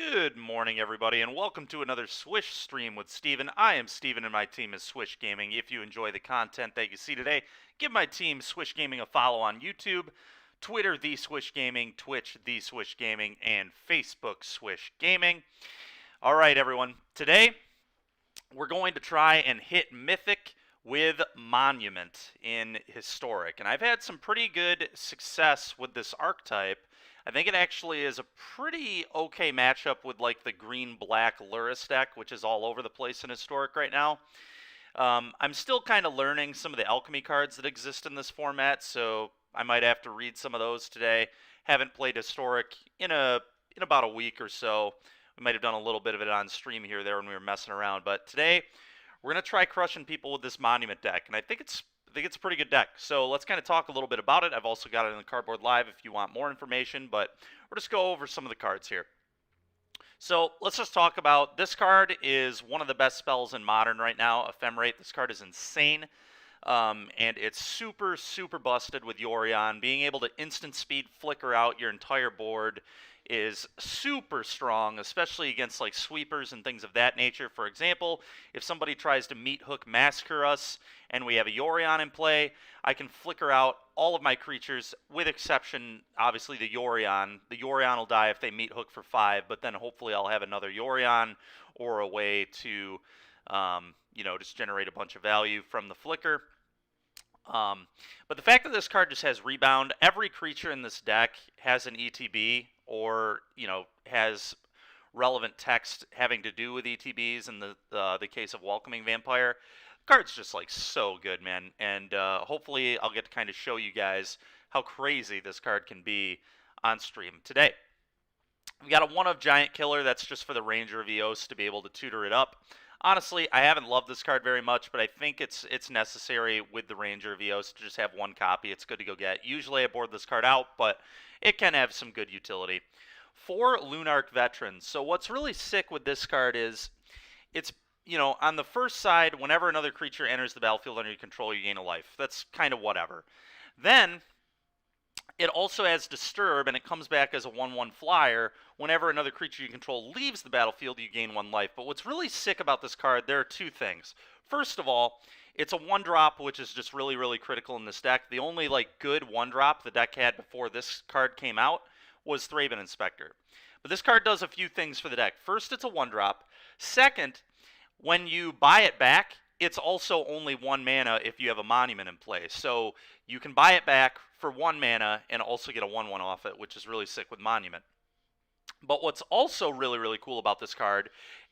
Good morning, everybody, and welcome to another Swish stream with Steven. I am Steven, and my team is Swish Gaming. If you enjoy the content that you see today, give my team Swish Gaming a follow on YouTube, Twitter, The Swish Gaming, Twitch, The Swish Gaming, and Facebook, Swish Gaming. All right, everyone. Today, we're going to try and hit Mythic with Monument in Historic, and I've had some pretty good success with this archetype. I think it actually is a pretty okay matchup with like the green-black Lurrus deck, which is all over the place in Historic right now. I'm still kind of learning some of the alchemy cards that exist in this format, so I might have to read some of those today. Haven't played Historic in about a week or so. We might have done a little bit of it on stream here or there when we were messing around, but today we're going to try crushing people with this Monument deck, and I think it's a pretty good deck. So let's kind of talk a little bit about it. I've also got it in the Cardboard Live if you want more information, but we'll just go over some of the cards here. So let's just talk about this card. Is one of the best spells in Modern right now, Ephemerate. This card is insane, and it's super, super busted with Yorion. Being able to instant speed flicker out your entire board is super strong, especially against like sweepers and things of that nature. For example, if somebody tries to meat hook massacre us and we have a Yorion in play, I can flicker out all of my creatures, with exception, obviously, the Yorion. The Yorion will die if they meat hook for 5, but then hopefully I'll have another Yorion or a way to, just generate a bunch of value from the flicker. But the fact that this card just has Rebound, every creature in this deck has an ETB or, has relevant text having to do with ETBs in the case of Welcoming Vampire. The card's just like so good, man. And hopefully I'll get to kind of show you guys how crazy this card can be on stream today. We got a 1-of Giant Killer. That's just for the Ranger of Eos to be able to tutor it up. Honestly, I haven't loved this card very much, but I think it's necessary with the Ranger of Eos to just have one copy. It's good to go get. Usually I board this card out, but it can have some good utility. 4 Lunarch Veterans. So what's really sick with this card is it's, on the first side, whenever another creature enters the battlefield under your control, you gain a life. That's kind of whatever. Then it also has Disturb, and it comes back as a 1/1 flyer. Whenever another creature you control leaves the battlefield, you gain 1 life. But what's really sick about this card, there are 2 things. First of all, it's a 1-drop, which is just really, really critical in this deck. The only good 1-drop the deck had before this card came out was Thraben Inspector. But this card does a few things for the deck. First, it's a 1-drop. Second, when you buy it back, it's also only 1 mana if you have a Monument in play. So you can buy it back for 1 mana and also get a 1/1 off it, which is really sick with Monument. But what's also really, really cool about this card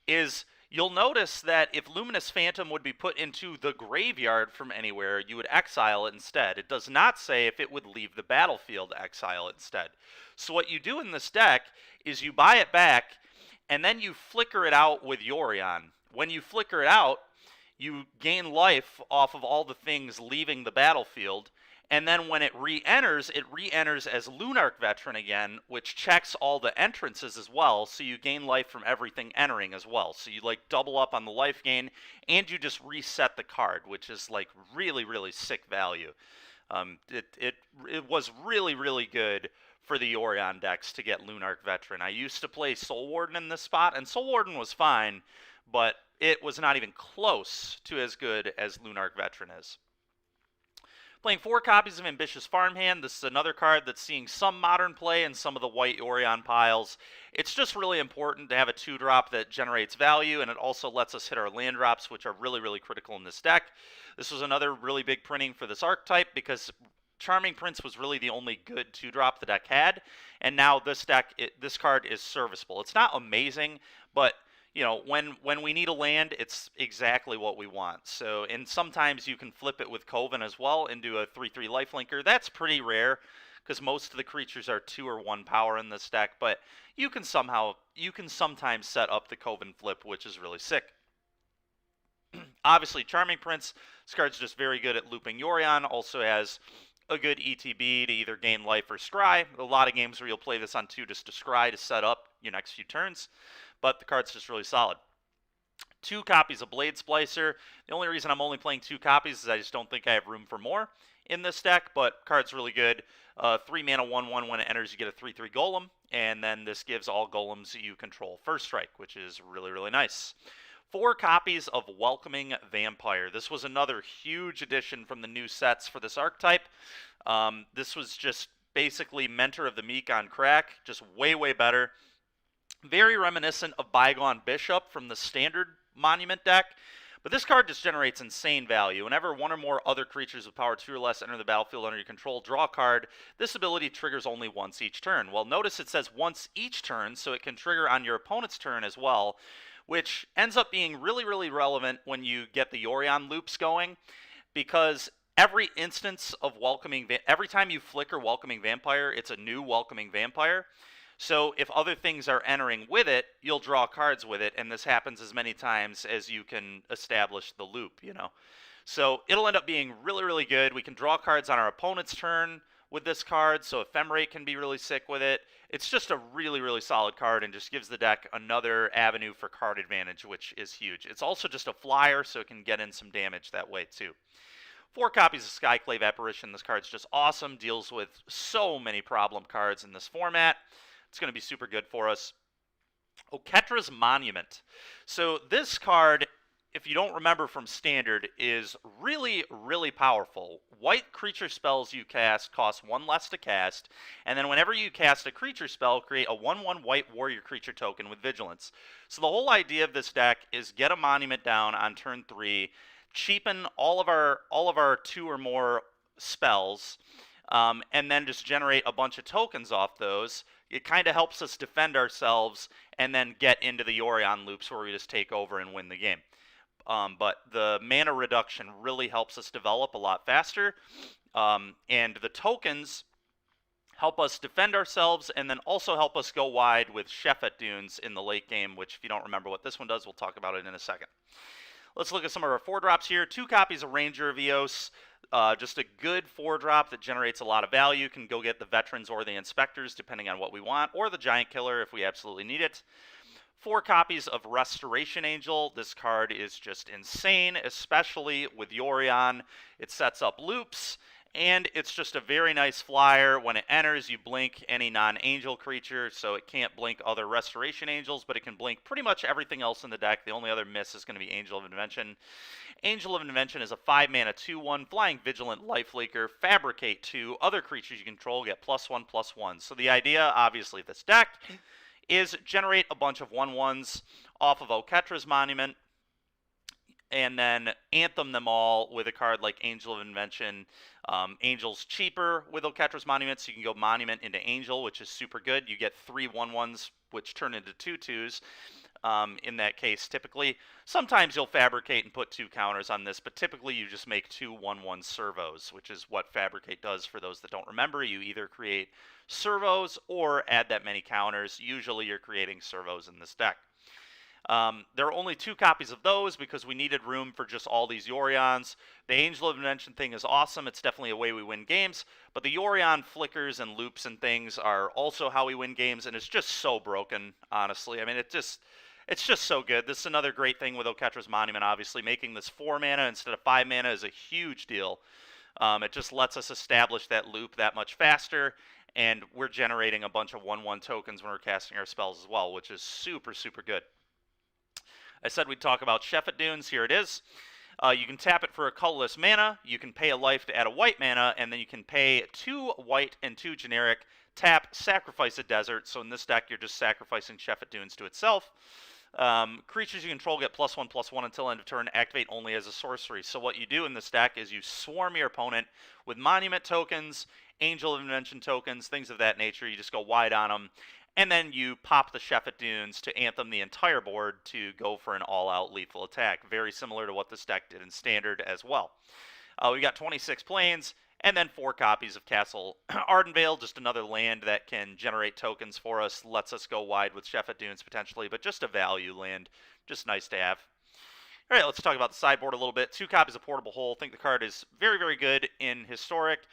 is you'll notice that if Luminous Phantom would be put into the graveyard from anywhere, you would exile it instead. It does not say if it would leave the battlefield, exile it instead. So what you do in this deck is you buy it back, and then you flicker it out with Yorion. When you flicker it out, you gain life off of all the things leaving the battlefield, and then when it re-enters as Lunarch Veteran again, which checks all the entrances as well, so you gain life from everything entering as well. So you double up on the life gain, and you just reset the card, which is really, really sick value. It was really, really good for the Yorion decks to get Lunarch Veteran. I used to play Soul Warden in this spot, and Soul Warden was fine, but it was not even close to as good as Lunarch Veteran is. Playing 4 copies of Ambitious Farmhand. This is another card that's seeing some Modern play in some of the white Yorion piles. It's just really important to have a 2-drop that generates value, and it also lets us hit our land drops, which are really, really critical in this deck. This was another really big printing for this archetype because Charming Prince was really the only good 2-drop the deck had, and now this card is serviceable. It's not amazing, but when we need a land, it's exactly what we want. So, and sometimes you can flip it with Coven as well into a 3/3 lifelinker. That's pretty rare because most of the creatures are 2 or 1 power in this deck, but you can sometimes set up the Coven flip, which is really sick. Obviously, Charming Prince, this card's just very good at looping Yorion, also has a good ETB to either gain life or scry. A lot of games where you'll play this on 2 just to scry to set up your next few turns, but the card's just really solid. 2 copies of Blade Splicer. The only reason I'm only playing 2 copies is I just don't think I have room for more. in this deck, but card's really good. 3 mana 1/1 when it enters, you get a 3/3 golem, and then this gives all golems you control first strike, which is really, really nice. 4 copies of Welcoming Vampire. This was another huge addition from the new sets for this archetype. This was just basically Mentor of the Meek on crack, just way, way better. Very reminiscent of Bygone Bishop from the standard Monument deck. But this card just generates insane value. Whenever one or more other creatures with power 2 or less enter the battlefield under your control, draw a card. This ability triggers only once each turn. Well, notice it says once each turn, so it can trigger on your opponent's turn as well, which ends up being really, really relevant when you get the Yorion loops going, because every instance of every time you flicker Welcoming Vampire, it's a new Welcoming Vampire. So if other things are entering with it, you'll draw cards with it, and this happens as many times as you can establish the loop, you know. So it'll end up being really, really good. We can draw cards on our opponent's turn with this card, so Ephemerate can be really sick with it. It's just a really, really solid card and just gives the deck another avenue for card advantage, which is huge. It's also just a flyer, so it can get in some damage that way too. 4 copies of Skyclave Apparition. This card's just awesome. Deals with so many problem cards in this format. It's going to be super good for us. Oketra's Monument. So this card, if you don't remember from Standard, is really, really powerful. White creature spells you cast cost 1 less to cast, and then whenever you cast a creature spell, create a 1/1 white warrior creature token with Vigilance. So the whole idea of this deck is get a Monument down on turn 3, cheapen all of our 2 or more spells, and then just generate a bunch of tokens off those. It kind of helps us defend ourselves and then get into the Yorion loops where we just take over and win the game. But the mana reduction really helps us develop a lot faster. And the tokens help us defend ourselves and then also help us go wide with Shefet Dunes in the late game, which if you don't remember what this one does, we'll talk about it in a second. Let's look at some of our 4-drops here. 2 copies of Ranger of Eos. Just a good 4-drop that generates a lot of value. Can go get the Veterans or the Inspectors, depending on what we want, or the Giant Killer if we absolutely need it. 4 copies of Restoration Angel. This card is just insane, especially with Yorion. It sets up loops, and it's just a very nice flyer. When it enters, you blink any non-angel creature, so it can't blink other Restoration Angels, but it can blink pretty much everything else in the deck. The only other miss is going to be Angel of Invention. Angel of Invention is a 5 mana 2/1 flying vigilant Lifeleaker. Fabricate 2. Other creatures you control get +1/+1. So the idea, obviously, of this deck is generate a bunch of 1/1s off of Oketra's Monument, and then Anthem them all with a card like Angel of Invention. Angel's cheaper with Oketra's Monument, so you can go Monument into Angel, which is super good. You get 3 1/1s, which turn into 2/2s. In that case, typically. Sometimes you'll fabricate and put 2 counters on this, but typically you just make 2 1/1 servos, which is what Fabricate does for those that don't remember. You either create servos or add that many counters. Usually you're creating servos in this deck. There are only 2 copies of those because we needed room for just all these Yorions. The Angel of Invention thing is awesome. It's definitely a way we win games, but the Yorion flickers and loops and things are also how we win games, and it's just so broken, honestly. I mean, it's just so good. This is another great thing with Oketra's Monument, obviously. Making this 4 mana instead of 5 mana is a huge deal. It just lets us establish that loop that much faster, and we're generating a bunch of 1/1 tokens when we're casting our spells as well, which is super, super good. I said we'd talk about Shefet Dunes. Here it is. You can tap it for a colorless mana. You can pay a life to add a white mana, and then you can pay 2 white and 2 generic. Tap, sacrifice a desert. So in this deck, you're just sacrificing Shefet Dunes to itself. Creatures you control get +1/+1 until end of turn. Activate only as a sorcery. So what you do in this deck is you swarm your opponent with Monument tokens, Angel of Invention tokens, things of that nature. You just go wide on them. And then you pop the Shefet Dunes to Anthem the entire board to go for an all-out lethal attack. Very similar to what this deck did in Standard as well. We got 26 planes, and then 4 copies of Castle Ardenvale, just another land that can generate tokens for us, lets us go wide with Shefet Dunes potentially, but just a value land, just nice to have. All right, let's talk about the sideboard a little bit. 2 copies of Portable Hole. I think the card is very, very good in Historic.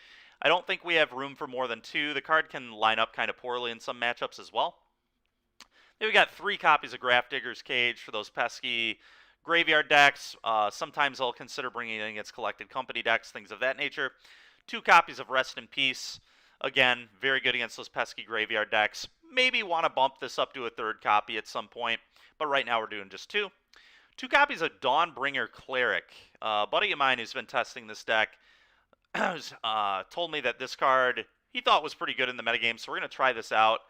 I don't think we have room for more than 2. The card can line up kind of poorly in some matchups as well. Then we got 3 copies of Grafdigger's Cage for those pesky graveyard decks. Sometimes I'll consider bringing in its Collected Company decks, things of that nature. 2 copies of Rest in Peace. Again, very good against those pesky graveyard decks. Maybe want to bump this up to a 3rd copy at some point, but right now we're doing just 2. 2 copies of Dawnbringer Cleric. A buddy of mine who's been testing this deck told me that this card he thought was pretty good in the metagame, so we're going to try this out.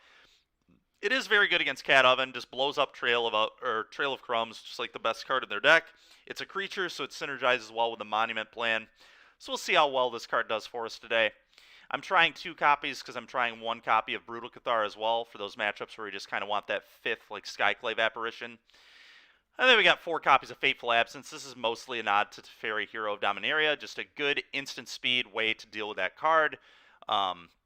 It is very good against Cat Oven, just blows up Trail of Crumbs, just like the best card in their deck. It's a creature, so it synergizes well with the Monument Plan. So we'll see how well this card does for us today. I'm trying 2 copies because I'm trying 1 copy of Brutal Cathar as well for those matchups where you just kind of want that 5th, like, Skyclave Apparition. And then we got 4 copies of Fateful Absence. This is mostly a nod to Teferi, Hero of Dominaria, just a good instant speed way to deal with that card.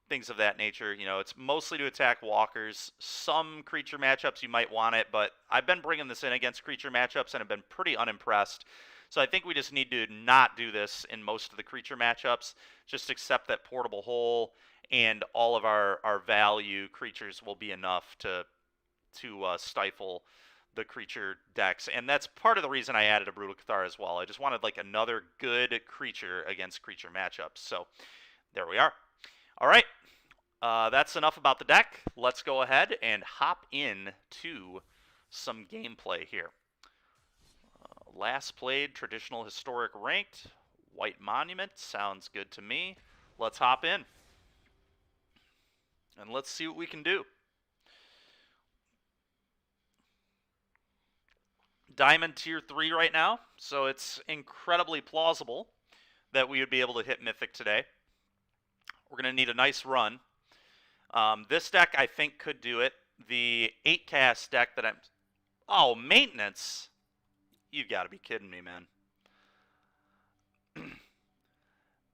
Things of that nature. You know, it's mostly to attack walkers. Some creature matchups you might want it, but I've been bringing this in against creature matchups and have been pretty unimpressed. So I think we just need to not do this in most of the creature matchups. Just accept that Portable Hole and all of our value creatures will be enough to stifle the creature decks. And that's part of the reason I added a Brutal Cathar as well. I just wanted like another good creature against creature matchups. So there we are. All right, that's enough about the deck. Let's go ahead and hop in to some gameplay here. Last played Traditional Historic Ranked. White Monument, sounds good to me. Let's hop in. And let's see what we can do. Diamond Tier 3 right now, so it's incredibly plausible that we would be able to hit Mythic today. We're going to need a nice run. This deck, I think, could do it. The 8-cast deck that I'm... Oh, Maintenance? You've got to be kidding me, man.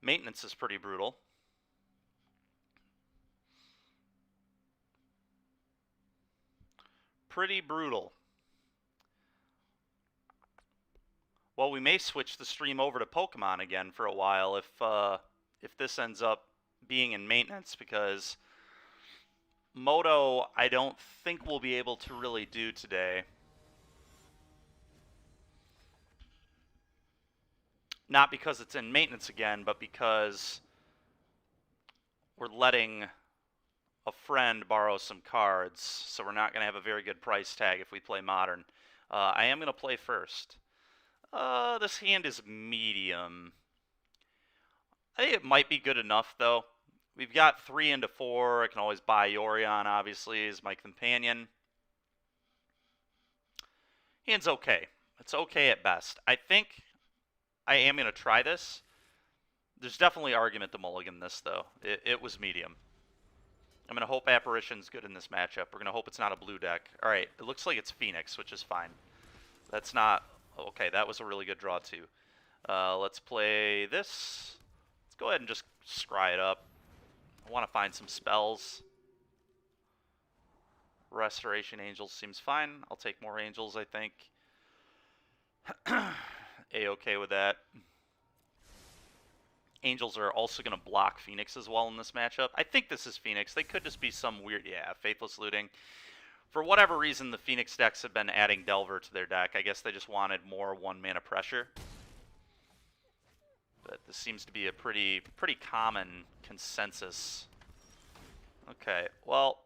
Maintenance is pretty brutal. Pretty brutal. Well, we may switch the stream over to Pokemon again for a while if this ends up being in Maintenance, because Moto I don't think we'll be able to really do today. Not because it's in Maintenance again, but because we're letting a friend borrow some cards, so we're not going to have a very good price tag if we play Modern. I am going to play first. This hand is medium. I think it might be good enough, though. We've got 3 into 4. I can always buy Yorion, obviously, as my companion. Hand's okay. It's okay at best. I think I am going to try this. There's definitely argument to mulligan this, though. It was medium. I'm going to hope Apparition's good in this matchup. We're going to hope it's not a blue deck. All right, it looks like it's Phoenix, which is fine. That's not... Okay, that was a really good draw, too. Let's play this. Let's go ahead and just scry it up. I want to find some spells. Restoration Angels seems fine. I'll take more Angels, I think. A-okay with that. Angels are also going to block Phoenix as well in this matchup. I think this is Phoenix. They could just be some weird... Yeah, Faithless Looting. For whatever reason, the Phoenix decks have been adding Delver to their deck. I guess they just wanted more 1-mana pressure. But this seems to be a pretty common consensus. Okay, well...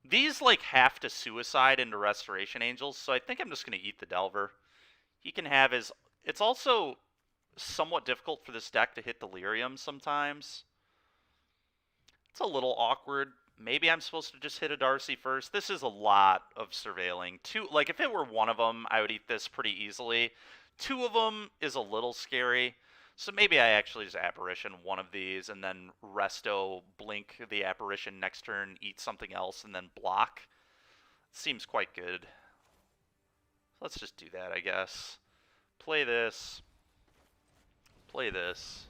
These, like, have to suicide into Restoration Angels, so I think I'm just going to eat the Delver. He can have his... It's also somewhat difficult for this deck to hit Delirium sometimes. It's a little awkward. Maybe I'm supposed to just hit a Darcy first. This is a lot of surveilling. Like, if it were one of them, I would eat this pretty easily. 2 of them is a little scary. So maybe I actually just Apparition one of these and then Resto, blink the Apparition next turn, eat something else, and then block. Seems quite good. Let's just do that, I guess. Play this. Play this.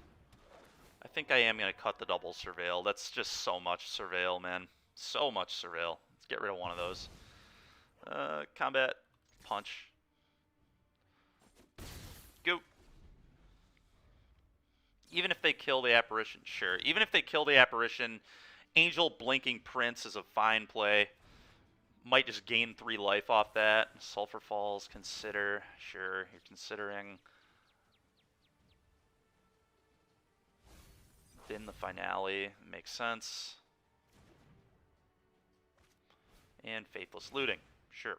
I think I am going to cut the double Surveil. That's just so much Surveil, man. So much Surveil. Let's get rid of one of those. Combat. Punch. Go. Even if they kill the Apparition, sure. Even if they kill the Apparition, Angel Blinking Prince is a fine play. Might just gain 3 life off that. Sulfur Falls, consider. Sure, you're considering. In the finale, makes sense. And Faithless Looting, sure.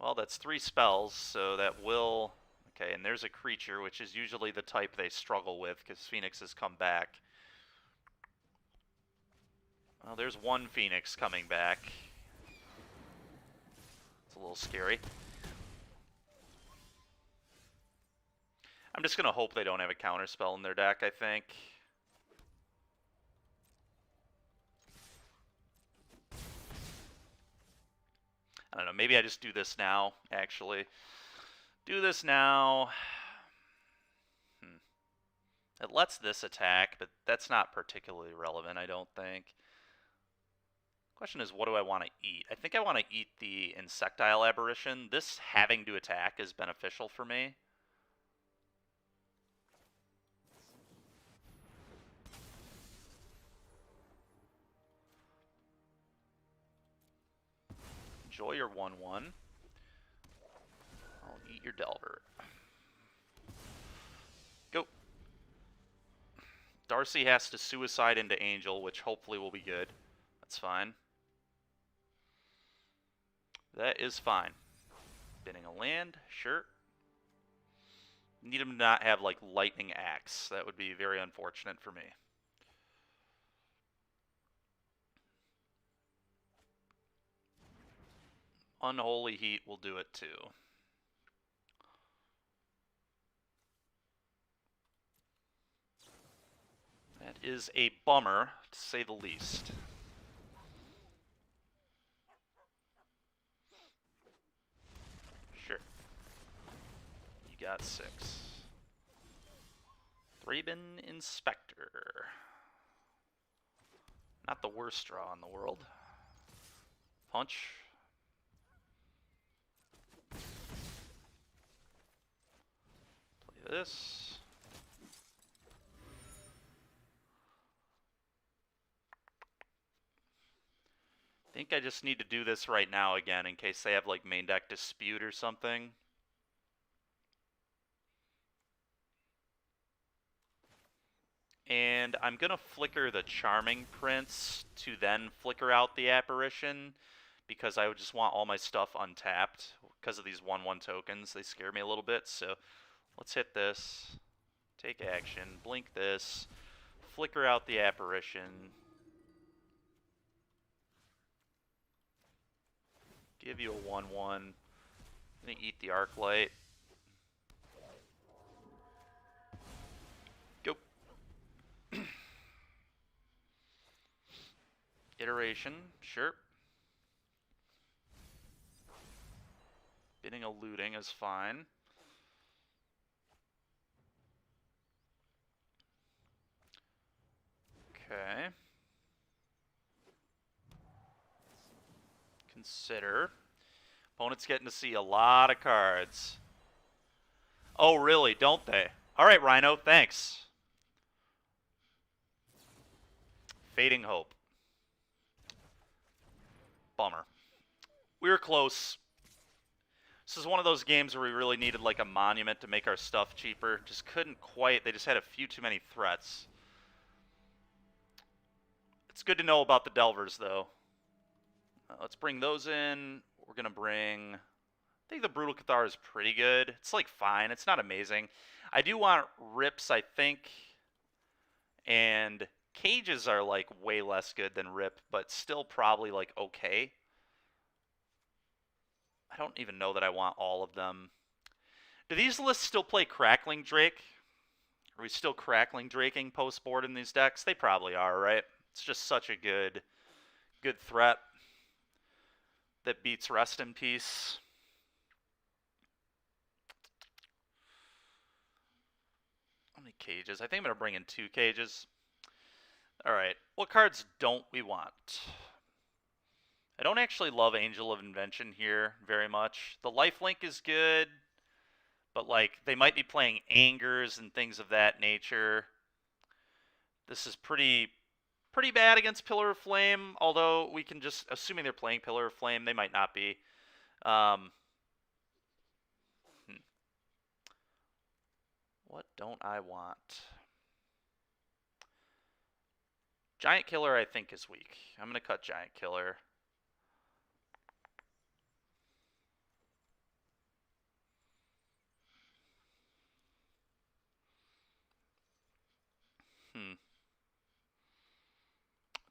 Well, that's 3 spells, so that will... Okay, and there's a creature, which is usually the type they struggle with, because Phoenix has come back. Well, there's 1 Phoenix coming back. It's a little scary. I'm just going to hope they don't have a counterspell in their deck, I think. I don't know, maybe I just do this now, actually. Do this now. It lets this attack, but that's not particularly relevant, I don't think. Question is, what do I want to eat? I think I want to eat the Insectile Aberration. This having to attack is beneficial for me. Enjoy your 1-1. I'll eat your Delver. Go. Darcy has to suicide into Angel, which hopefully will be good. That's fine. That is fine. Binning a land, sure. Need him to not have, like, Lightning Axe. That would be very unfortunate for me. Unholy Heat will do it too. That is a bummer, to say the least. Sure. You got 6. Thraben Inspector. Not the worst draw in the world. Punch. Play this. I think I just need to do this right now again in case they have like main deck dispute or something. And I'm going to flicker the Charming Prince to then flicker out the Apparition because I would just want all my stuff untapped because of these 1/1 tokens. They scare me a little bit, so let's hit this. Take action, blink this, flicker out the Apparition. Give you a 1/1. I'm going to eat the Arclight. Go. Iteration, sure. Binning a Looting is fine. Okay. Consider. Opponent's getting to see a lot of cards. Oh, really? Don't they? All right, Rhino, thanks. Fading Hope. Bummer. We were close. This is one of those games where we really needed like a monument to make our stuff cheaper. Just couldn't quite. They just had a few too many threats. It's good to know about the Delvers, though. Let's bring those in. We're going to bring... I think the Brutal Cathar is pretty good. It's like fine. It's not amazing. I do want Rips, I think. And Cages are like way less good than Rip, but still probably like okay. I don't even know that I want all of them. Do these lists still play Crackling Drake? Are we still Crackling Draking post-board in these decks? They probably are, right? It's just such a good threat that beats Rest in Peace. How many cages? I think I'm going to bring in 2 cages. All right, what cards don't we want? I don't actually love Angel of Invention here very much. The lifelink is good, but like they might be playing Angers and things of that nature. This is pretty pretty bad against Pillar of Flame, although we can just, assuming they're playing Pillar of Flame, they might not be. What don't I want? Giant Killer, I think, is weak. I'm going to cut Giant Killer.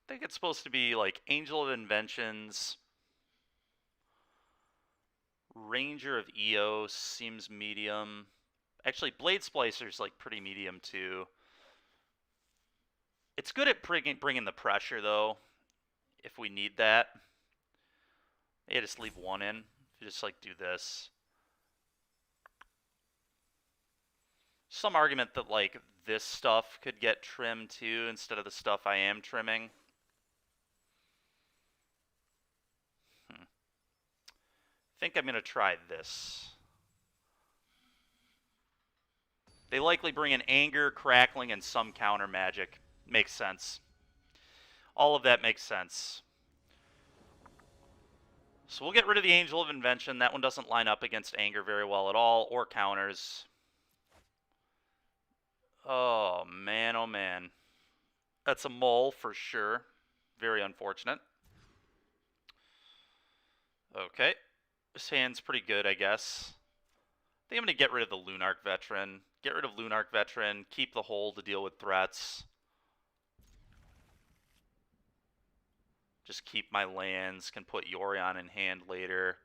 I think it's supposed to be like Angel of Inventions. Ranger of Eos seems medium. Actually, Blade Splicer's like pretty medium too. It's good at bringing the pressure though, if we need that. Yeah, just leave one in. Just like do this. Some argument that like this stuff could get trimmed too instead of the stuff I am trimming. I think I'm going to try this. They likely bring in Anger, Crackling, and some counter magic. Makes sense. All of that makes sense. So we'll get rid of the Angel of Invention. That one doesn't line up against Anger very well at all, or counters. Oh, man, oh, man. That's a mole for sure. Very unfortunate. Okay. This hand's pretty good, I guess. I think I'm going to get rid of the Lunarch Veteran. Get rid of Lunarch Veteran. Keep the hold to deal with threats. Just keep my lands. Can put Yorion in hand later.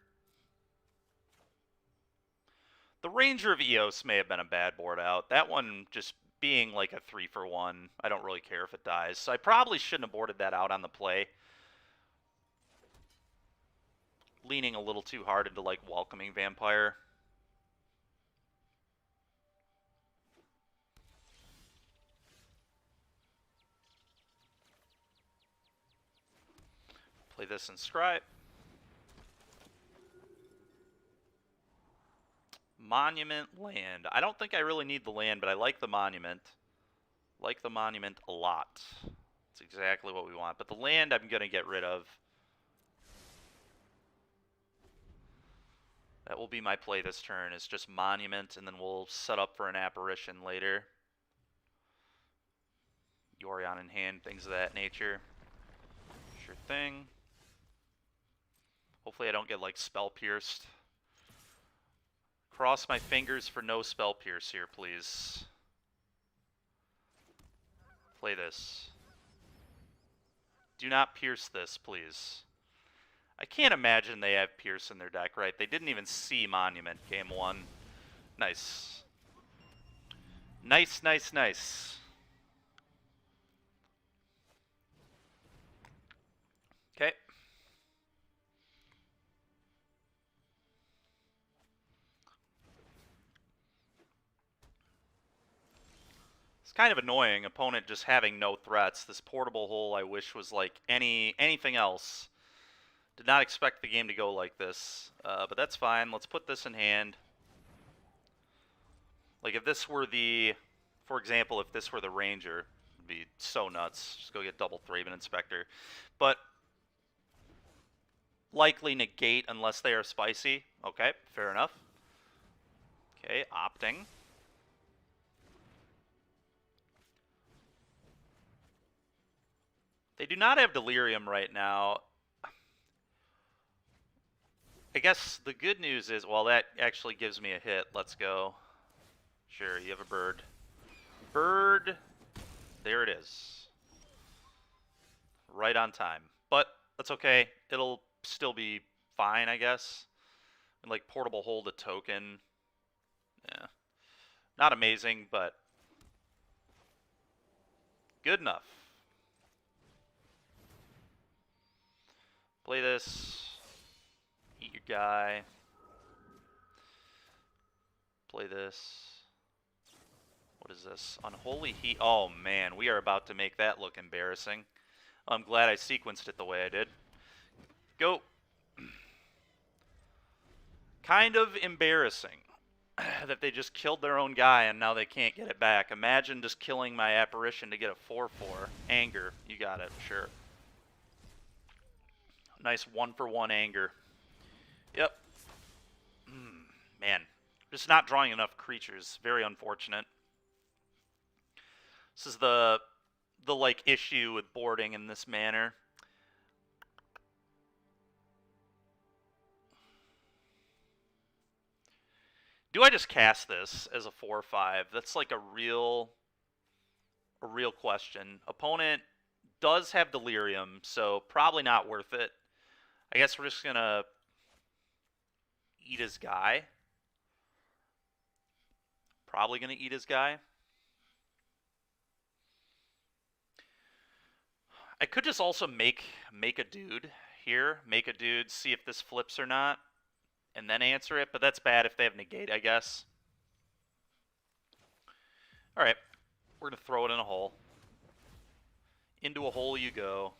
The Ranger of Eos may have been a bad board out. That one just being like a 3-for-1. I don't really care if it dies. So I probably shouldn't have boarded that out on the play. Leaning a little too hard into like Welcoming Vampire. Play this and Scry. Monument land. I don't think I really need the land, but I like the monument. Like the monument a lot. It's exactly what we want. But the land I'm going to get rid of. That will be my play this turn, is just monument, and then we'll set up for an apparition later. Yorion in hand, things of that nature. Sure thing. Hopefully I don't get like spell pierced. Cross my fingers for no spell pierce here, please. Play this. Do not pierce this, please. I can't imagine they have pierce in their deck, right? They didn't even see Monument game one. Nice. Nice, nice, nice. Okay. It's kind of annoying, opponent just having no threats. This portable hole I wish was like anything else. Did not expect the game to go like this, but that's fine. Let's put this in hand. Like if this were the, for example, if this were the Ranger, it'd be so nuts. Just go get double Thraben Inspector. But likely negate unless they are spicy. Okay, fair enough. Okay, opting. They do not have Delirium right now. I guess the good news is, well, that actually gives me a hit. Let's go. Sure, you have a bird. Bird. There it is. Right on time. But that's okay. It'll still be fine, I guess. And like portable hold a token. Yeah. Not amazing, but good enough. Play this. Eat your guy. Play this. What is this? Unholy Heat. Oh man, we are about to make that look embarrassing. I'm glad I sequenced it the way I did. Go. Kind of embarrassing. that they just killed their own guy and now they can't get it back. Imagine just killing my apparition to get a 4-4. Anger. You got it, sure. Nice 1-for-1 anger. Yep. Man. Just not drawing enough creatures. Very unfortunate. This is the like issue with boarding in this manner. Do I just cast this as a 4-5? That's like a real question. Opponent does have Delirium, so probably not worth it. I guess we're just gonna eat his guy. Probably gonna eat his guy. I could just also make a dude here. Make a dude, see if this flips or not, and then answer it, but that's bad if they have negate, I guess. Alright, we're going to throw it in a hole. Into a hole you go.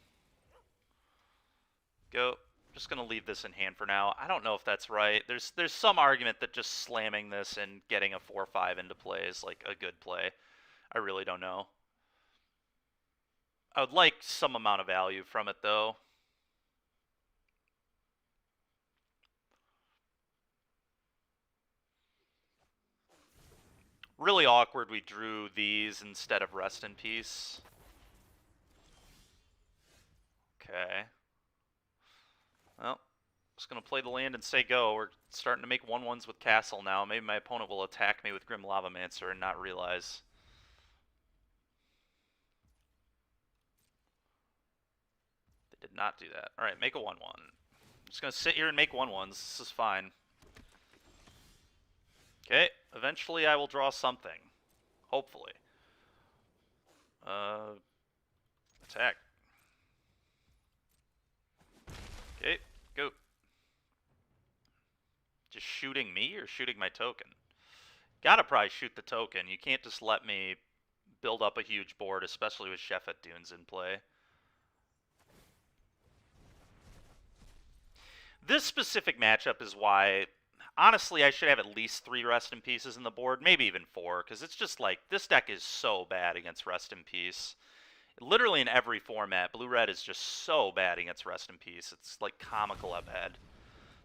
Go. Just going to leave this in hand for now. I don't know if that's right. There's some argument that just slamming this and getting a 4-5 into play is like a good play. I really don't know. I would like some amount of value from it, though. Really awkward we drew these instead of Rest in Peace. Okay. Well, just going to play the land and say go. We're starting to make 1-1s with Castle now. Maybe my opponent will attack me with Grim Lavamancer and not realize. They did not do that. Alright, make a 1-1. I'm just going to sit here and make 1-1s. This is fine. Okay, eventually I will draw something. Hopefully. Attack. Okay, go. Just shooting me or shooting my token? Gotta probably shoot the token. You can't just let me build up a huge board, especially with Shefet Dunes in play. This specific matchup is why, honestly, I should have at least 3 Rest in Peaces in the board, maybe even 4, because it's just like, this deck is so bad against Rest in Peace. Literally in every format, Blue-Red is just so bad against Rest in Peace. It's like comical how bad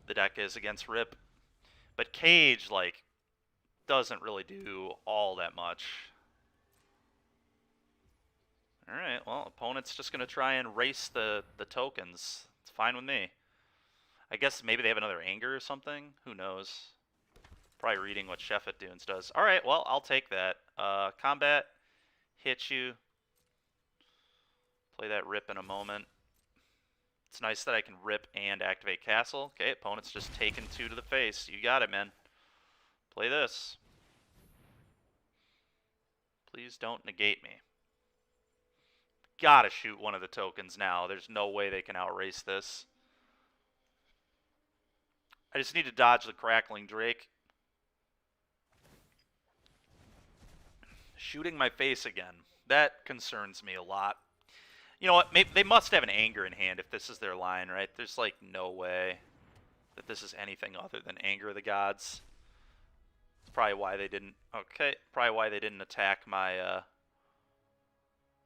the deck is against Rip. But Cage, like, doesn't really do all that much. Alright, well, opponent's just going to try and race the tokens. It's fine with me. I guess maybe they have another Anger or something. Who knows? Probably reading what Shefet Dunes does. Alright, well, I'll take that. Combat, hit you. Play that Rip in a moment. It's nice that I can Rip and activate Castle. Okay, opponent's just taking 2 to the face. You got it, man. Play this. Please don't negate me. Gotta shoot one of the tokens now. There's no way they can outrace this. I just need to dodge the Crackling Drake. Shooting my face again. That concerns me a lot. You know what? Maybe they must have an Anger in hand if this is their line, right? There's like no way that this is anything other than Anger of the Gods. It's probably why they didn't. Okay, probably why they didn't attack my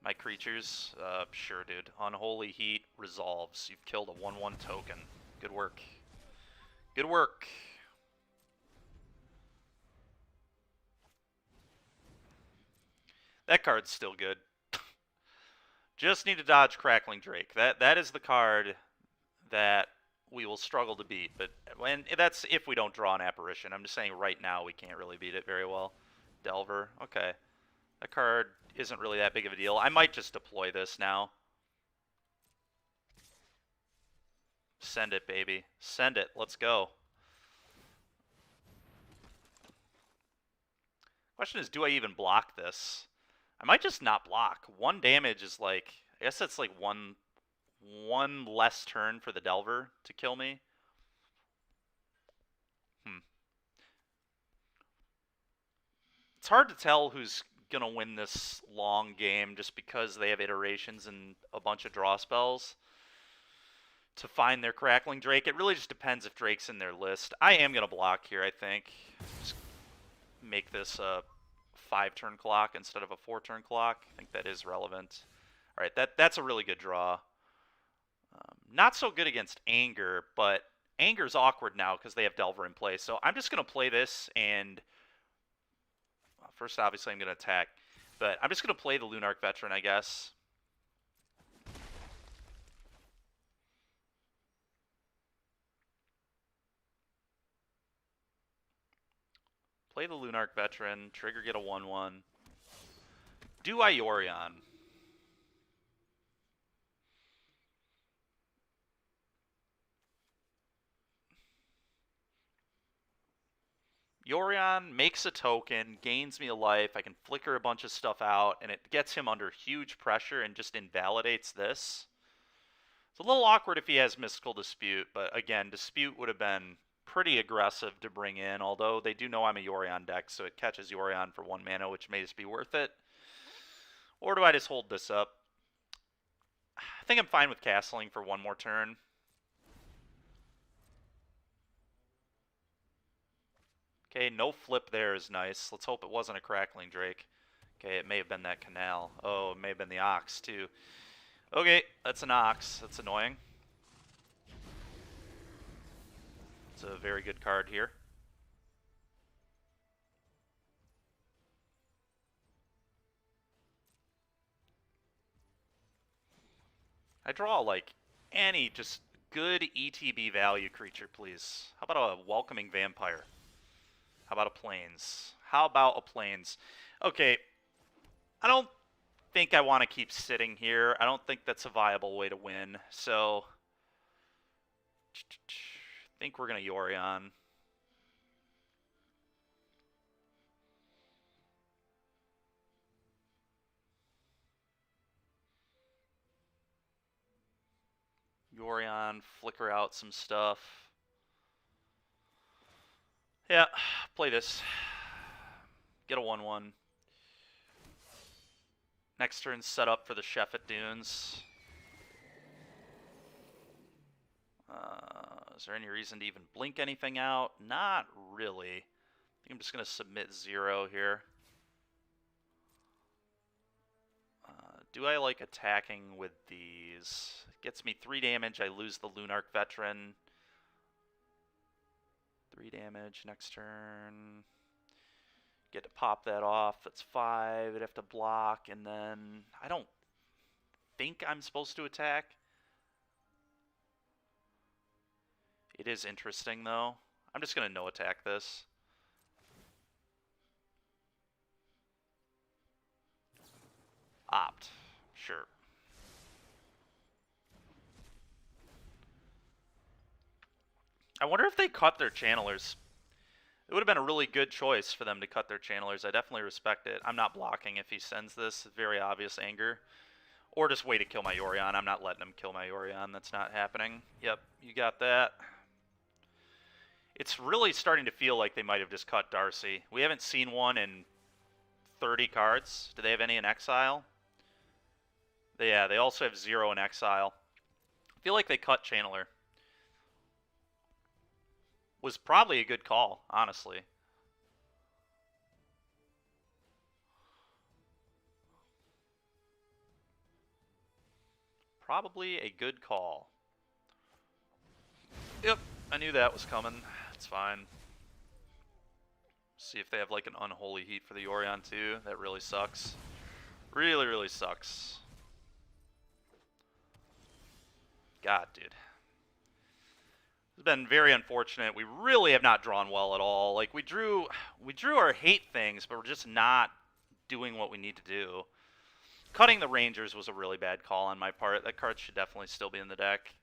my creatures. Sure, dude. Unholy Heat resolves. You've killed a 1/1 token. Good work. Good work. That card's still good. Just need to dodge Crackling Drake. That is the card that we will struggle to beat. But that's if we don't draw an Apparition. I'm just saying right now we can't really beat it very well. Delver. Okay. That card isn't really that big of a deal. I might just deploy this now. Send it, baby. Send it. Let's go. Question is, do I even block this? I might just not block. 1 damage is like, I guess that's like one less turn for the Delver to kill me. It's hard to tell who's going to win this long game just because they have iterations and a bunch of draw spells to find their Crackling Drake. It really just depends if Drake's in their list. I am going to block here, I think. Just make this a 5-turn clock instead of a 4-turn clock. I think that is relevant. All right, that's a really good draw. Not so good against Anger, but Anger's awkward now because they have Delver in play. So I'm just going to play this, and first, obviously, I'm going to attack. But I'm just going to play the Lunarch Veteran, I guess. Play the Lunarch Veteran, trigger, get a 1-1. Do Yorion. Yorion makes a token, gains me a life, I can flicker a bunch of stuff out, and it gets him under huge pressure and just invalidates this. It's a little awkward if he has Mystical Dispute, but again, Dispute would have been pretty aggressive to bring in, although they do know I'm a Yorion deck, so it catches Yorion for 1 mana, which may just be worth it. Or do I just hold this up? I think I'm fine with castling for 1 more turn. Okay, no flip there is nice. Let's hope it wasn't a Crackling Drake. Okay, it may have been that Canal. Oh, it may have been the Ox, too. Okay, that's an Ox. That's annoying. It's a very good card here. I draw, like, any just good ETB value creature, please. How about a Welcoming Vampire? How about a Plains? How about a Plains? Okay, I don't think I want to keep sitting here. I don't think that's a viable way to win, so I think we're going to Yorion. Yorion, flicker out some stuff. Yeah, play this. Get a 1-1. Next turn, set up for the Sheffet Dunes. Is there any reason to even blink anything out? Not really. I think I'm just going to submit 0 here. Do I like attacking with these? It gets me 3 damage. I lose the Lunarch Veteran. 3 damage next turn. Get to pop that off. That's 5. I'd have to block, and then I don't think I'm supposed to attack. It is interesting, though. I'm just going to no-attack this. Opt. Sure. I wonder if they cut their channelers. It would have been a really good choice for them to cut their channelers. I definitely respect it. I'm not blocking if he sends this. Very obvious Anger. Or just wait to kill my Yorion. I'm not letting him kill my Yorion. That's not happening. Yep, you got that. It's really starting to feel like they might have just cut Darcy. We haven't seen one in 30 cards. Do they have any in Exile? Yeah, they also have 0 in Exile. I feel like they cut Channeler. Was probably a good call, honestly. Probably a good call. Yep, I knew that was coming. It's fine. See if they have like an Unholy Heat for the Yorion too. That really sucks. Really, really sucks. God, dude. It's been very unfortunate. We really have not drawn well at all. Like we drew our hate things, but we're just not doing what we need to do. Cutting the Rangers was a really bad call on my part. That card should definitely still be in the deck.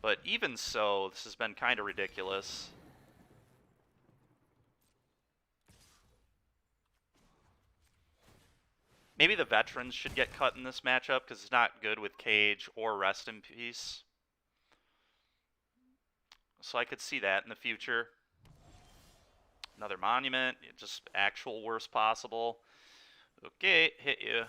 But even so, this has been kind of ridiculous. Maybe the veterans should get cut in this matchup because it's not good with Cage or Rest in Peace. So I could see that in the future. Another Monument, just actual worst possible. Okay, hit you.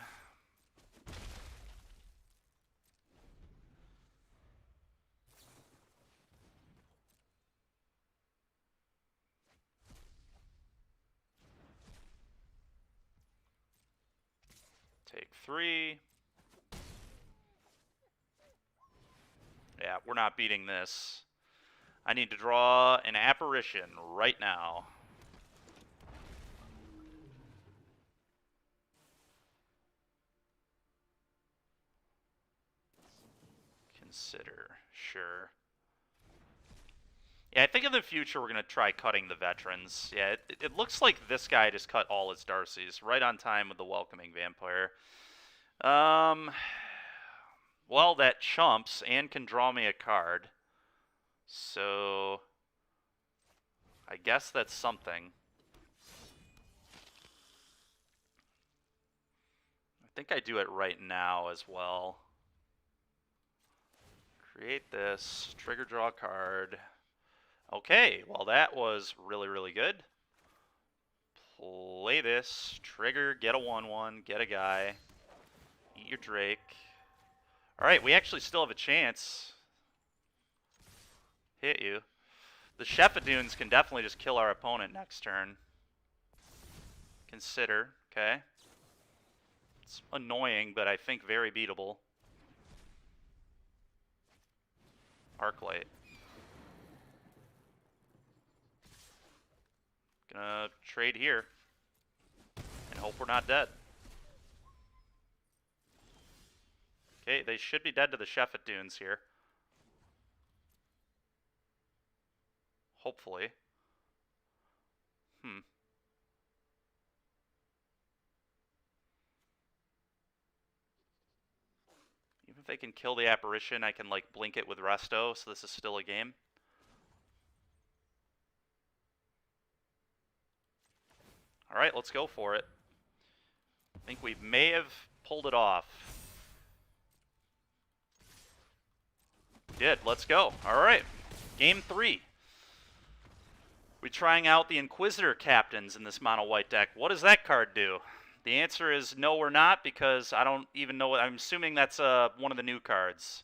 Take 3. Yeah, we're not beating this. I need to draw an apparition right now. Consider. Sure. Yeah, I think in the future we're going to try cutting the veterans. Yeah, it looks like this guy just cut all his Darcys right on time with the Welcoming Vampire. Well, that chumps and can draw me a card. So I guess that's something. I think I do it right now as well. Create this, trigger draw card. Okay, well that was really, really good. Play this, trigger, get a 1/1, get a guy, eat your Drake. Alright, we actually still have a chance. Hit you. The Shephadunes can definitely just kill our opponent next turn. Consider, okay. It's annoying, but I think very beatable. Arclight. Gonna trade here. And hope we're not dead. Okay, they should be dead to the Shephadunes here. Hopefully. Even if they can kill the apparition, I can like blink it with Resto, so this is still a game. Alright, let's go for it. I think we may have pulled it off. We did. Let's go. Alright. Game 3. We're trying out the Inquisitor Captains in this mono white deck. What does that card do? The answer is no, we're not, because I don't even know. I'm assuming that's one of the new cards.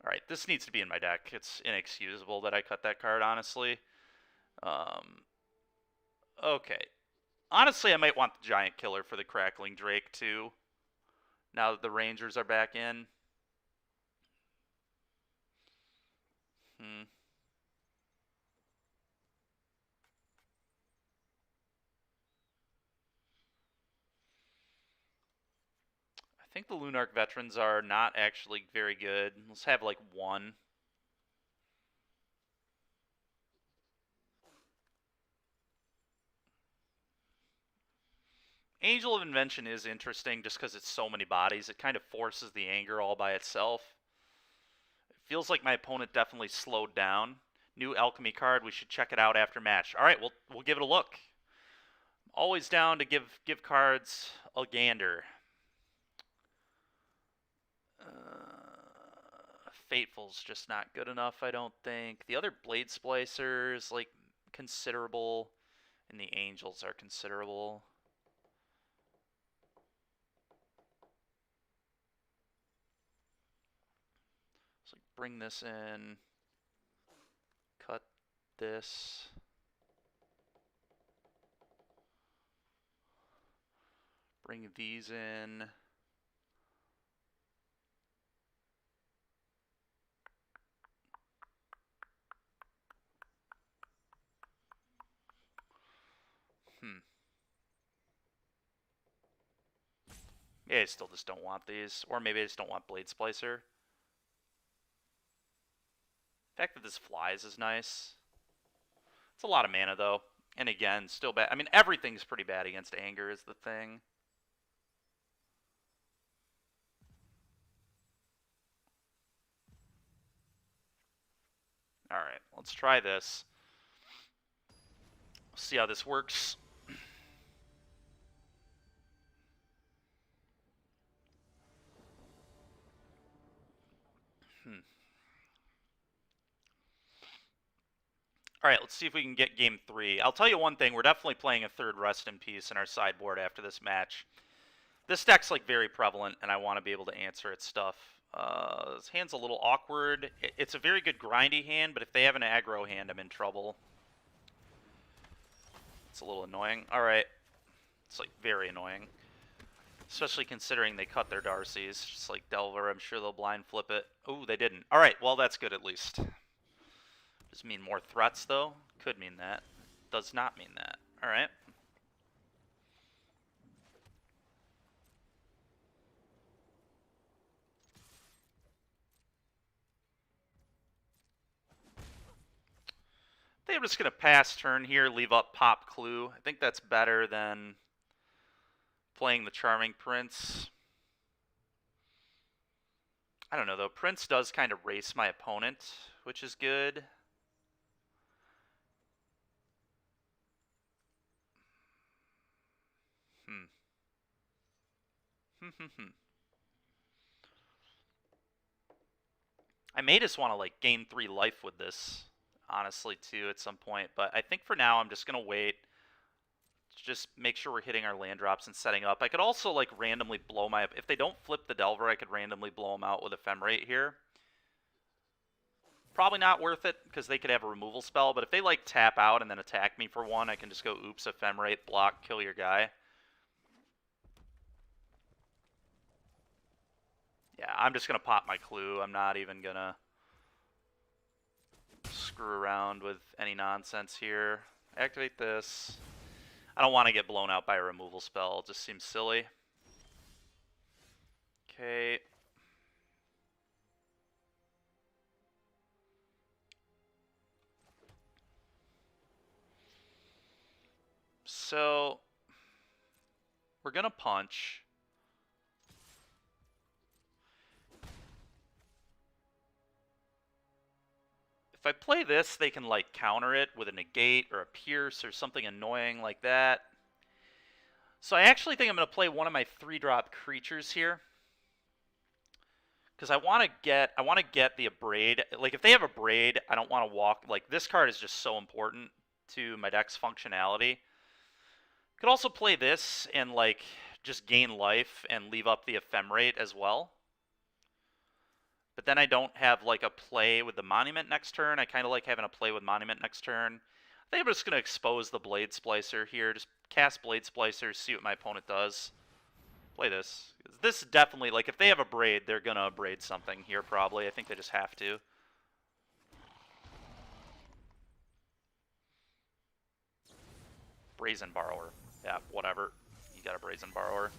Alright, this needs to be in my deck. It's inexcusable that I cut that card, honestly. Okay. Honestly, I might want the Giant Killer for the Crackling Drake, too. Now that the Rangers are back in. I think the Lunarch Veterans are not actually very good. Let's have like 1. Angel of Invention is interesting just because it's so many bodies. It kind of forces the anger all by itself. It feels like my opponent definitely slowed down. New alchemy card. We should check it out after match. All right, we'll give it a look. Always down to give cards a gander. Fateful's just not good enough, I don't think. The other Blade Splicers, like, considerable, and the Angels are considerable. So bring this in, cut this. Bring these in. Yeah, I still just don't want these. Or maybe I just don't want Blade Splicer. The fact that this flies is nice. It's a lot of mana, though. And again, still bad. I mean, everything's pretty bad against anger is the thing. Alright, let's try this. See how this works. Alright, let's see if we can get game 3. I'll tell you one thing, we're definitely playing a third Rest in Peace in our sideboard after this match. This deck's like very prevalent, and I want to be able to answer its stuff. This hand's a little awkward. It's a very good grindy hand, but if they have an aggro hand, I'm in trouble. It's a little annoying. Alright. It's like very annoying. Especially considering they cut their Darcys. Just like Delver, I'm sure they'll blind flip it. Oh, they didn't. Alright, well that's good at least. Does it mean more threats though? Could mean that. Does not mean that. Alright. I think I'm just going to pass turn here, leave up Pop Clue. I think that's better than playing the Charming Prince. I don't know, though. Prince does kind of race my opponent, which is good. I may just want to, like, gain 3 life with this, honestly, too, at some point. But I think for now, I'm just going to wait. Just make sure we're hitting our land drops and setting up. I could also, like, randomly blow my... If they don't flip the Delver, I could randomly blow them out with Ephemerate here. Probably not worth it, because they could have a removal spell. But if they, like, tap out and then attack me for 1, I can just go, oops, Ephemerate, block, kill your guy. Yeah, I'm just going to pop my Clue. I'm not even going to screw around with any nonsense here. Activate this. I don't want to get blown out by a removal spell. It just seems silly. Okay. So, we're going to punch. If I play this, they can, like, counter it with a negate or a pierce or something annoying like that. So I actually think I'm going to play one of my 3-drop creatures here. Because I want to get the Abrade. Like, if they have Abrade, I don't want to walk. Like, this card is just so important to my deck's functionality. Could also play this and, like, just gain life and leave up the Ephemerate as well. But then I don't have, like, a play with the Monument next turn. I kind of like having a play with Monument next turn. I think I'm just going to expose the Blade Splicer here. Just cast Blade Splicer, see what my opponent does. Play this. This definitely, like, if they have a Braid, they're going to Braid something here probably. I think they just have to. Brazen Borrower. Yeah, whatever. You got a Brazen Borrower.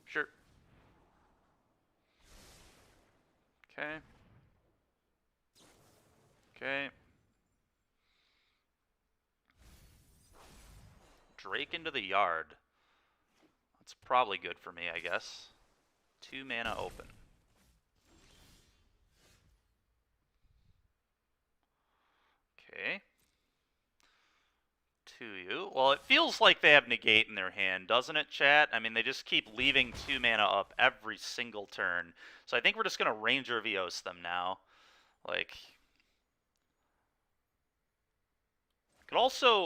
Sure. Okay. Okay. Drake into the Yard. That's probably good for me, I guess. 2 mana open. Okay. 2U. Well, it feels like they have negate in their hand, doesn't it, chat? I mean, they just keep leaving 2 mana up every single turn. So I think we're just going to Ranger Vios them now. Like...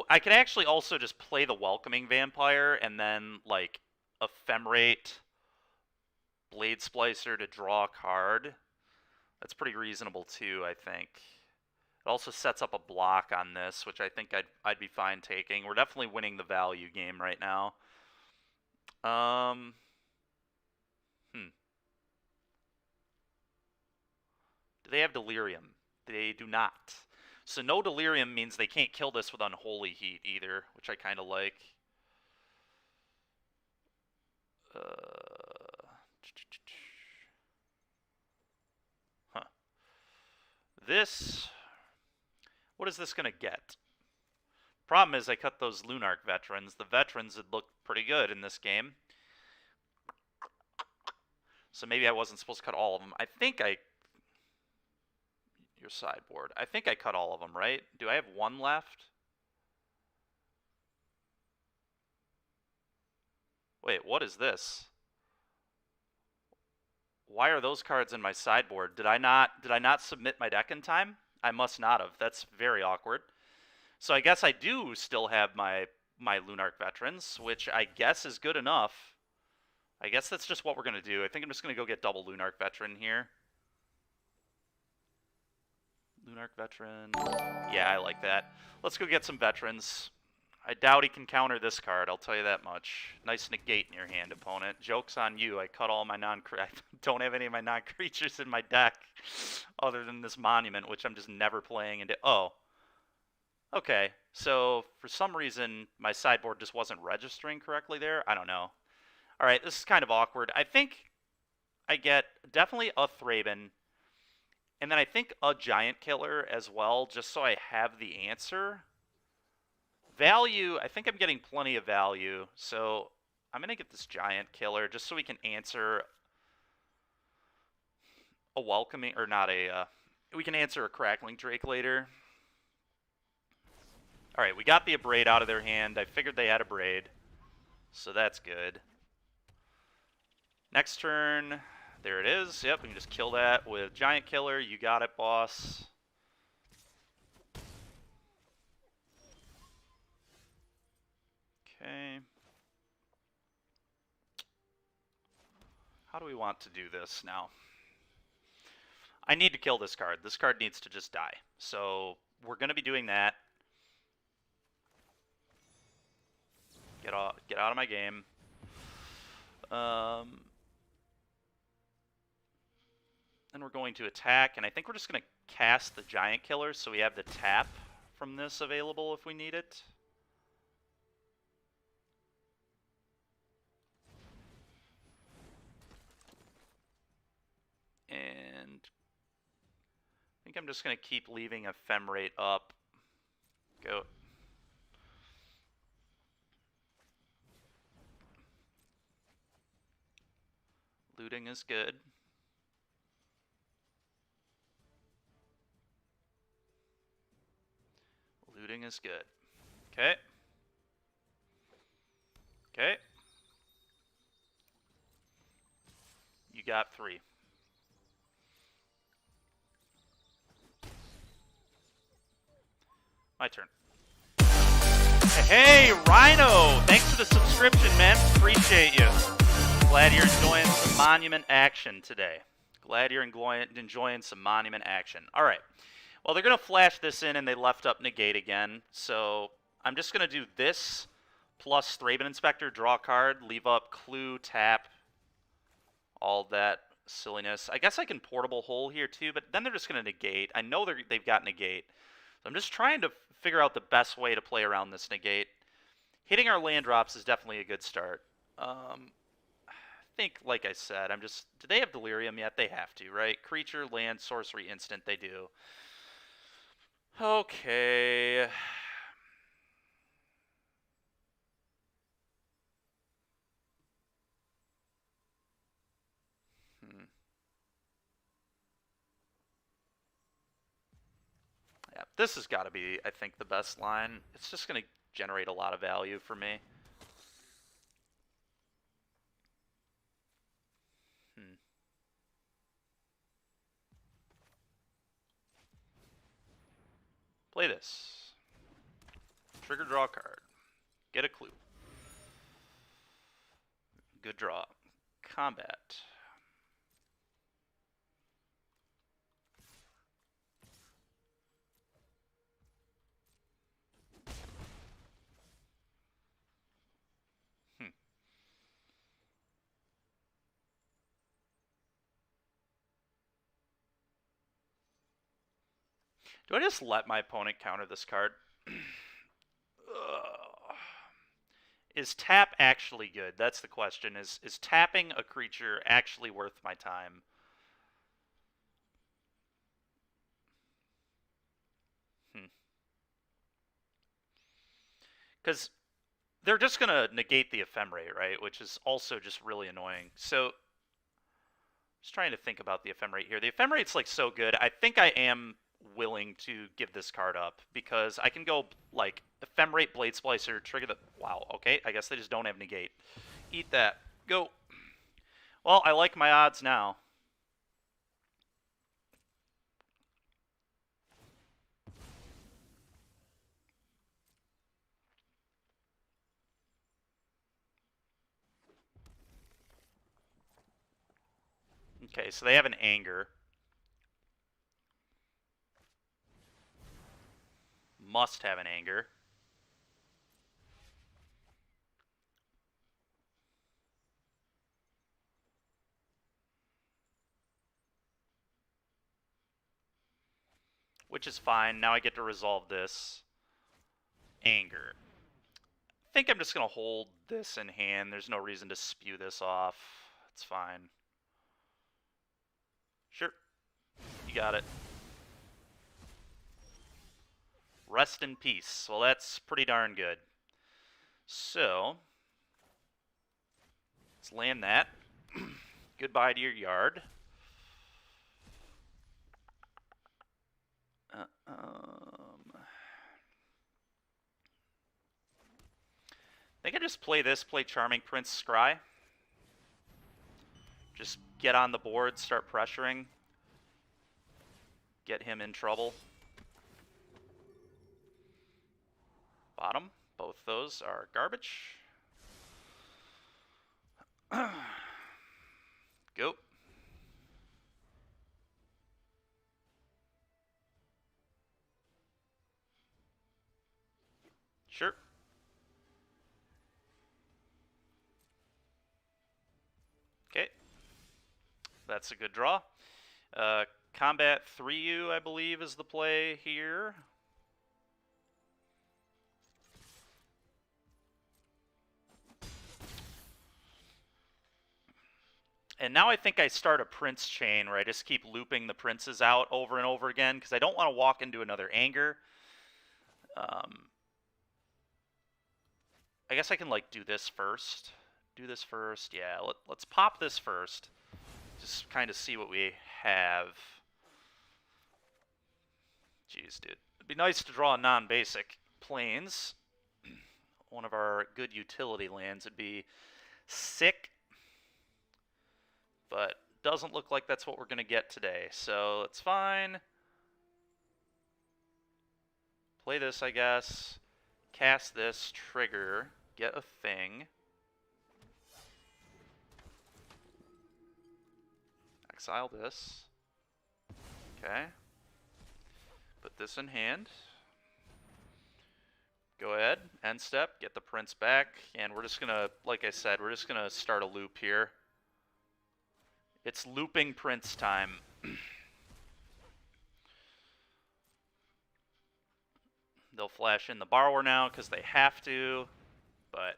I could actually also just play the Welcoming Vampire and then, like, Ephemerate Blade Splicer to draw a card. That's pretty reasonable too, I think. It also sets up a block on this, which I think I'd be fine taking. We're definitely winning the value game right now. Do they have Delirium? They do not. So no Delirium means they can't kill this with Unholy Heat either, which I kind of like. This... What is this going to get? Problem is I cut those Lunarch Veterans. The Veterans had looked pretty good in this game. So maybe I wasn't supposed to cut all of them. I think I... Your sideboard. I think I cut all of them, right? Do I have 1 left? Wait, what is this? Why are those cards in my sideboard? Did I not submit my deck in time? I must not have. That's very awkward. So I guess I do still have my Lunarch Veterans, which I guess is good enough. I guess that's just what we're going to do. I think I'm just going to go get double Lunarch Veteran here. Lunarch Veteran. Yeah, I like that. Let's go get some Veterans. I doubt he can counter this card, I'll tell you that much. Nice negate in your hand, opponent. Joke's on you. I cut all my I don't have any of my non-creatures in my deck other than this monument, which I'm just never playing into. Oh. Okay. So, for some reason, my sideboard just wasn't registering correctly there. I don't know. Alright, this is kind of awkward. I think I get definitely a Thraben, and then I think a Giant Killer as well, just so I have the answer. Value, I think I'm getting plenty of value, so I'm going to get this Giant Killer just so we can answer a welcoming, or not a, we can answer a Crackling Drake later. Alright, we got the Abrade out of their hand. I figured they had Abrade, so that's good. Next turn, there it is. Yep, we can just kill that with Giant Killer. You got it, boss. Okay. How do we want to do this now? I need to kill this card. This card needs to just die. So we're going to be doing that. Get out of my game. Then we're going to attack, and I think we're just going to cast the Giant Killer so we have the tap from this available if we need it. And I think I'm just going to keep leaving Ephemerate up. Go. Looting is good. Looting is good. Okay. Okay. You got 3. My turn. Hey, Rhino! Thanks for the subscription, man. Appreciate you. Glad you're enjoying some Monument action today. Glad you're enjoying some Monument action. All right. Well, they're going to flash this in, and they left up Negate again. So I'm just going to do this plus Thraben Inspector, draw a card, leave up Clue, tap, all that silliness. I guess I can Portable Hole here too, but then they're just going to negate. I know they've got negate. So I'm just trying to figure out the best way to play around this negate. Hitting our land drops is definitely a good start. I think, like I said, do they have Delirium yet? They have to, right? Creature, land, sorcery, instant, they do. Okay. Yeah, this has got to be, I think, the best line. It's just going to generate a lot of value for me. Play this. Trigger, draw a card. Get a clue. Good draw. Combat. Do I just let my opponent counter this card? Is tap actually good? That's the question. Is tapping a creature actually worth my time? Because they're just going to negate the Ephemerate, right? Which is also just really annoying. So, just trying to think about the Ephemerate here. The Ephemerate's like so good. I think I am willing to give this card up because I can go like Ephemerate, Blade Splicer, trigger the... Wow, okay. I guess they just don't have negate. Eat that. Go. Well, I like my odds now. Okay, so they have an Anger. Must have an Anger. which is fine. Now I get to resolve this. Anger. I think I'm just going to hold this in hand. There's no reason to spew this off. It's fine. Sure. You got it. Rest in peace. Well, that's pretty darn good. So, let's land that. Goodbye to your yard. I think I just play this, play Charming Prince Scry. Just get on the board, start pressuring. Get him in trouble. Bottom. Both those are garbage. Go. Sure. Okay. That's a good draw. Combat 3U, I believe, is the play here. And now I think I start a prince chain where I just keep looping the princes out over and over again because I don't want to walk into another anger. I guess I can like do this first. Do this first. Yeah, let's pop this first. Just kind of see what we have. Jeez, dude. It'd be nice to draw non-basic planes. One of our good utility lands would be sick. But doesn't look like that's what we're going to get today. So it's fine. Play this, I guess. Cast this, trigger, get a thing. Exile this. Okay. Put this in hand. Go ahead, end step, get the prince back, and we're just gonna, like I said, we're just gonna start a loop here. It's looping prince time. They'll flash in the borrower now because they have to, but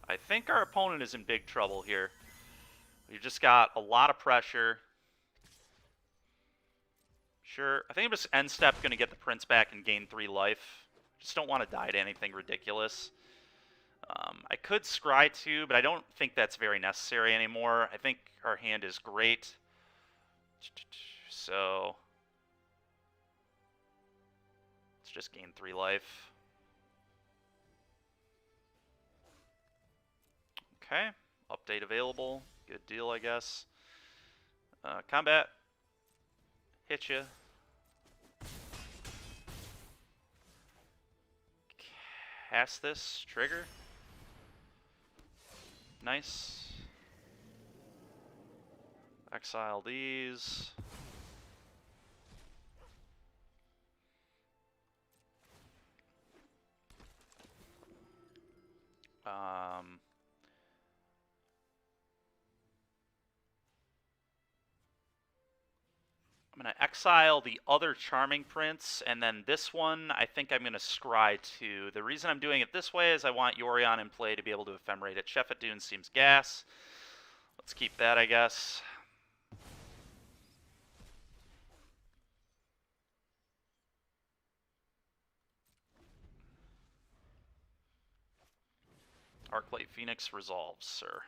I think our opponent is in big trouble here. We've just got a lot of pressure. Sure, I think I'm just end step going to get the prince back and gain 3 life. Just don't want to die to anything ridiculous. I could scry too, but I don't think that's very necessary anymore. I think our hand is great. So let's just gain 3 life. Okay, update available. Good deal, I guess. Combat. Hit you. Cast this, trigger. Nice. Exile these. I'm going to exile the other Charming Prince, and then this one I think I'm going to scry too. The reason I'm doing it this way is I want Yorion in play to be able to ephemerate it. Sheffet Dune seems gas. Let's keep that, I guess. Arclight Phoenix resolves, sir.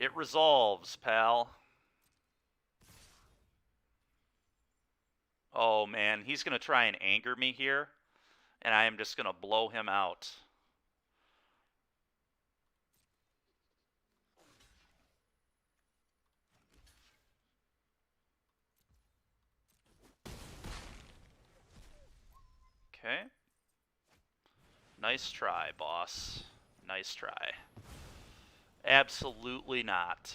It resolves, pal. Oh man, he's going to try and anger me here, and I am just going to blow him out. Okay. Nice try, boss. Nice try. Absolutely not.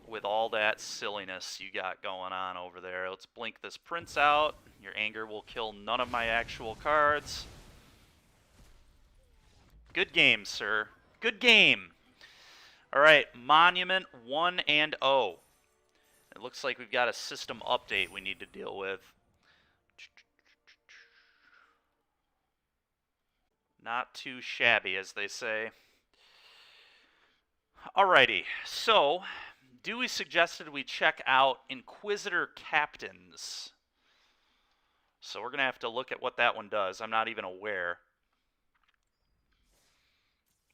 With all that silliness you got going on over there. Let's blink this prince out. Your anger will kill none of my actual cards. Good game, sir. Good game. All right, Monument 1 and 0. It looks like we've got a system update we need to deal with. Not too shabby, as they say. Alrighty, so Dewey suggested we check out Inquisitor Captains. So we're going to have to look at what that one does. I'm not even aware.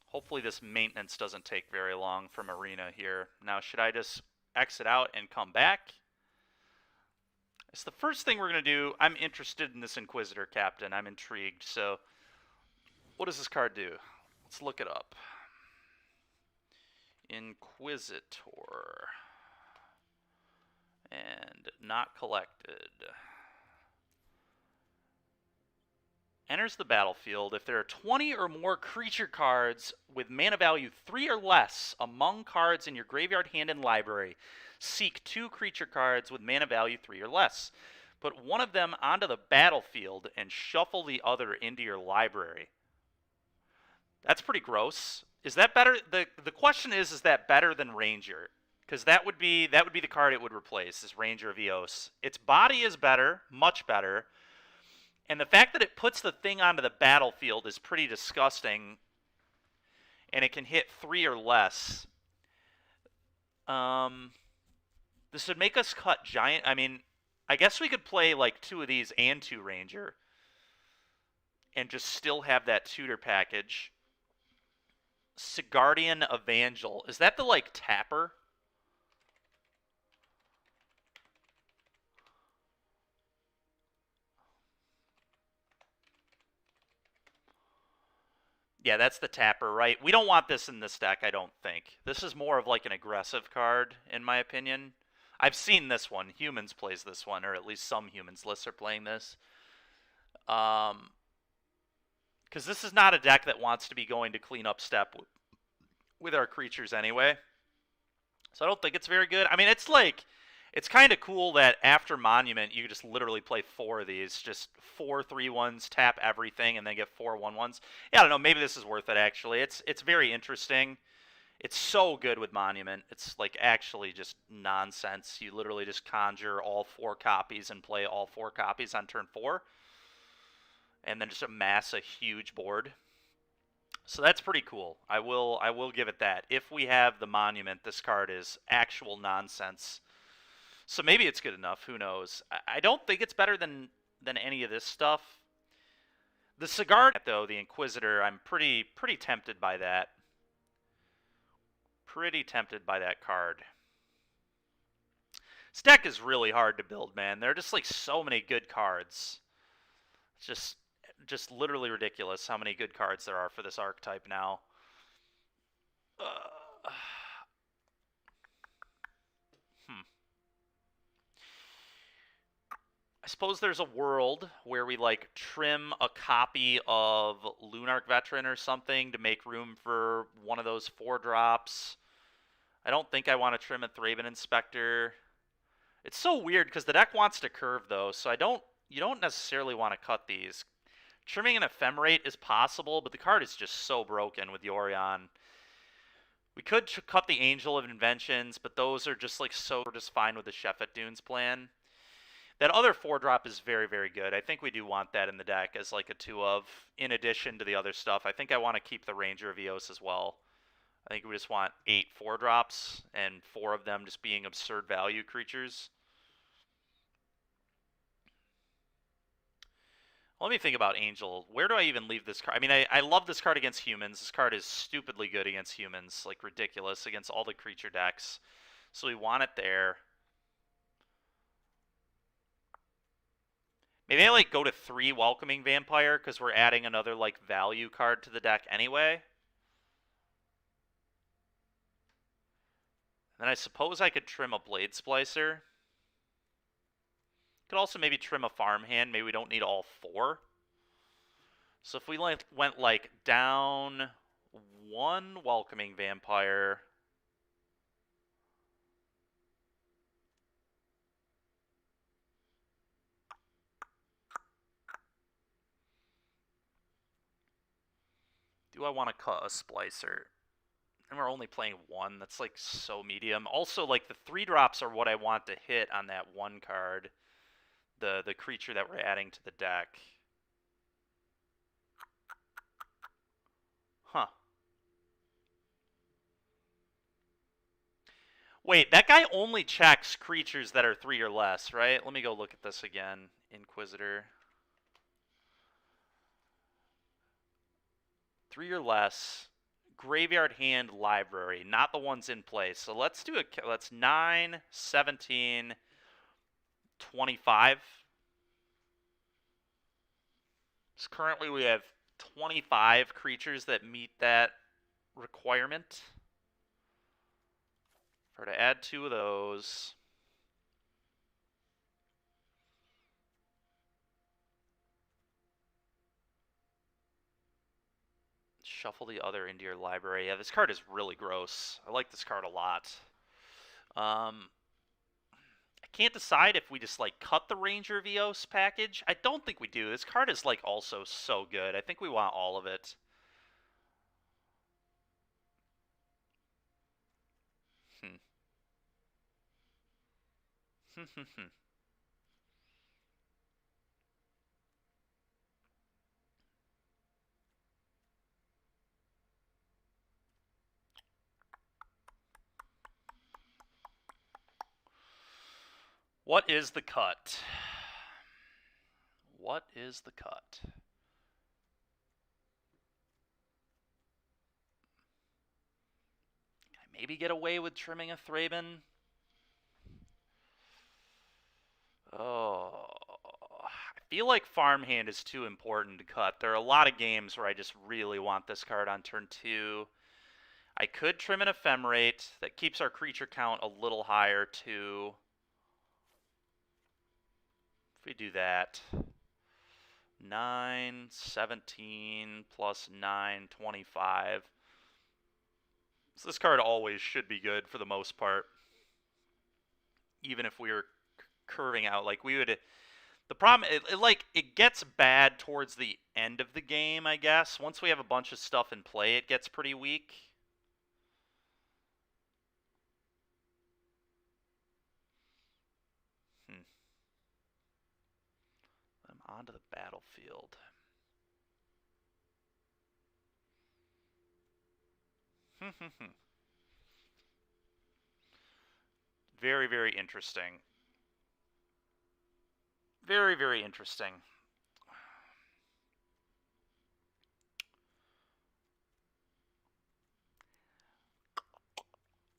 Hopefully this maintenance doesn't take very long from Arena here. Now, should I just exit out and come back? It's the first thing we're going to do. I'm interested in this Inquisitor Captain. I'm intrigued. So what does this card do? Let's look it up. Inquisitor. And not collected. Enters the battlefield if there are 20 or more creature cards with mana value 3 or less among cards in your graveyard, hand, and library. Seek 2 creature cards with mana value 3 or less. Put one of them onto the battlefield and shuffle the other into your library. That's pretty gross. Is that better? The question is that better than Ranger? Because that would be the card it would replace, is Ranger of Eos. Its body is better, much better. And the fact that it puts the thing onto the battlefield is pretty disgusting. And it can hit 3 or less. This would make us cut giant. I mean, I guess we could play like 2 of these and 2 Ranger. And just still have that tutor package. Sigardian Evangel. Is that the like tapper? Yeah, that's the tapper, right? We don't want this in this deck, I don't think. This is more of like an aggressive card, in my opinion. I've seen this one. Humans plays this one, or at least some Humans lists are playing this. Because this is not a deck that wants to be going to clean up step with our creatures anyway. So I don't think it's very good. I mean, it's like... It's kind of cool that after Monument, you just literally play 4 of these. Just 4 3/1s, tap everything, and then get 4 1/1s. Yeah, I don't know. Maybe this is worth it, actually. It's very interesting. It's so good with Monument. It's like actually just nonsense. You literally just conjure all 4 copies and play all 4 copies on turn 4. And then just amass a huge board. So that's pretty cool. I will give it that. If we have the Monument, this card is actual nonsense. So maybe it's good enough. Who knows? I don't think it's better than any of this stuff. The Cigar, though, the Inquisitor, I'm pretty tempted by that. Pretty tempted by that card. This deck is really hard to build, man. There are just like so many good cards. It's just literally ridiculous how many good cards there are for this archetype now. I suppose there's a world where we like trim a copy of Lunarch Veteran or something to make room for one of those 4 drops. I don't think I want to trim a Thraben Inspector. It's so weird because the deck wants to curve though, so you don't necessarily want to cut these. Trimming an Ephemerate is possible, but the card is just so broken with Yorion. We could cut the Angel of Inventions, but those are just like so just fine with the Shephet Dunes plan. That other 4-drop is very, very good. I think we do want that in the deck as like a 2-of, in addition to the other stuff. I think I want to keep the Ranger of Eos as well. I think we just want 8 4-drops, and 4 of them just being absurd value creatures. Let me think about Angel. Where do I even leave this card? I mean, I love this card against humans. This card is stupidly good against humans. Like, ridiculous against all the creature decks. So we want it there. Maybe I like go to 3 Welcoming Vampire because we're adding another like value card to the deck anyway. Then I suppose I could trim a Blade Splicer. Could also maybe trim a Farmhand. Maybe we don't need all 4. So if we went like down 1 Welcoming Vampire. Do I want to cut a Splicer? And we're only playing one. That's like so medium. Also, like the 3-drops are what I want to hit on that one card. The creature that we're adding to the deck. Huh. Wait, that guy only checks creatures that are 3 or less, right? Let me go look at this again. Inquisitor. 3 or less. Graveyard hand library, not the ones in place. So let's do let's 9, 17, 25. So currently we have 25 creatures that meet that requirement. For to add 2 of those. Shuffle the other into your library. Yeah, this card is really gross. I like this card a lot. I can't decide if we just like cut the Ranger of Eos package. I don't think we do. This card is like also so good. I think we want all of it. What is the cut? What is the cut? Can I maybe get away with trimming a Thraben? Oh, I feel like Farmhand is too important to cut. There are a lot of games where I just really want this card on turn 2. I could trim an Ephemerate. That keeps our creature count a little higher too. If we do that, 9, 17 plus 9, 25. So this card always should be good for the most part. Even if we were curving out, like we would. The problem, it gets bad towards the end of the game, I guess. Once we have a bunch of stuff in play, it gets pretty weak. I'm onto the battlefield. Very, very interesting. Very, very interesting.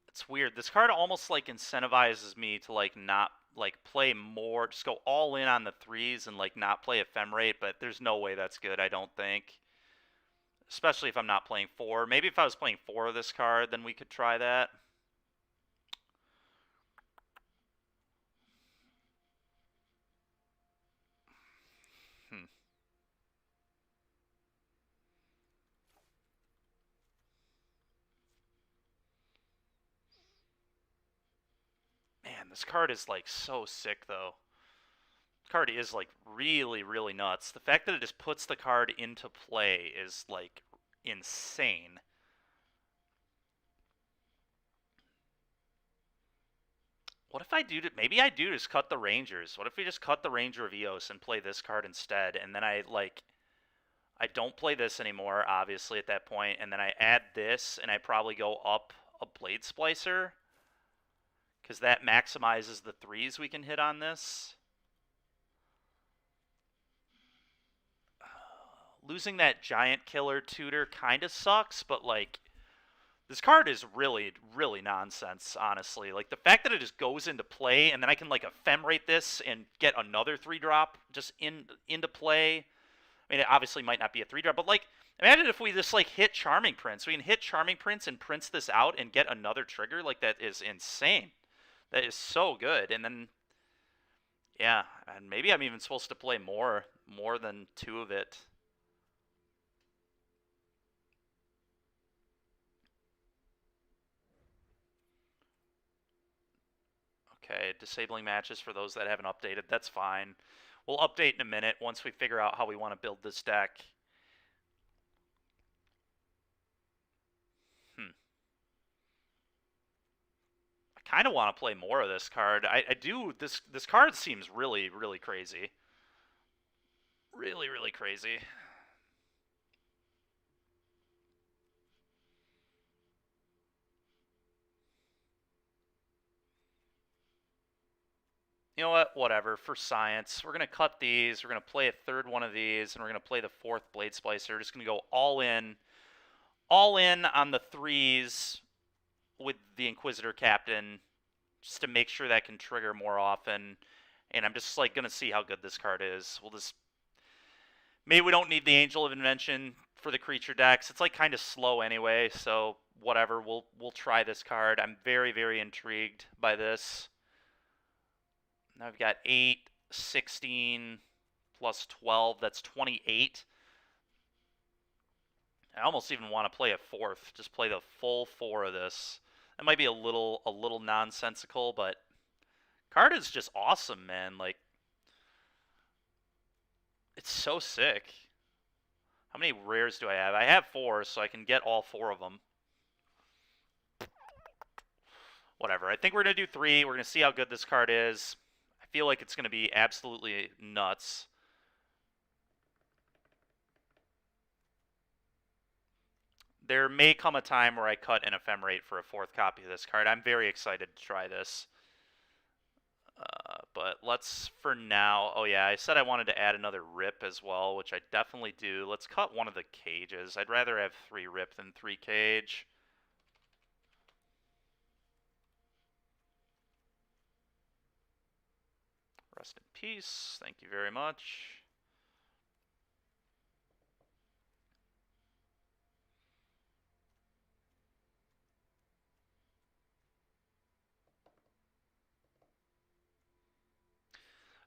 It's weird. This card almost like incentivizes me to like not like play more, just go all in on the 3s and like not play Ephemerate, but there's no way that's good, I don't think. Especially if I'm not playing 4. Maybe if I was playing 4 of this card, then we could try that. Man, this card is like so sick though. This card is like really, really nuts. The fact that it just puts the card into play is like insane. What if I do, maybe I do just cut the Rangers. What if we just cut the Ranger of Eos and play this card instead? And then I don't play this anymore, obviously, at that point. And then I add this, and I probably go up a Blade Splicer. Because that maximizes the 3s we can hit on this. Losing that Giant Killer tutor kind of sucks, but like this card is really, really nonsense, honestly. Like the fact that it just goes into play and then I can like Ephemerate this and get another 3-drop just into play. I mean, it obviously might not be a 3-drop, but like imagine if we just like hit Charming Prince. We can hit Charming Prince and Prince this out and get another trigger. Like that is insane. That is so good. And then yeah, and maybe I'm even supposed to play more than 2 of it. Okay, disabling matches for those that haven't updated. That's fine. We'll update in a minute once we figure out how we want to build this deck. kind of want to play more of this card. I do. This card seems really, really crazy. Really, really crazy. You know what? Whatever. For science, we're going to cut these. We're going to play a third one of these, and we're going to play the fourth Blade Splicer. We're just going to go all in on the threes with the Inquisitor Captain, just to make sure that can trigger more often. And I'm just like going to see how good this card is. We'll just... Maybe we don't need the Angel of Invention for the creature decks. It's like kind of slow anyway, so whatever. We'll try this card. I'm very, very intrigued by this. Now I've got 8, 16, plus 12. That's 28. I almost even want to play a fourth. Just play the full 4 of this. That might be a little nonsensical, but card is just awesome, man. Like, it's so sick. How many rares do I have? I have 4, so I can get all 4 of them. Whatever. I think we're going to do 3. We're going to see how good this card is. I feel like it's going to be absolutely nuts. There may come a time where I cut an Ephemerate for a 4th copy of this card. I'm very excited to try this. But let's, for now... Oh yeah, I said I wanted to add another Rip as well, which I definitely do. Let's cut one of the cages. I'd rather have 3 Rip than 3 cage. Rest in peace. Thank you very much.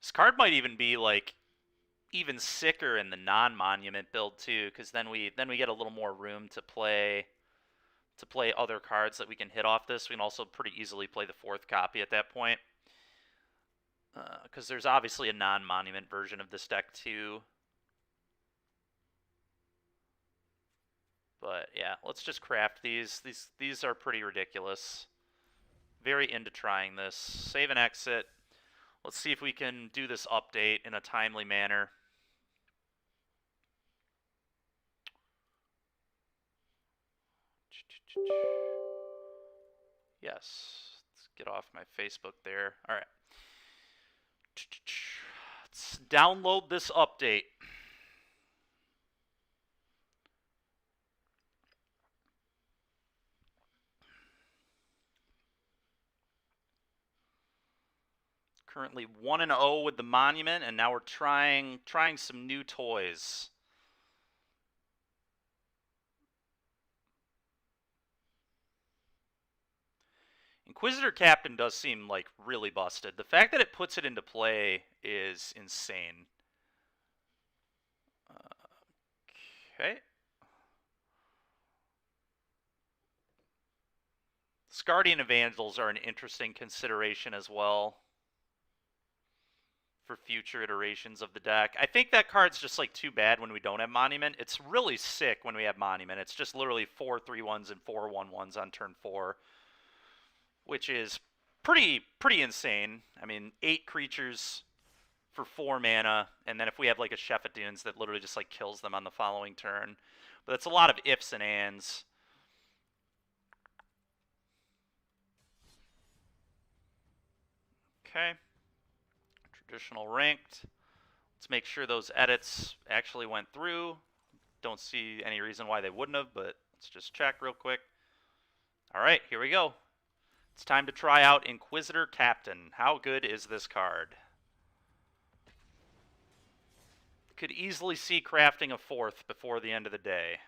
This card might even be like even sicker in the non-monument build too, because then we get a little more room to play other cards that we can hit off this. We can also pretty easily play the 4th copy at that point, because there's obviously a non-monument version of this deck too. But yeah, let's just craft these. These are pretty ridiculous. Very into trying this. Save and exit. Let's see if we can do this update in a timely manner. Yes. Let's get off my Facebook there. All right. Let's download this update. Currently 1-0 with the Monument, and now we're trying some new toys. Inquisitor Captain does seem like really busted. The fact that it puts it into play is insane. Okay. Scardian Evangels are an interesting consideration as well for future iterations of the deck. I think that card's just like too bad when we don't have Monument. It's really sick when we have Monument. It's just literally 4 3/1s and 4 1/1s on turn 4, which is pretty insane. I mean, 8 creatures for 4 mana, and then if we have like a Chef at Dunes that literally just like kills them on the following turn. But it's a lot of ifs and ands. Okay. Traditional ranked. Let's make sure those edits actually went through. Don't see any reason why they wouldn't have, but let's just check real quick. All right, here we go. It's time to try out Inquisitor Captain. How good is this card? Could easily see crafting a 4th before the end of the day.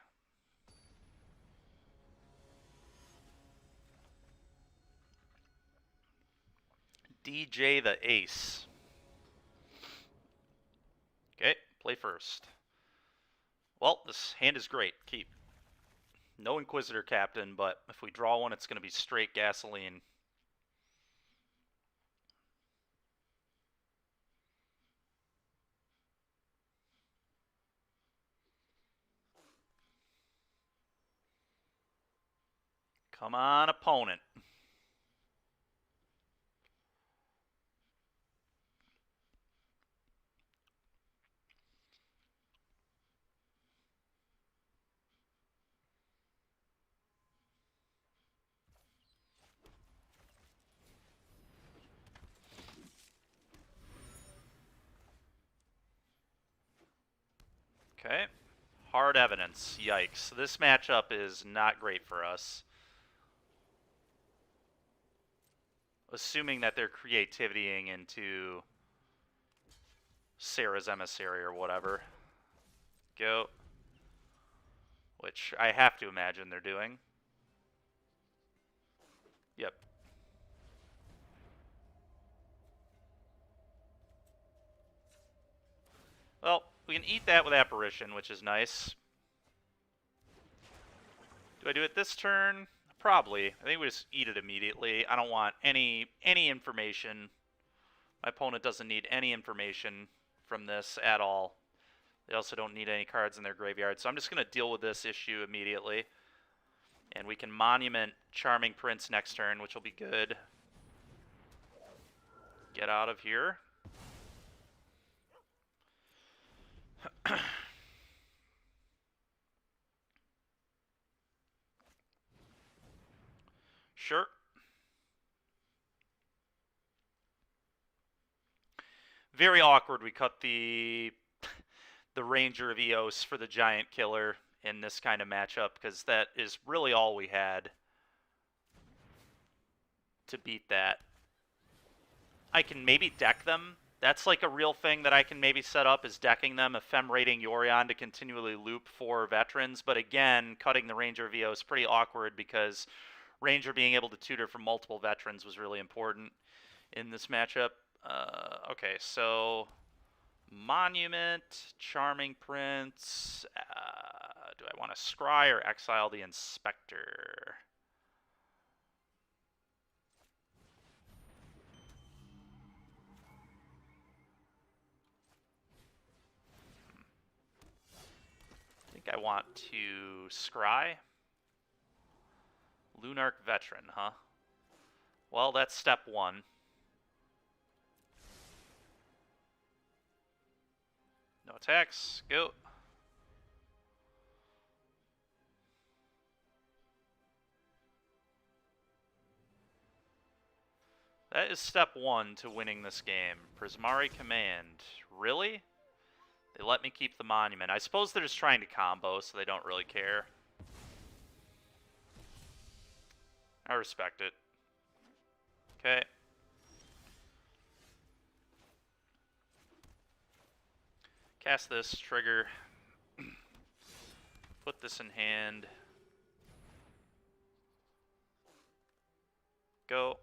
DJ the Ace. Okay, play first. Well, this hand is great. Keep. No Inquisitor Captain, but if we draw one, it's going to be straight gasoline. Come on, opponent. Okay. Hard evidence. Yikes. This matchup is not great for us. Assuming that they're creativitying into Sarah's Emissary or whatever. Go. Which I have to imagine they're doing. Yep. Well, we can eat that with Apparition, which is nice. Do I do it this turn? Probably. I think we just eat it immediately. I don't want any information. My opponent doesn't need any information from this at all. They also don't need any cards in their graveyard. So I'm just going to deal with this issue immediately. And we can Monument Charming Prince next turn, which will be good. Get out of here. Sure. Very awkward. We cut the Ranger of Eos for the Giant Killer in this kind of matchup, because that is really all we had to beat that. I can maybe deck them. That's like a real thing that I can maybe set up, is decking them, Ephemerating Yorion to continually loop for veterans. But again, cutting the Ranger of Eos is pretty awkward, because Ranger being able to tutor from multiple veterans was really important in this matchup. Okay, so Monument, Charming Prince. Do I want to scry or exile the Inspector? I think I want to scry. Lunarch Veteran, huh? Well, that's step one. No attacks. Go. That is step one to winning this game. Prismari Command. Really? They let me keep the Monument. I suppose they're just trying to combo, so they don't really care. I respect it. Okay. Cast this, trigger. Put this in hand. Go.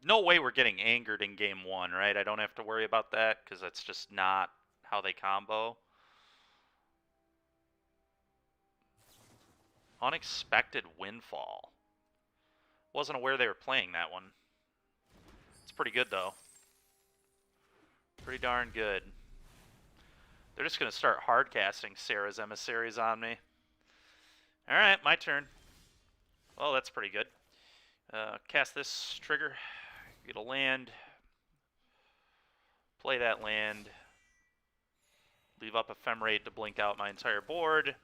No way we're getting angered in game one, right? I don't have to worry about that, because that's just not how they combo. Unexpected Windfall. Wasn't aware they were playing that one. It's pretty good, though. Pretty darn good. They're just going to start hard casting Sarah's Emissaries on me. Alright, my turn. Well, that's pretty good. Cast this, trigger. Get a land. Play that land. Leave up Ephemerate to blink out my entire board.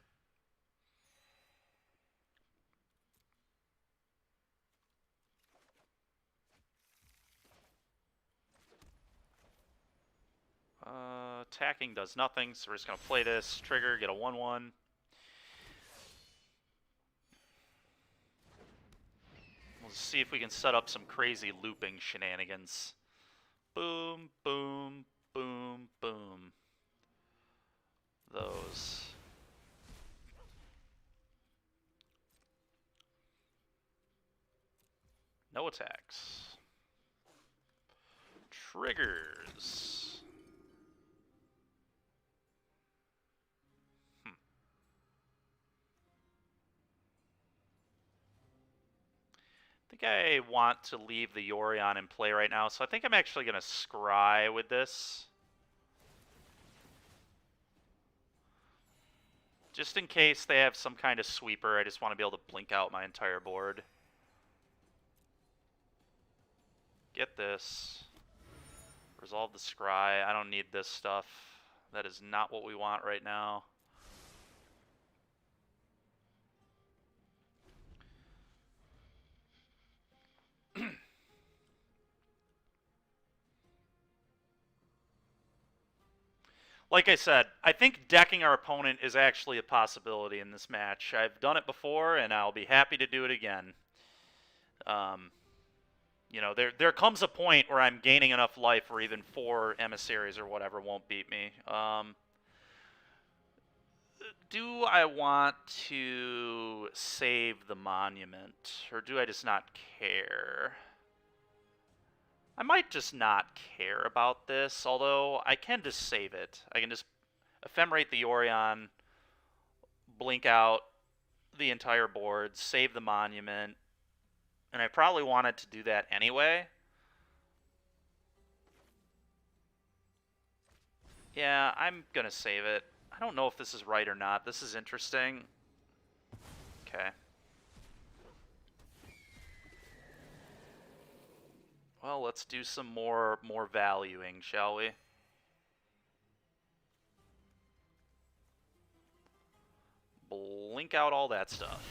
Attacking does nothing, so we're just going to play this, trigger, get a 1-1. We'll see if we can set up some crazy looping shenanigans. Boom, boom, boom, boom. Those. No attacks. Triggers. I think I want to leave the Yorion in play right now, so I think I'm actually going to scry with this. Just in case they have some kind of sweeper, I just want to be able to blink out my entire board. Get this. Resolve the scry. I don't need this stuff. That is not what we want right now. Like I said, I think decking our opponent is actually a possibility in this match. I've done it before, and I'll be happy to do it again. You know, there comes a point where I'm gaining enough life where even 4 emissaries or whatever won't beat me. Do I want to save the monument, or do I just not care? I might just not care about this, although I can just save it. I can just ephemerate the Yorion, blink out the entire board, save the monument, and I probably wanted to do that anyway. Yeah, I'm gonna save it. I don't know if this is right or not. This is interesting. Okay. Well, let's do some more valuing, shall we? Blink out all that stuff.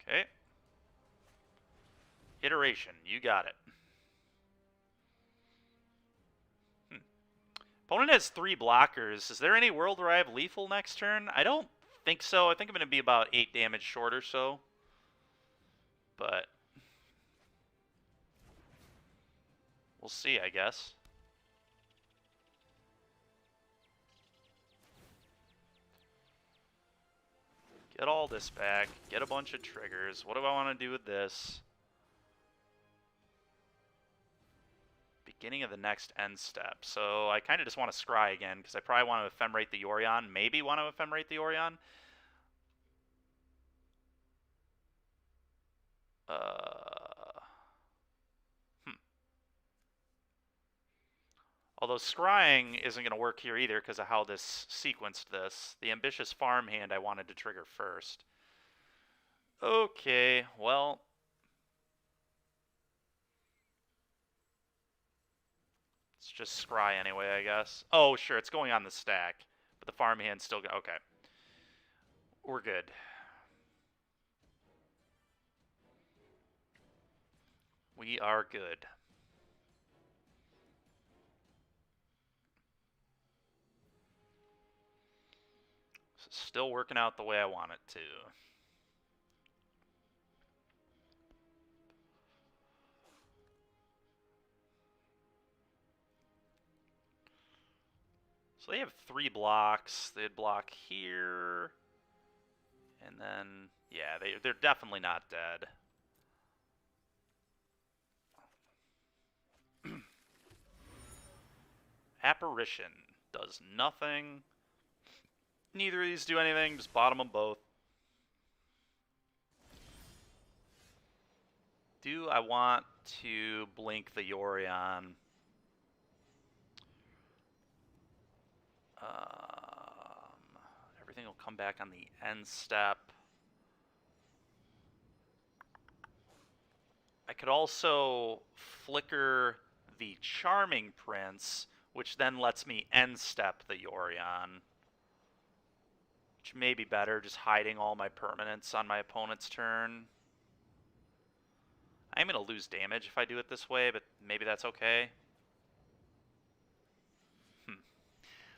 Okay. Iteration, you got it. Opponent has 3 blockers. Is there any world where I have lethal next turn? I don't think so. I think I'm going to be about 8 damage short or so. But we'll see, I guess. Get all this back. Get a bunch of triggers. What do I want to do with this? Beginning of the next end step. So I kind of just want to scry again, because I probably want to ephemerate the Yorion. Maybe want to ephemerate the Yorion. Although scrying isn't going to work here either because of how this sequenced this. The ambitious farmhand I wanted to trigger first. Okay, well. Let's just scry anyway, I guess. Oh, sure, it's going on the stack. But the farmhand's still going. Okay. We're good. We are good. Still working out the way I want it to. So they have 3 blocks. They'd block here. And then, yeah, they're definitely not dead. Apparition does nothing. Neither of these do anything, just bottom them both. Do I want to blink the Yorion? Everything will come back on the end step. I could also flicker the Charming Prince, which then lets me end step the Yorion. Which may be better, just hiding all my permanents on my opponent's turn. I'm going to lose damage if I do it this way, but maybe that's okay.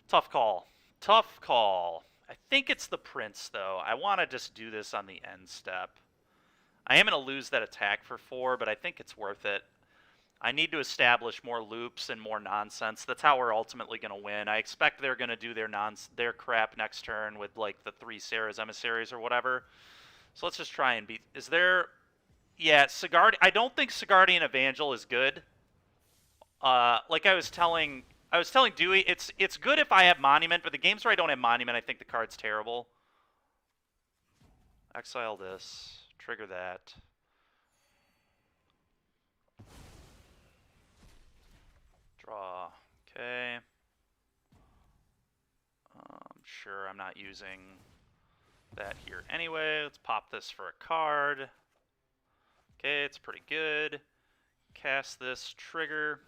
Tough call. Tough call. I think it's the Prince, though. I want to just do this on the end step. I am going to lose that attack for 4, but I think it's worth it. I need to establish more loops and more nonsense. That's how we're ultimately going to win. I expect they're going to do their crap next turn with, like, the 3 Sarah's emissaries or whatever. So let's just try and beat... Is there... Yeah, Sigardian... I don't think Sigardian Evangel is good. Like I was telling Dewey, it's good if I have Monument, but the games where I don't have Monument, I think the card's terrible. Exile this. Trigger that. Draw. Okay. Sure, I'm not using that here anyway. Let's pop this for a card. Okay, it's pretty good. Cast this, trigger.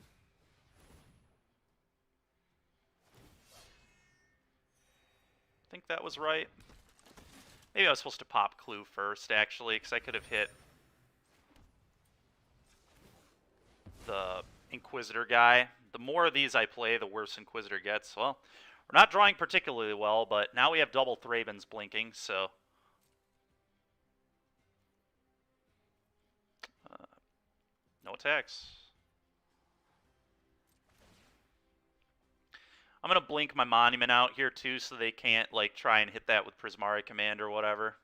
I think that was right. Maybe I was supposed to pop Clue first, actually, because I could have hit the Inquisitor guy. The more of these I play, the worse Inquisitor gets. Well, we're not drawing particularly well, but now we have double Thrabins blinking, so... no attacks. I'm going to blink my Monument out here, too, so they can't, like, try and hit that with Prismari Command or whatever.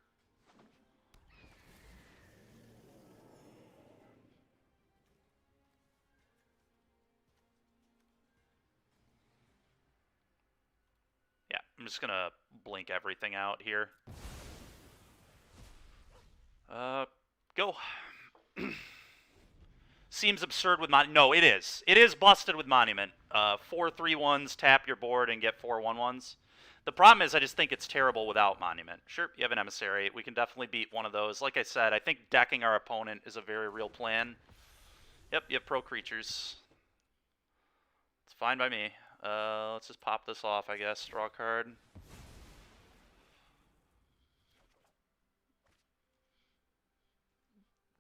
Yeah, I'm just going to blink everything out here. Go. Seems absurd with Monument. No, it is. It is busted with Monument. 4 3/1s, tap your board and get 4 1/1s. The problem is I just think it's terrible without Monument. Sure, you have an Emissary. We can definitely beat one of those. Like I said, I think decking our opponent is a very real plan. Yep, you have pro creatures. It's fine by me. Let's just pop this off, I guess. Draw a card.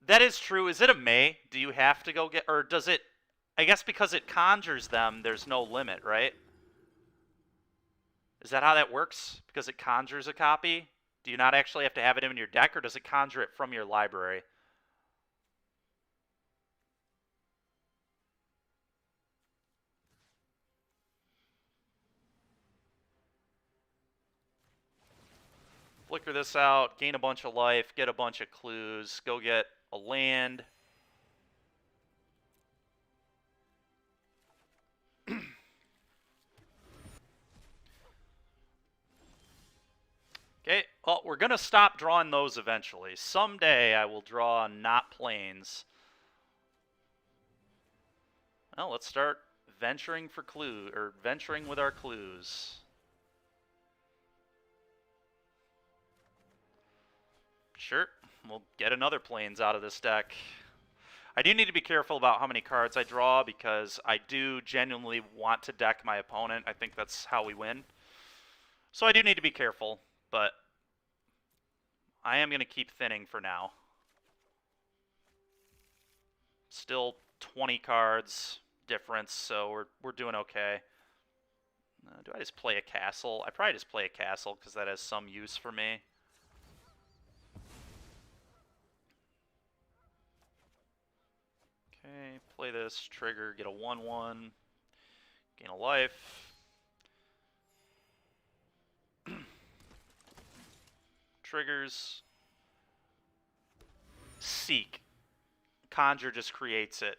That is true. Is it a May? Do you have to go get... or does it... I guess because it conjures them, there's no limit, right? Is that how that works? Because it conjures a copy? Do you not actually have to have it in your deck, or does it conjure it from your library? Flicker this out, gain a bunch of life, get a bunch of clues, go get a land. Okay, well, we're going to stop drawing those eventually. Someday I will draw not planes. Well, let's start venturing for clue, or venturing with our clues. Sure, we'll get another planes out of this deck. I do need to be careful about how many cards I draw because I do genuinely want to deck my opponent. I think that's how we win. So I do need to be careful, but I am going to keep thinning for now. Still 20 cards difference, so we're doing okay. Do I just play a castle? I probably just play a castle because that has some use for me. Okay, play this, trigger, get a 1/1, gain a life. Triggers. Seek. Conjure just creates it.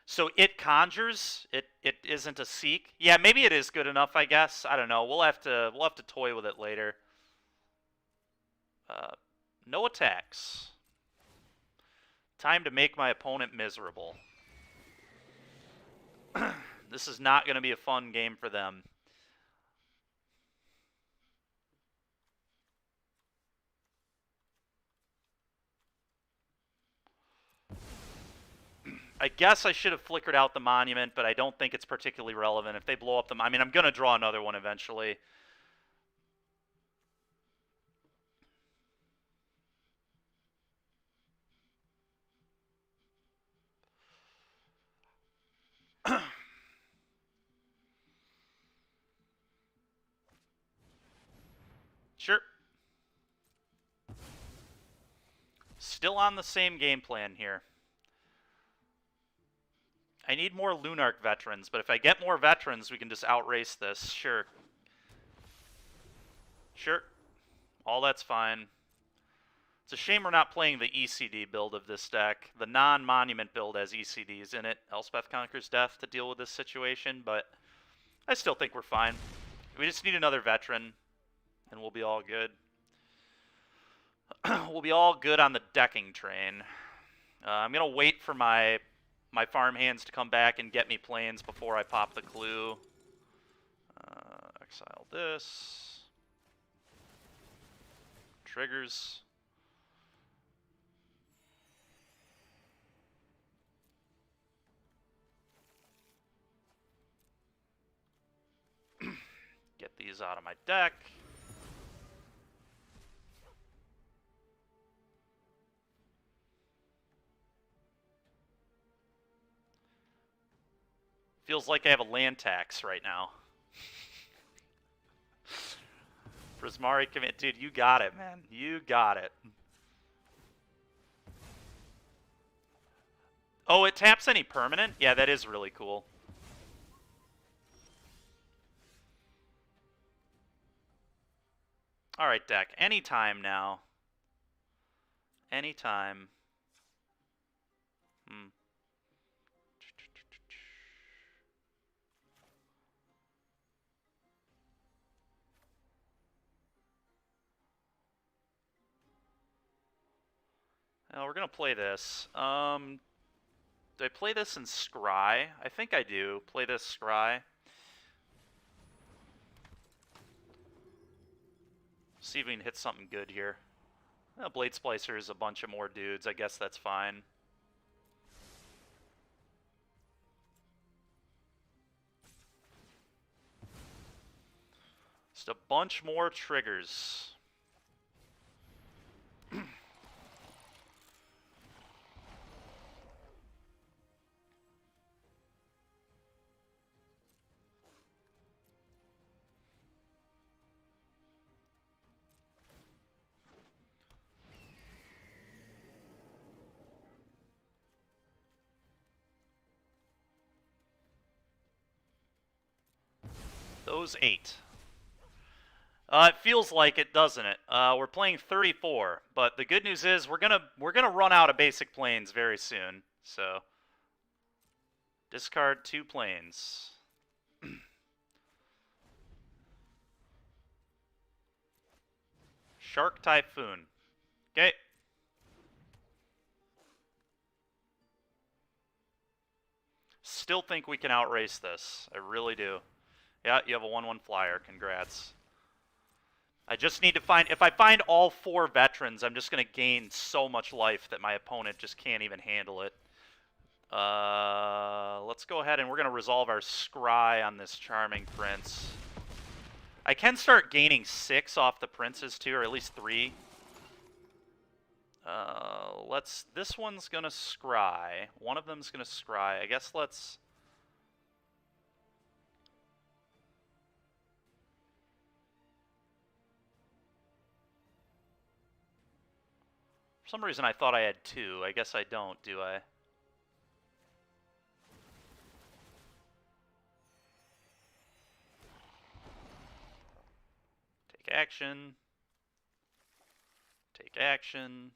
So it conjures. It isn't a seek. Yeah, maybe it is good enough. I guess. I don't know. We'll have to toy with it later. No attacks. Time to make my opponent miserable. This is not going to be a fun game for them. I guess I should have flickered out the Monument, but I don't think it's particularly relevant. If they blow up the... I mean, I'm going to draw another one eventually. Sure. Still on the same game plan here. I need more Lunarch veterans, but if I get more veterans, we can just outrace this. Sure. Sure. All that's fine. It's a shame we're not playing the ECD build of this deck. The non-monument build has ECDs in it. Elspeth Conquers Death to deal with this situation, but I still think we're fine. We just need another veteran, and we'll be all good. We'll be all good on the decking train. I'm going to wait for my farm hands to come back and get me planes before I pop the clue. Exile this. Triggers. Get these out of my deck. Feels like I have a land tax right now. Prismari commit. Dude, you got it, man. You got it. Oh, it taps any permanent? Yeah, that is really cool. Alright, deck. Anytime now. Anytime. Well, we're going to play this. Do I play this in Scry? I think I do. Play this Scry. See if we can hit something good here. Well, Blade Splicer is a bunch of more dudes. I guess that's fine. Just a bunch more triggers. Those 8. It feels like it, doesn't it? We're playing 34, but the good news is we're gonna run out of basic planes very soon. So discard 2 planes. Shark Typhoon. Okay. Still think we can outrace this. I really do. Yeah, you have a 1/1 flyer. Congrats. I just need to find... If I find all 4 veterans, I'm just going to gain so much life that my opponent just can't even handle it. Let's go ahead and we're going to resolve our scry on this Charming Prince. I can start gaining 6 off the princes too, or at least 3. This one's going to scry. One of them's going to scry. I guess let's... For some reason I thought I had 2. I guess I don't, do I? Take action. Take action.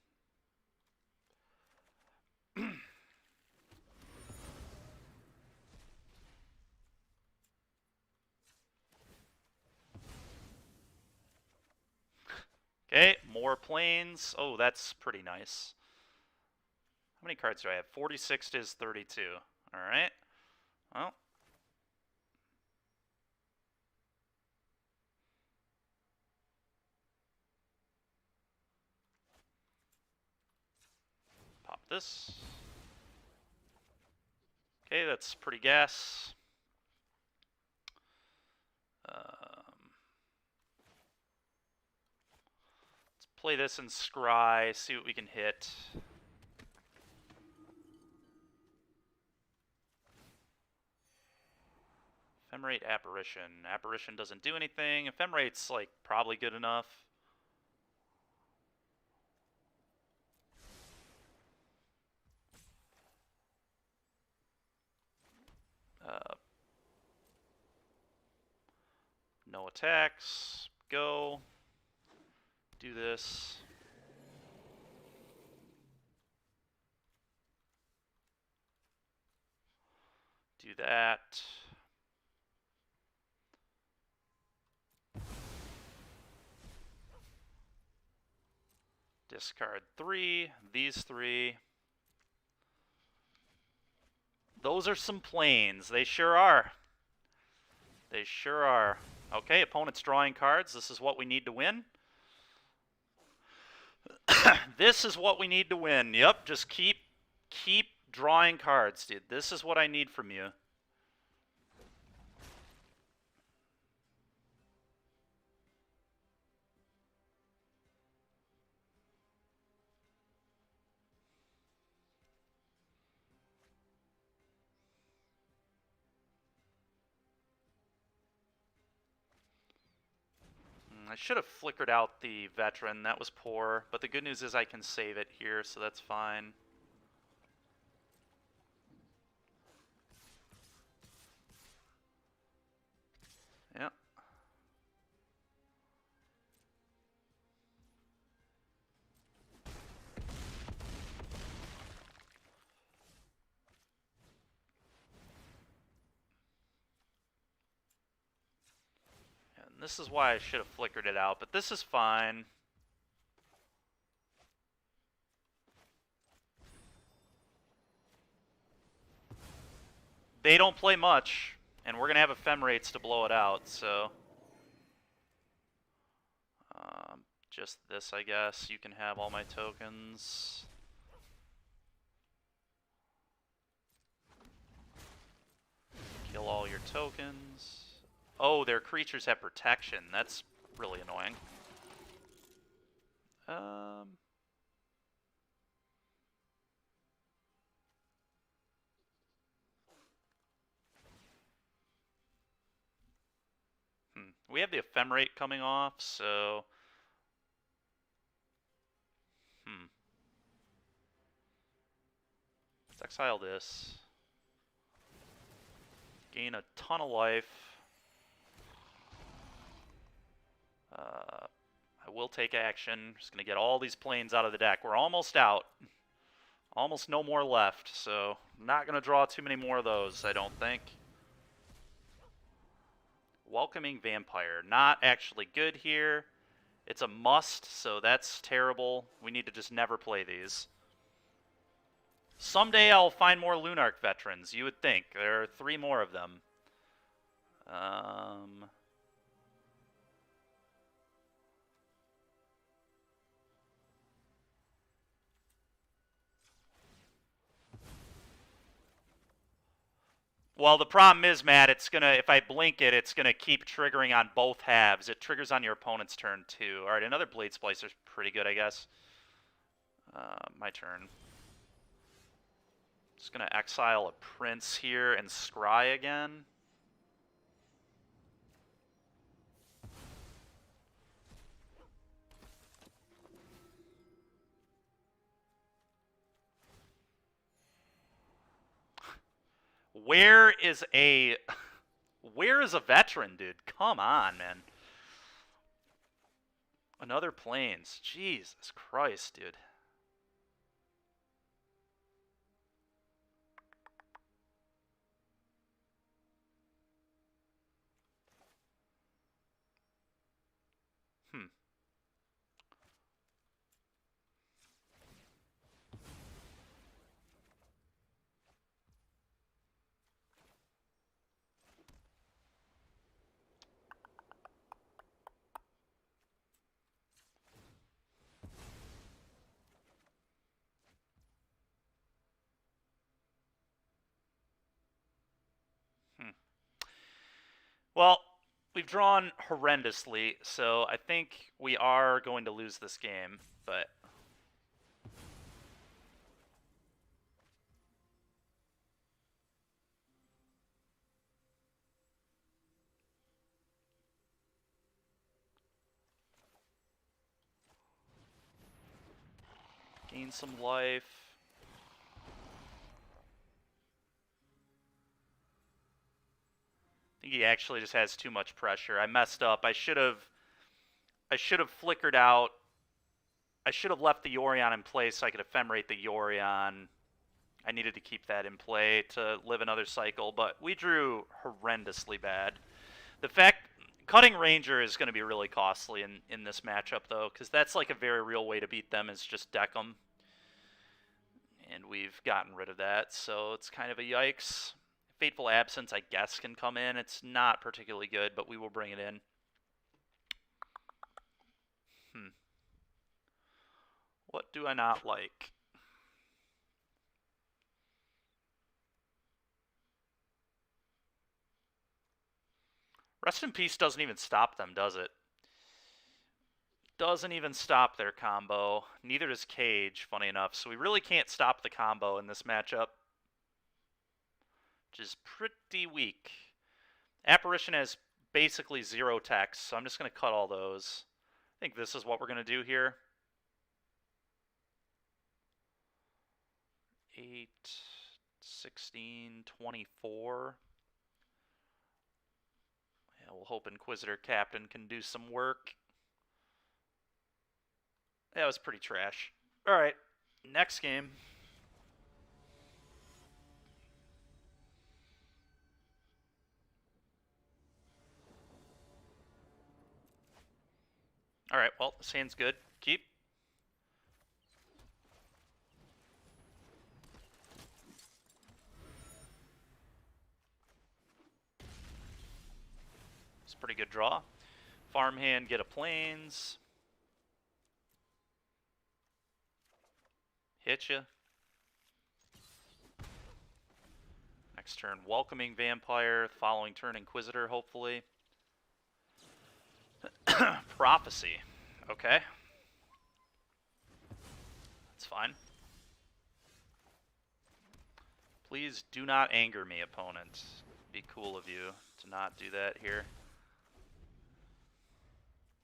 Okay, more planes. Oh, that's pretty nice. How many cards do I have? 46 is 32. Alright. Well. Pop this. Okay, that's pretty gas. Let's play this in Scry, see what we can hit. Ephemerate Apparition. Apparition doesn't do anything. Ephemerate's, like, probably good enough. No attacks. Go. Do this. Do that. Discard 3. These 3. Those are some planes. They sure are. They sure are. Okay, opponent's drawing cards. This is what we need to win. This is what we need to win. Yep, just keep drawing cards, dude. This is what I need from you. I should have flickered out the veteran. That was poor. But the good news is I can save it here, so that's fine. Yep. And this is why I should have flickered it out, but this is fine. They don't play much, and we're going to have ephemerates to blow it out, so... just this, I guess. You can have all my tokens. Kill all your tokens. Oh, their creatures have protection. That's really annoying. We have the ephemerate coming off, so... Let's exile this. Gain a ton of life. I will take action. Just going to get all these planes out of the deck. We're almost out. Almost no more left, so not going to draw too many more of those, I don't think. Welcoming Vampire. Not actually good here. It's a must, so that's terrible. We need to just never play these. Someday I'll find more Lunarch veterans, you would think. There are 3 more of them. Well, the problem is, Matt, it's gonna, if I blink it, it's gonna keep triggering on both halves. It triggers on your opponent's turn, too. Alright, another Blade Splicer's pretty good, I guess. My turn. Just gonna exile a Prince here and scry again. Where is a veteran, dude? Come on, man. Another Plains. Jesus Christ, dude. Well, we've drawn horrendously, so I think we are going to lose this game, but... Gain some life. I think he actually just has too much pressure. I messed up. I should have flickered out. I should have left the Yorion in place so I could ephemerate the Yorion. I needed to keep that in play to live another cycle, but we drew horrendously bad. The fact... Cutting Ranger is going to be really costly in this matchup, though, because that's like a very real way to beat them, is just deck them. And we've gotten rid of that, so it's kind of a yikes. Fateful Absence, I guess, can come in. It's not particularly good, but we will bring it in. What do I not like? Rest in Peace doesn't even stop them, does it? Doesn't even stop their combo. Neither does Cage, funny enough. So we really can't stop the combo in this matchup, which is pretty weak. Apparition has basically 0 text, so I'm just going to cut all those. I think this is what we're going to do here. 8, 16, 24. Yeah, we'll hope Inquisitor Captain can do some work. That was pretty trash. Alright, next game. Alright, well, this hand's good. Keep. It's a pretty good draw. Farmhand, get a plains. Hit ya. Next turn, Welcoming Vampire. Following turn, Inquisitor, hopefully. Prophecy. Okay. That's fine. Please do not anger me, opponent. Be cool of you to not do that here.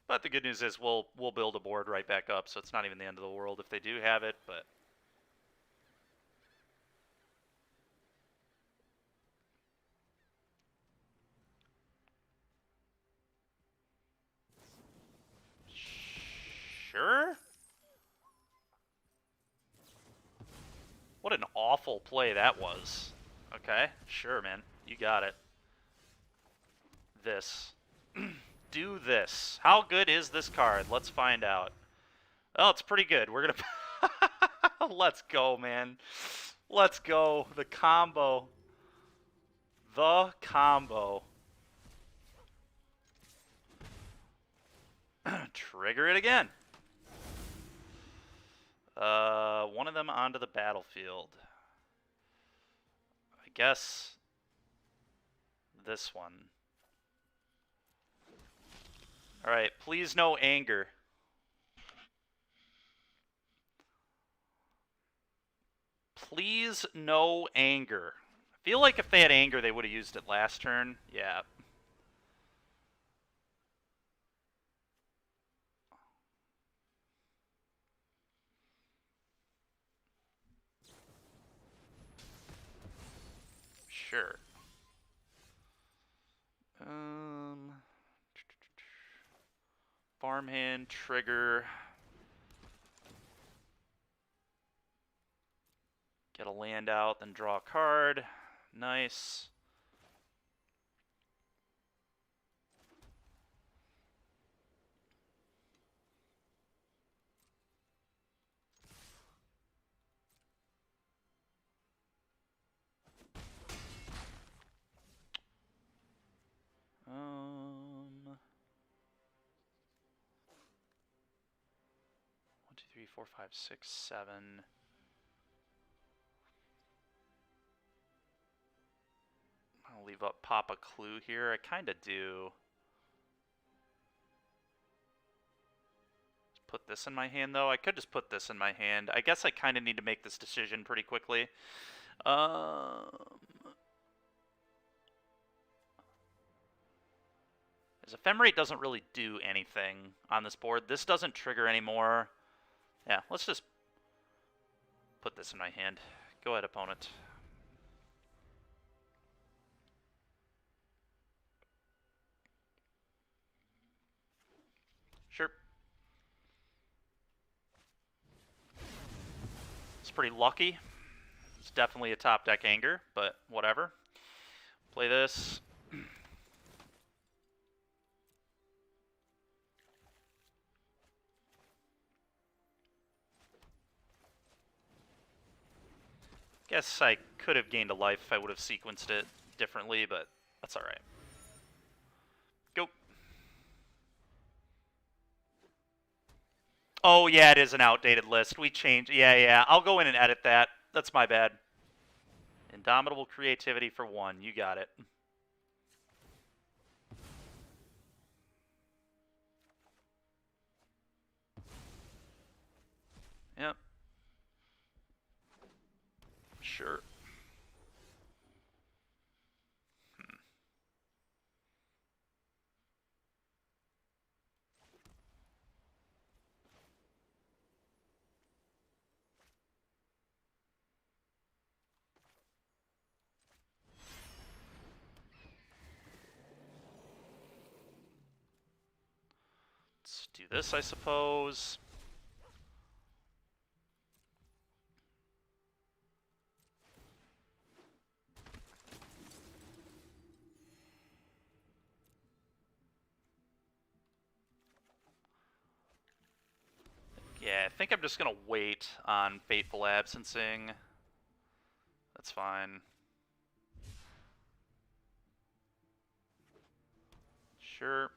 But the good news is we'll build a board right back up, so it's not even the end of the world if they do have it, but... Sure? What an awful play that was. Okay, sure, man. You got it. This. Do this. How good is this card? Let's find out. Oh, it's pretty good. We're gonna... Let's go, man. Let's go. The combo. The combo. Trigger it again. One of them onto the battlefield. I guess this one. Alright, please no anger. Please no anger. I feel like if they had anger, they would have used it last turn. Yeah. Sure. Farmhand, trigger. Get a land out, then draw a card. Nice. One, two, three, four, five, six, 7. I'll leave up Papa Clue here. I kind of do. Just put this in my hand, though. I could just put this in my hand. I guess I kind of need to make this decision pretty quickly. As Ephemerate doesn't really do anything on this board. This doesn't trigger anymore. Yeah, let's just put this in my hand. Go ahead, opponent. Sure. It's pretty lucky. It's definitely a top deck anger, but whatever. Play this. Guess I could have gained a life if I would have sequenced it differently, but that's alright. Go. Oh, yeah, it is an outdated list. We changed. Yeah. I'll go in and edit that. That's my bad. Indomitable creativity for 1. You got it. Yep. Sure. do this, I suppose. Yeah, I think I'm just gonna wait on Fateful Absencing. That's fine. Sure.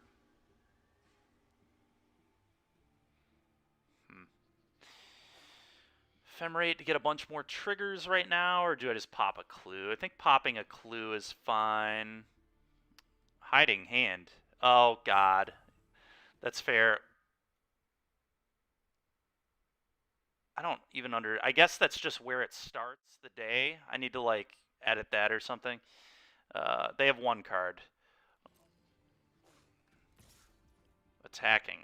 Ephemerate to get a bunch more triggers right now, or do I just pop a clue? I think popping a clue is fine. Hiding Hand. Oh, God. That's fair. I don't even I guess that's just where it starts the day. I need to, like, edit that or something. They have one card. Attacking.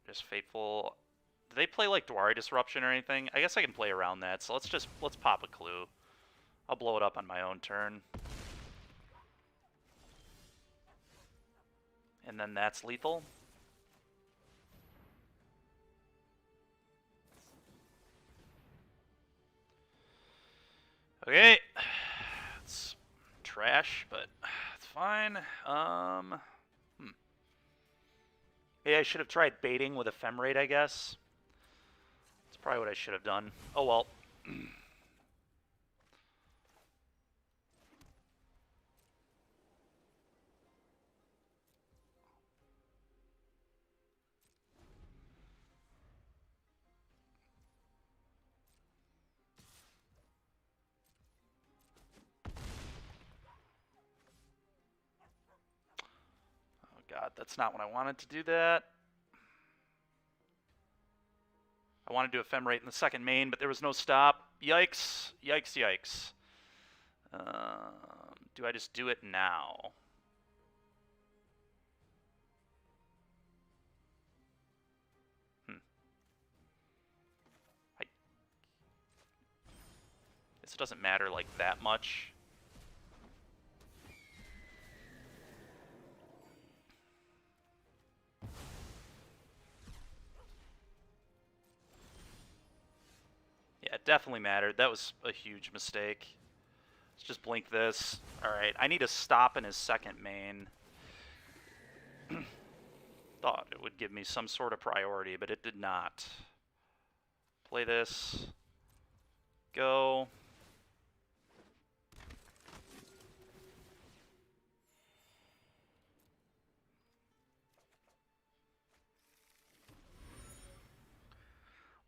Just Fateful. Do they play, like, Dwari Disruption or anything? I guess I can play around that, so let's pop a clue. I'll blow it up on my own turn. And then that's lethal. Okay. It's trash, but it's fine. Maybe I should have tried baiting with Ephemerate, I guess. That's probably what I should have done. Oh well. Oh god, that's not when I wanted to do that. I wanted to do Ephemerate in the second main, but there was no stop. Yikes. Yikes, yikes. Do I just do it now? I guess it doesn't matter like that much. Yeah, it definitely mattered. That was a huge mistake. Let's just blink this. Alright, I need to stop in his second main. Thought it would give me some sort of priority, but it did not. Play this. Go.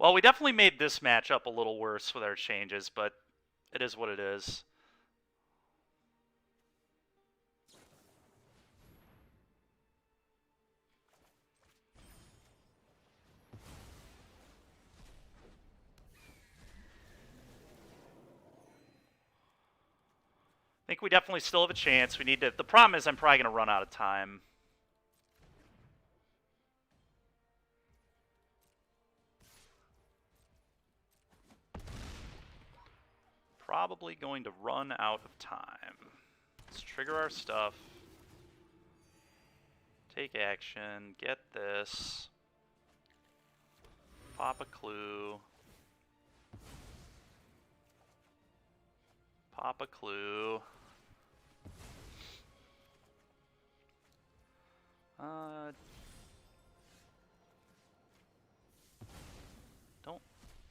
Well, we definitely made this matchup a little worse with our changes, but it is what it is. I think we definitely still have a chance. We need to. The problem is I'm probably going to run out of time. Probably going to run out of time. Let's trigger our stuff. Take action. Get this. Pop a clue. Pop a clue. Don't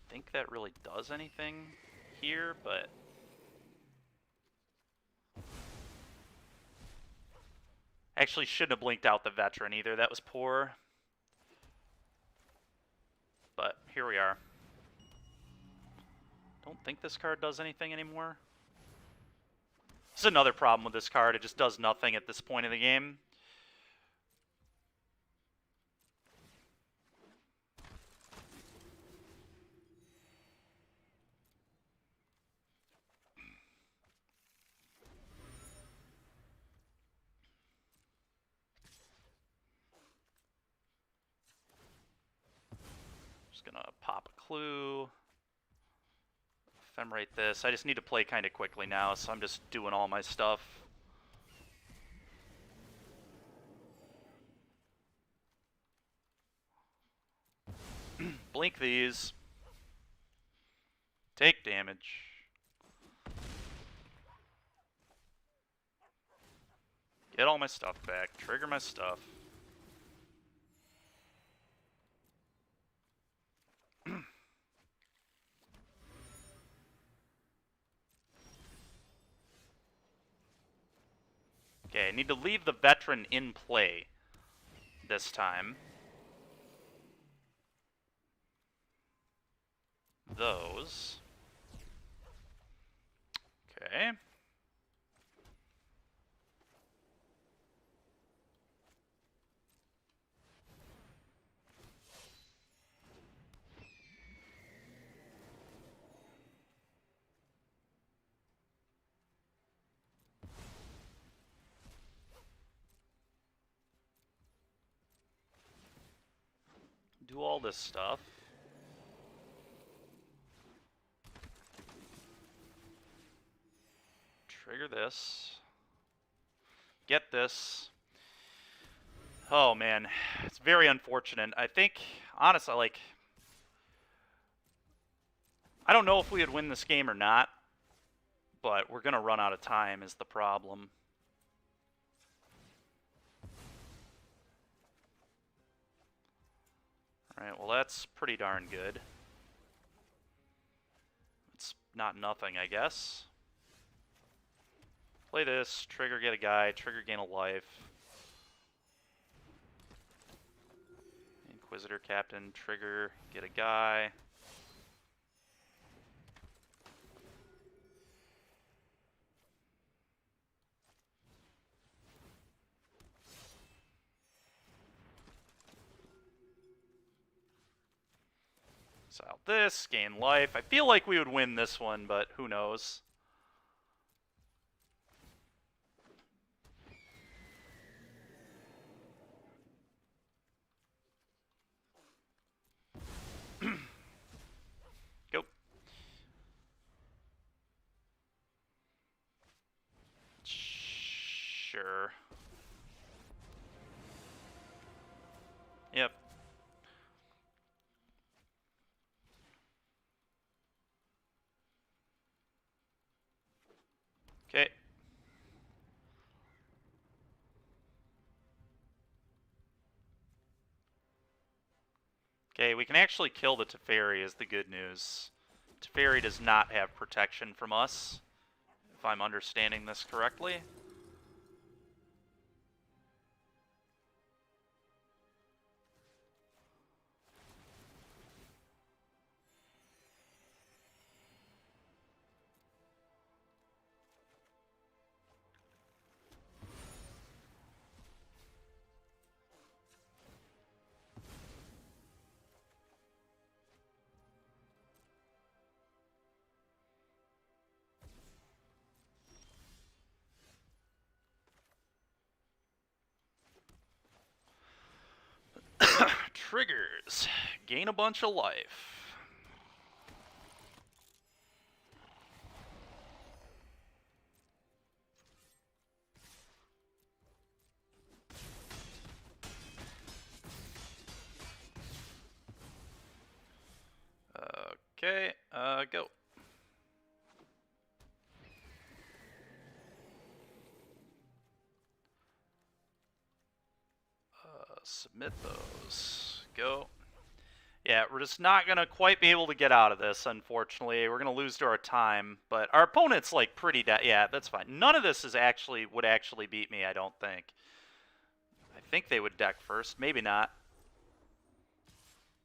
think that really does anything here, but actually shouldn't have blinked out the veteran either. That was poor. But here we are. Don't think this card does anything anymore. This is another problem with this card. It just does nothing at this point in the game. Just gonna pop a clue. Ephemerate this. I just need to play kind of quickly now, so I'm just doing all my stuff. Blink these. Take damage. Get all my stuff back. Trigger my stuff. Okay, I need to leave the veteran in play this time. Those. Okay. Do all this stuff. Trigger this. Get this. Oh man, it's very unfortunate. I think, honestly, like, I don't know if we would win this game or not, but we're gonna run out of time is the problem. Alright, well that's pretty darn good. It's not nothing, I guess. Play this, trigger get a guy, trigger gain a life. Inquisitor Captain, trigger, get a guy. Exile this, gain life. I feel like we would win this one, but who knows. Go. Sure. Yep. Okay. Okay, we can actually kill the Teferi is the good news. Teferi does not have protection from us, if I'm understanding this correctly. Triggers. Gain a bunch of life. Okay, go. Submit those. Go. Yeah, we're just not going to quite be able to get out of this, unfortunately. We're going to lose to our time, but our opponent's, like, pretty yeah, that's fine. None of this would actually beat me, I don't think. I think they would deck first. Maybe not.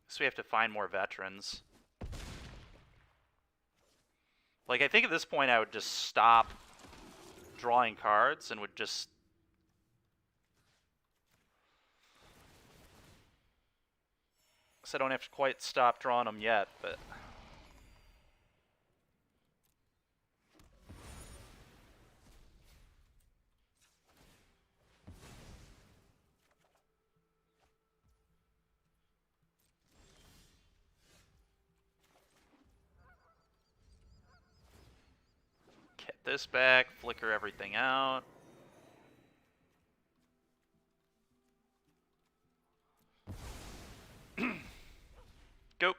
So we have to find more veterans. Like, I think at this point I would just stop drawing cards and would just... So I don't have to quite stop drawing them yet, but... this back, flicker everything out. Go.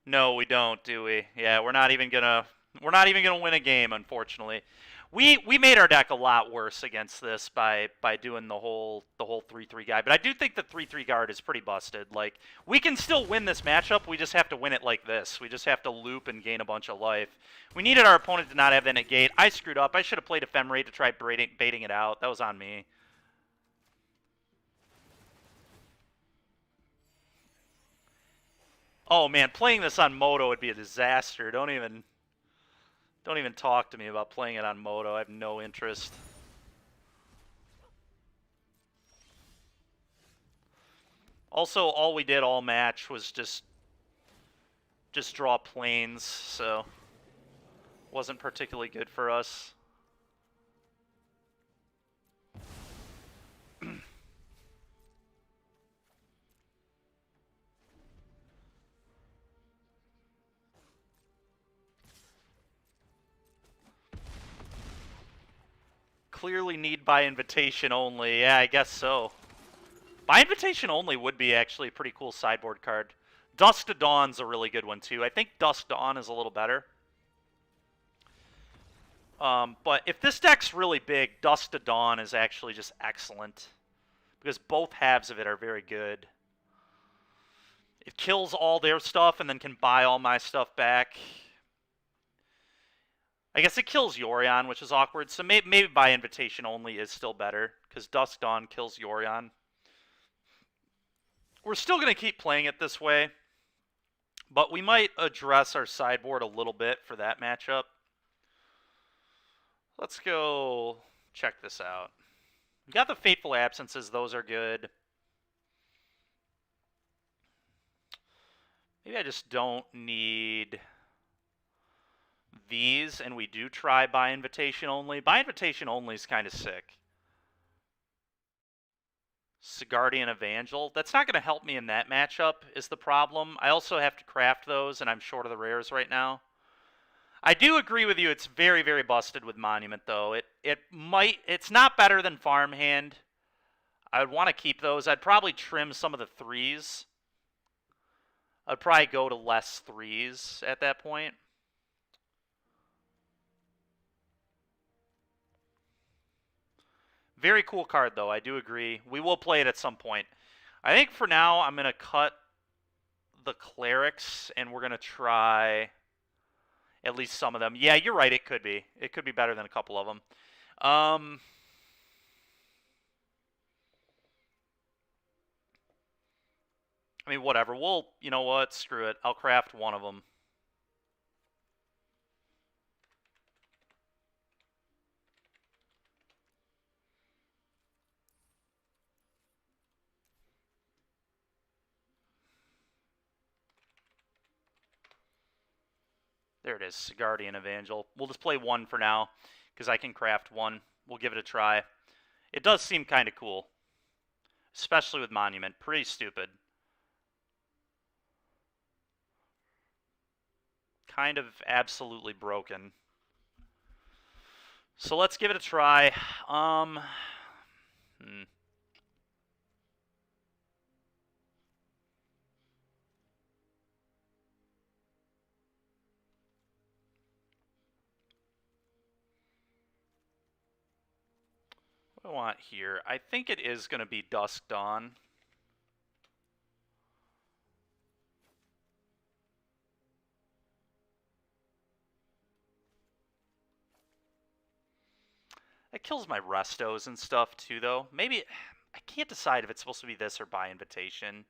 No, we don't, do we? Yeah, we're not even gonna win a game, unfortunately. We made our deck a lot worse against this by doing the whole 3/3 guy. But I do think the 3/3 guard is pretty busted. Like, we can still win this matchup. We just have to win it like this. We just have to loop and gain a bunch of life. We needed our opponent to not have that negate. I screwed up. I should have played Ephemerate to try baiting it out. That was on me. Oh man, playing this on Moto would be a disaster. Don't even talk to me about playing it on Moto. I have no interest. Also, all we did all match was just draw planes, so wasn't particularly good for us. Clearly need by invitation only. Yeah, I guess so. By invitation only would be actually a pretty cool sideboard card. Dusk to Dawn's a really good one too. I think Dusk Dawn is a little better. But if this deck's really big, Dusk to Dawn is actually just excellent. Because both halves of it are very good. It kills all their stuff and then can buy all my stuff back. I guess it kills Yorion, which is awkward. So maybe by invitation only is still better. Because Dusk Dawn kills Yorion. We're still going to keep playing it this way. But we might address our sideboard a little bit for that matchup. Let's go check this out. We got the Fateful Absences. Those are good. Maybe I just don't need these, and we do try by invitation only. By invitation only is kind of sick. Sigardian Evangel. That's not going to help me in that matchup is the problem. I also have to craft those, and I'm short of the rares right now. I do agree with you. It's very, very busted with Monument, though. It's not better than Farmhand. I would want to keep those. I'd probably trim some of the 3s. I'd probably go to less 3s at that point. Very cool card, though. I do agree. We will play it at some point. I think for now, I'm going to cut the Clerics, and we're going to try at least some of them. Yeah, you're right. It could be. It could be better than a couple of them. I mean, whatever. You know what? Screw it. I'll craft one of them. There it is, Sigardian Evangel. We'll just play one for now, because I can craft one. We'll give it a try. It does seem kind of cool, especially with Monument. Pretty stupid. Kind of absolutely broken. So let's give it a try. What do I want here? I think it is going to be Dusk Dawn. That kills my Restos and stuff too, though. Maybe I can't decide if it's supposed to be this or by invitation.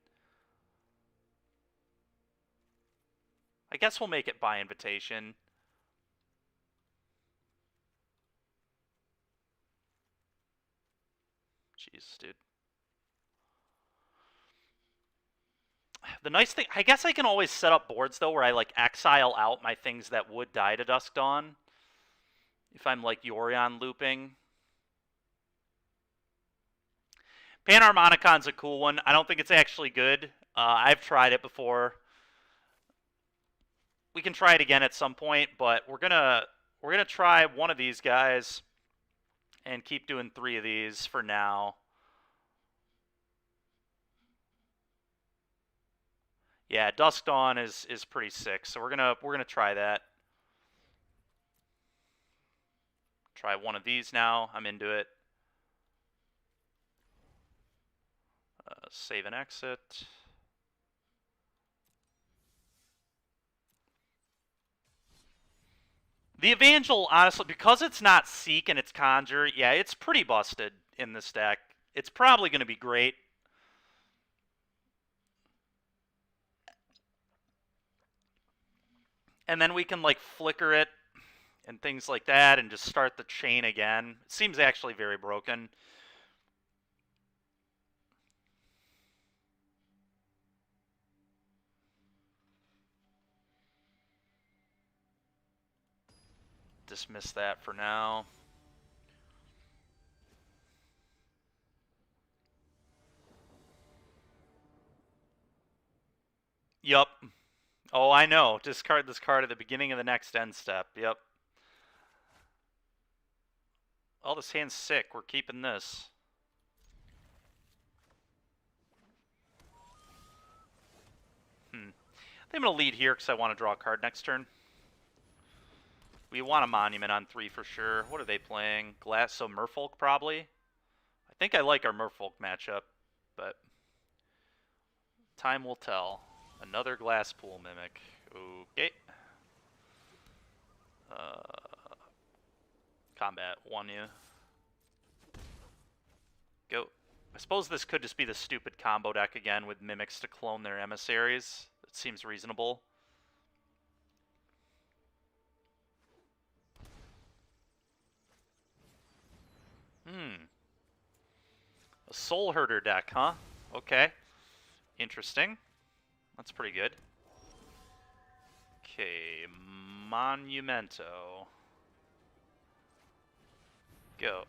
I guess we'll make it by invitation. Jeez, dude. The nice thing, I guess I can always set up boards, though, where I, like, exile out my things that would die to Dusk Dawn. If I'm, like, Yorion looping. Panharmonicon's a cool one. I don't think it's actually good. I've tried it before. We can try it again at some point, but we're gonna try one of these guys and keep doing 3 of these for now. Yeah, Dusk Dawn is pretty sick, so we're gonna try that. Try one of these now. I'm into it. Save and exit. The Evangel, honestly, because it's not Seek and it's Conjure, yeah, it's pretty busted in this deck. It's probably going to be great. And then we can, like, flicker it and things like that and just start the chain again. It seems actually very broken. Dismiss that for now. Yup. Oh, I know. Discard this card at the beginning of the next end step. Yep. Oh, this hand's sick. We're keeping this. I think I'm going to lead here because I want to draw a card next turn. We want a Monument on 3 for sure. What are they playing? Glass, so Merfolk probably? I think I like our Merfolk matchup, but time will tell. Another Glasspool Mimic. Okay. Combat, won you. Go. I suppose this could just be the stupid combo deck again with Mimics to clone their emissaries. It seems reasonable. A Soul Herder deck, huh? Okay. Interesting. That's pretty good. Okay, Monumento. Go.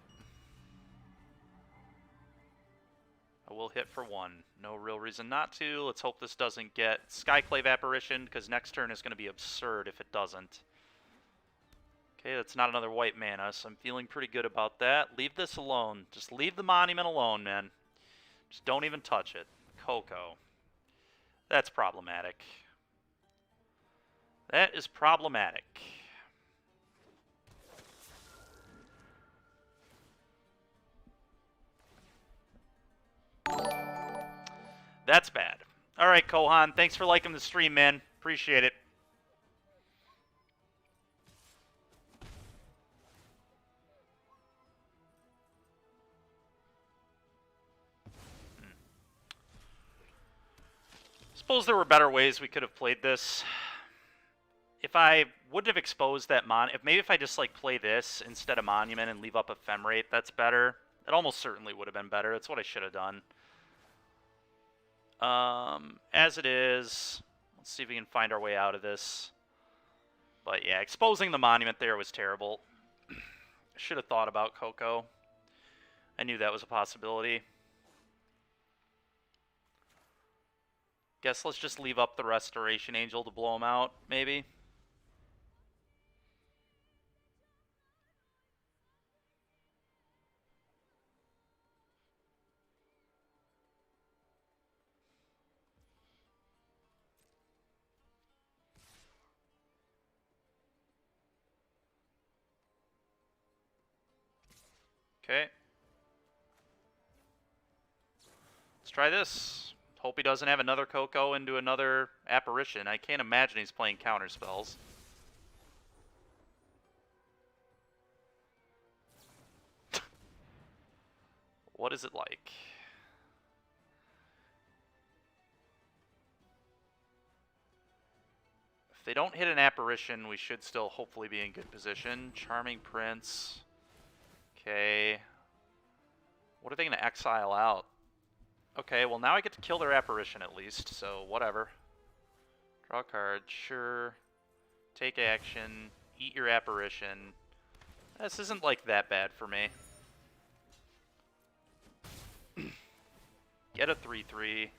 I will hit for 1. No real reason not to. Let's hope this doesn't get Skyclave Apparition, because next turn is going to be absurd if it doesn't. Okay, that's not another white mana, so I'm feeling pretty good about that. Leave this alone. Just leave the Monument alone, man. Just don't even touch it. Coco. That's problematic. That is problematic. That's bad. All right, Kohan. Thanks for liking the stream, man. Appreciate it. Suppose there were better ways we could have played this. If I wouldn't have exposed that maybe if I just like play this instead of Monument and leave up Ephemerate, that's better. It almost certainly would have been better. That's what I should have done. As it is, let's see if we can find our way out of this. But yeah, exposing the Monument there was terrible. Should have thought about Coco. I knew that was a possibility. Guess let's just leave up the Restoration Angel to blow him out, maybe. Okay. Let's try this. Hope he doesn't have another Coco into another Apparition. I can't imagine he's playing counter spells. What is it like? If they don't hit an Apparition, we should still hopefully be in good position. Charming Prince. Okay. What are they going to exile out? Okay, well now I get to kill their Apparition at least, so whatever. Draw a card, sure. Take action, eat your Apparition. This isn't like that bad for me. Get a 3/3.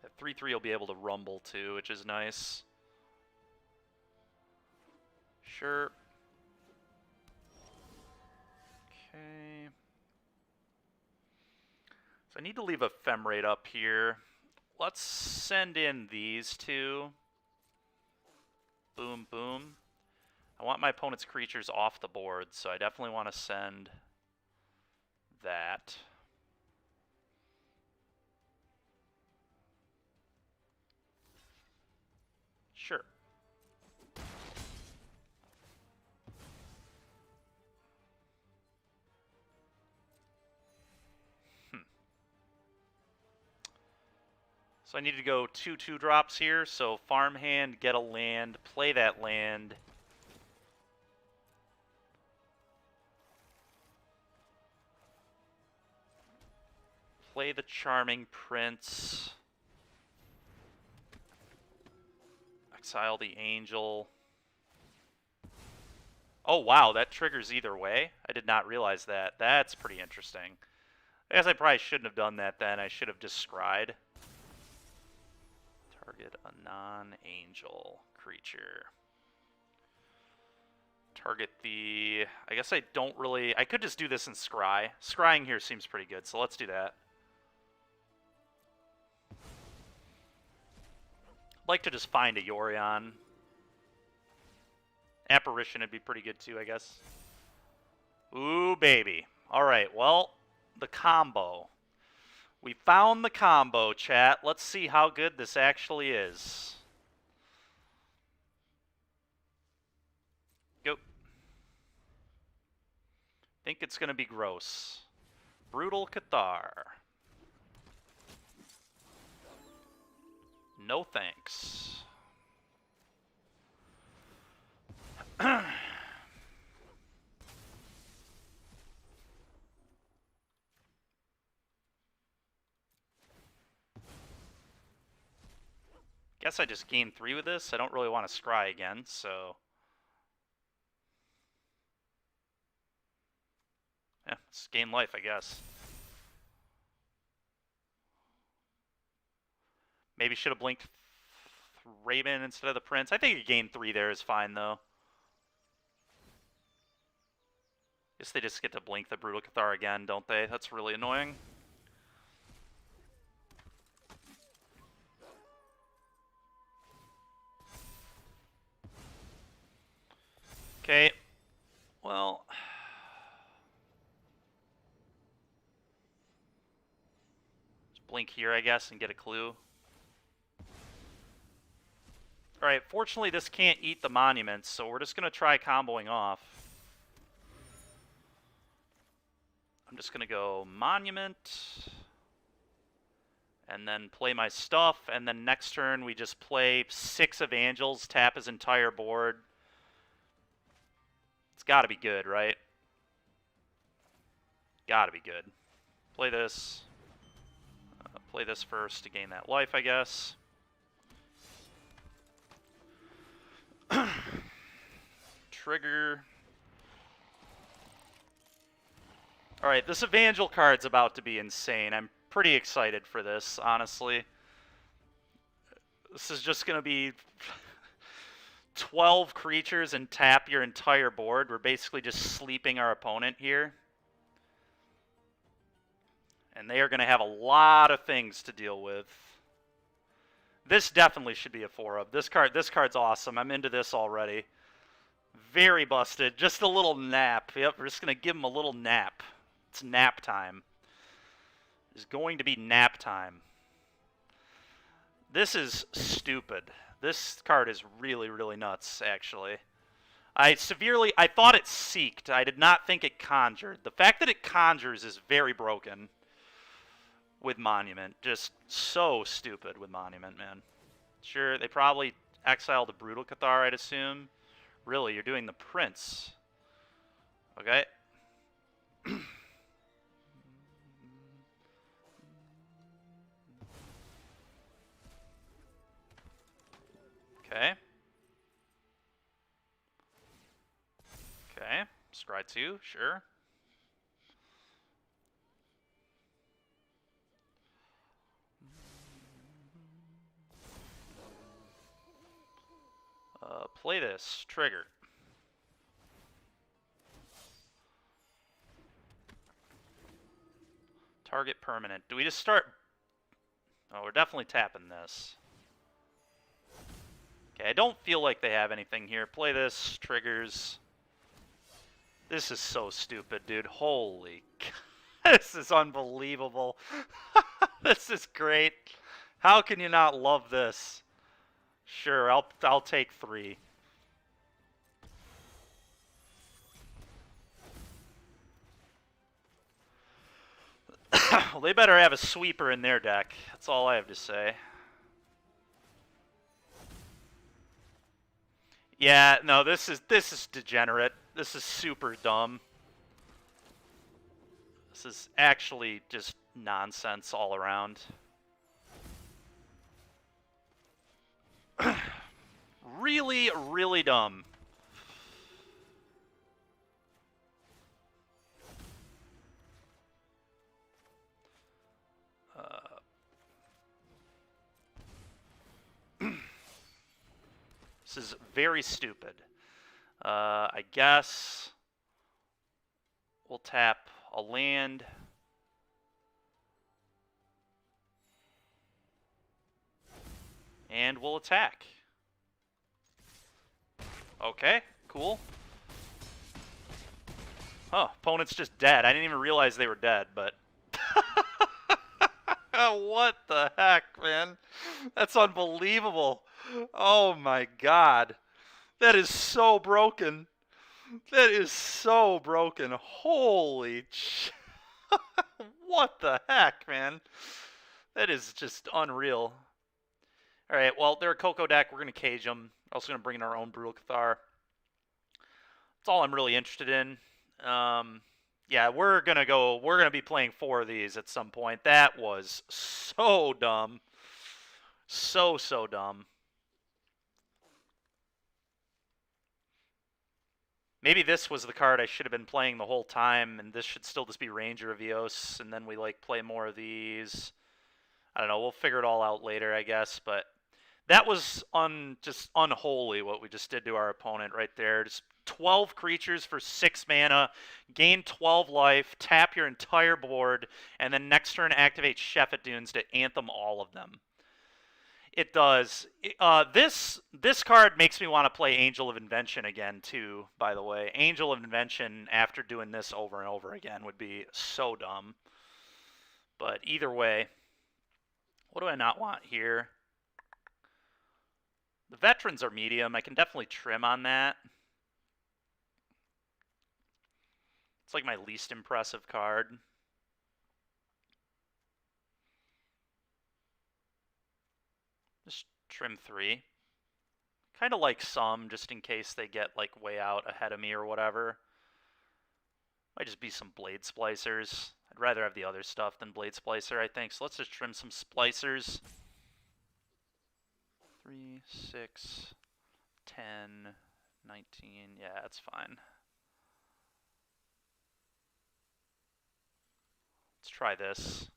That 3/3 will be able to rumble too, which is nice. Sure. Okay. So I need to leave a Femrate up here. Let's send in these two. Boom, boom. I want my opponent's creatures off the board, so I definitely want to send that. Sure. So I need to go 2/2 drops here. So farmhand, get a land, play that land. Play the Charming Prince. Exile the Angel. Oh wow, that triggers either way. I did not realize that. That's pretty interesting. I guess I probably shouldn't have done that then. I should have just scryed. Target a non-angel creature. Target the... I guess I don't really... I could just do this in scry. Scrying here seems pretty good, so let's do that. I'd like to just find a Yorion. Apparition would be pretty good too, I guess. Ooh, baby. Alright, well, the combo. We found the combo, chat. Let's see how good this actually is. Go. Think it's going to be gross. Brutal Cathar. No thanks. Guess I just gained 3 with this. I don't really want to scry again, so... yeah, it's gain life, I guess. Maybe should have blinked Raven instead of the Prince. I think a gain 3 there is fine, though. Guess they just get to blink the Brutal Cathar again, don't they? That's really annoying. Okay. Well... just blink here, I guess, and get a clue. Alright, fortunately this can't eat the monuments, so we're just going to try comboing off. I'm just going to go monument, and then play my stuff, and then next turn we just play 6 Evangels, tap his entire board. It's got to be good, right? Got to be good. Play this. Play this first to gain that life, I guess. Trigger. Alright, this Evangel card's about to be insane. I'm pretty excited for this, honestly. This is just going to be 12 creatures and tap your entire board. We're basically just sleeping our opponent here. And they are going to have a lot of things to deal with. This definitely should be a 4-of. This card's awesome. I'm into this already. Very busted. Just a little nap. Yep, we're just going to give him a little nap. It's nap time. It's going to be nap time. This is stupid. This card is really, really nuts, actually. I thought it seeked. I did not think it conjured. The fact that it conjures is very broken with Monument. Just so stupid with Monument, man. Sure, they probably exiled the Brutal Cathar, I'd assume. Really, you're doing the Prince. Okay. Okay. Okay. Scry 2, sure. Play this. Trigger. Target permanent. Do we just start... Oh, we're definitely tapping this. Okay, I don't feel like they have anything here. Play this. Triggers. This is so stupid, dude. Holy... This is unbelievable. This is great. How can you not love this? Sure, I'll take 3. Well, they better have a sweeper in their deck. That's all I have to say. Yeah, no, this is degenerate. This is super dumb. This is actually just nonsense all around. Really, really dumb. This is very stupid. I guess we'll tap a land. And we'll attack. Okay, cool. Oh, opponent's just dead. I didn't even realize they were dead, but... What the heck, man? That's unbelievable. Oh my god. That is so broken. That is so broken. Holy sh... What the heck, man? That is just unreal. Alright, well, they're a Coco deck. We're going to cage them. Also going to bring in our own Brutal Cathar. That's all I'm really interested in. Yeah, we're gonna be playing 4 of these at some point. That was so dumb. So dumb. Maybe this was the card I should have been playing the whole time, and this should still just be Ranger of Eos, and then we like play more of these. I don't know, we'll figure it all out later, I guess, but that was just unholy what we just did to our opponent right there. Just 12 creatures for 6 mana, gain 12 life, tap your entire board, and then next turn activate Shepherd Dunes to Anthem all of them. It does. This card makes me want to play Angel of Invention again, too, by the way. Angel of Invention, after doing this over and over again, would be so dumb. But either way, what do I not want here? The veterans are medium. I can definitely trim on that. It's like my least impressive card. Just trim 3. Kind of like some, just in case they get like way out ahead of me or whatever. Might just be some Blade Splicers. I'd rather have the other stuff than Blade Splicer, I think. So let's just trim some Splicers. 3, 6, 10, 19. Yeah, that's fine. Let's try this.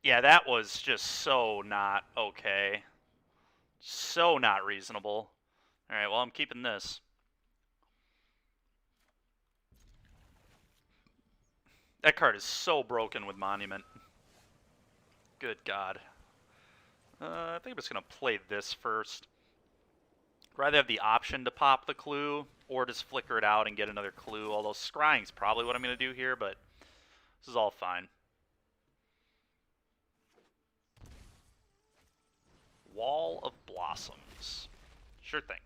Yeah, that was just so not okay. So not reasonable. Alright, well, I'm keeping this. That card is so broken with Monument. Good God. I think I'm just going to play this first. I'd rather have the option to pop the clue, or just flicker it out and get another clue, although scrying's probably what I'm going to do here, but this is all fine. Wall of Blossoms. Sure thing.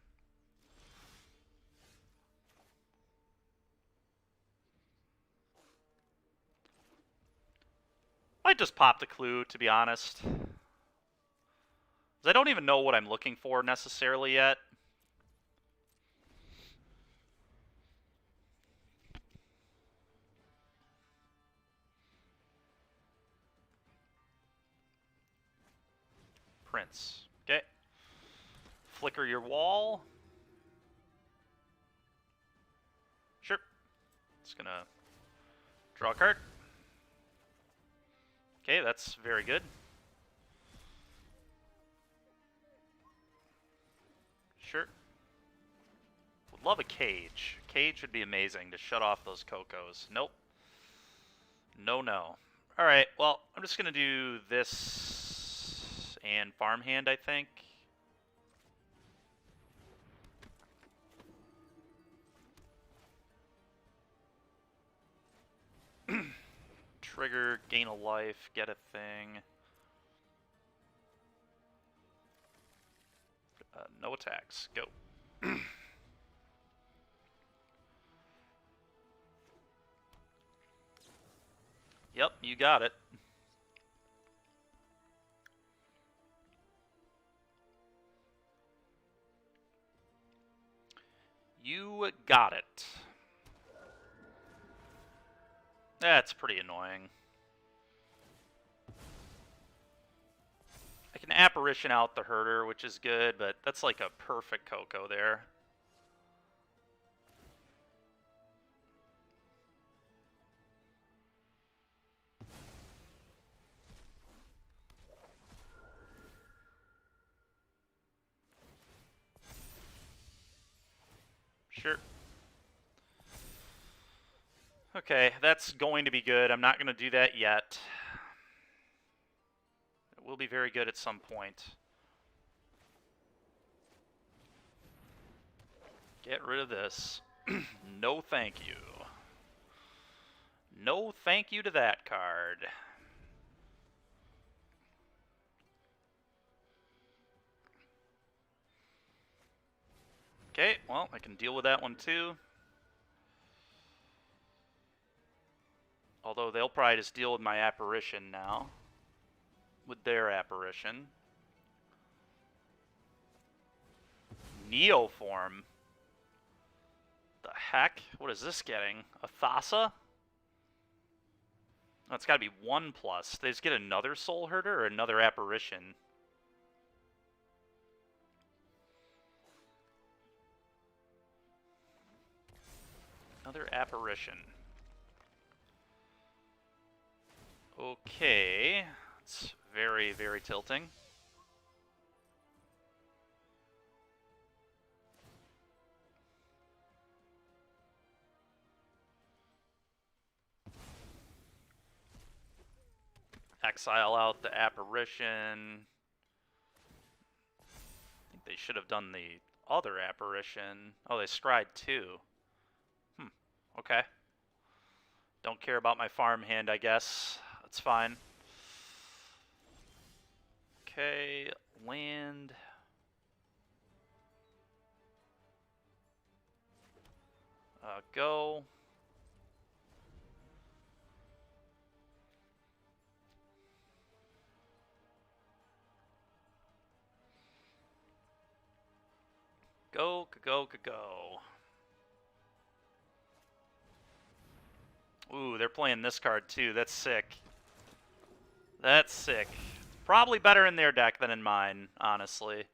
I just popped the clue, to be honest. I don't even know what I'm looking for necessarily yet. Prince. Okay. Flicker your wall. Sure. Just gonna draw a card. Okay, that's very good. Sure. Would love a cage. Cage would be amazing to shut off those Cocos. Nope. No, no. Alright, well, I'm just going to do this and Farmhand, I think. Trigger, gain a life, get a thing. No attacks. Go. Yep, you got it. You got it. That's pretty annoying. I can Apparition out the Herder, which is good, but that's like a perfect Coco there. Sure. Okay, that's going to be good. I'm not going to do that yet. It will be very good at some point. Get rid of this. No thank you. No thank you to that card. Okay, well, I can deal with that one too. Although they'll probably just deal with my Apparition now. With their Apparition. Neoform. The heck? What is this getting? A Thassa? Oh, it's got to be 1+. They just get another Soul Herder or another Apparition? Another Apparition. Okay. It's very, very tilting. Exile out the Apparition. I think they should have done the other Apparition. Oh, they scryed too. Okay. Don't care about my Farmhand, I guess. That's fine. Okay, land. Go. Go, go, go, go. Ooh, they're playing this card too. That's sick. That's sick. Probably better in their deck than in mine, honestly.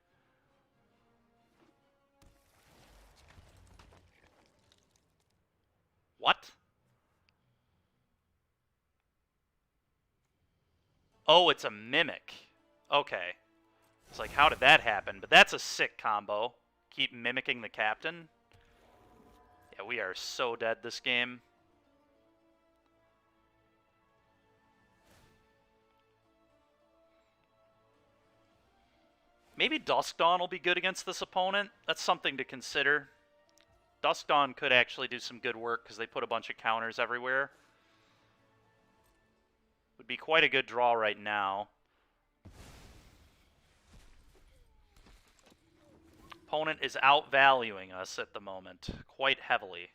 What? Oh, it's a Mimic. Okay. It's like, how did that happen? But that's a sick combo. Keep mimicking the captain. Yeah, we are so dead this game. Maybe Dusk Dawn will be good against this opponent. That's something to consider. Dusk Dawn could actually do some good work because they put a bunch of counters everywhere. Would be quite a good draw right now. Opponent is outvaluing us at the moment quite heavily.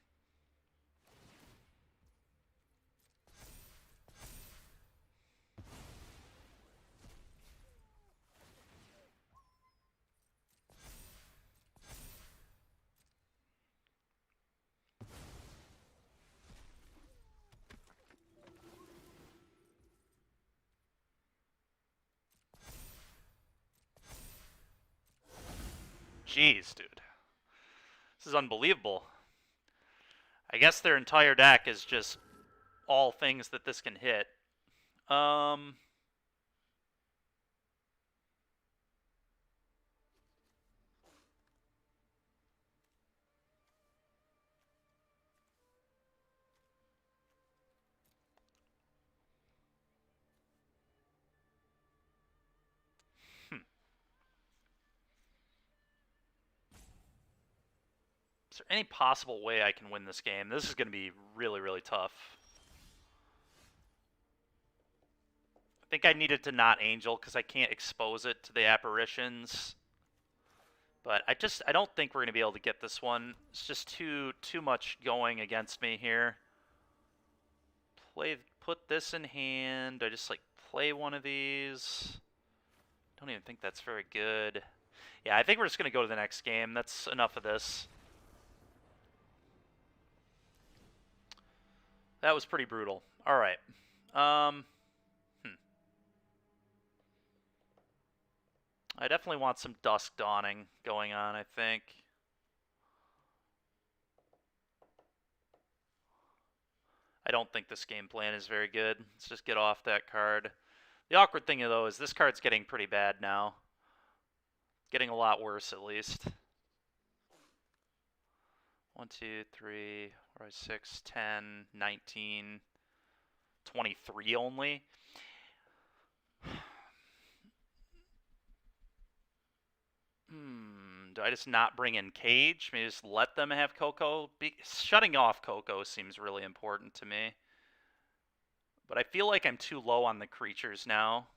Jeez, dude. This is unbelievable. I guess their entire deck is just all things that this can hit. Is there any possible way I can win this game? This is going to be really, really tough. I think I needed to not Angel because I can't expose it to the apparitions. But I don't think we're going to be able to get this one. It's just too much going against me here. Put this in hand. I just like play one of these. Don't even think that's very good. Yeah, I think we're just going to go to the next game. That's enough of this. That was pretty brutal. All right. I definitely want some Dusk Dawning going on, I think. I don't think this game plan is very good. Let's just get off that card. The awkward thing, though, is this card's getting pretty bad now. Getting a lot worse, at least. 1, 2, 3, 4, 6, 10, 19, 23 only. Do I just not bring in Cage? Maybe just let them have Coco? Shutting off Coco seems really important to me. But I feel like I'm too low on the creatures now.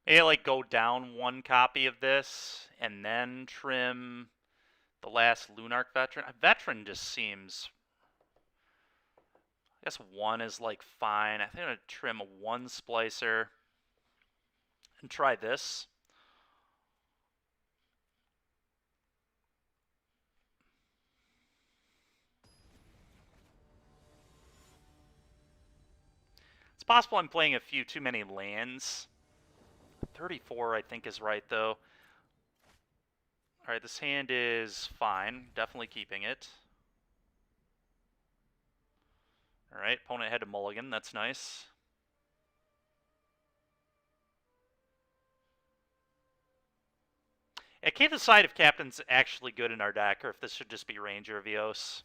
Maybe like go down one copy of this and then trim the last Lunarch Veteran. A Veteran just seems... I guess one is like fine. I think I'm going to trim one Splicer and try this. It's possible I'm playing a few too many lands. 34 I think is right though. Alright, this hand is fine. Definitely keeping it. Alright, opponent had to mulligan. That's nice. I can't decide if Captain's actually good in our deck or if this should just be Ranger of Eos.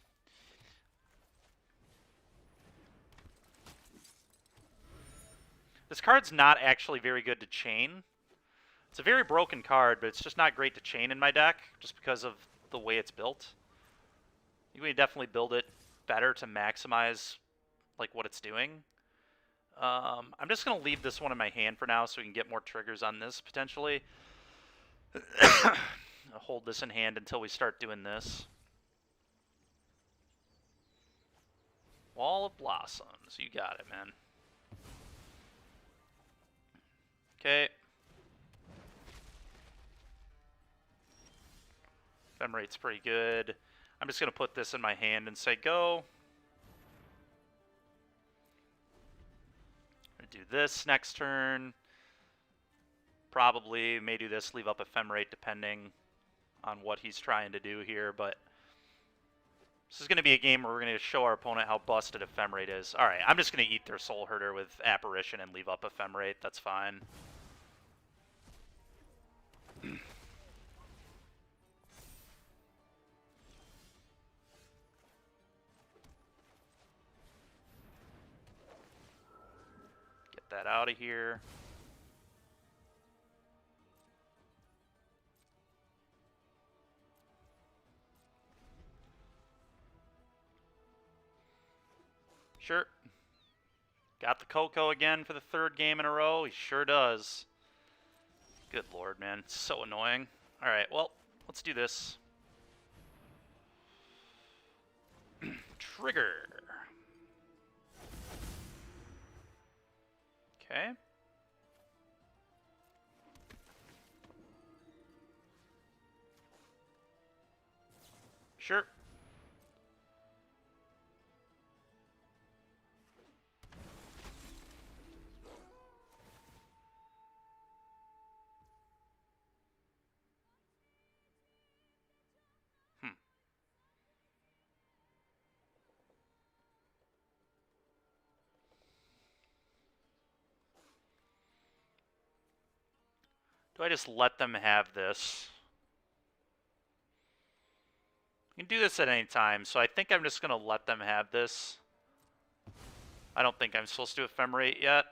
This card's not actually very good to chain. It's a very broken card, but it's just not great to chain in my deck, just because of the way it's built. You can definitely build it better to maximize like what it's doing. I'm just going to leave this one in my hand for now so we can get more triggers on this, potentially. I'll hold this in hand until we start doing this. Wall of Blossoms. You got it, man. Okay. Ephemerite's pretty good. I'm just going to put this in my hand and say go. I'm going to do this next turn. Probably may do this, leave up Ephemerate depending on what he's trying to do here, but this is going to be a game where we're going to show our opponent how busted Ephemerate is. Alright, I'm just going to eat their Soul Herder with Apparition and leave up Ephemerate. That's fine. Get that out of here. Sure. Got the Coco again for the third game in a row. He sure does. Good lord, man. It's so annoying. Alright, well, let's do this. Trigger. Okay. Sure. Do I just let them have this? You can do this at any time, so I think I'm just going to let them have this. I don't think I'm supposed to ephemerate yet.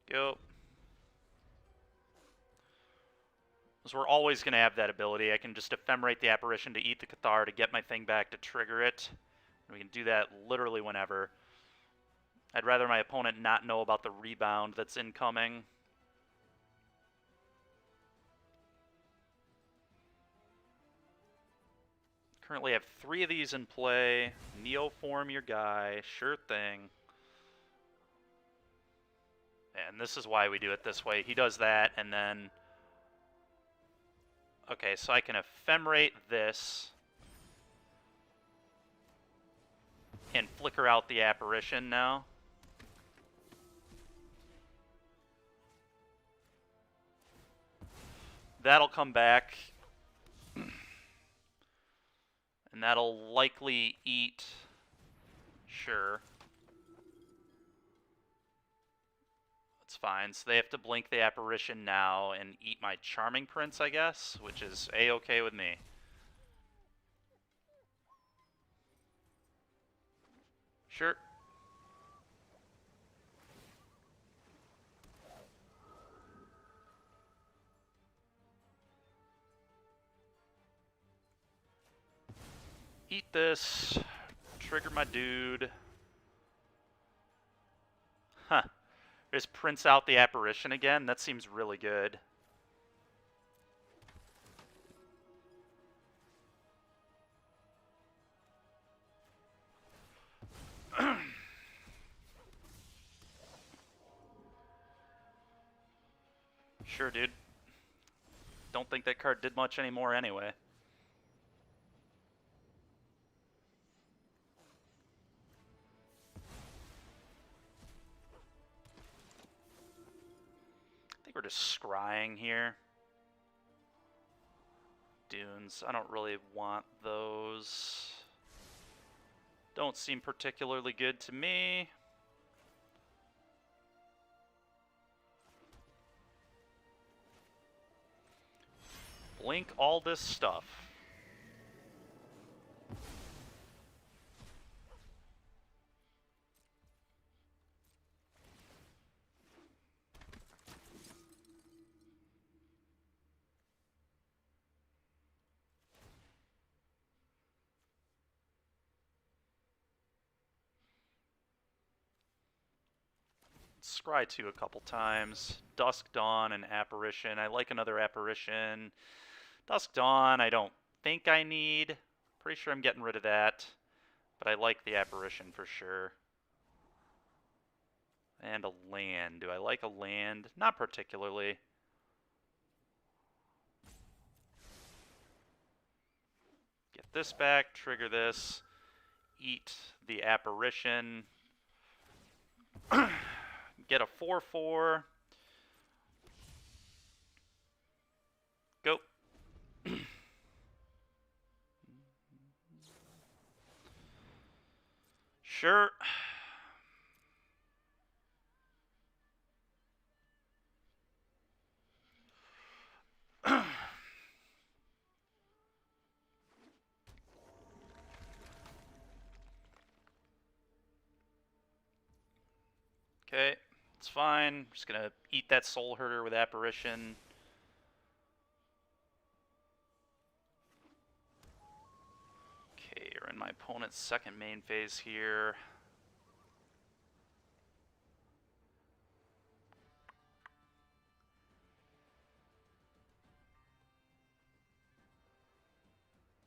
Go. Because we're always going to have that ability. I can just ephemerate the apparition to eat the Cathar to get my thing back to trigger it. And we can do that literally whenever. I'd rather my opponent not know about the rebound that's incoming. Currently have 3 of these in play. Neoform your guy. Sure thing. And this is why we do it this way. He does that, and then... Okay, so I can ephemerate this. And flicker out the apparition now. That'll come back. And that'll likely eat... Sure. That's fine. So they have to blink the apparition now and eat my Charming Prince, I guess, which is A-okay with me. Sure. Eat this. Trigger my dude. Huh. Just prints out the apparition again? That seems really good. Sure, dude. Don't think that card did much anymore anyway. I think we're just scrying here. Dunes. I don't really want those. Don't seem particularly good to me. Blink all this stuff. Scry 2 a couple times. Dusk Dawn and Apparition. I like another Apparition. Dusk Dawn I don't think I need. Pretty sure I'm getting rid of that. But I like the Apparition for sure. And a land. Do I like a land? Not particularly. Get this back, trigger this, eat the Apparition, get a 4/4, go. Sure. Okay, it's fine. Just gonna eat that Soul Herder with Apparition. Okay, you're in my opponent's second main phase here.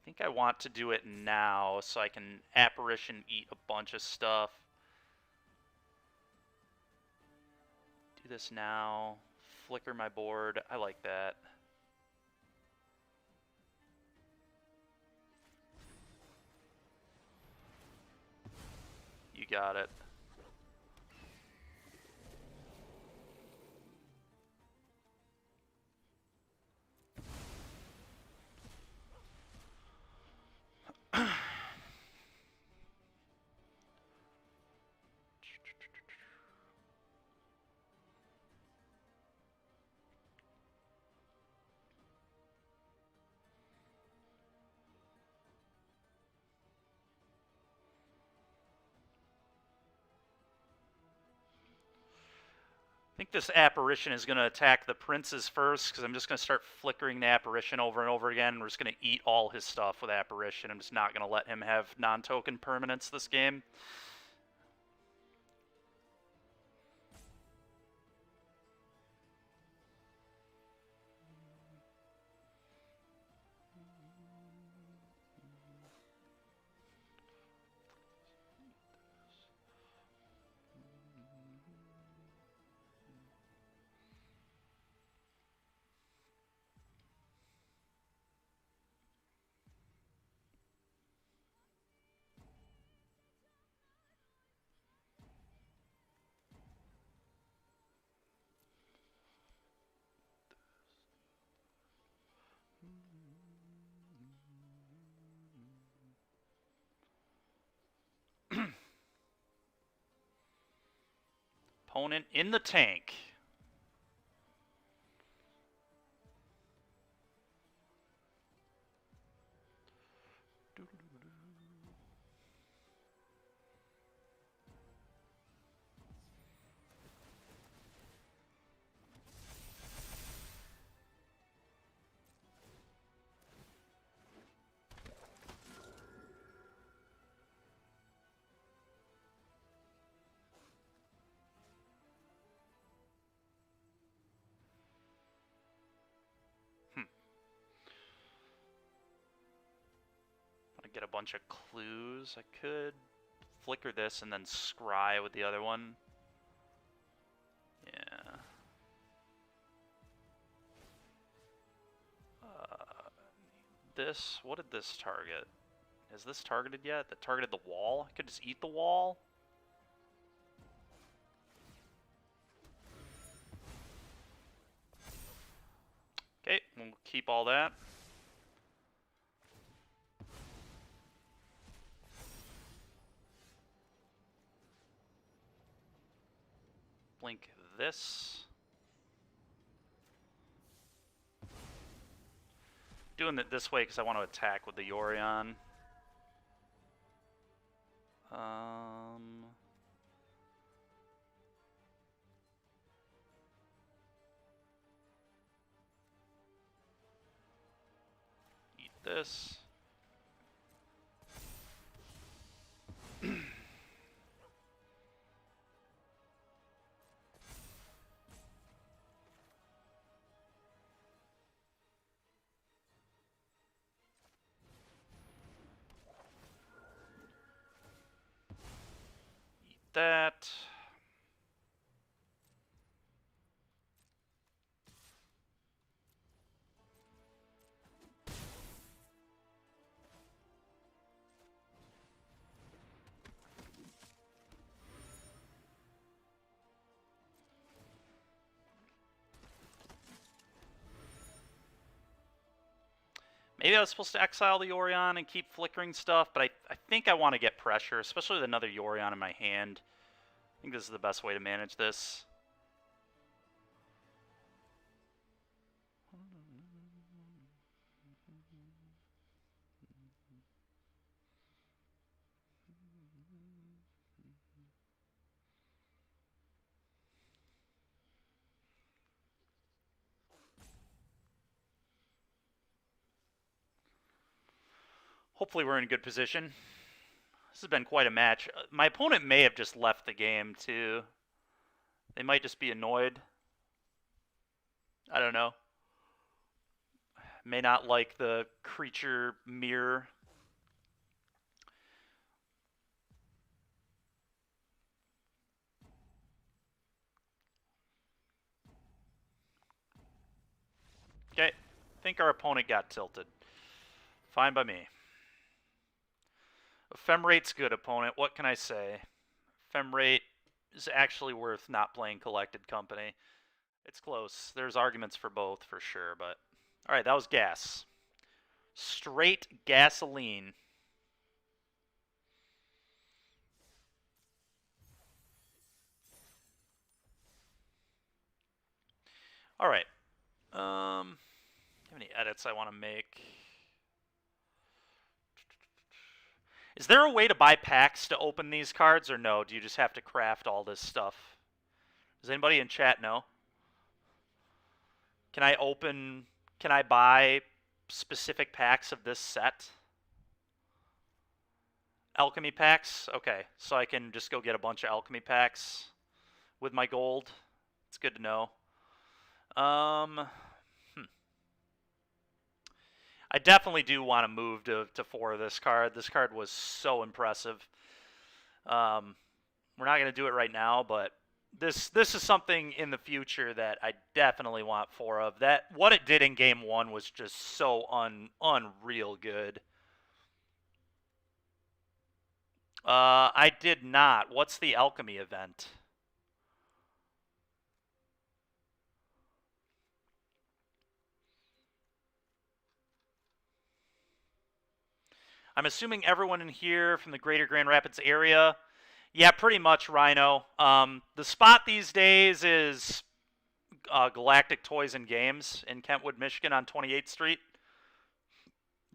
I think I want to do it now so I can Apparition eat a bunch of stuff. Do this now. Flicker my board. I like that. You got it. think this apparition is going to attack the princes first, because I'm just going to start flickering the apparition over and over again. We're just going to eat all his stuff with apparition. I'm just not going to let him have non-token permanents this game. Opponent in the tank. Get a bunch of clues. I could flicker this and then scry with the other one. Yeah. This, what did this target? Is this targeted yet? That targeted the wall? I could just eat the wall. Okay, we'll keep all that. Blink this. Doing it this way because I want to attack with the Yorion. Eat this. That. Maybe I was supposed to exile the Yorion and keep flickering stuff, but I think I want to get pressure, especially with another Yorion in my hand. I think this is the best way to manage this. Hopefully we're in a good position. This has been quite a match. My opponent may have just left the game, too. They might just be annoyed. I don't know. May not like the creature mirror. Okay. I think our opponent got tilted. Fine by me. Femrate's good, opponent. What can I say? Femrate is actually worth not playing Collected Company. It's close. There's arguments for both, for sure, but... Alright, that was gas. Straight gasoline. Alright. Have any edits I want to make? Is there a way to buy packs to open these cards, or no? Do you just have to craft all this stuff? Does anybody in chat know? Can I buy specific packs of this set? Alchemy packs? Okay, so I can just go get a bunch of alchemy packs with my gold. It's good to know. I definitely do want to move to 4 of this card. This card was so impressive. We're not going to do it right now, but this is something in the future that I definitely want 4 of. That what it did in game 1 was just so unreal good. I did not. What's the alchemy event? I'm assuming everyone in here from the greater Grand Rapids area. Yeah, pretty much, Rhino. The spot these days is Galactic Toys and Games in Kentwood, Michigan on 28th Street.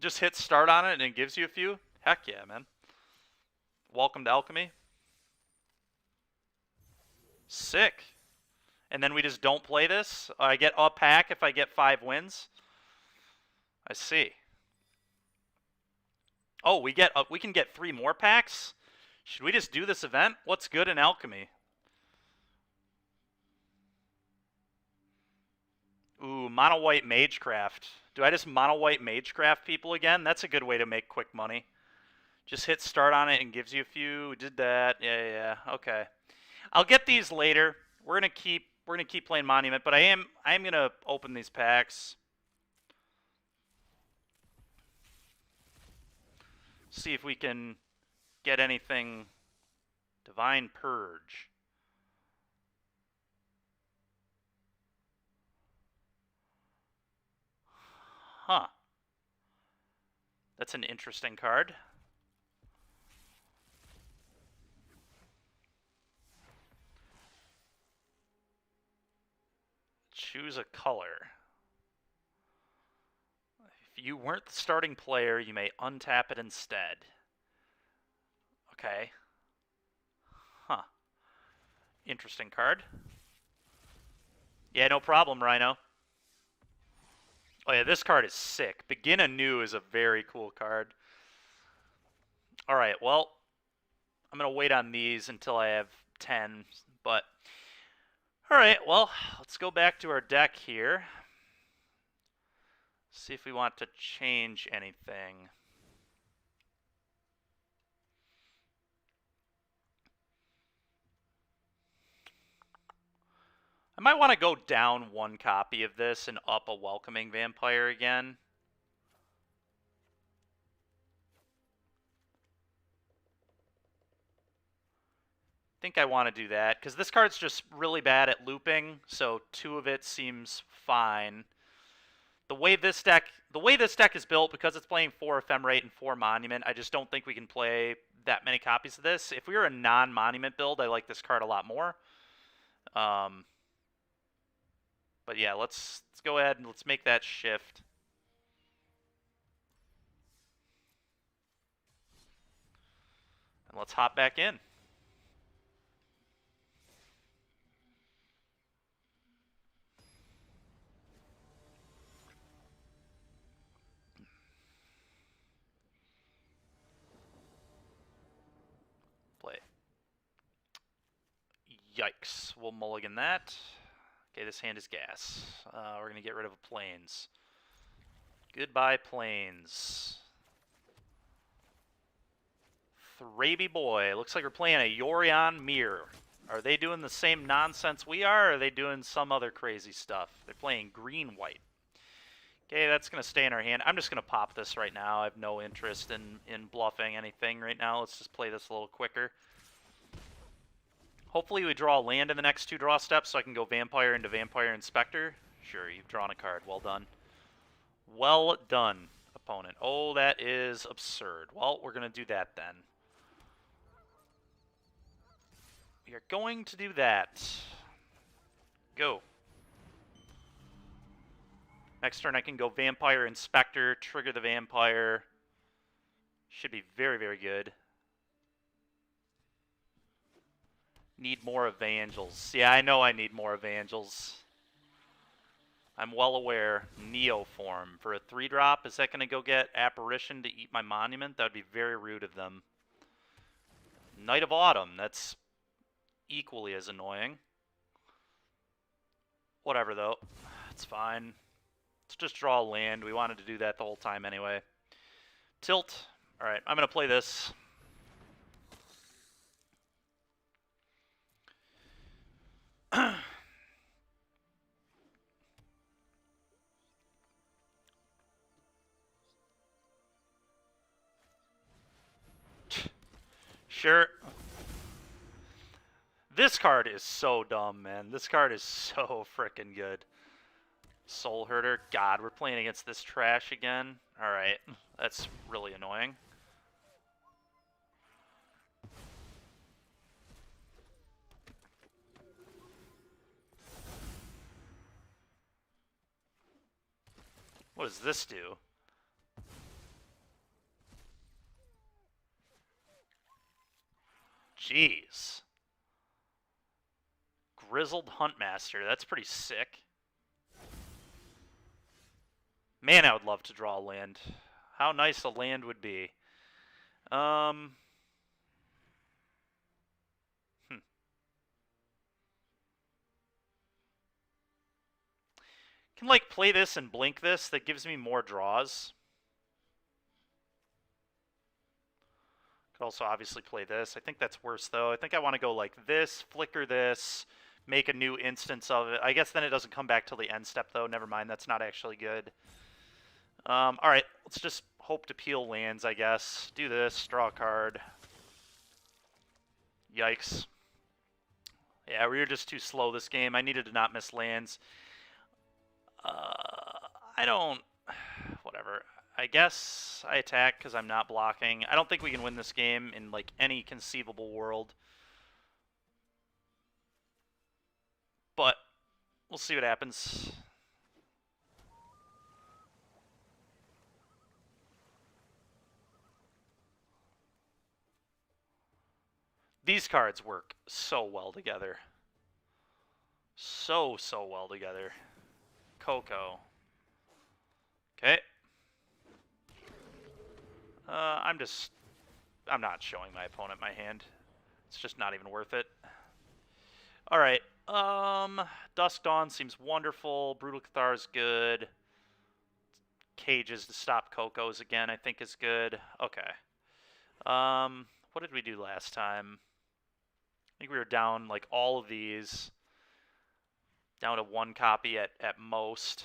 Just hit start on it and it gives you a few. Heck yeah, man. Welcome to Alchemy. Sick. And then we just don't play this? I get a pack if I get 5 wins? I see. Oh, we can get 3 more packs? Should we just do this event? What's good in Alchemy? Ooh, Mono White Magecraft. Do I just Mono White Magecraft people again? That's a good way to make quick money. Just hit start on it and gives you a few. We did that. Yeah. Okay. I'll get these later. We're gonna keep playing Monument, but I am gonna open these packs. See if we can get anything. Divine Purge. Huh. That's an interesting card. Choose a color. If you weren't the starting player, you may untap it instead. Okay. Huh. Interesting card. Yeah, no problem, Rhino. Oh yeah, this card is sick. Begin Anew is a very cool card. Alright, well, I'm going to wait on these until I have 10, but... Alright, well, let's go back to our deck here. See if we want to change anything. I might want to go down 1 copy of this and up a Welcoming Vampire again. I think I want to do that, because this card's just really bad at looping, so 2 of it seems fine. The way this deck is built, because it's playing 4 Ephemerate and 4 Monument, I just don't think we can play that many copies of this. If we were a non-Monument build, I like this card a lot more. But yeah, let's go ahead and let's make that shift. And let's hop back in. Play. Yikes. We'll mulligan that. Okay, this hand is gas. We're going to get rid of a Plains. Goodbye, Plains. Thraby boy. Looks like we're playing a Yorion Mirror. Are they doing the same nonsense we are, or are they doing some other crazy stuff? They're playing green-white. Okay, that's going to stay in our hand. I'm just going to pop this right now. I have no interest in bluffing anything right now. Let's just play this a little quicker. Hopefully we draw land in the next 2 draw steps so I can go Vampire into Vampire Inspector. Sure, you've drawn a card. Well done. Well done, opponent. Oh, that is absurd. Well, we're going to do that then. We are going to do that. Go. Next turn I can go Vampire Inspector, trigger the Vampire. Should be very, very good. Need more evangels. Yeah, I know I need more evangels. I'm well aware. Neoform. For a 3-drop, is that going to go get Apparition to eat my monument? That would be very rude of them. Knight of Autumn. That's equally as annoying. Whatever, though. It's fine. Let's just draw land. We wanted to do that the whole time anyway. Tilt. Alright, I'm going to play this. Sure. This card is so dumb, man. This card is so freaking good. Soul Herder. God, we're playing against this trash again. Alright, that's really annoying. What does this do? Jeez. Grizzled Huntmaster. That's pretty sick. Man, I would love to draw land. How nice a land would be. Hmm. Can, like, play this and blink this. That gives me more draws. Could also obviously play this. I think that's worse, though. I think I want to go like this, flicker this, make a new instance of it. I guess then it doesn't come back till the end step, though. Never mind. That's not actually good. All right. Let's just hope to peel lands, I guess. Do this. Draw a card. Yikes. Yeah, we were just too slow this game. I needed to not miss lands. I don't... Whatever. I guess I attack because I'm not blocking. I don't think we can win this game in, like, any conceivable world. But we'll see what happens. These cards work so well together. So well together. Coco. Okay. I'm not showing my opponent my hand. It's just not even worth it. Alright. Dusk Dawn seems wonderful. Brutal Cathar is good. Cages to stop Coco's again, I think is good. Okay. What did we do last time? I think we were down, like, all of these. Down to 1 copy at most.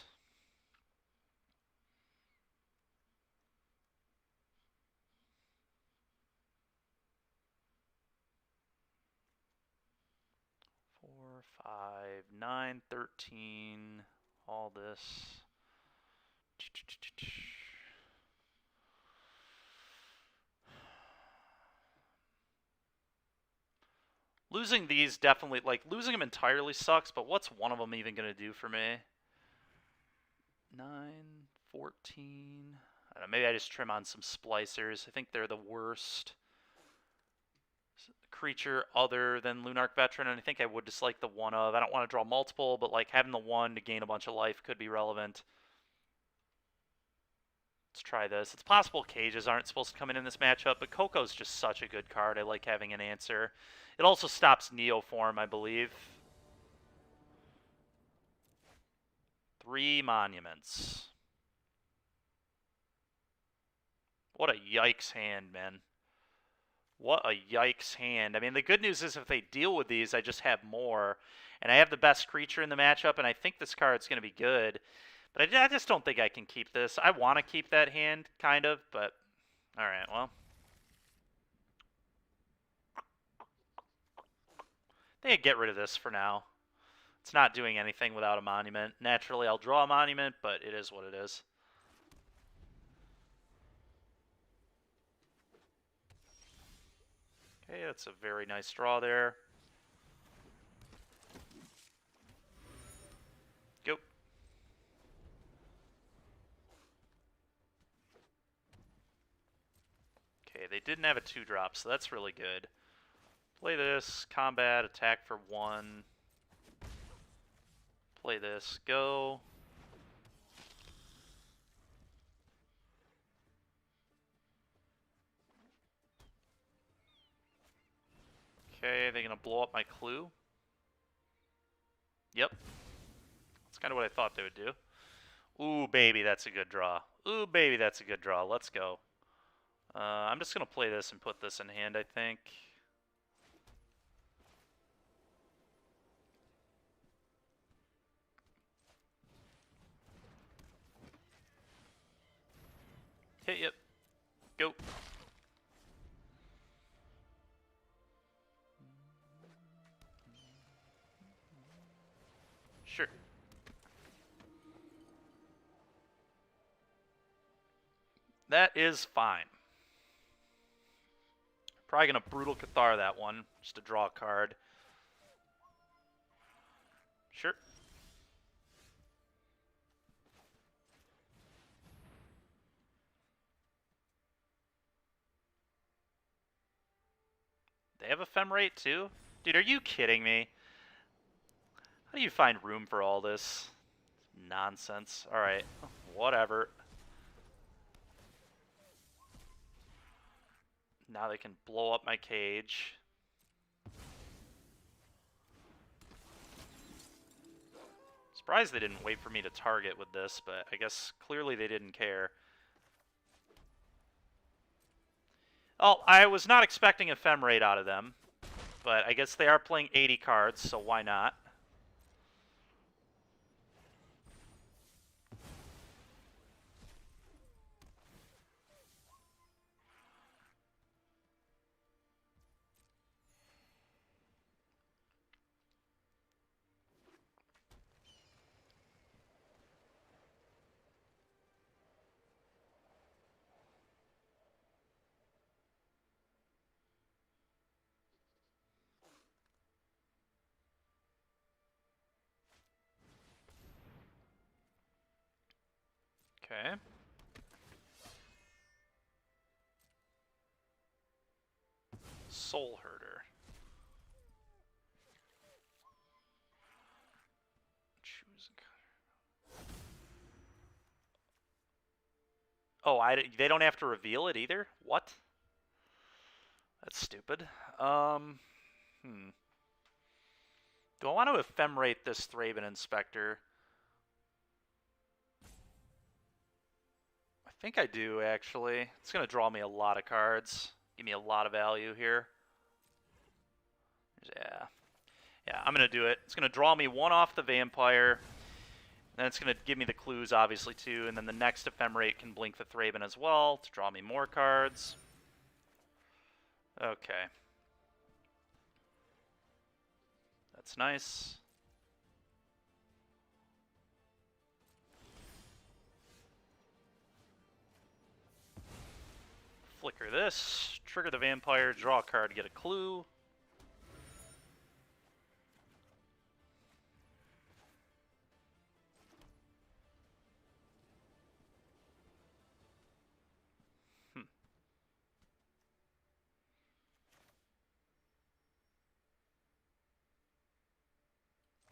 Four, 5, 9, 13. All this. Losing these definitely, like, losing them entirely sucks, but what's one of them even going to do for me? 9, 14. I don't know, maybe I just trim on some splicers. I think they're the worst creature other than Lunarch Veteran, and I think I would dislike the one of. I don't want to draw multiple, but, like, having the one to gain a bunch of life could be relevant. Let's try this. It's possible cages aren't supposed to come in this matchup, but Coco's just such a good card. I like having an answer. It also stops Neoform, I believe. 3 monuments. What a yikes hand, man. What a yikes hand. I mean, the good news is if they deal with these, I just have more. And I have the best creature in the matchup, and I think this card's going to be good. But I just don't think I can keep this. I want to keep that hand, kind of, but... Alright, well. I think I'd get rid of this for now. It's not doing anything without a monument. Naturally, I'll draw a monument, but it is what it is. Okay, that's a very nice draw there. Go. Okay, they didn't have a 2-drop, so that's really good. Play this, combat, attack for 1. Play this, go. Okay, they're gonna blow up my clue. Yep. That's kind of what I thought they would do. Ooh, baby, that's a good draw. Ooh, baby, that's a good draw. Let's go. I'm just gonna play this and put this in hand, I think. Hit, yep. Go. Sure. That is fine. Probably gonna Brutal Cathar that one, just to draw a card. Sure. They have Ephemerate too? Dude, are you kidding me? How do you find room for all this nonsense? Alright, whatever. Now they can blow up my cage. Surprised they didn't wait for me to target with this, but I guess clearly they didn't care. Oh, I was not expecting Ephemerate out of them, but I guess they are playing 80 cards, so why not? Okay. Soul Herder. Choose a card. Oh, they don't have to reveal it either? What? That's stupid. Do I want to Ephemerate this Thraben Inspector? I think I do, actually. It's going to draw me a lot of cards. Give me a lot of value here. Yeah. Yeah, I'm going to do it. It's going to draw me 1 off the Vampire. Then it's going to give me the clues, obviously, too. And then the next Ephemerate can blink the Thraben as well to draw me more cards. Okay. That's nice. Flicker this. Trigger the Vampire, draw a card, get a clue.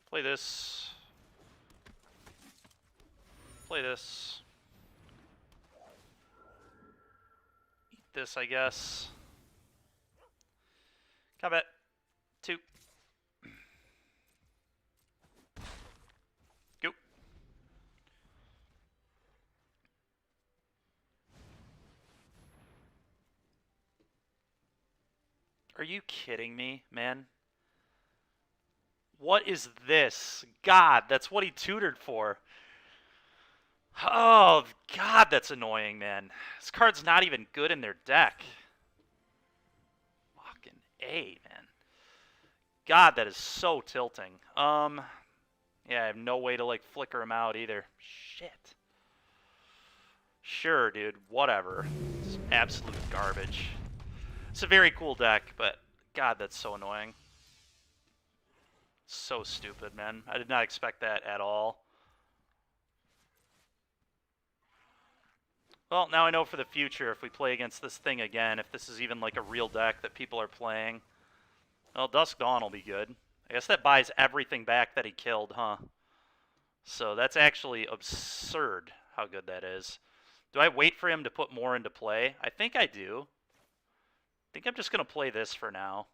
Play this. Play this. Eat this, I guess. Combat. 2. Go. Are you kidding me, man? What is this? God, that's what he tutored for. Oh, God, that's annoying, man. This card's not even good in their deck. Fucking A, man. God, that is so tilting. Yeah, I have no way to, like, flicker him out either. Shit. Sure, dude. Whatever. It's absolute garbage. It's a very cool deck, but God, that's so annoying. So stupid, man. I did not expect that at all. Well, now I know for the future, if we play against this thing again, if this is even like a real deck that people are playing, Well, Dusk Dawn will be good. I guess that buys everything back that he killed, huh? So that's actually absurd how good that is. Do I wait for him to put more into play? I think I do. I think I'm just going to play this for now.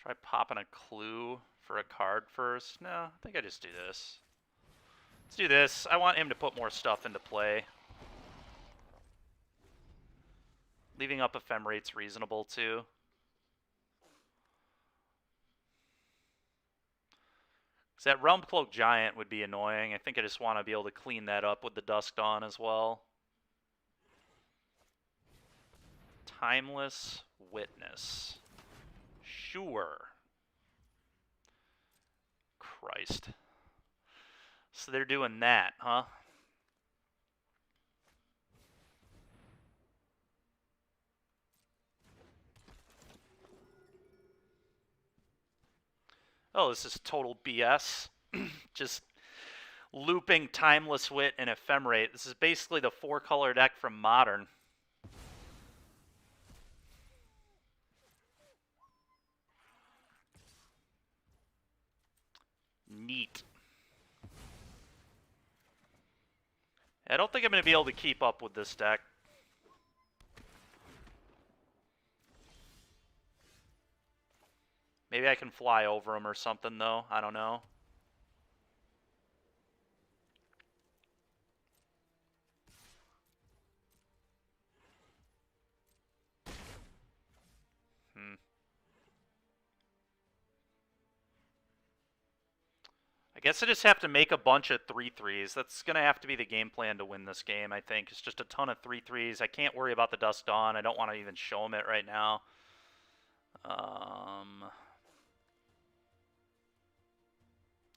Try popping a clue for a card first. No, I think I just do this. Let's do this. I want him to put more stuff into play. Leaving up Ephemerate's reasonable too. Because that Realm Cloak Giant would be annoying. I think I just want to be able to clean that up with the Dusk Dawn as well. Timeless Witness. Sure. Christ. So they're doing that, huh? Oh, this is total BS. Just looping Timeless Wit and Ephemerate. This is basically the 4-color deck from Modern. Neat. I don't think I'm going to be able to keep up with this deck. Maybe I can fly over him or something, though. I don't know. I guess I just have to make a bunch of 3/3s. That's going to have to be the game plan to win this game, I think. It's just a ton of 3/3s. I can't worry about the Dusk Dawn. I don't want to even show him it right now.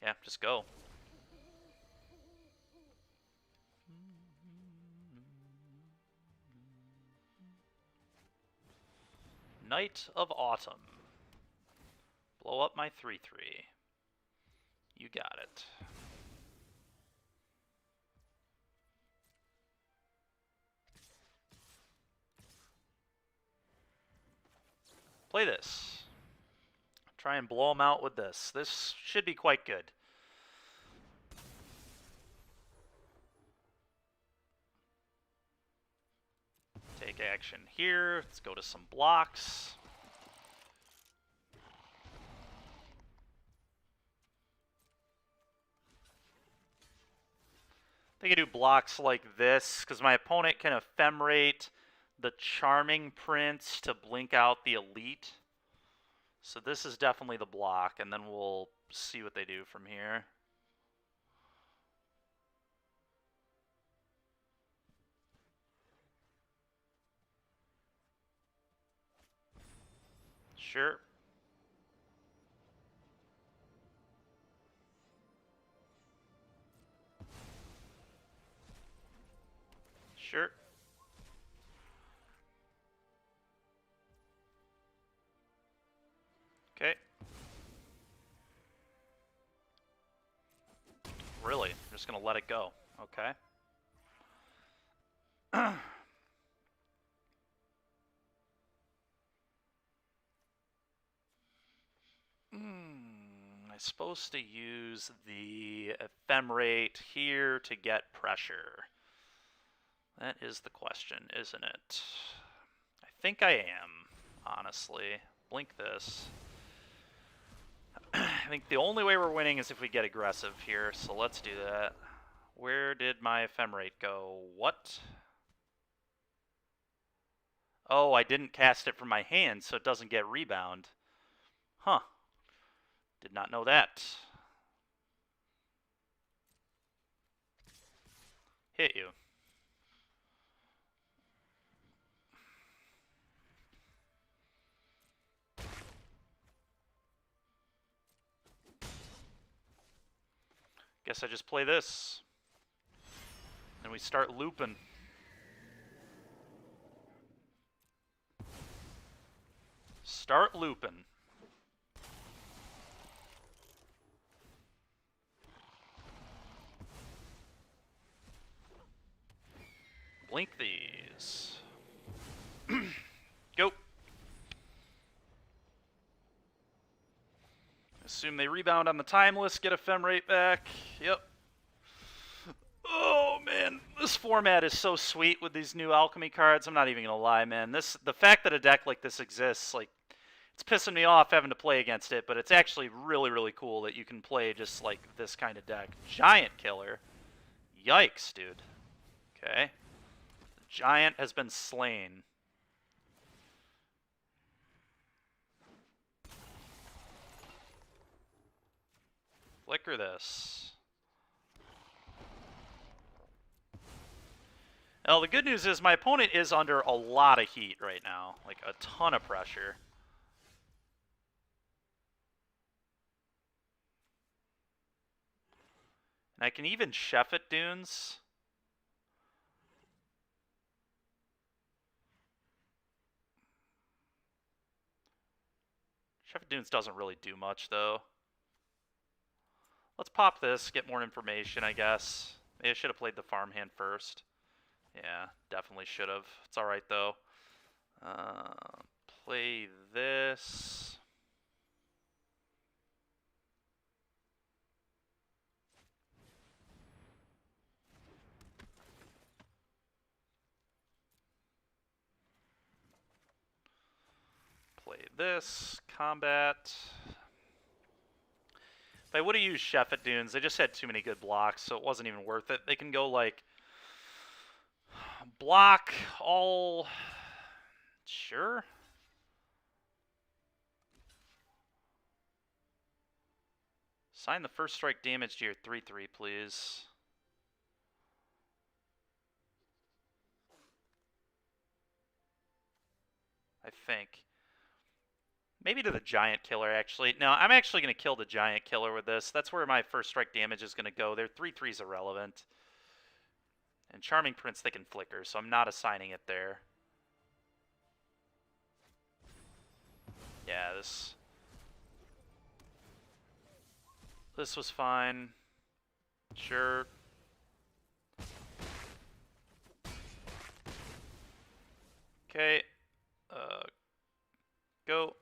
Yeah, just go. Night of Autumn. Blow up my 3/3. You got it. Play this. Try and blow them out with this. This should be quite good. Take action here. Let's go to some blocks. I think I do blocks like this, because my opponent can ephemerate the Charming Prince to blink out the Elite. So this is definitely the block, and then we'll see what they do from here. Sure. Sure. Okay. Really? I'm just going to let it go. Okay. I'm supposed to use the Ephemerate here to get pressure. That is the question, isn't it? I think I am, honestly. Blink this. I think the only way we're winning is if we get aggressive here, so let's do that. Where did my Ephemerate go? What? Oh, I didn't cast it from my hand, so it doesn't get rebound. Huh. Did not know that. Hit you. Guess I just play this. And we start looping. Start looping. Blink these. Go. Assume they rebound on the Timeless, get Ephemerate back. Yep. Oh man, this format is so sweet with these new alchemy cards. I'm not even gonna lie, man. The fact that a deck like this exists, like, it's pissing me off having to play against it, but it's actually really, really cool that you can play just like this kind of deck. Giant Killer. Yikes, dude. Okay. The giant has been slain. Flicker this. Well, the good news is my opponent is under a lot of heat right now. Like, a ton of pressure. And I can even chef at Dunes. Chef at Dunes doesn't really do much, though. Let's pop this, get more information, I guess. Maybe I should have played the farm hand first. Yeah, definitely should have. It's alright, though. Play this. Play this. Combat. If I would have used Chef at Dunes, they just had too many good blocks, so it wasn't even worth it. They can go, like, block all... Sure. Assign the first strike damage to your 3/3, please. I think. Maybe to the Giant Killer, actually. No, I'm actually going to kill the Giant Killer with this. That's where my first strike damage is going to go. Their 3/3 is irrelevant. And Charming Prince, they can flicker, so I'm not assigning it there. Yeah, this was fine. Sure. Okay. Go.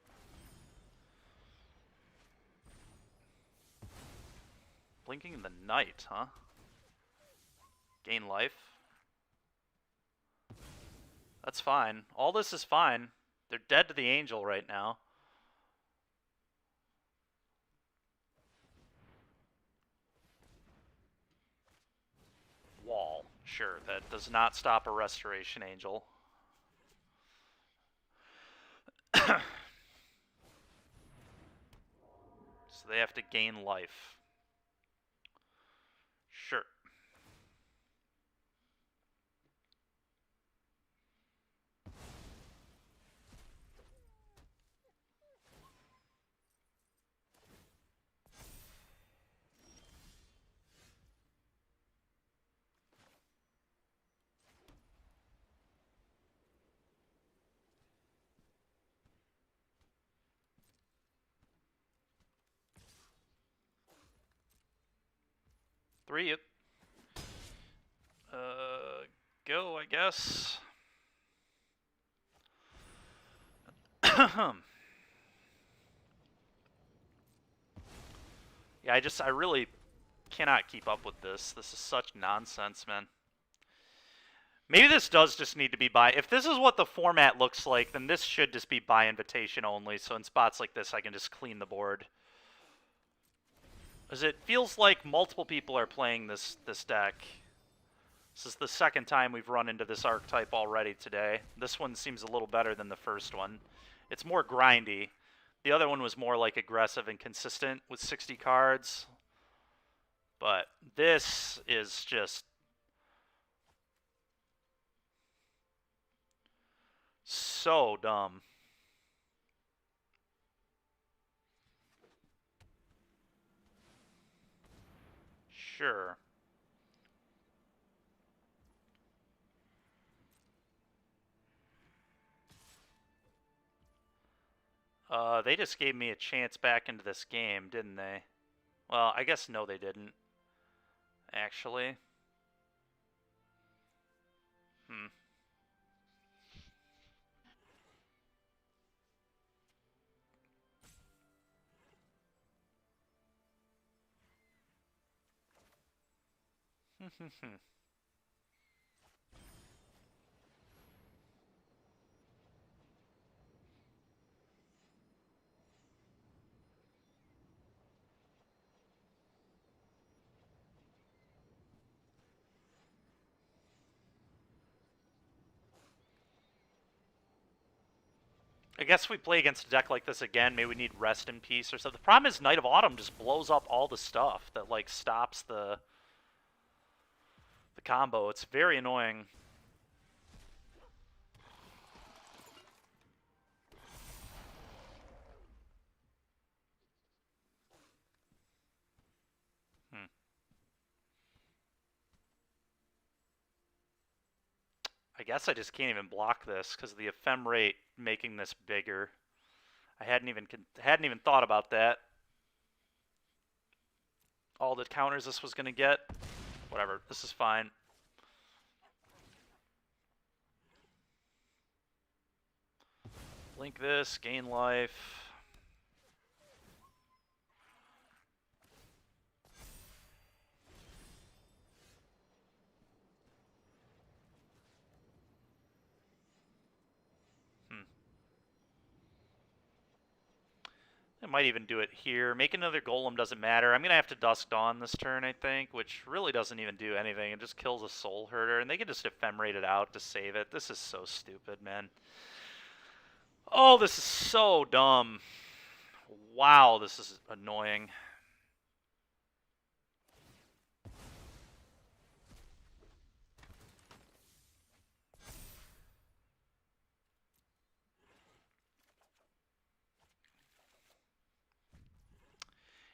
Blinking in the night, huh? Gain life. That's fine. All this is fine. They're dead to the angel right now. Wall. Sure, that does not stop a Restoration Angel. So they have to gain life. Sure. Three. Go, I guess. Yeah, I really cannot keep up with this. This is such nonsense, man. Maybe this does just need to be by... If this is what the format looks like, then this should just be by invitation only, so in spots like this I can just clean the board. Because it feels like multiple people are playing this deck. This is the second time we've run into this archetype already today. This one seems a little better than the first one. It's more grindy. The other one was more like aggressive and consistent with 60 cards. But this is just so dumb. Sure. They just gave me a chance back into this game, didn't they? Well, I guess no, they didn't. Actually. Hmm. I guess we play against a deck like this again. Maybe we need Rest in Peace or something. The problem is Night of Autumn just blows up all the stuff that like stops the combo. It's very annoying. Hmm. I guess I just can't even block this because of the ephemerate making this bigger. I hadn't even thought about that. All the counters this was gonna get. Whatever. This is fine. Blink this, gain life. I might even do it here. Make another golem doesn't matter. I'm going to have to Dusk Dawn this turn, I think, which really doesn't even do anything. It just kills a Soul Herder, and they can just ephemerate it out to save it. This is so stupid, man. Oh, this is so dumb. Wow, this is annoying.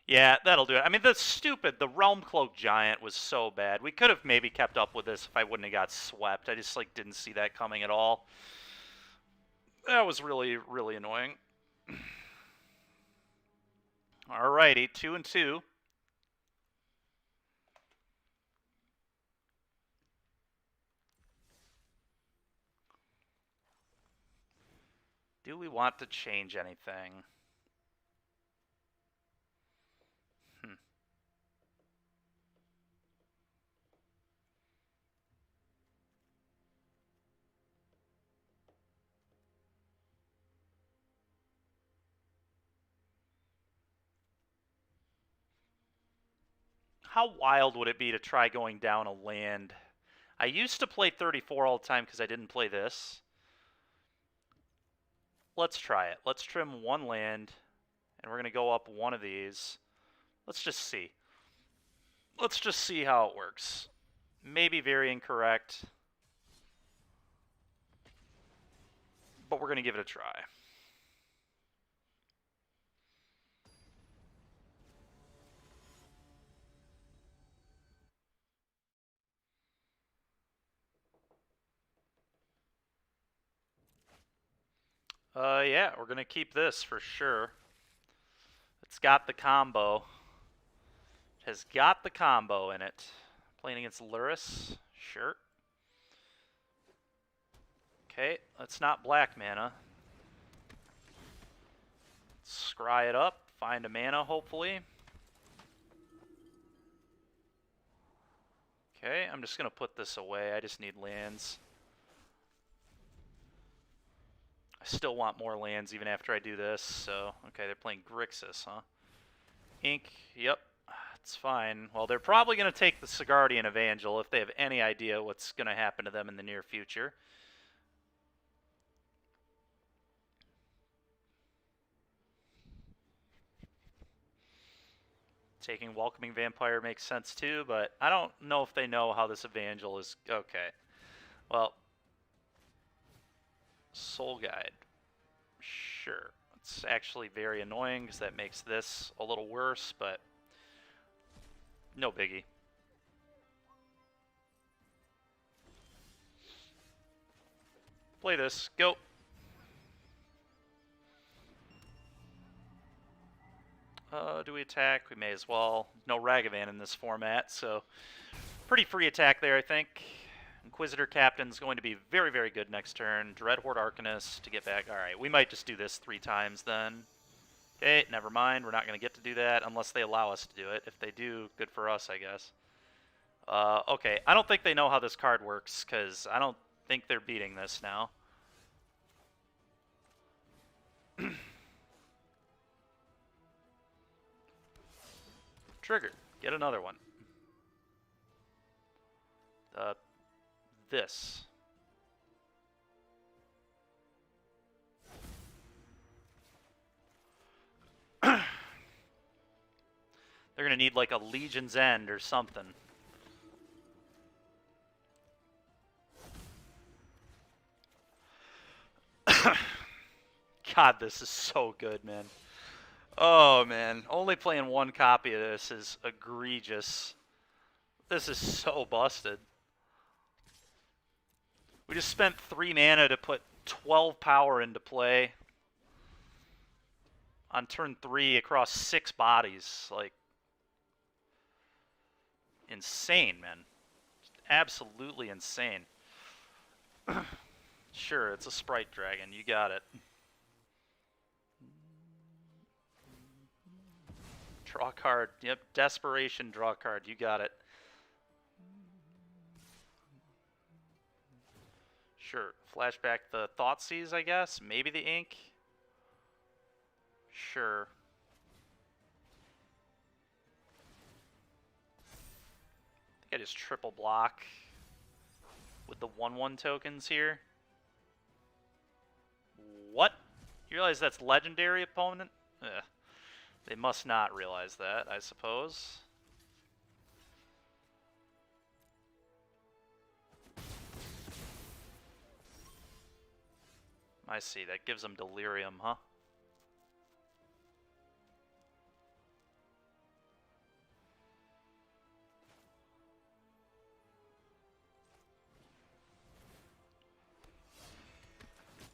Yeah, that'll do it. I mean, the Realm Cloak Giant was so bad. We could have maybe kept up with this if I wouldn't have got swept. I just, like, didn't see that coming at all. That was really, really annoying. Alrighty, 2 and 2. Do we want to change anything? How wild would it be to try going down a land? I used to play 34 all the time because I didn't play this. Let's try it. Let's trim one land, and we're going to go up one of these. Let's just see. Let's just see how it works. Maybe very incorrect, but we're going to give it a try. Yeah, we're going to keep this for sure. It's got the combo. It has got the combo in it. Playing against Lurrus, sure. Okay, that's not black mana. Scry it up, find a mana, hopefully. Okay, I'm just going to put this away. I just need lands. I still want more lands even after I do this, so... Okay, they're playing Grixis, huh? Ink, yep, it's fine. Well, they're probably going to take the Sigardian Evangel if they have any idea what's going to happen to them in the near future. Taking Welcoming Vampire makes sense too, but I don't know if they know how this Evangel is... Okay. Well, Soul Guide. Sure. It's actually very annoying because that makes this a little worse, but no biggie. Play this. Go. Do we attack? We may as well. No Ragavan in this format, so pretty free attack there, I think. Inquisitor Captain's going to be very, very good next turn. Dreadhorde Arcanist to get back. Alright, we might just do this 3 times then. Okay, never mind. We're not going to get to do that unless they allow us to do it. If they do, good for us, I guess. Okay, I don't think they know how this card works, because I don't think they're beating this now. Triggered. Get another one. This. They're going to need like a Legion's End or something. God, this is so good, man. Oh, man. Only playing 1 copy of this is egregious. This is so busted. We just spent 3 mana to put 12 power into play on turn 3 across 6 bodies. Like, insane, man. Absolutely insane. Sure, it's a Sprite Dragon. You got it. Draw card. Yep, Desperation, draw card. You got it. Sure. Flashback the Thoughtseize, I guess. Maybe the ink. Sure. I think I just triple block with the 1/1 tokens here. What? You realize that's legendary opponent? Ugh. They must not realize that, I suppose. I see, that gives them delirium, huh?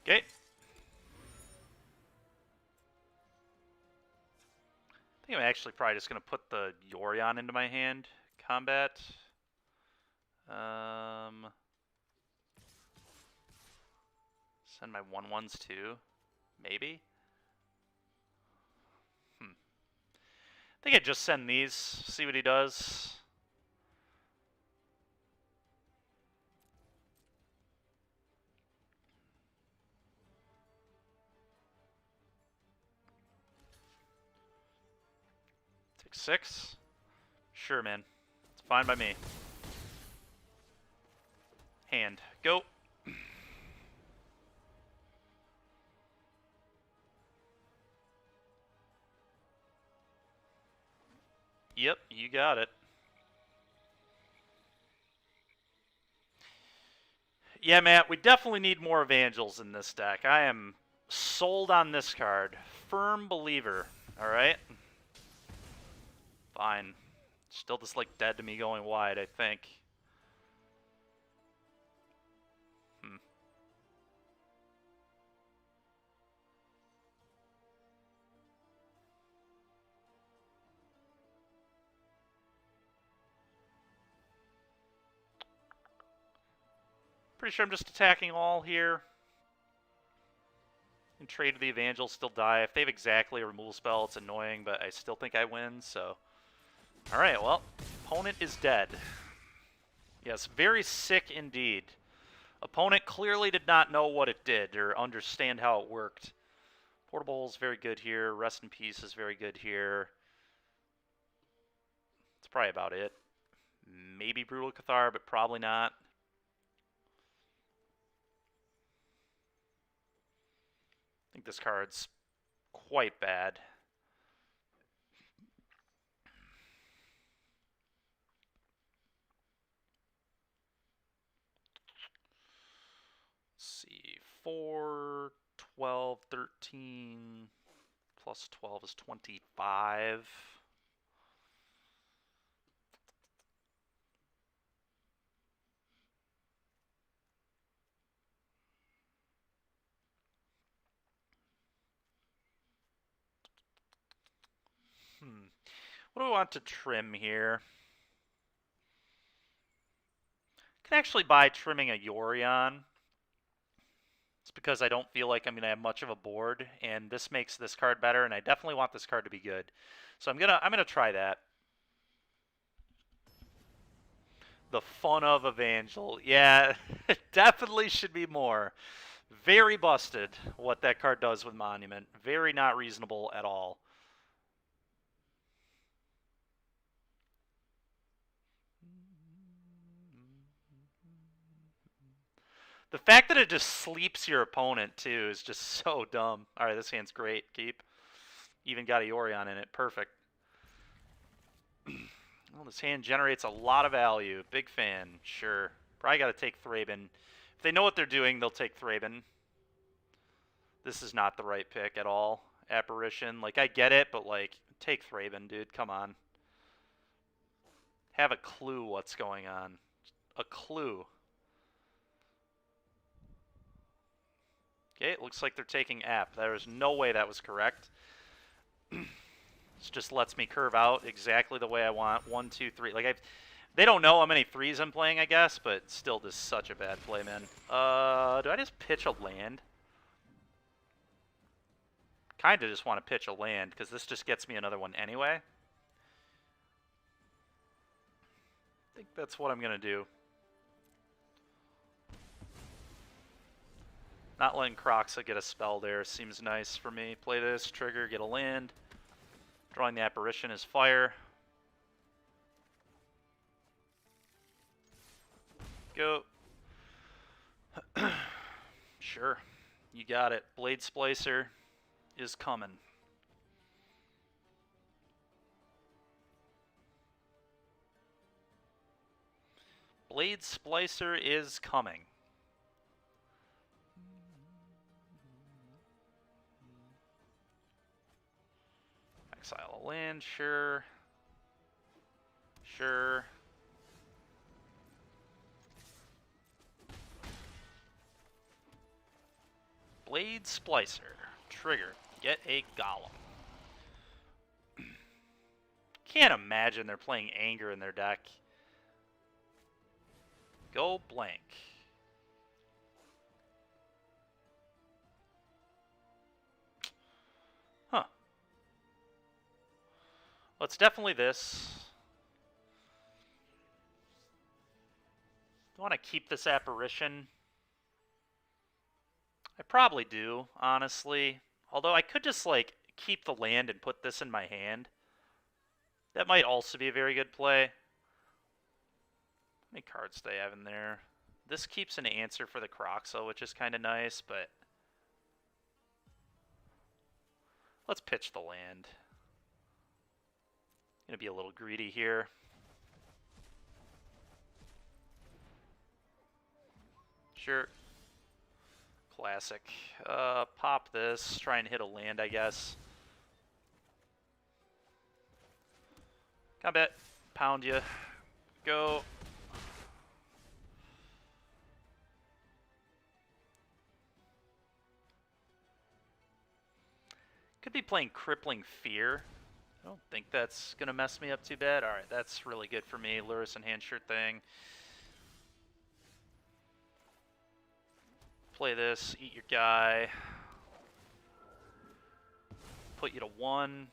Okay. I think I'm actually probably just going to put the Yorion into my hand. Combat. Send my 1/1s too. Maybe? I think I'd just send these, see what he does. Take 6? Sure, man. It's fine by me. Hand. Go. Yep, you got it. Yeah, Matt, we definitely need more Evangels in this deck. I am sold on this card. Firm believer. Alright? Fine. Still just, like, dead to me going wide, I think. Pretty sure I'm just attacking all here. And trade to the Evangel, still die. If they have exactly a removal spell, it's annoying, but I still think I win, so... Alright, well, opponent is dead. Yes, very sick indeed. Opponent clearly did not know what it did or understand how it worked. Portable is very good here. Rest in Peace is very good here. That's probably about it. Maybe Brutal Cathar, but probably not. I think this card's quite bad. Let's see. 4, 12, 13, plus 12 is 25. What do I want to trim here? Can actually buy Trimming a Yorion. It's because I don't feel like I'm going to have much of a board, and this makes this card better, and I definitely want this card to be good. So I'm gonna try that. The fun of Evangel. Yeah, it definitely should be more. Very busted what that card does with Monument. Very not reasonable at all. The fact that it just sleeps your opponent, too, is just so dumb. All right, this hand's great. Keep. Even got a Yorion in it. Perfect. Well, this hand generates a lot of value. Big fan. Sure. Probably got to take Thraben. If they know what they're doing, they'll take Thraben. This is not the right pick at all. Apparition. Like, I get it, but, like, take Thraben, dude. Come on. Have a clue what's going on. A clue. Okay, it looks like they're taking App. There is no way that was correct. This just lets me curve out exactly the way I want. 1, 2, 3. Like, they don't know how many threes I'm playing, I guess, but still just such a bad play, man. Do I just pitch a land? Kind of just want to pitch a land, because this just gets me another one anyway. I think that's what I'm going to do. Not letting Kroxa get a spell there seems nice for me. Play this, trigger, get a land. Drawing the Apparition is fire. Go. Sure. You got it. Blade Splicer is coming. Blade Splicer is coming. Exile a land, sure. Sure. Blade Splicer. Trigger. Get a Golem. Can't imagine they're playing Anger in their deck. Go blank. Huh. Well, it's definitely this. Do I want to keep this Apparition? I probably do, honestly. Although I could just, like, keep the land and put this in my hand. That might also be a very good play. How many cards do they have in there? This keeps an answer for the Kroxa, which is kind of nice, but... let's pitch the land. Gonna be a little greedy here. Sure. Classic. Pop this. Try and hit a land, I guess. Combat. Pound you. Go. Could be playing Crippling Fear. I don't think that's going to mess me up too bad. Alright, that's really good for me. Lurrus and hand shirt thing. Play this, eat your guy. Put you to 1.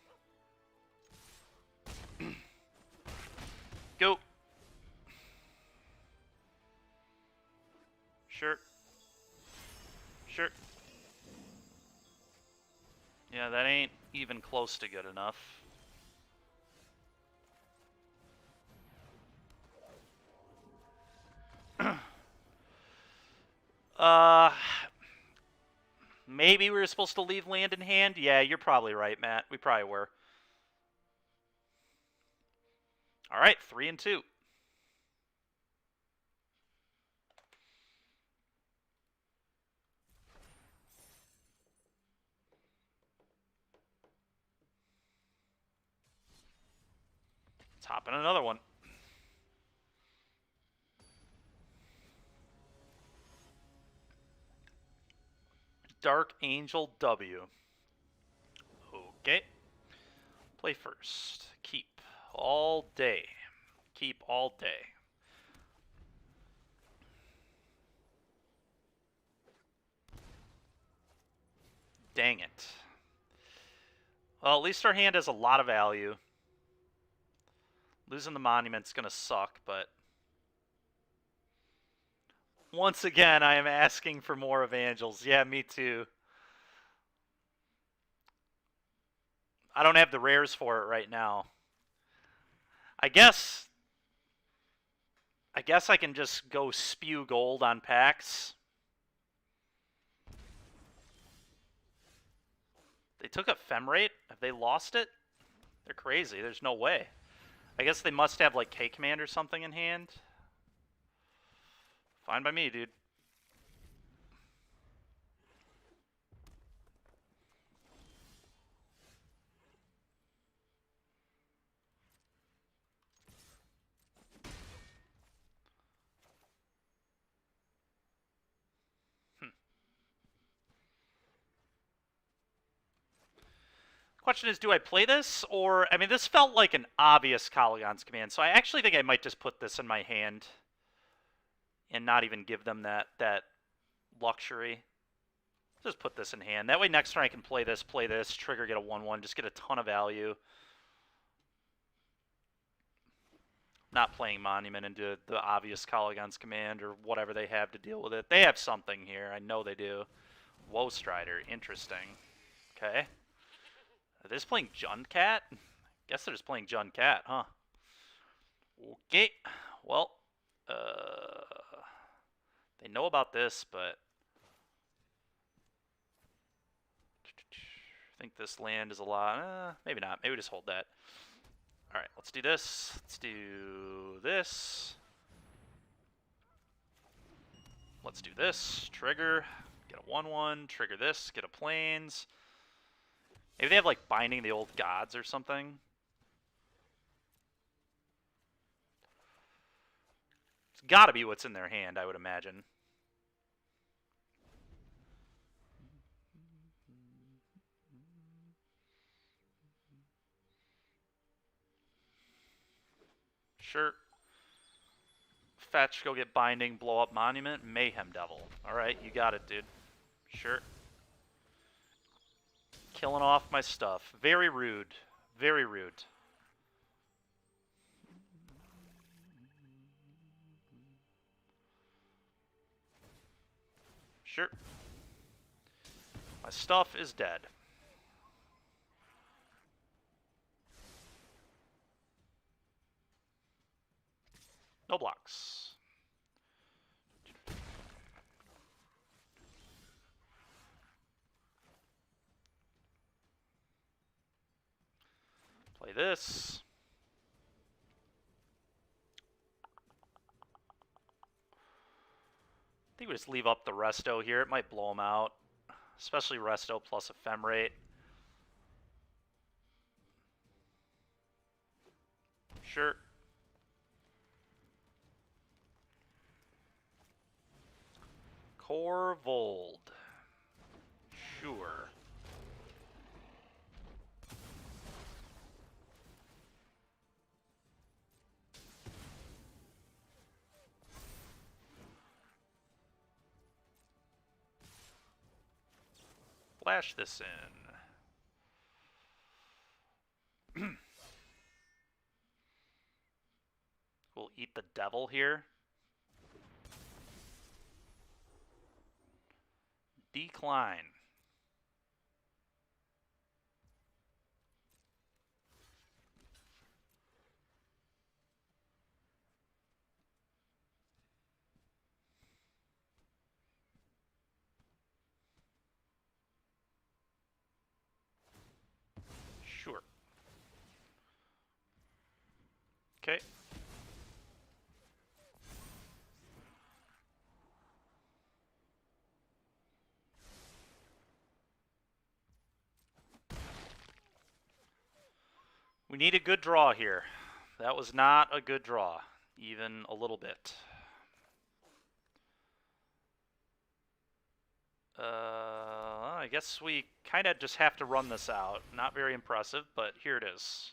Go. Sure. Sure. Yeah, that ain't even close to good enough. Maybe we were supposed to leave land in hand? Yeah, you're probably right, Matt. We probably were. Alright, 3 and 2. Let's hop in another one. Dark Angel W. Okay. Play first. Keep all day. Keep all day. Dang it. Well, at least our hand has a lot of value. Losing the monument's gonna suck, but... Once again, I am asking for more evangels. Yeah, me too. I don't have the rares for it right now. I guess I can just go spew gold on packs. They took Ephemerate? Have they lost it? They're crazy. There's no way. I guess they must have, like, K-Command or something in hand. Fine by me, dude. Question is, do I play this? Or, I mean, this felt like an obvious Kolaghan's Command, so I actually think I might just put this in my hand and not even give them that luxury. Just put this in hand. That way next turn I can play this, trigger, get a 1-1, just get a ton of value. Not playing Monument into the obvious Kolaghan's Command or whatever they have to deal with it. They have something here. I know they do. Woe Strider. Interesting. Okay. Are they just playing Juncat? Guess they're just playing Juncat, huh? Okay. Well, they know about this, but I think this land is a lot. Maybe not. Maybe just hold that. All right, let's do this. Let's do this. Let's do this. Trigger. Get a 1-1. Trigger this. Get a Plains. Maybe they have, like, Binding the Old Gods or something. It's gotta be what's in their hand, I would imagine. Sure. Fetch, go get Binding, blow up Monument, Mayhem Devil. Alright, you got it, dude. Sure. Killing off my stuff. Very rude. Very rude. Sure. My stuff is dead. No blocks. Play this. I think we just leave up the Resto here. It might blow them out. Especially Resto plus Ephemerate. Sure. Korvold. Sure. Flash this in. We'll eat the devil here. Decline. Sure. Okay. We need a good draw here. That was not a good draw, even a little bit. I guess we kind of just have to run this out. Not very impressive, but here it is.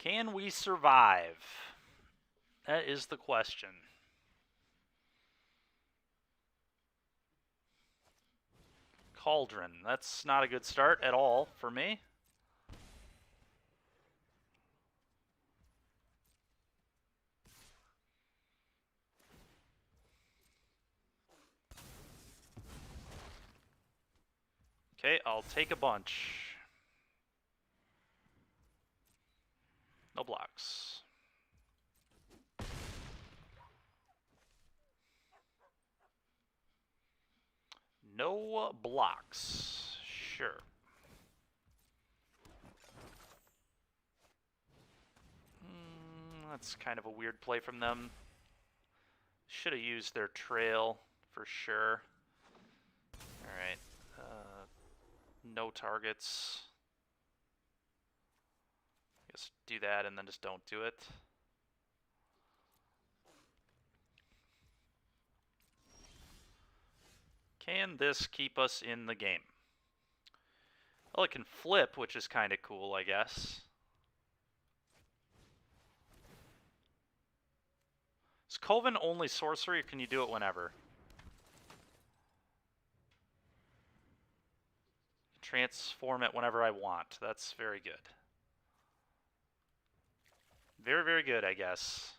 Can we survive? That is the question. Cauldron. That's not a good start at all for me. Okay, I'll take a bunch. No blocks. No blocks. Sure. That's kind of a weird play from them. Should have used their trail for sure. Alright. No targets. I guess do that and then just don't do it. Can this keep us in the game? Well, it can flip, which is kind of cool, I guess. Is Coven only sorcery, or can you do it whenever? Transform it whenever I want. That's very good. Very, very good, I guess.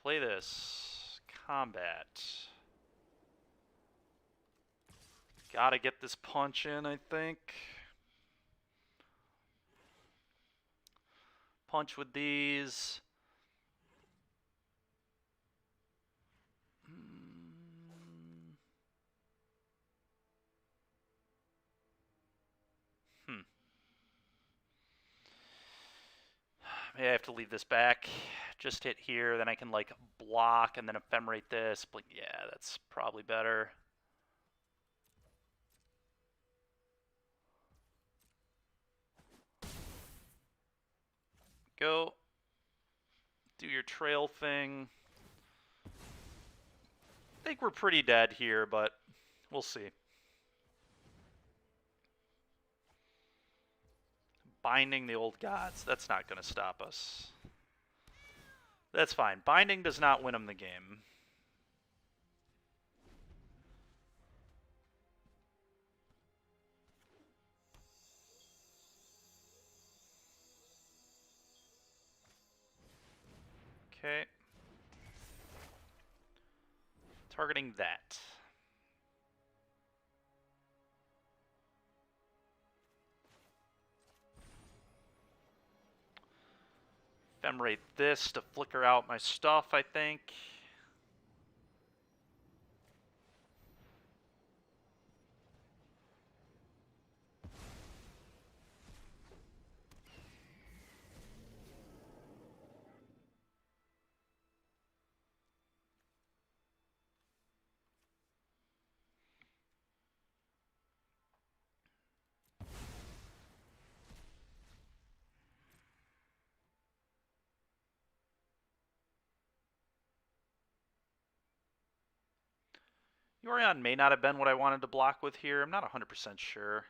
Play this. Combat. Gotta get this punch in, I think. Punch with these. Maybe I have to leave this back. Just hit here, then I can like block and then ephemerate this. But yeah, that's probably better. Go. Do your trail thing. I think we're pretty dead here, but we'll see. Binding the old gods. That's not going to stop us. That's fine. Binding does not win them the game. Okay. Targeting that. Ephemerate this to flicker out my stuff, I think. Yorion may not have been what I wanted to block with here. I'm not 100% sure.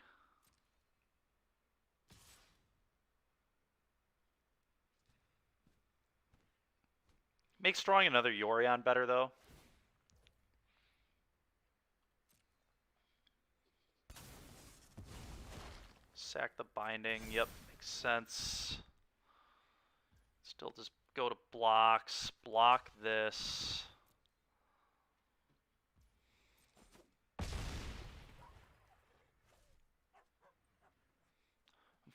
Makes drawing another Yorion better, though. Sack the binding. Yep, makes sense. Still just go to blocks. Block this.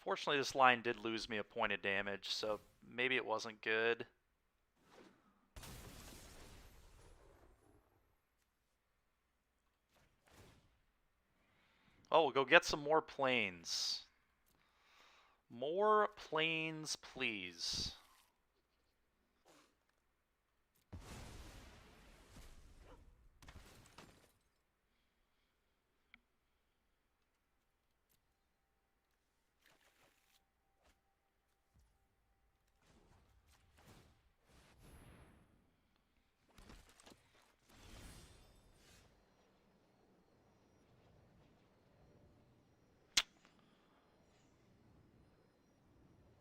Unfortunately, this line did lose me a point of damage, so maybe it wasn't good. Oh, we'll go get some more planes. More planes, please.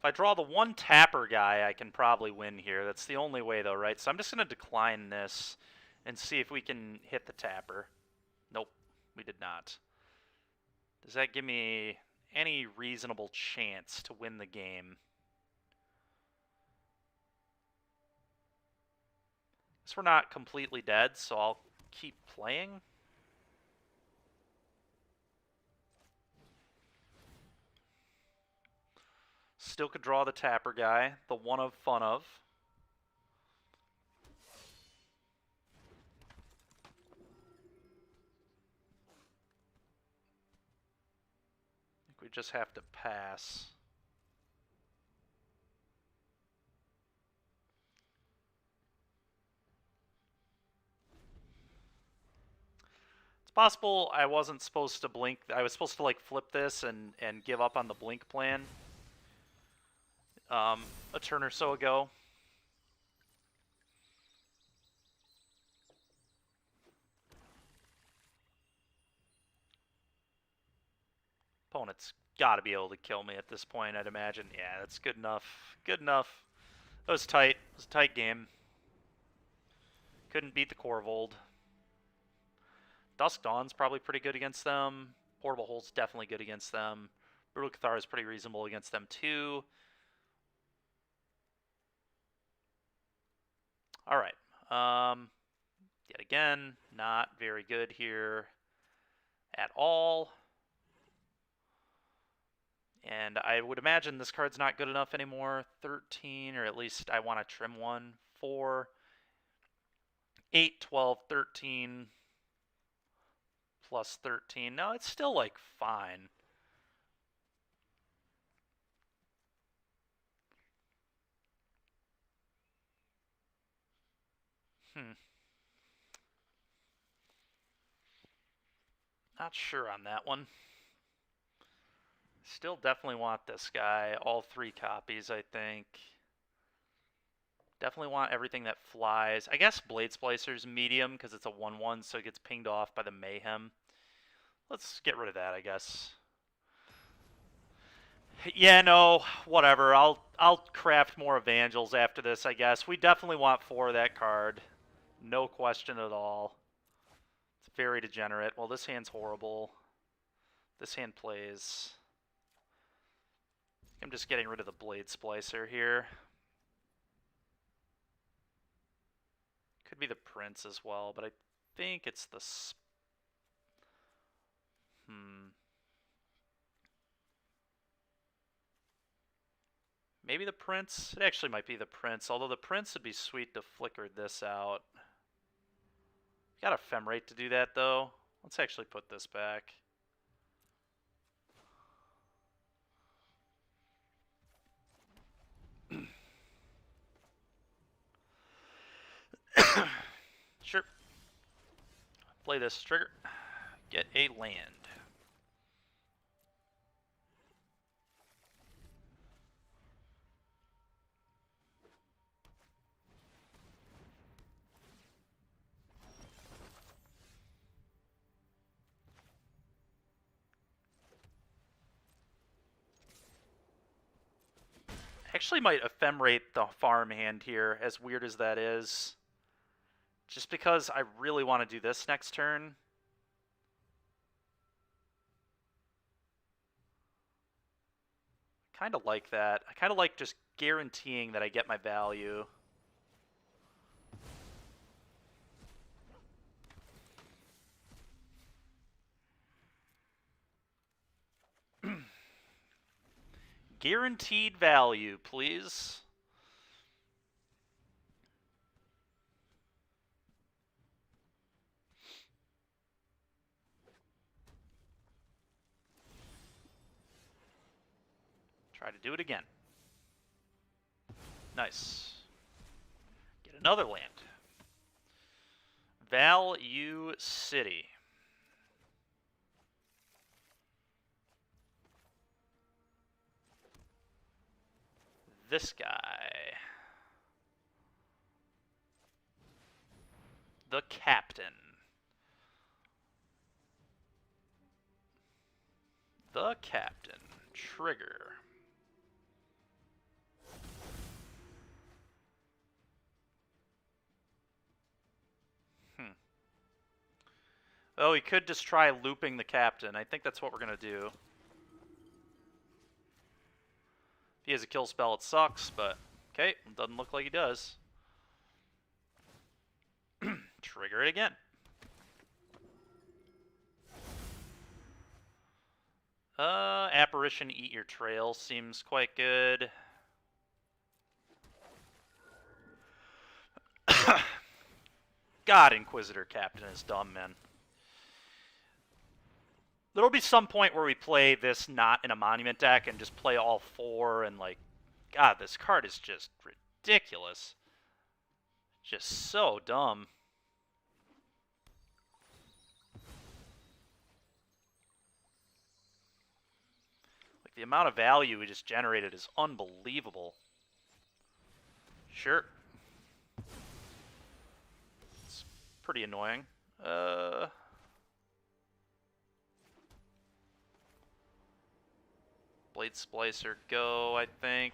If I draw the one tapper guy, I can probably win here. That's the only way, though, right? So I'm just going to decline this and see if we can hit the tapper. Nope, we did not. Does that give me any reasonable chance to win the game? Guess we're not completely dead, so I'll keep playing. Still could draw the tapper guy, the one of fun of. I think we just have to pass. It's possible I wasn't supposed to blink. I was supposed to like flip this and give up on the blink plan a turn or so ago. Opponent's got to be able to kill me at this point, I'd imagine. Yeah, that's good enough. Good enough. That was tight. It was a tight game. Couldn't beat the Korvold. Dusk Dawn's probably pretty good against them. Portable Hole's definitely good against them. Brutal Cathar is pretty reasonable against them too. All right. Yet again, not very good here at all. And I would imagine this card's not good enough anymore. 13, or at least I want to trim one. 4, 8, 12, 13, plus 13. No, it's still, like, fine. Not sure on that one. Still definitely want this guy. All 3 copies, I think. Definitely want everything that flies. I guess Blade Splicer's medium because it's a 1/1, so it gets pinged off by the Mayhem. Let's get rid of that, I guess. Yeah, no, whatever. I'll craft more Evangels after this, I guess. We definitely want 4 of that card. No question at all. It's very degenerate. Well, this hand's horrible. This hand plays. I'm just getting rid of the Blade Splicer here. Could be the Prince as well, but I think it's the... Maybe the Prince? It actually might be the Prince, although the Prince would be sweet to flicker this out. Got a Femrate to do that, though. Let's actually put this back. Sure. Play this trigger. Get a land. Actually might ephemerate the farmhand here, as weird as that is. Just because I really want to do this next turn. Kind of like that. I kind of like just guaranteeing that I get my value. Guaranteed value, please. Try to do it again. Nice. Get another land. Value City. This guy. The Captain. The Captain. Trigger. Oh, he could just try looping the captain. I think that's what we're going to do. If he has a kill spell, it sucks, but okay, it doesn't look like he does. Trigger it again. Apparition, eat your trail seems quite good. God, Inquisitor Captain is dumb, man. There'll be some point where we play this not in a monument deck and just play all 4 and like, God, this card is just ridiculous. Just so dumb. Like, the amount of value we just generated is unbelievable. Sure. It's pretty annoying. Blade Splicer, go, I think.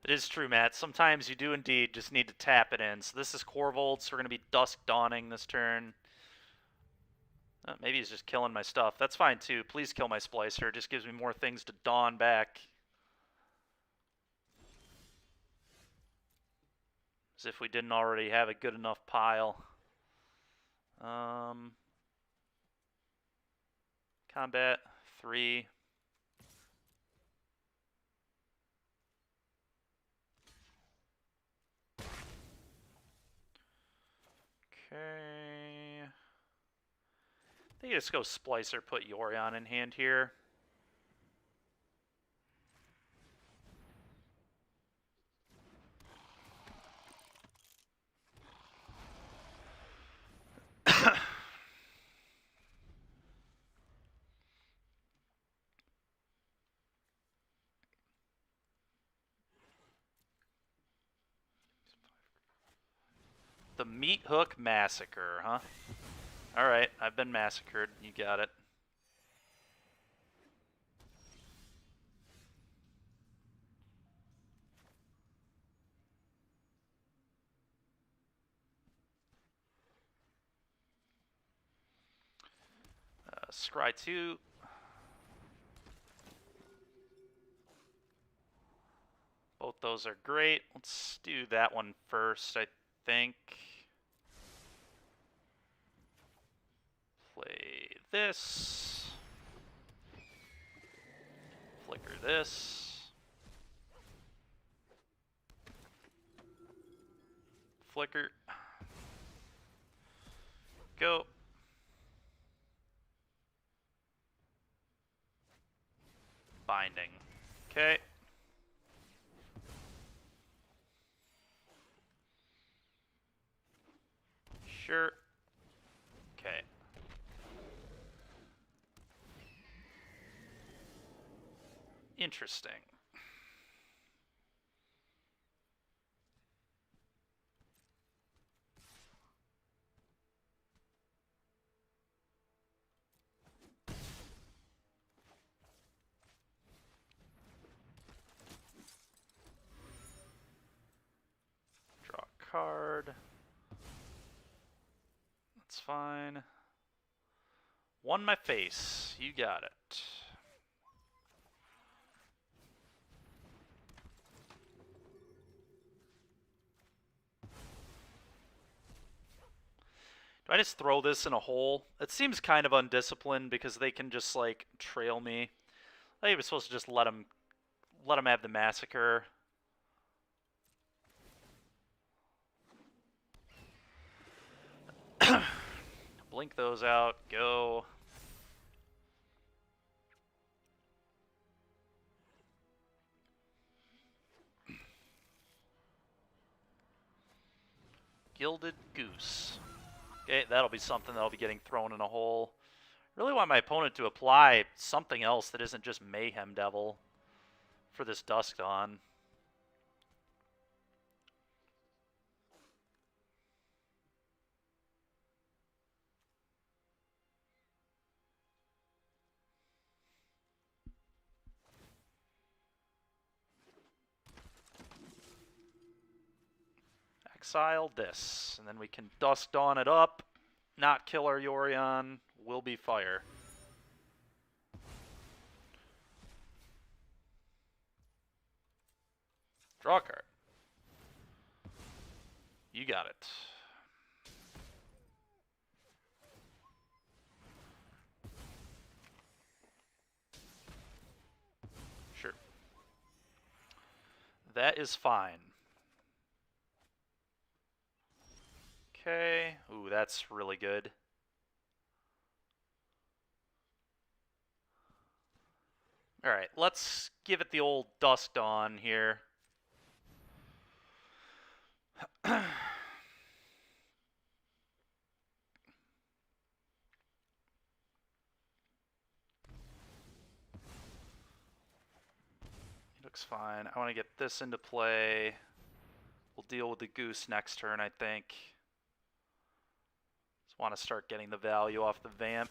It is true, Matt. Sometimes you do indeed just need to tap it in. So this is Corvold, so we're going to be Dusk Dawning this turn. Maybe he's just killing my stuff. That's fine, too. Please kill my Splicer. It just gives me more things to dawn back. As if we didn't already have a good enough pile. Combat, 3. Okay. I think you just go Splicer, put Yorion in hand here. The Meat Hook Massacre, huh? Alright, I've been massacred. You got it. Scry 2. Both those are great. Let's do that one first, I think. Play this. Flicker this. Flicker. Go. Binding. Okay. Sure. Okay. Interesting. Draw a card. That's fine. One my face. You got it. Do I just throw this in a hole? It seems kind of undisciplined because they can just like trail me. I think we're supposed to just let them have the massacre. Blink those out. Go. Gilded Goose. Okay, that'll be something that'll be getting thrown in a hole. Really want my opponent to apply something else that isn't just Mayhem Devil for this Dusk Dawn. exile this, and then we can Dusk Dawn it up, not kill our Yorion, will be fire. Draw a card. You got it. Sure. That is fine. Okay. Ooh, that's really good. Alright, let's give it the old Dusk Dawn here. It looks fine. I want to get this into play. We'll deal with the Goose next turn, I think. Just want to start getting the value off the Vamp.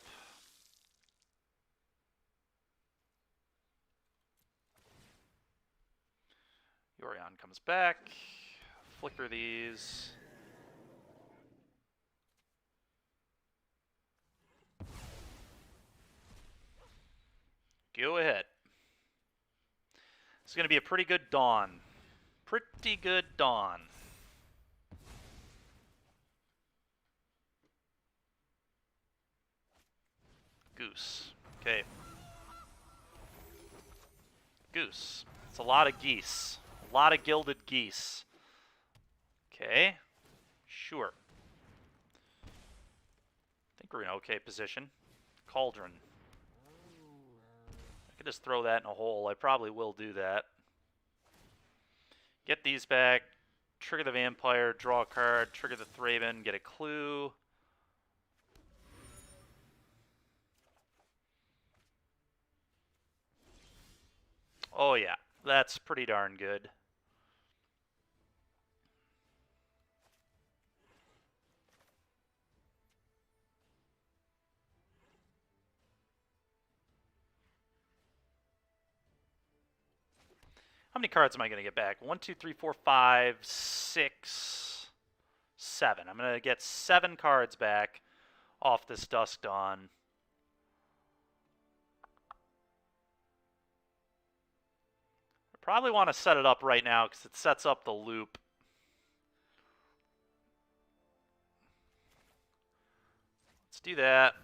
Yorion comes back. Flicker these. Go ahead. It's going to be a pretty good Dawn. Pretty good Dawn. Goose. Okay. Goose. It's a lot of geese. A lot of gilded geese. Okay. Sure. I think we're in okay position. Cauldron. I could just throw that in a hole. I probably will do that. Get these back. Trigger the Vampire. Draw a card. Trigger the Thraben. Get a clue. Oh yeah. That's pretty darn good. How many cards am I going to get back? 1, 2, 3, 4, 5, 6, 7. I'm going to get 7 cards back off this Dusk Dawn. I probably want to set it up right now because it sets up the loop. Let's do that.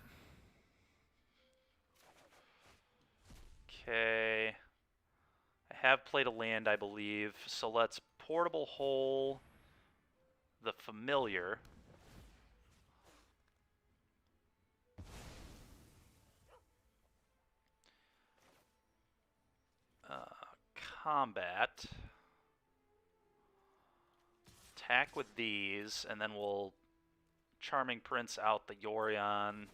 Okay. I have played a land, I believe, so let's Portable Hole the Familiar. Combat. Attack with these, and then we'll Charming Prince out the Yorion.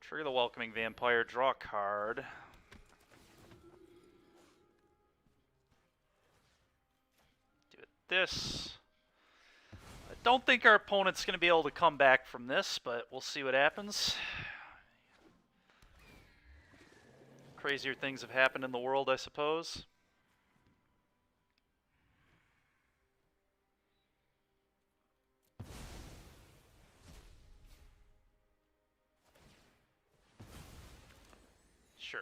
Trigger the Welcoming Vampire, draw a card. Do it this. I don't think our opponent's going to be able to come back from this, but we'll see what happens. Crazier things have happened in the world, I suppose. Sure.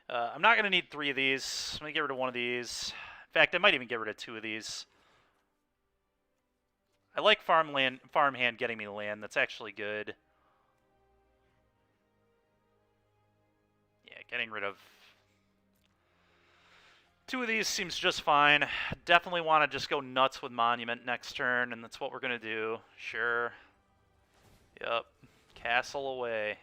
I'm not going to need 3 of these. I'm going to get rid of 1 of these. In fact, I might even get rid of 2 of these. I like farmhand getting me land. That's actually good. Yeah, getting rid of 2 of these seems just fine. Definitely want to just go nuts with Monument next turn, and that's what we're going to do. Sure. Yep. Castle away.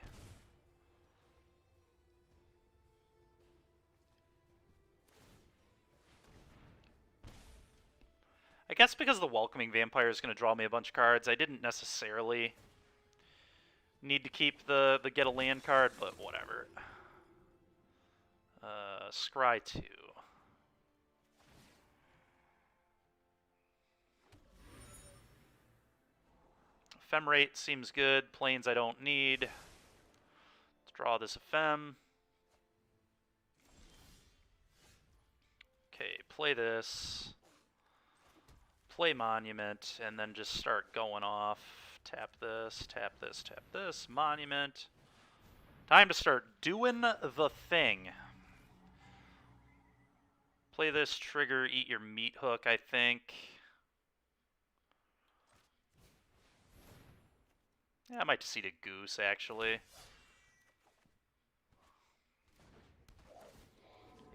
I guess because the Welcoming Vampire is going to draw me a bunch of cards, I didn't necessarily need to keep the get a land card, but whatever. Scry 2. Ephemerate seems good. Planes I don't need. Let's draw this Ephem. Okay, play this. play Monument, and then just start going off. Tap this, tap this, tap this. Monument. Time to start doing the thing. Play this, trigger, eat your meat hook, I think. Yeah, I might just eat a goose, actually.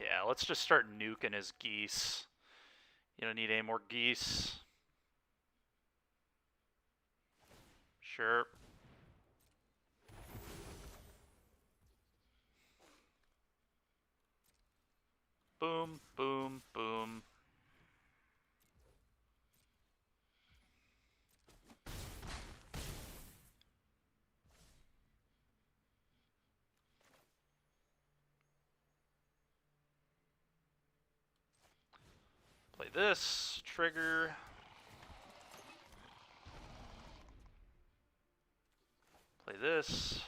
Yeah, let's just start nuking his geese. You don't need any more geese. Sure. Boom, boom, boom. Play this, trigger. Play this.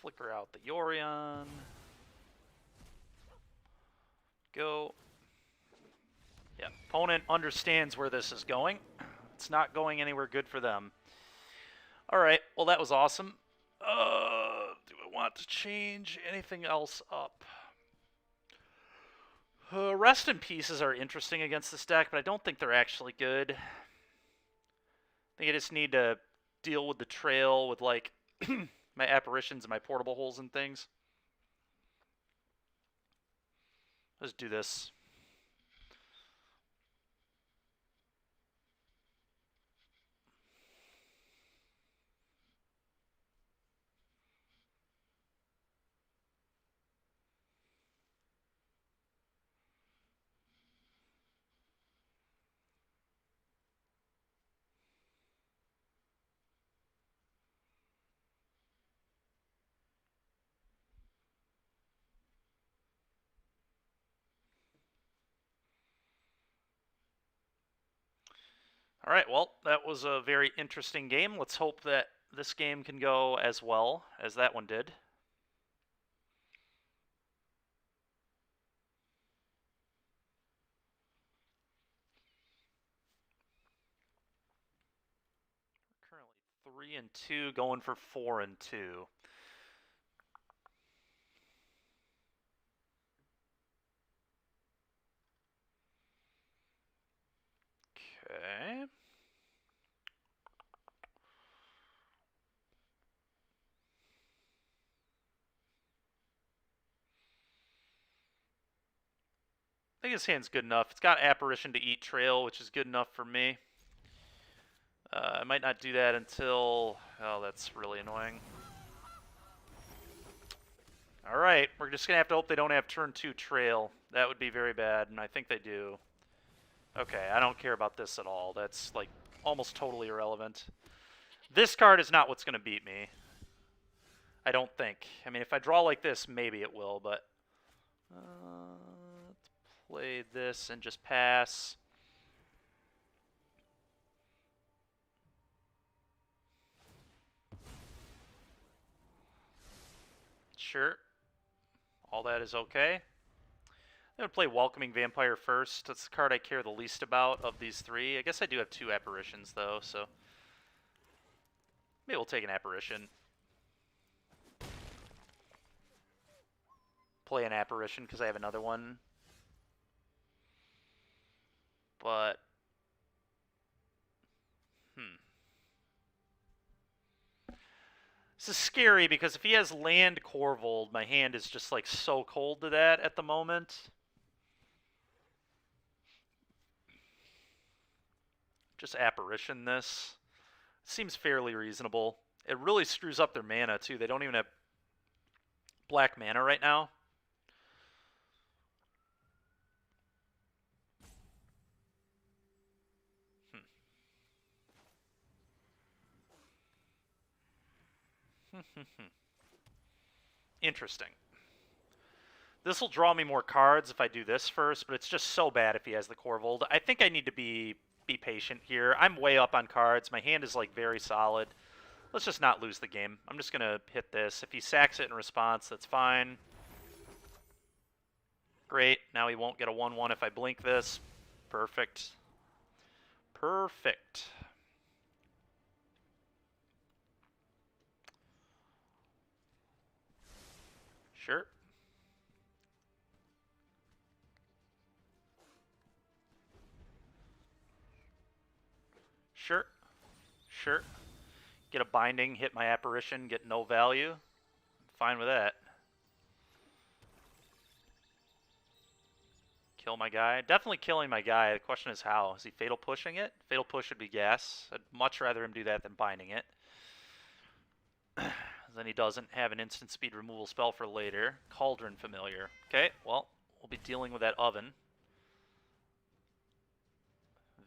Flicker out the Yorion. Go. Yeah, opponent understands where this is going. It's not going anywhere good for them. Alright, well that was awesome. Do I want to change anything else up? Rest in Pieces are interesting against this deck, but I don't think they're actually good. I think I just need to deal with the trail with, like, my apparitions and my portable holes and things. Let's do this. Alright, well, that was a very interesting game. Let's hope that this game can go as well as that one did. We're currently 3-2, going for 4-2. Okay. I think his hand's good enough. It's got Apparition to eat Trail, which is good enough for me. I might not do that until... Oh, that's really annoying. Alright, we're just going to have to hope they don't have turn 2 Trail. That would be very bad, and I think they do. Okay, I don't care about this at all. That's, like, almost totally irrelevant. This card is not what's going to beat me. I don't think. I mean, if I draw like this, maybe it will, but... let's play this and just pass. Sure. All that is okay. I'm going to play Welcoming Vampire first. That's the card I care the least about of these three. I guess I do have 2 Apparitions, though, so... Maybe we'll take an Apparition. Play an Apparition, because I have another one. But... This is scary, because if he has land Korvold, my hand is just, like, so cold to that at the moment. Just Apparition this. Seems fairly reasonable. It really screws up their mana, too. They don't even have black mana right now. Interesting. This will draw me more cards if I do this first, but it's just so bad if he has the Korvold. I think I need to be patient here. I'm way up on cards. My hand is, like, very solid. Let's just not lose the game. I'm just going to hit this. If he sacks it in response, that's fine. Great. Now he won't get a 1/1 if I blink this. Perfect. Perfect. Sure. Sure. Sure. Get a binding, hit my apparition, get no value. Fine with that. Kill my guy. Definitely killing my guy. The question is how. Is he fatal pushing it? Fatal push would be gas. I'd much rather him do that than binding it. Then he doesn't have an instant speed removal spell for later. Cauldron Familiar. Okay, well, we'll be dealing with that oven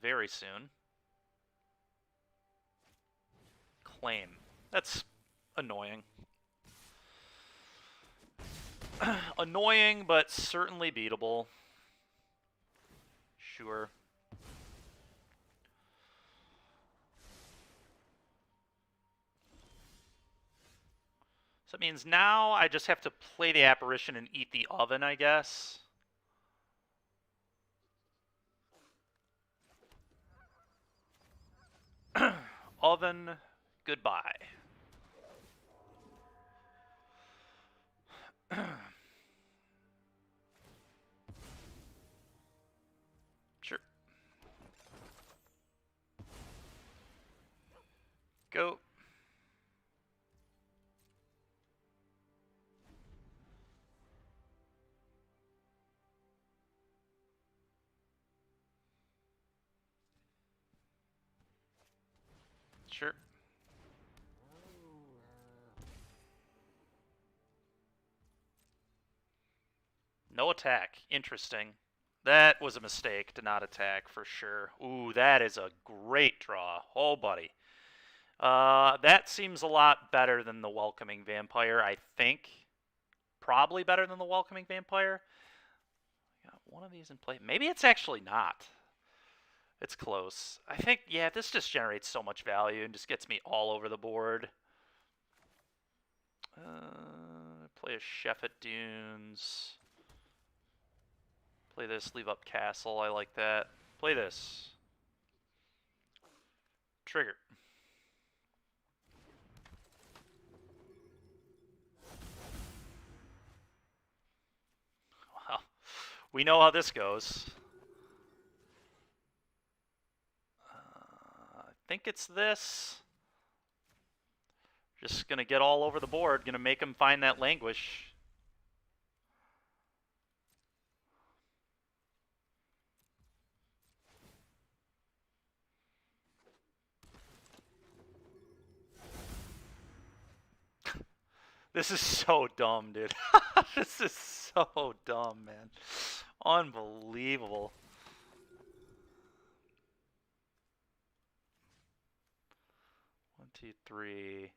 very soon. Claim. That's annoying. Annoying, but certainly beatable. Sure. So it means now I just have to play the apparition and eat the oven, I guess. Oven, goodbye. Sure. Go. Sure. No attack. Interesting. That was a mistake to not attack for sure. Ooh, that is a great draw. Oh, buddy. That seems a lot better than the Welcoming Vampire, I think. Probably better than the Welcoming Vampire. Got one of these in play. Maybe it's actually not. It's close. I think, yeah, this just generates so much value and just gets me all over the board. Play a Chef at Dunes. Play this, leave up Castle. I like that. Play this. Trigger. Well, we know how this goes. I think it's this. Just gonna get all over the board. Gonna make him find that Languish. This is so dumb, dude. This is so dumb, man. Unbelievable. One, two, three.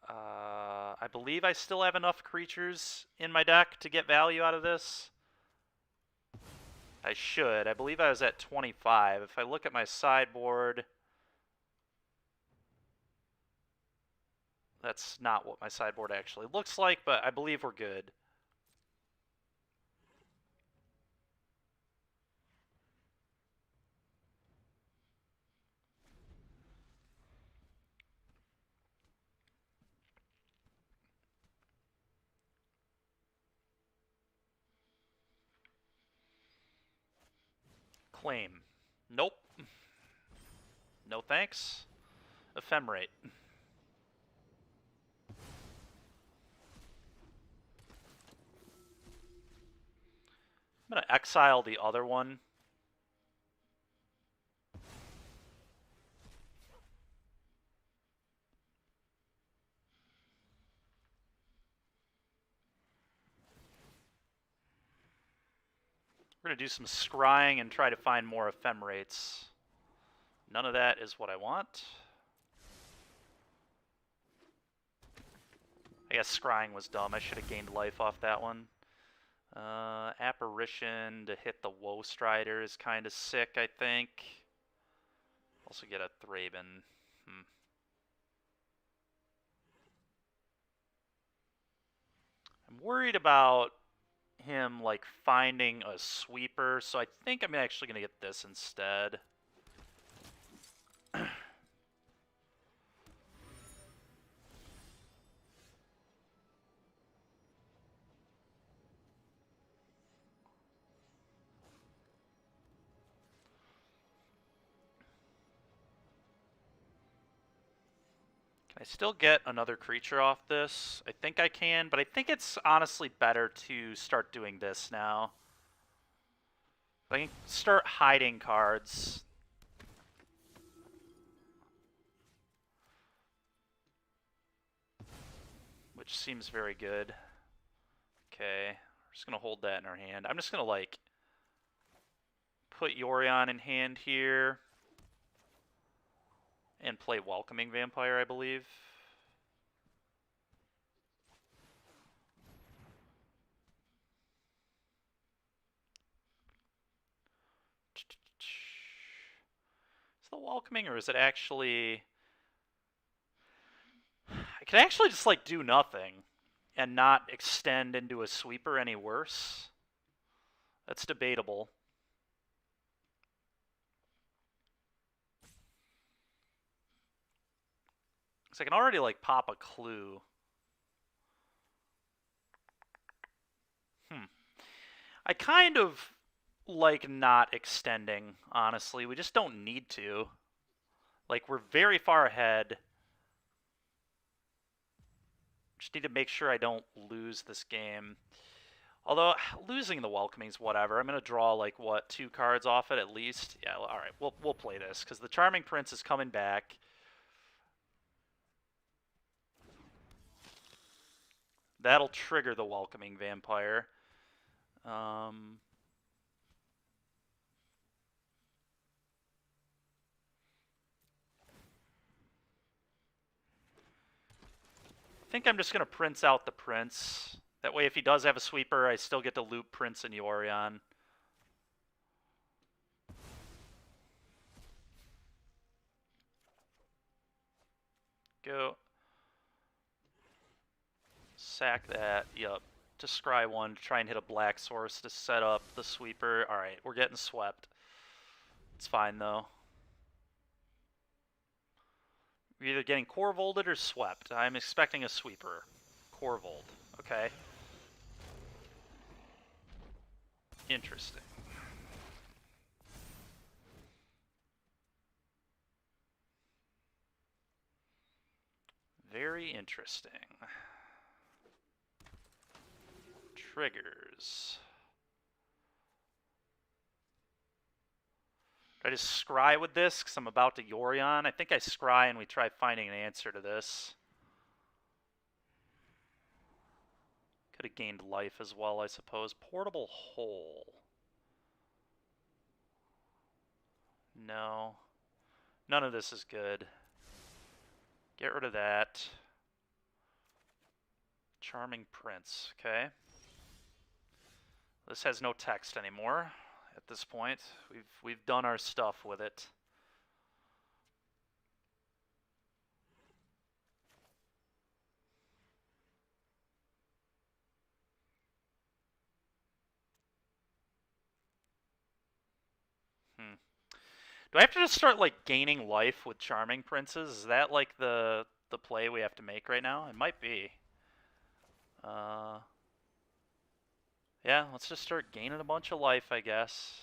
I believe I still have enough creatures in my deck to get value out of this. I should. I believe I was at 25. If I look at my sideboard, that's not what my sideboard actually looks like, but I believe we're good. Claim. Nope. No thanks. Ephemerate. I'm going to exile the other one. We're going to do some scrying and try to find more ephemerates. None of that is what I want. I guess scrying was dumb. I should have gained life off that one. Apparition to hit the Woe Strider is kind of sick, I think. Also get a Thraben. worried about him like finding a sweeper, so I think I'm actually gonna get this instead. Can I still get another creature off this? I think I can, but I think it's honestly better to start doing this now. I can start hiding cards. Which seems very good. Okay, we're just going to hold that in our hand. I'm just going to, like, put Yorion in hand here. And play Welcoming Vampire, I believe. Is the Welcoming, or is it actually... I could actually just, like, do nothing and not extend into a sweeper any worse. That's debatable. Because I can already, like, pop a clue. I kind of like not extending, honestly. We just don't need to. Like, we're very far ahead. Just need to make sure I don't lose this game. Although, losing the Welcoming's whatever. I'm going to draw, like, what, 2 cards off it at least? Yeah, alright, we'll play this, because the Charming Prince is coming back. That'll trigger the Welcoming Vampire. I think I'm just going to Prince out the Prince. That way, if he does have a sweeper, I still get to loop Prince and Yorion. Go. Sack that. Yup. To scry 1 to try and hit a black source to set up the sweeper. Alright, we're getting swept. It's fine, though. We're either getting Corvolded or swept. I'm expecting a sweeper. Corvold. Okay. Interesting. Very interesting. Triggers. Do I just scry with this because I'm about to Yorion? I think I scry and we try finding an answer to this. Could have gained life as well, I suppose. Portable Hole. No. None of this is good. Get rid of that. Charming Prince, okay. This has no text anymore at this point. We've done our stuff with it. Do I have to just start, like, gaining life with Charming Princes? Is that, like, the play we have to make right now? It might be. Yeah, let's just start gaining a bunch of life, I guess.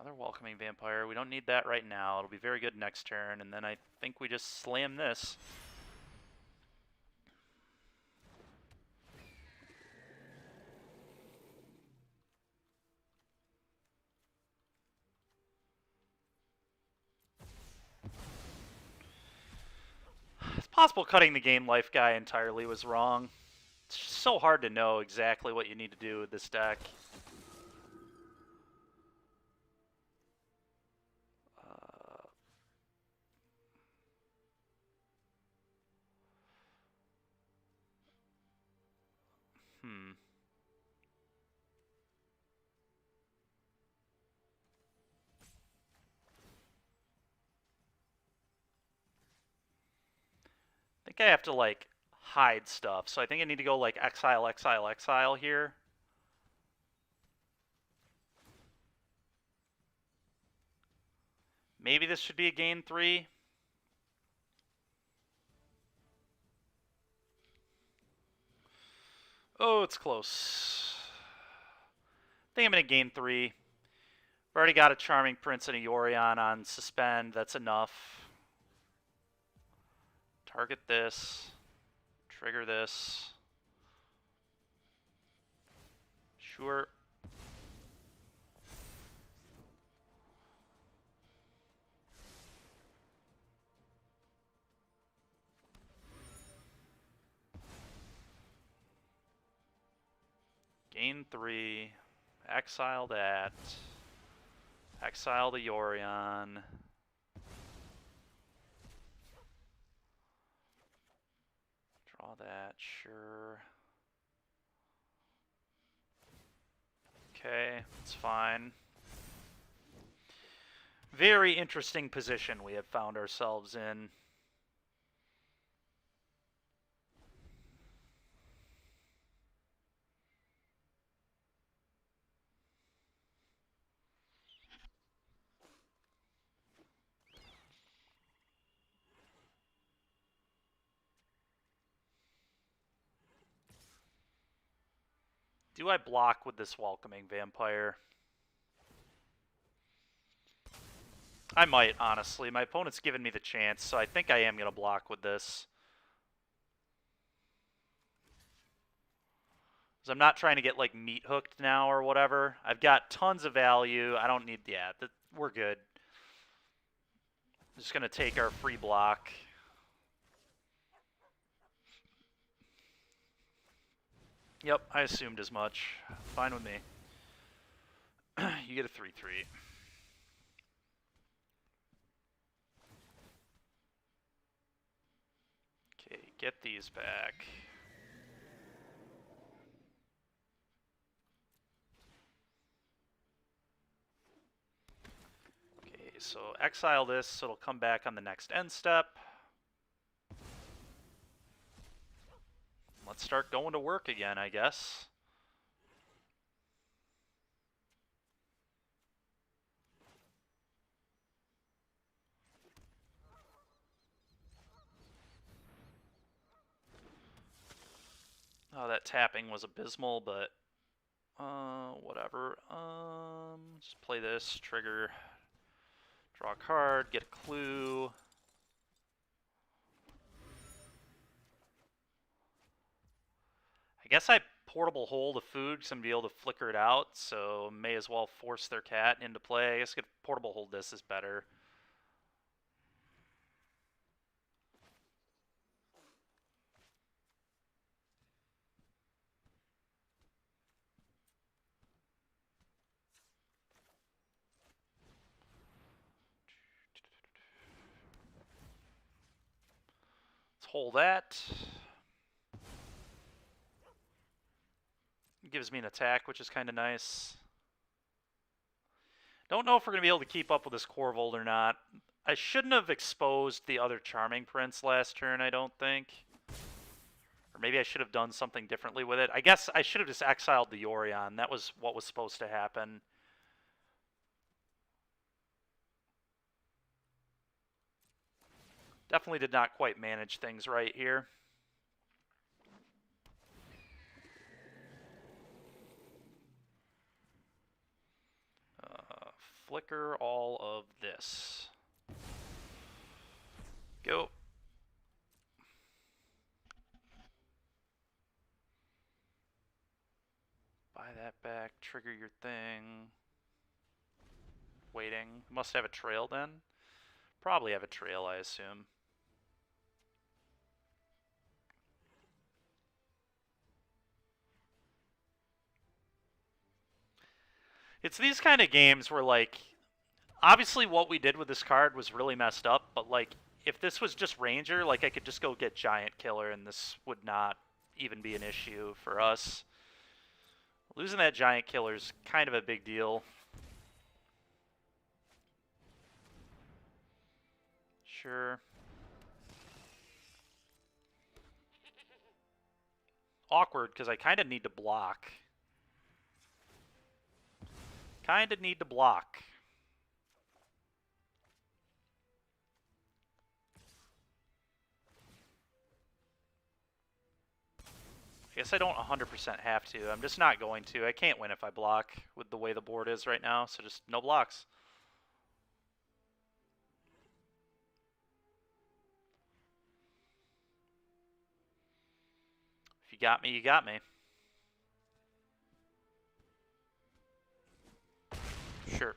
Another Welcoming Vampire. We don't need that right now. It'll be very good next turn, and then I think we just slam this. It's possible cutting the game life guy entirely was wrong. It's just so hard to know exactly what you need to do with this deck. think I have to, like, hide stuff. So I think I need to go, like, exile, exile, exile here. Maybe this should be a gain 3. Oh, it's close. I think I'm going to gain 3. I've already got a Charming Prince and a Yorion on suspend. That's enough. Target this. Trigger this. Sure. Gain 3. Exile that. Exile the Yorion. Draw that, sure. Okay, it's fine. Very interesting position we have found ourselves in. Do I block with this Welcoming Vampire? I might, honestly. My opponent's given me the chance, so I think I am going to block with this. Because I'm not trying to get, like, meat hooked now or whatever. I've got tons of value. I don't need... Yeah, we're good. I'm just going to take our free block. Yep, I assumed as much. Fine with me. You get a 3-3. Okay, get these back. Okay, so exile this, so it'll come back on the next end step. Let's start going to work again, I guess. Oh, that tapping was abysmal, but whatever. Just play this, trigger, draw a card, get a clue. I guess I portable hold a food because I'm going to be able to flicker it out, so may as well force their cat into play. I guess get portable hold this is better. Let's hold that. It gives me an attack, which is kind of nice. Don't know if we're going to be able to keep up with this Corvold or not. I shouldn't have exposed the other Charming Prince last turn, I don't think. Or maybe I should have done something differently with it. I guess I should have just exiled the Yorion. That was what was supposed to happen. Definitely did not quite manage things right here. Flicker all of this. Go. Buy that back, trigger your thing. Waiting. Must have a trail then? Probably have a trail, I assume. It's these kind of games where, like, obviously what we did with this card was really messed up, but, like, if this was just Ranger, like, I could just go get Giant Killer and this would not even be an issue for us. Losing that Giant Killer is kind of a big deal. Sure. awkward because I kind of need to block. Kind of need to block. I guess I don't 100% have to. I'm just not going to. I can't win if I block with the way the board is right now, so just no blocks. If you got me, you got me. Sure.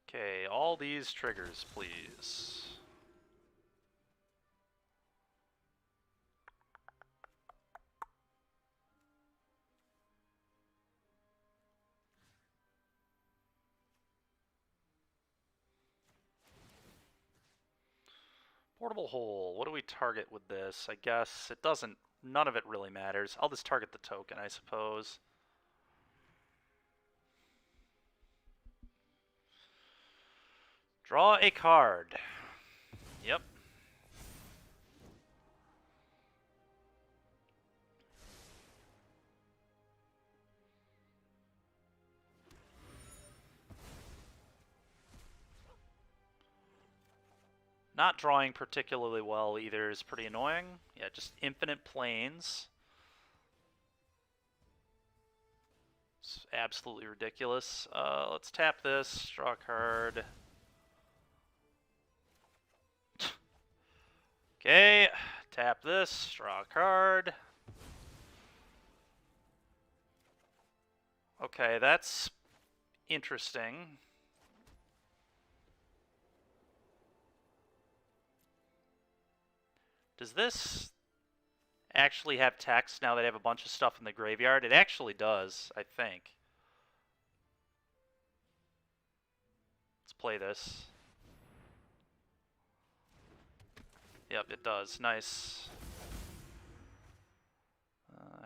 Okay, all these triggers, please. Portable hole. What do we target with this? I guess it doesn't. None of it really matters. I'll just target the token, I suppose. Draw a card. Yep. Not drawing particularly well either is pretty annoying. Yeah, just infinite planes. It's absolutely ridiculous. Let's tap this, draw a card. Okay, tap this, draw a card. Okay, that's interesting. Does this actually have text now that I have a bunch of stuff in the graveyard? It actually does, I think. Let's play this. Yep, it does. Nice.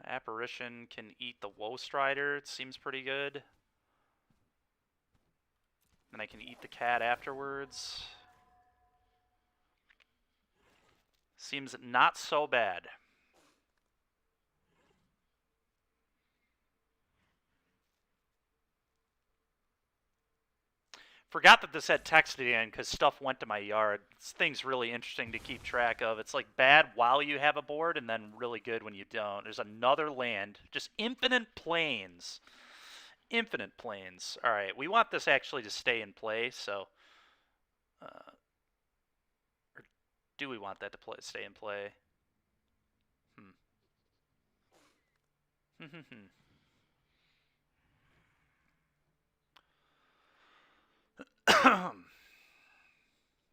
Apparition can eat the Woe Strider. It seems pretty good. Then I can eat the cat afterwards. Seems not so bad. Forgot that this had text at the end because stuff went to my yard. This thing's really interesting to keep track of. It's like bad while you have a board and then really good when you don't. There's another land. Just infinite planes. Infinite planes. All right, we want this actually to stay in play, so... or do we want that to stay in play?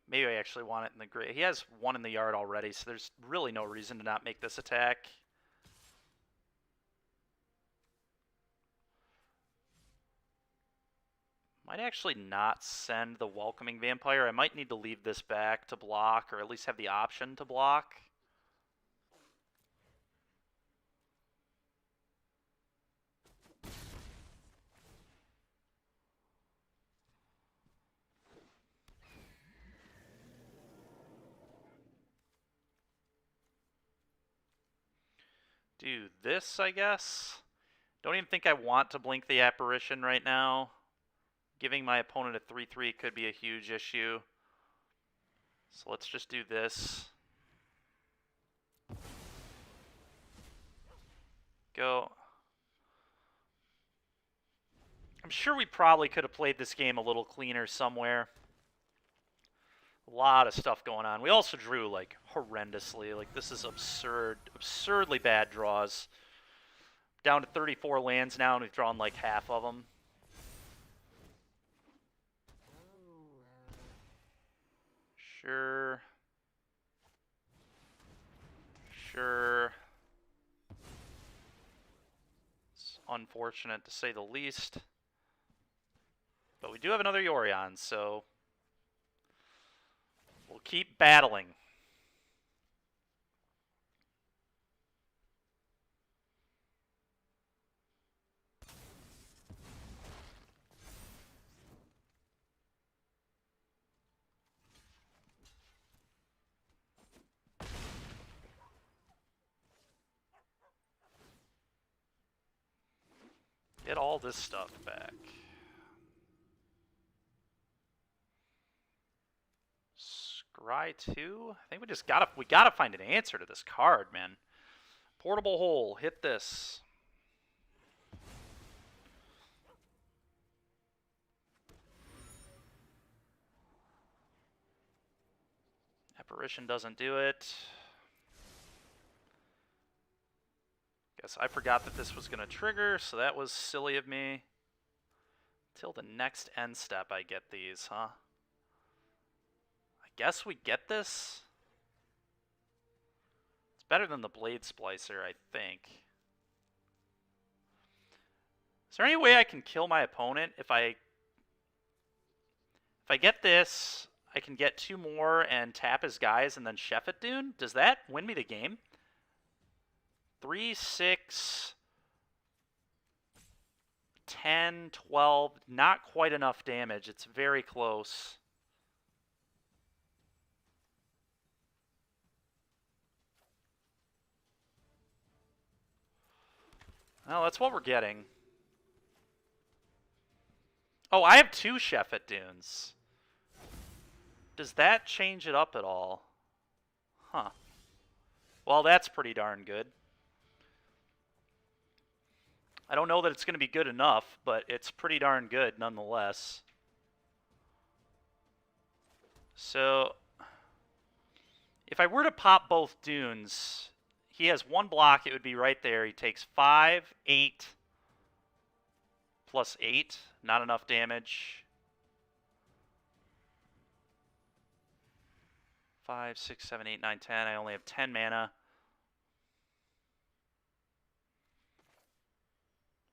Maybe I actually want it in the grid. He has one in the yard already, so there's really no reason to not make this attack. Might actually not send the Welcoming Vampire. I might need to leave this back to block, or at least have the option to block. Do this, I guess. Don't even think I want to blink the Apparition right now. Giving my opponent a 3/3 could be a huge issue. So let's just do this. Go. I'm sure we probably could have played this game a little cleaner somewhere. A lot of stuff going on. We also drew, like, horrendously. Like, this is absurd. Absurdly bad draws. Down to 34 lands now, and we've drawn, like, half of them. Sure. Sure. It's unfortunate, to say the least. But we do have another Yorion, so... we'll keep battling. Get all this stuff back. Scry 2? I think we gotta find an answer to this card, man. Portable hole, hit this. Apparition doesn't do it. Guess I forgot that this was going to trigger, so that was silly of me. Till the next end step I get these, huh? I guess we get this? It's better than the Blade Splicer, I think. Is there any way I can kill my opponent if I get this, I can get 2 more and tap his guys and then chef it Dune? Does that win me the game? 3, 6, 10, 12, not quite enough damage. It's very close. Well, that's what we're getting. Oh, I have 2 Chefet Dunes. Does that change it up at all? Huh. Well, that's pretty darn good. I don't know that it's going to be good enough, but it's pretty darn good nonetheless. So, if I were to pop both Dunes, he has 1 block, it would be right there. He takes 5, 8, plus 8. Not enough damage. 5, 6, 7, 8, 9, 10. I only have 10 mana.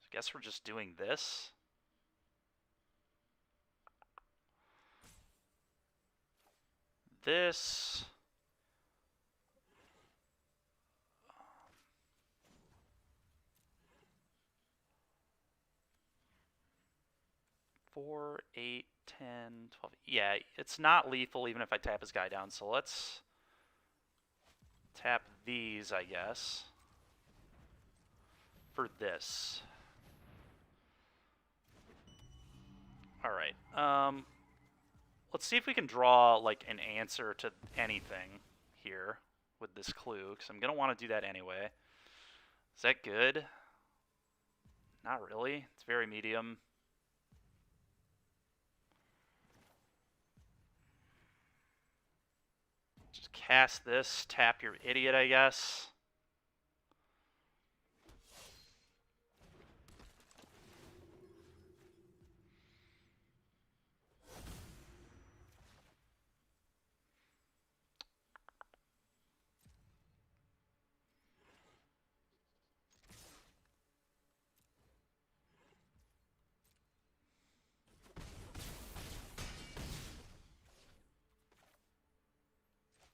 So I guess we're just doing this. This. Four, 8, 10, 12. Yeah, it's not lethal even if I tap his guy down. So let's tap these, I guess, for this. All right. Let's see if we can draw like an answer to anything here with this clue, because I'm gonna want to do that anyway. Is that good? Not really. It's very medium. Just cast this, tap your idiot, I guess.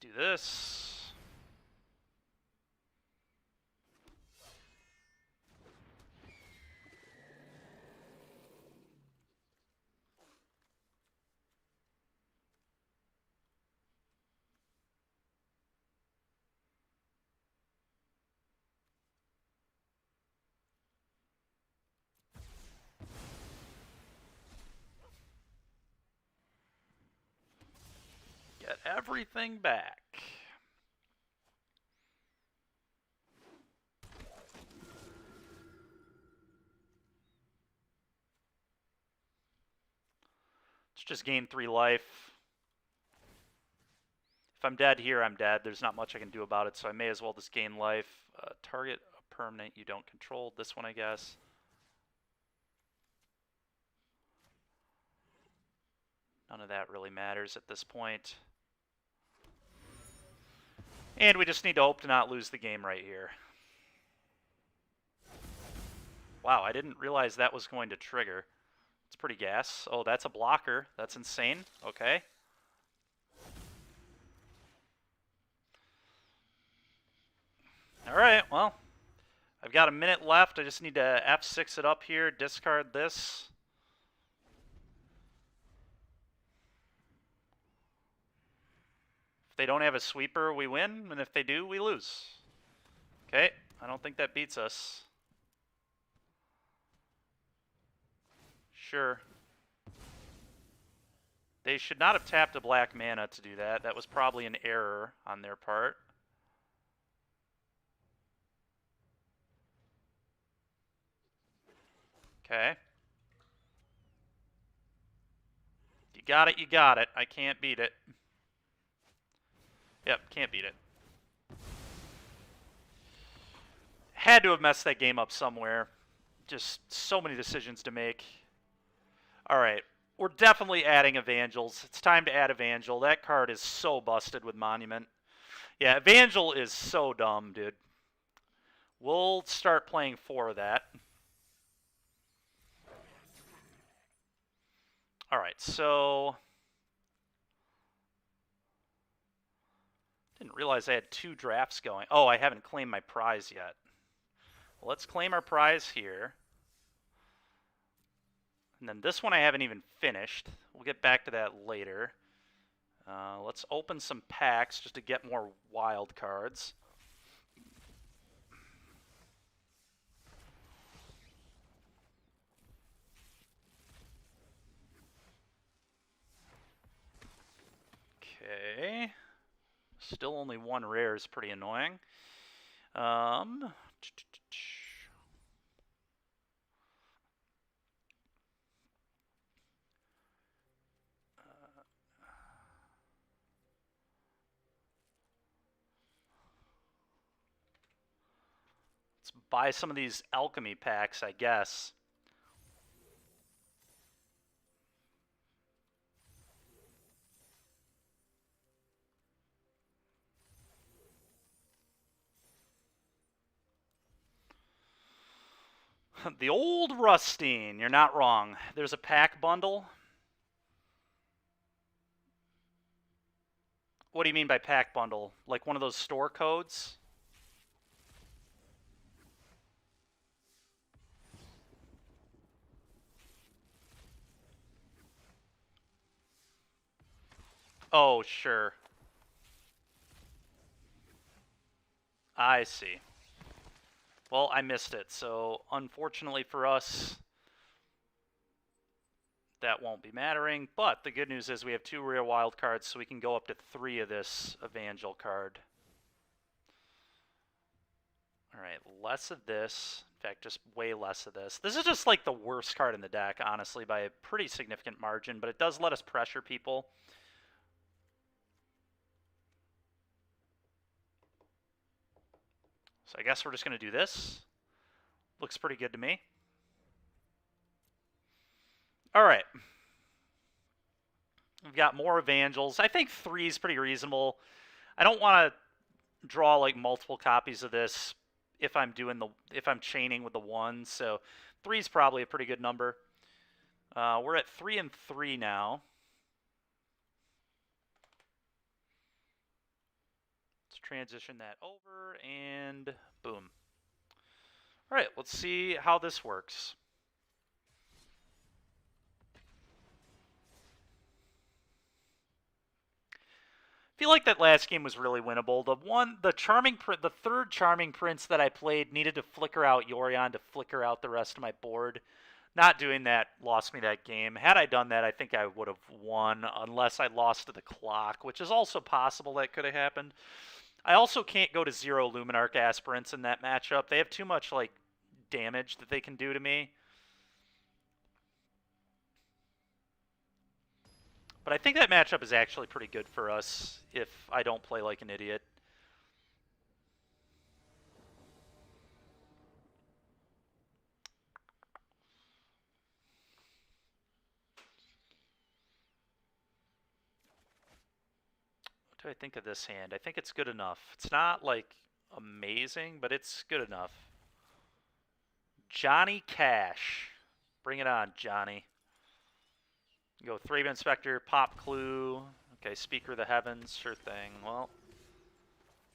Do this. Get everything back. Let's just gain 3 life. If I'm dead here, I'm dead. There's not much I can do about it, so I may as well just gain life. Target a permanent you don't control. This one, I guess. None of that really matters at this point. And we just need to hope to not lose the game right here. Wow, I didn't realize that was going to trigger. It's pretty gas. Oh, that's a blocker. That's insane. Okay. Alright, well. I've got a minute left. I just need to F6 it up here, discard this. If they don't have a sweeper, we win, and if they do, we lose. Okay, I don't think that beats us. Sure. They should not have tapped a black mana to do that. That was probably an error on their part. Okay. You got it, you got it. I can't beat it. Yep, can't beat it. Had to have messed that game up somewhere. Just so many decisions to make. Alright, we're definitely adding Evangels. It's time to add Evangel. That card is so busted with Monument. Yeah, Evangel is so dumb, dude. We'll start playing 4 of that. Alright, so... Didn't realize I had 2 drafts going. Oh, I haven't claimed my prize yet. Well, let's claim our prize here. And then this one I haven't even finished. We'll get back to that later. Let's open some packs just to get more wild cards. Okay. Still only 1 rare is pretty annoying. Let's buy some of these alchemy packs, I guess. The old Rustine, you're not wrong. There's a pack bundle. What do you mean by pack bundle? Like one of those store codes? Oh, sure. I see. Well, I missed it, so unfortunately for us, that won't be mattering. But the good news is we have 2 rare wild cards, so we can go up to 3 of this Evangel card. Alright, less of this. In fact, just way less of this. This is just like the worst card in the deck, honestly, by a pretty significant margin, but it does let us pressure people. So I guess we're just going to do this. Looks pretty good to me. Alright. We've got more Evangels. I think 3 is pretty reasonable. I don't want to draw like multiple copies of this if I'm chaining with the 1, so 3 is probably a pretty good number. We're at 3 and 3 now. Let's transition that over, and boom. All right, let's see how this works. I feel like that last game was really winnable. The third Charming Prince that I played needed to flicker out Yorion to flicker out the rest of my board. Not doing that lost me that game. Had I done that, I think I would have won, unless I lost to the clock, which is also possible that could have happened. I also can't go to 0 Luminarch Aspirants in that matchup. They have too much like damage that they can do to me. But I think that matchup is actually pretty good for us if I don't play like an idiot. What do I think of this hand? I think it's good enough. It's not like amazing, but it's good enough. Johnny Cash. Bring it on, Johnny. Go Thraben Inspector, Pop Clue. Okay, Speaker of the Heavens, sure thing. Well,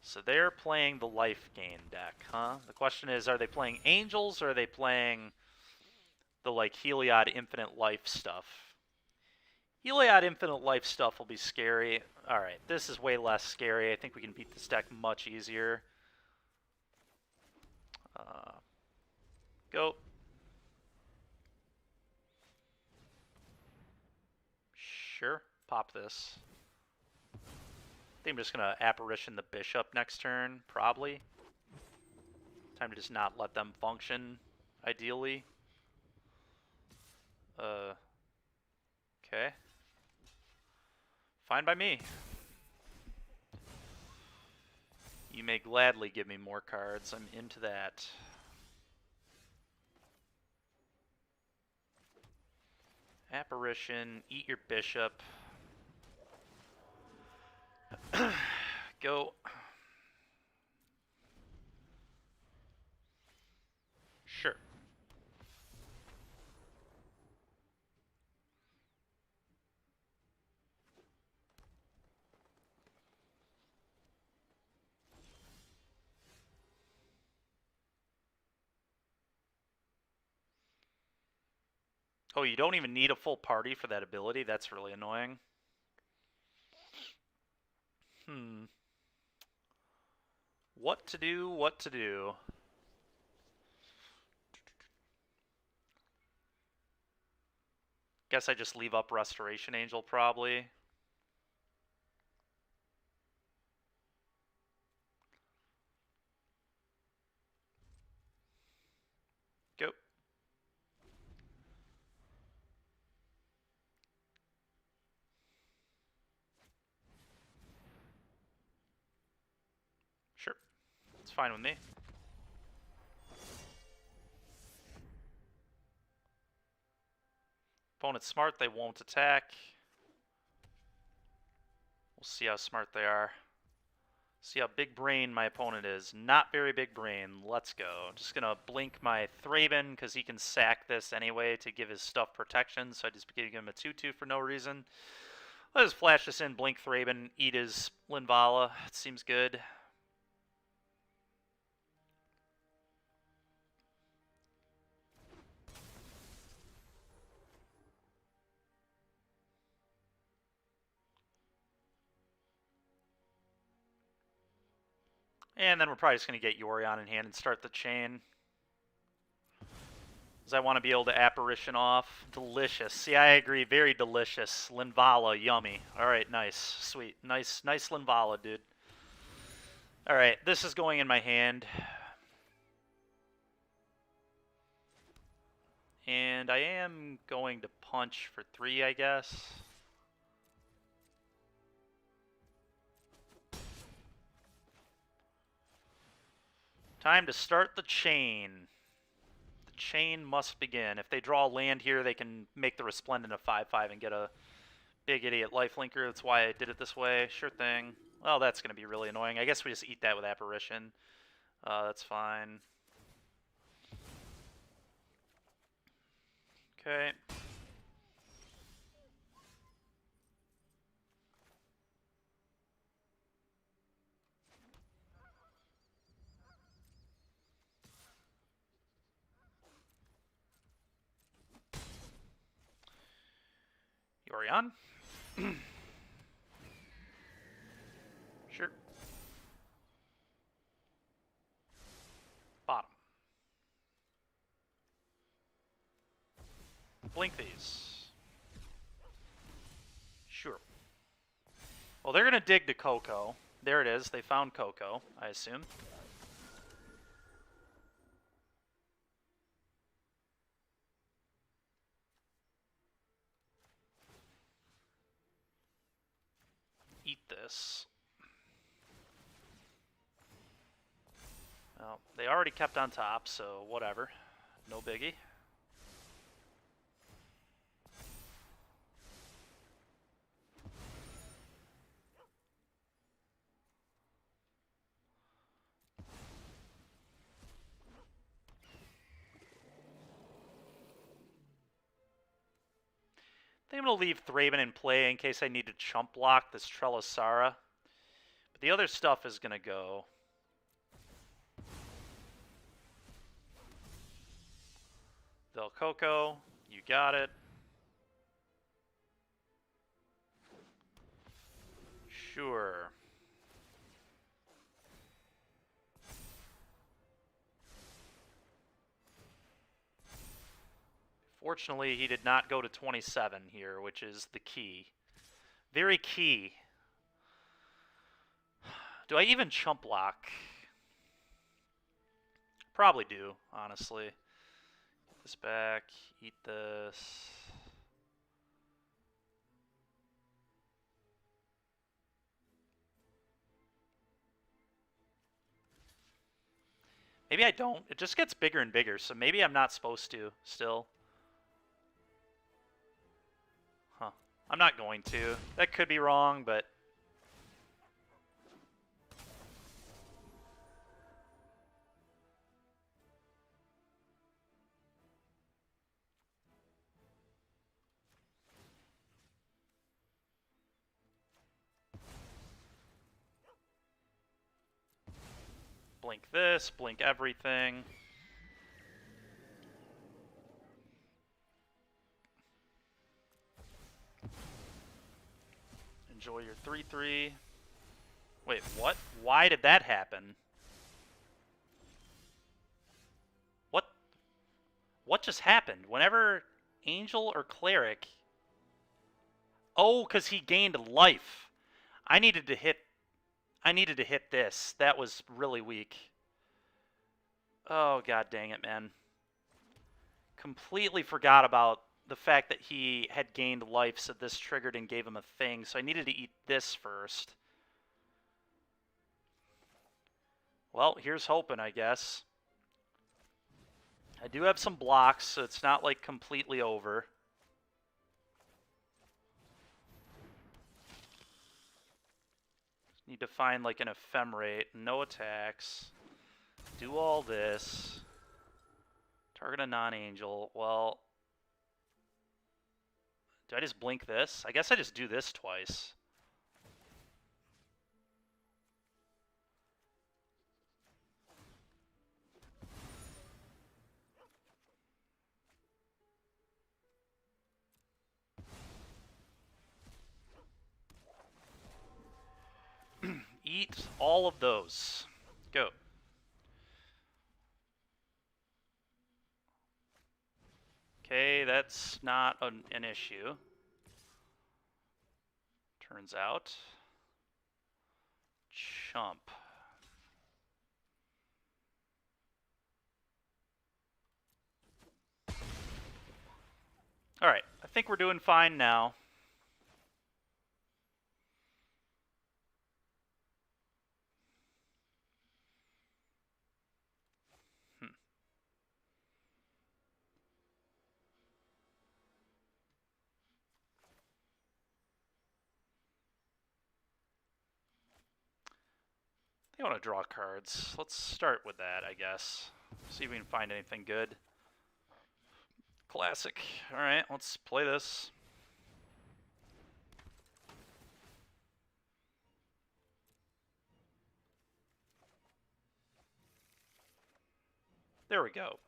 so they're playing the life gain deck, huh? The question is, are they playing Angels or are they playing the like Heliod Infinite Life stuff? Heliod Infinite Life stuff will be scary. Alright, this is way less scary. I think we can beat this deck much easier. Go. Sure, pop this. I think I'm just going to Apparition the bishop next turn, probably. Time to just not let them function, ideally. Okay. Fine by me. You may gladly give me more cards. I'm into that. Apparition, eat your bishop. Go. Sure. Oh, you don't even need a full party for that ability? That's really annoying. What to do, what to do. Guess I just leave up Restoration Angel, probably. Go. Sure. It's fine with me. Opponent's smart, they won't attack. We'll see how smart they are. See how big brain my opponent is. Not very big brain. Let's go. Just gonna blink my Thraben because he can sack this anyway to give his stuff protection. So I just give him a 2/2 for no reason. I'll just flash this in, blink Thraben, eat his Linvala. It seems good. And then we're probably just going to get Yorion in hand and start the chain. Because I want to be able to Apparition off. Delicious. See, I agree. Very delicious. Linvala, yummy. Alright, nice. Sweet. Nice Linvala, dude. Alright, this is going in my hand. And I am going to punch for 3, I guess. Time to start the chain. The chain must begin. If they draw a land here, they can make the Resplendent a 5/5 and get a big idiot lifelinker. That's why I did it this way. Sure thing. Well, that's going to be really annoying. I guess we just eat that with Apparition. That's fine. Okay. Yorion. Sure. Bottom. Blink these. Sure. Well, they're going to dig to Coco. There it is. They found Coco, I assume. Eat this. Well, they already kept on top, so whatever. No biggie. I think I'm going to leave Thraben in play in case I need to chump block this Trelasara. But the other stuff is going to go. Del Coco, you got it. Sure. Fortunately, he did not go to 27 here, which is the key. Very key. Do I even chump block? Probably do, honestly. Get this back, eat this. Maybe I don't. It just gets bigger and bigger, so maybe I'm not supposed to still. Huh. I'm not going to. That could be wrong, but... blink this, blink everything. Enjoy your 3-3. Wait, what? Why did that happen? What just happened? Whenever Angel or Cleric... Oh, because he gained life. I needed to hit this. That was really weak. Oh, god dang it, man. Completely forgot about the fact that he had gained life, so this triggered and gave him a thing. So I needed to eat this first. Well, here's hoping, I guess. I do have some blocks, so it's not, like, completely over. Need to find, like, an ephemerate. No attacks. Do all this. Target a non-angel. Well... do I just blink this? I guess I just do this twice. Eat all of those. Go. Okay, that's not an issue. Turns out. Chump. Alright, I think we're doing fine now. I want to draw cards. Let's start with that, I guess. See if we can find anything good. Classic. Alright, let's play this. There we go.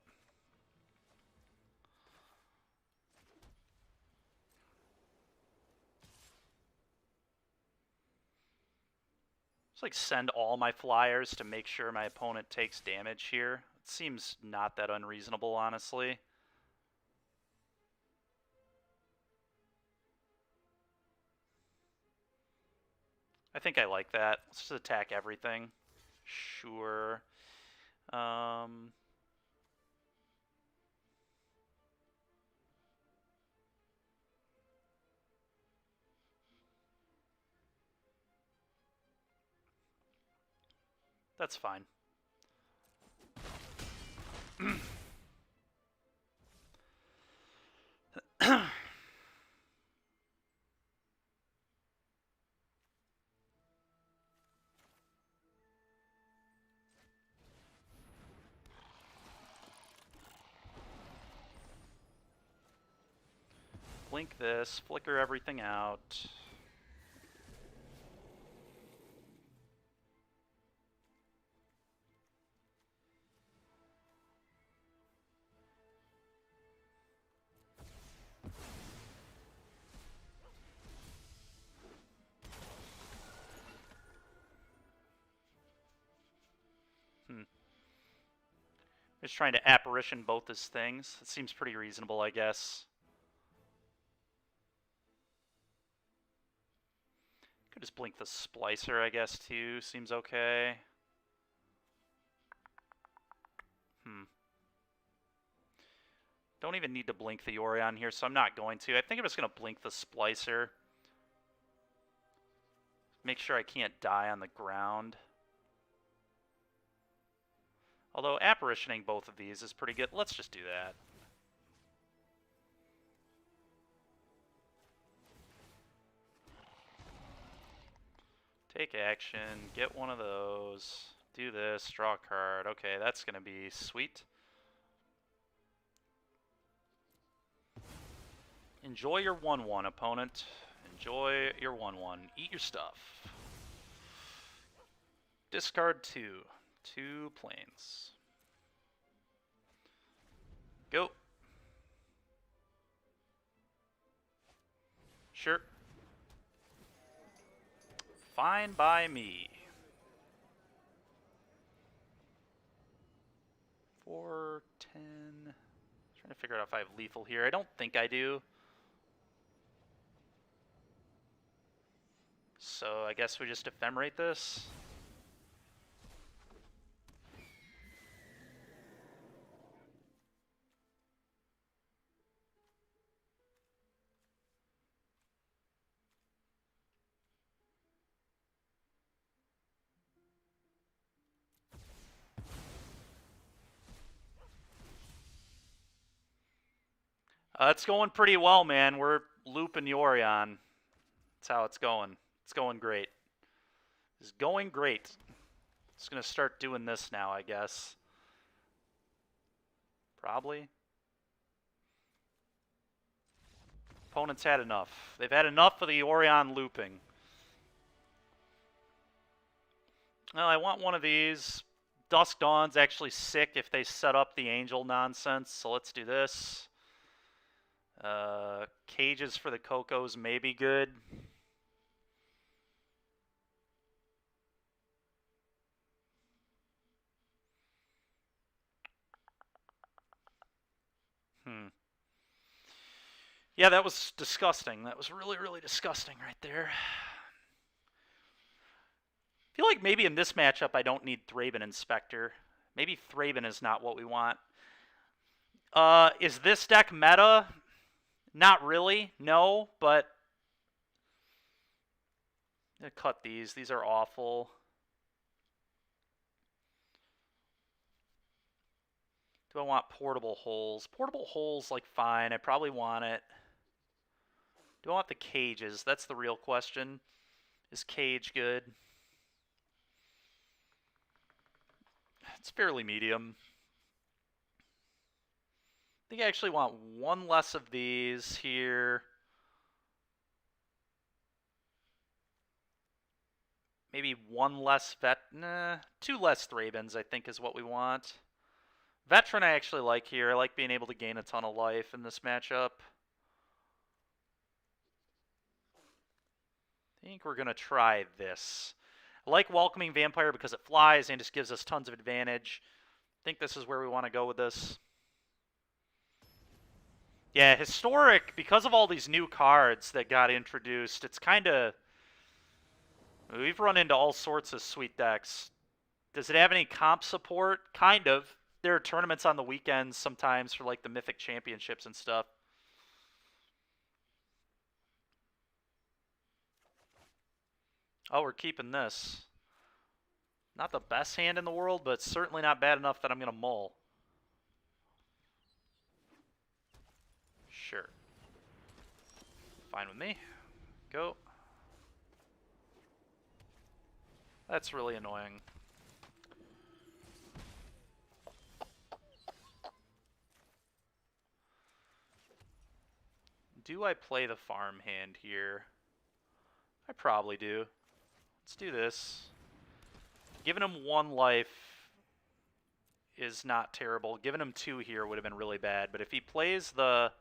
Just like send all my flyers to make sure my opponent takes damage here. It seems not that unreasonable, honestly. I think I like that. Let's just attack everything. Sure. That's fine. Blink this, flicker everything out. Just trying to apparition both his things. It seems pretty reasonable, I guess. Could just blink the Splicer, I guess, too. Seems okay. Don't even need to blink the Orion here, so I'm not going to. I think I'm just going to blink the Splicer. Make sure I can't die on the ground. Although apparitioning both of these is pretty good. Let's just do that. Take action, get one of those, do this, draw a card. Okay, that's going to be sweet. Enjoy your 1-1, opponent. Enjoy your 1-1. Eat your stuff. Discard 2. 2 planes. Go. Sure. Fine by me. 4, 10. Trying to figure out if I have lethal here. I don't think I do. So I guess we just ephemerate this. It's going pretty well, man. We're looping Yorion. That's how it's going. It's going great. It's going great. Just going to start doing this now, I guess. Probably. Opponents had enough. They've had enough of the Orion looping. Well, I want one of these. Dusk Dawn's actually sick if they set up the Angel nonsense, so let's do this. Cages for the Cocos may be good. Yeah, that was disgusting. That was really, really disgusting right there. I feel like maybe in this matchup I don't need Thraben Inspector. Maybe Thraben is not what we want. Is this deck meta? Not really, no, but I'm gonna cut these. These are awful. Do I want Portable Holes? Portable Holes, like, fine. I probably want it. Do I want the cages? That's the real question. Is cage good? It's fairly medium. I think I actually want one less of these here. Maybe one less two less Thrabens, I think, is what we want. Veteran I actually like here. I like being able to gain a ton of life in this matchup. I think we're going to try this. I like Welcoming Vampire because it flies and just gives us tons of advantage. I think this is where we want to go with this. Yeah, Historic, because of all these new cards that got introduced, it's kind of... We've run into all sorts of sweet decks. Does it have any comp support? Kind of. There are tournaments on the weekends sometimes for, like, the Mythic Championships and stuff. Oh, we're keeping this. Not the best hand in the world, but certainly not bad enough that I'm going to mull. Sure. Fine with me. Go. That's really annoying. Do I play the farm hand here? I probably do. Let's do this. Giving him one life is not terrible. Giving him 2 here would have been really bad. But if he plays the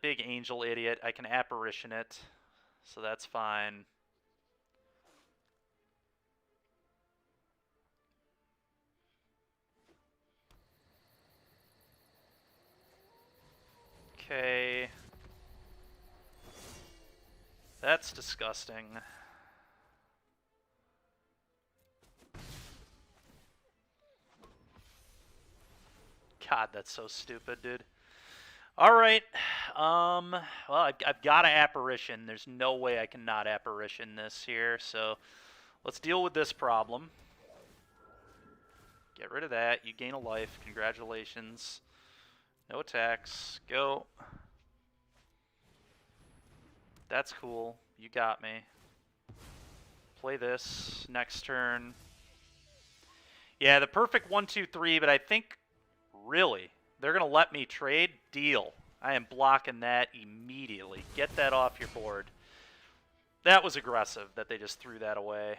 big angel idiot, I can apparition it. So that's fine. Okay. That's disgusting. God, that's so stupid, dude. Alright. Well, I've got an apparition. There's no way I can not apparition this here, so let's deal with this problem. Get rid of that. You gain a life. Congratulations. No attacks. Go. That's cool. You got me. Play this. Next turn. Yeah, the perfect 1, 2, 3, but I think, really, they're going to let me trade? Deal. I am blocking that immediately. Get that off your board. That was aggressive that they just threw that away.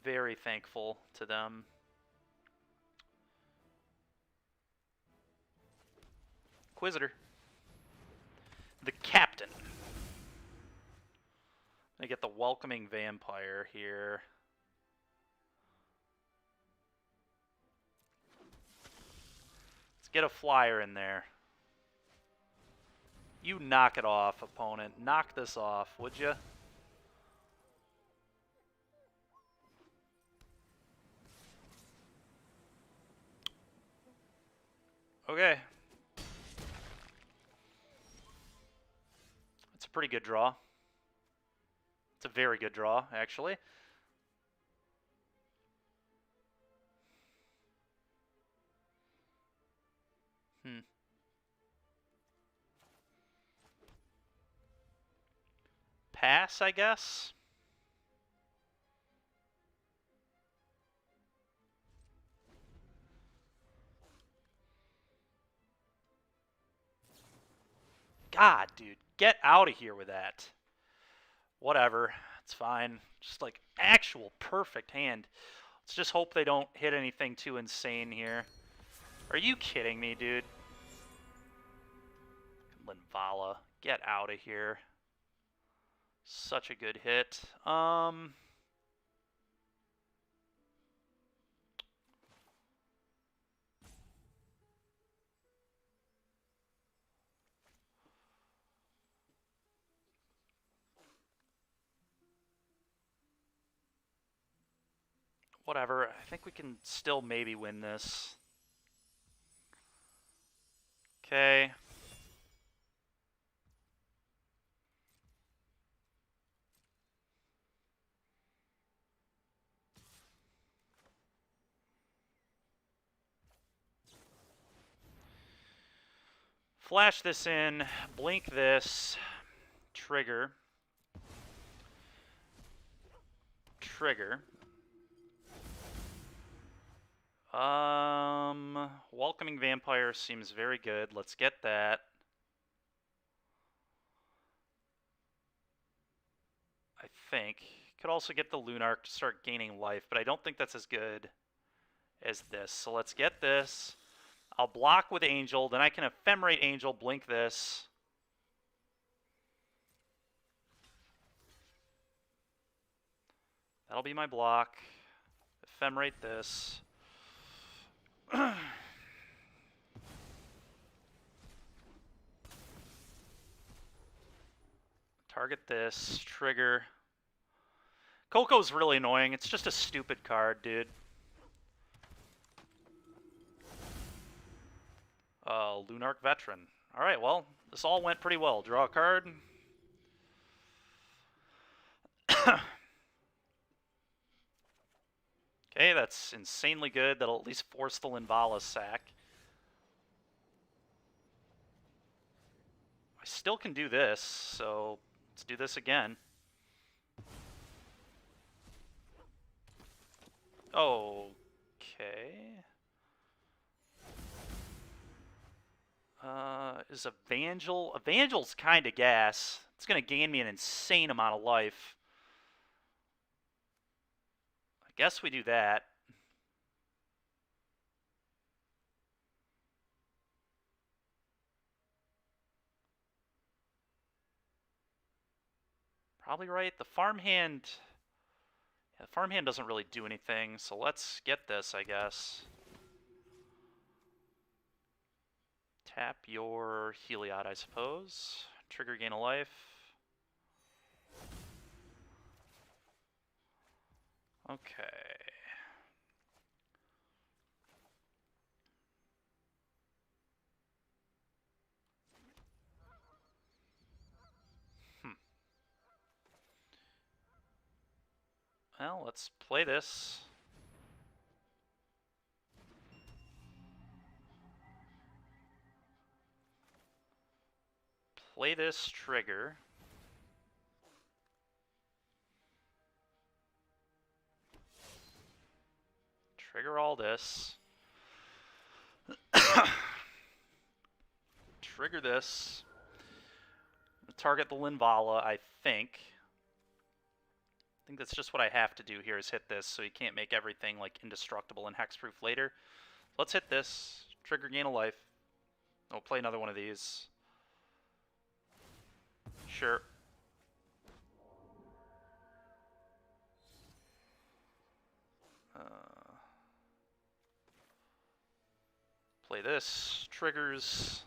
Very thankful to them. Inquisitor. The Captain. I get the Welcoming Vampire here. Let's get a flyer in there. You knock it off, opponent. Knock this off, would you? Okay. It's a pretty good draw. It's a very good draw, actually. Pass, I guess? God, dude. Get out of here with that. Whatever. It's fine. Just like actual perfect hand. Let's just hope they don't hit anything too insane here. Are you kidding me, dude? Linvala. Get out of here. Such a good hit. Whatever. I think we can still maybe win this. Okay. Flash this in, blink this, trigger. Trigger. Welcoming Vampire seems very good. Let's get that. I think. Could also get the Lunarch to start gaining life, but I don't think that's as good as this. So let's get this. I'll block with Angel, then I can Ephemerate Angel, blink this. That'll be my block. Ephemerate this. Target this. Trigger. Coco's really annoying. It's just a stupid card, dude. Lunarch Veteran. Alright, well, this all went pretty well. Draw a card. Okay, that's insanely good. That'll at least force the Linvala sack. I still can do this, so let's do this again. Okay. Is Evangel... Evangel's kind of gas. It's going to gain me an insane amount of life. I guess we do that. Probably right. The farmhand... Yeah, the farmhand doesn't really do anything, so let's get this, I guess. Tap your Heliod, I suppose. Trigger gain a life. Okay. Well, let's play this. Play this trigger. Trigger all this. Trigger this. Target the Linvala, I think. I think that's just what I have to do here is hit this, so you can't make everything like indestructible and hexproof later. Let's hit this. Trigger gain a life. I'll play another one of these. Sure. Play this. Triggers.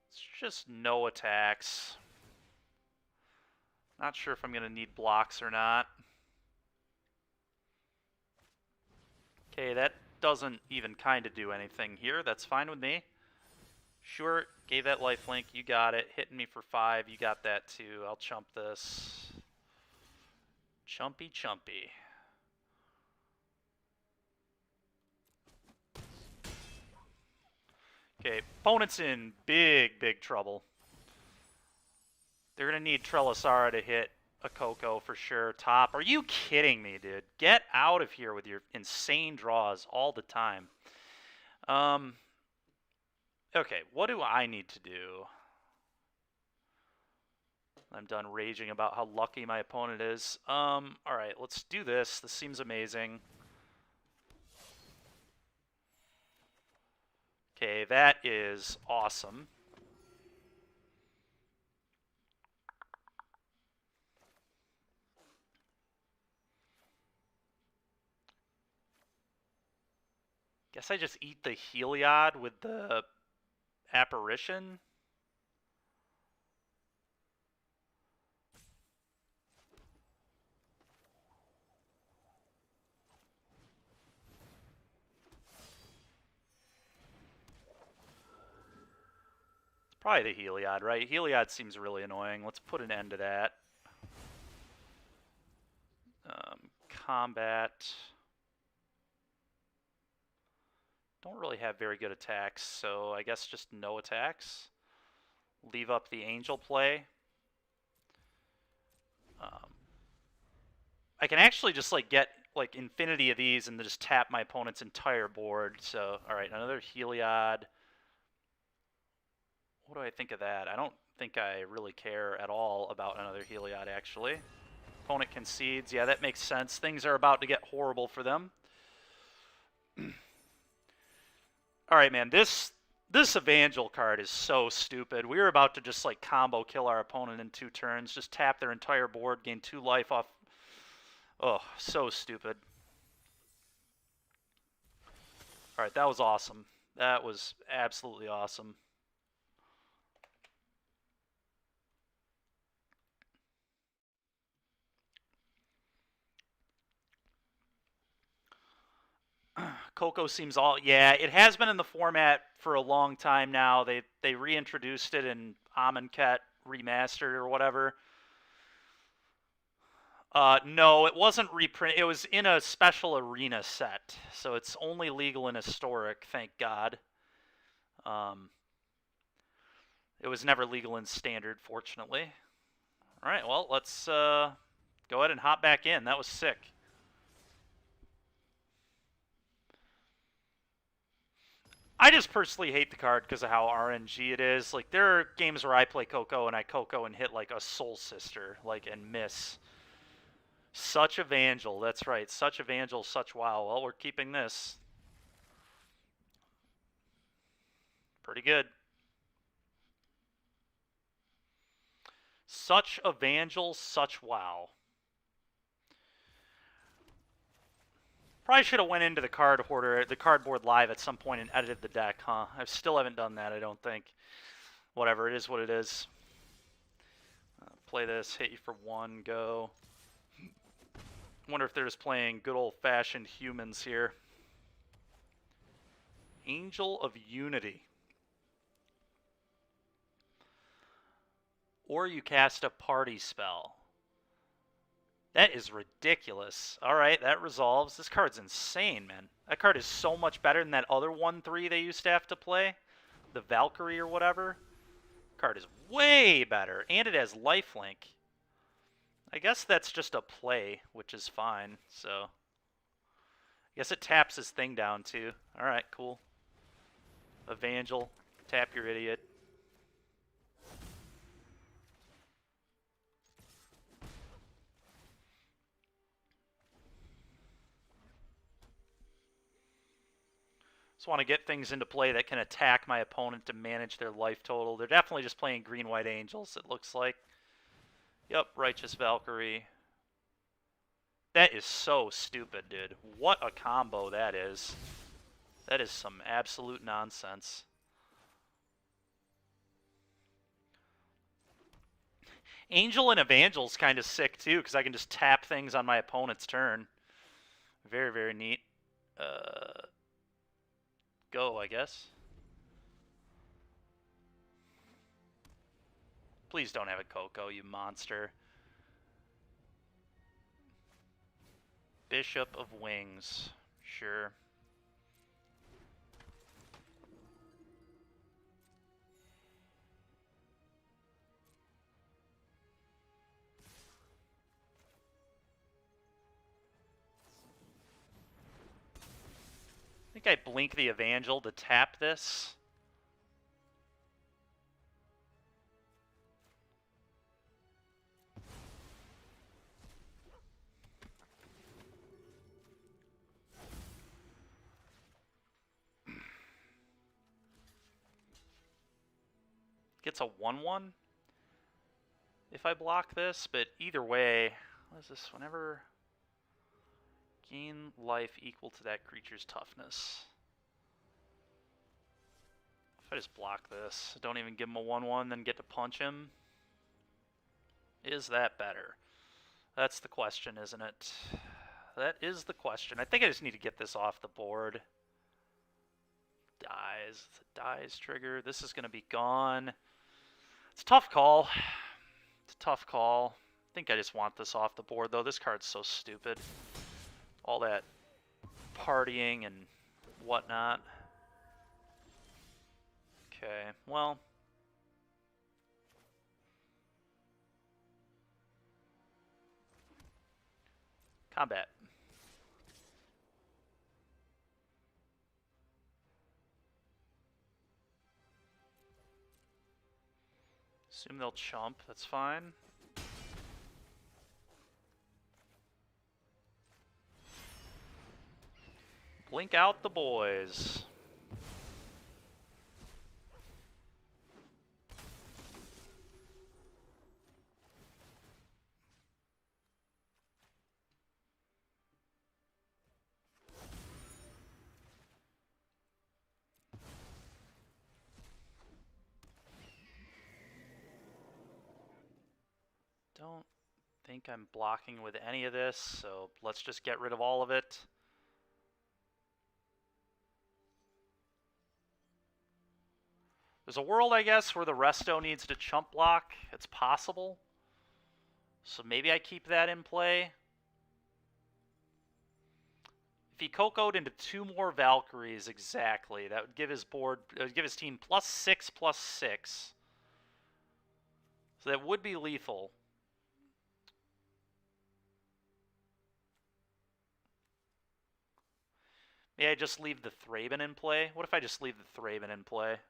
It's just no attacks. Not sure if I'm going to need blocks or not. Okay, that doesn't even kind of do anything here. That's fine with me. Sure, gave that lifelink. You got it. Hitting me for 5. You got that too. I'll chump this. Chumpy, chumpy. Okay, opponent's in big, big trouble. They're going to need Trelisara to hit a Coco for sure. Top. Are you kidding me, dude? Get out of here with your insane draws all the time. Okay, what do I need to do? I'm done raging about how lucky my opponent is. Alright, let's do this. This seems amazing. Okay, that is awesome. Guess I just eat the Heliod with the Apparition. It's probably the Heliod, right? Heliod seems really annoying. Let's put an end to that. Combat. Don't really have very good attacks, so I guess just no attacks. Leave up the Angel play. I can actually just like get like infinity of these and then just tap my opponent's entire board. So, all right, another Heliod. What do I think of that? I don't think I really care at all about another Heliod, actually. Opponent concedes. Yeah, that makes sense. Things are about to get horrible for them. All right, man. This Evangel card is so stupid. We were about to just like combo kill our opponent in 2 turns. Just tap their entire board, gain 2 life off. Oh, so stupid. All right, that was awesome. That was absolutely awesome. Coco seems all... Yeah, it has been in the format for a long time now. They reintroduced it in Amonkhet Remastered or whatever. No, it wasn't reprint. It was in a special arena set, so it's only legal in Historic, thank God. It was never legal in Standard, fortunately. All right, well, let's go ahead and hop back in. That was sick. I just personally hate the card because of how RNG it is. Like, there are games where I play Coco and I Coco and hit like a Soul Sister, like, and miss. Such Evangel, that's right. Such Evangel, such WoW. Well, we're keeping this. Pretty good. Such Evangel, such WoW. Probably should have went into the cardboard live at some point and edited the deck, huh? I still haven't done that, I don't think. Whatever, it is what it is. Play this, hit you for 1, go. Wonder if they're just playing good old-fashioned humans here. Angel of Unity. Or you cast a party spell. That is ridiculous. Alright, that resolves. This card's insane, man. That card is so much better than that other 1/3 they used to have to play. The Valkyrie or whatever. Card is way better. And it has lifelink. I guess that's just a play, which is fine, so. I guess it taps his thing down too. Alright, cool. Evangel, tap your idiot. Just want to get things into play that can attack my opponent to manage their life total. They're definitely just playing green-white angels, it looks like. Yep, Righteous Valkyrie. That is so stupid, dude. What a combo that is. That is some absolute nonsense. Angel and Evangel's kind of sick, too, because I can just tap things on my opponent's turn. Very, very neat. Go, I guess. Please don't have a Coco, you monster. Bishop of Wings. Sure. I think I blink the Evangel to tap this. Gets a 1/1 if I block this, but either way, what is this? Whenever gain life equal to that creature's toughness. If I just block this, don't even give him a 1/1, then get to punch him, is that better? That's the question, isn't it? That is the question. I think I just need to get this off the board. Dies. It's a dies trigger. This is going to be gone. It's a tough call. It's a tough call. I think I just want this off the board, though. This card's so stupid. All that partying and whatnot. Okay, well. Combat. Assume they'll chump, that's fine. Blink out the boys. Don't think I'm blocking with any of this, so let's just get rid of all of it. There's a world, I guess, where the resto needs to chump block. It's possible. So maybe I keep that in play. If he Coco'd into 2 more Valkyries exactly, that would give his board, give his team +6/+6. So that would be lethal. May I just leave the Thraben in play? What if I just leave the Thraben in play?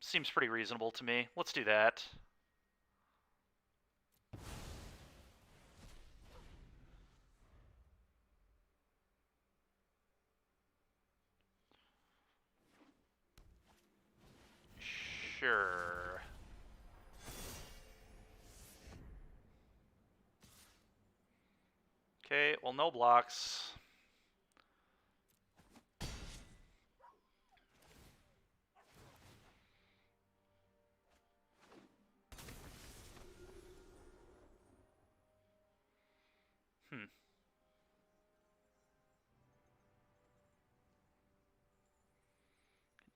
Seems pretty reasonable to me. Let's do that. Sure. Okay, well, no blocks.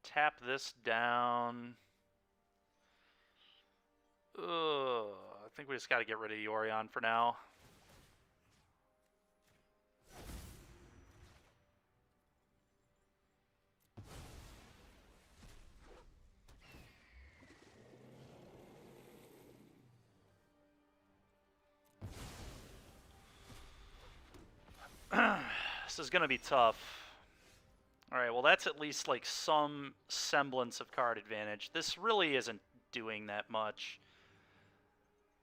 Tap this down. Ugh, I think we just got to get rid of Yorion for now. This is going to be tough. Alright, well that's at least like some semblance of card advantage. This really isn't doing that much.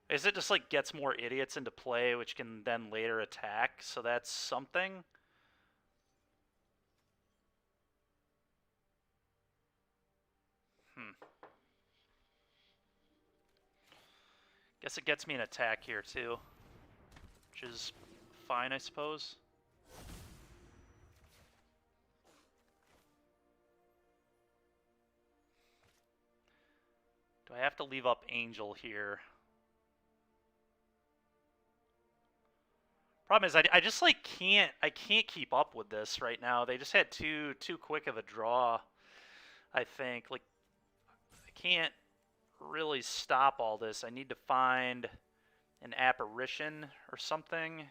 Is it just like gets more idiots into play, which can then later attack, so that's something? Guess it gets me an attack here too, which is fine, I suppose. Do I have to leave up Angel here? Problem is, I just like can't keep up with this right now. They just had too quick of a draw. I think like I can't really stop all this. I need to find an apparition or something.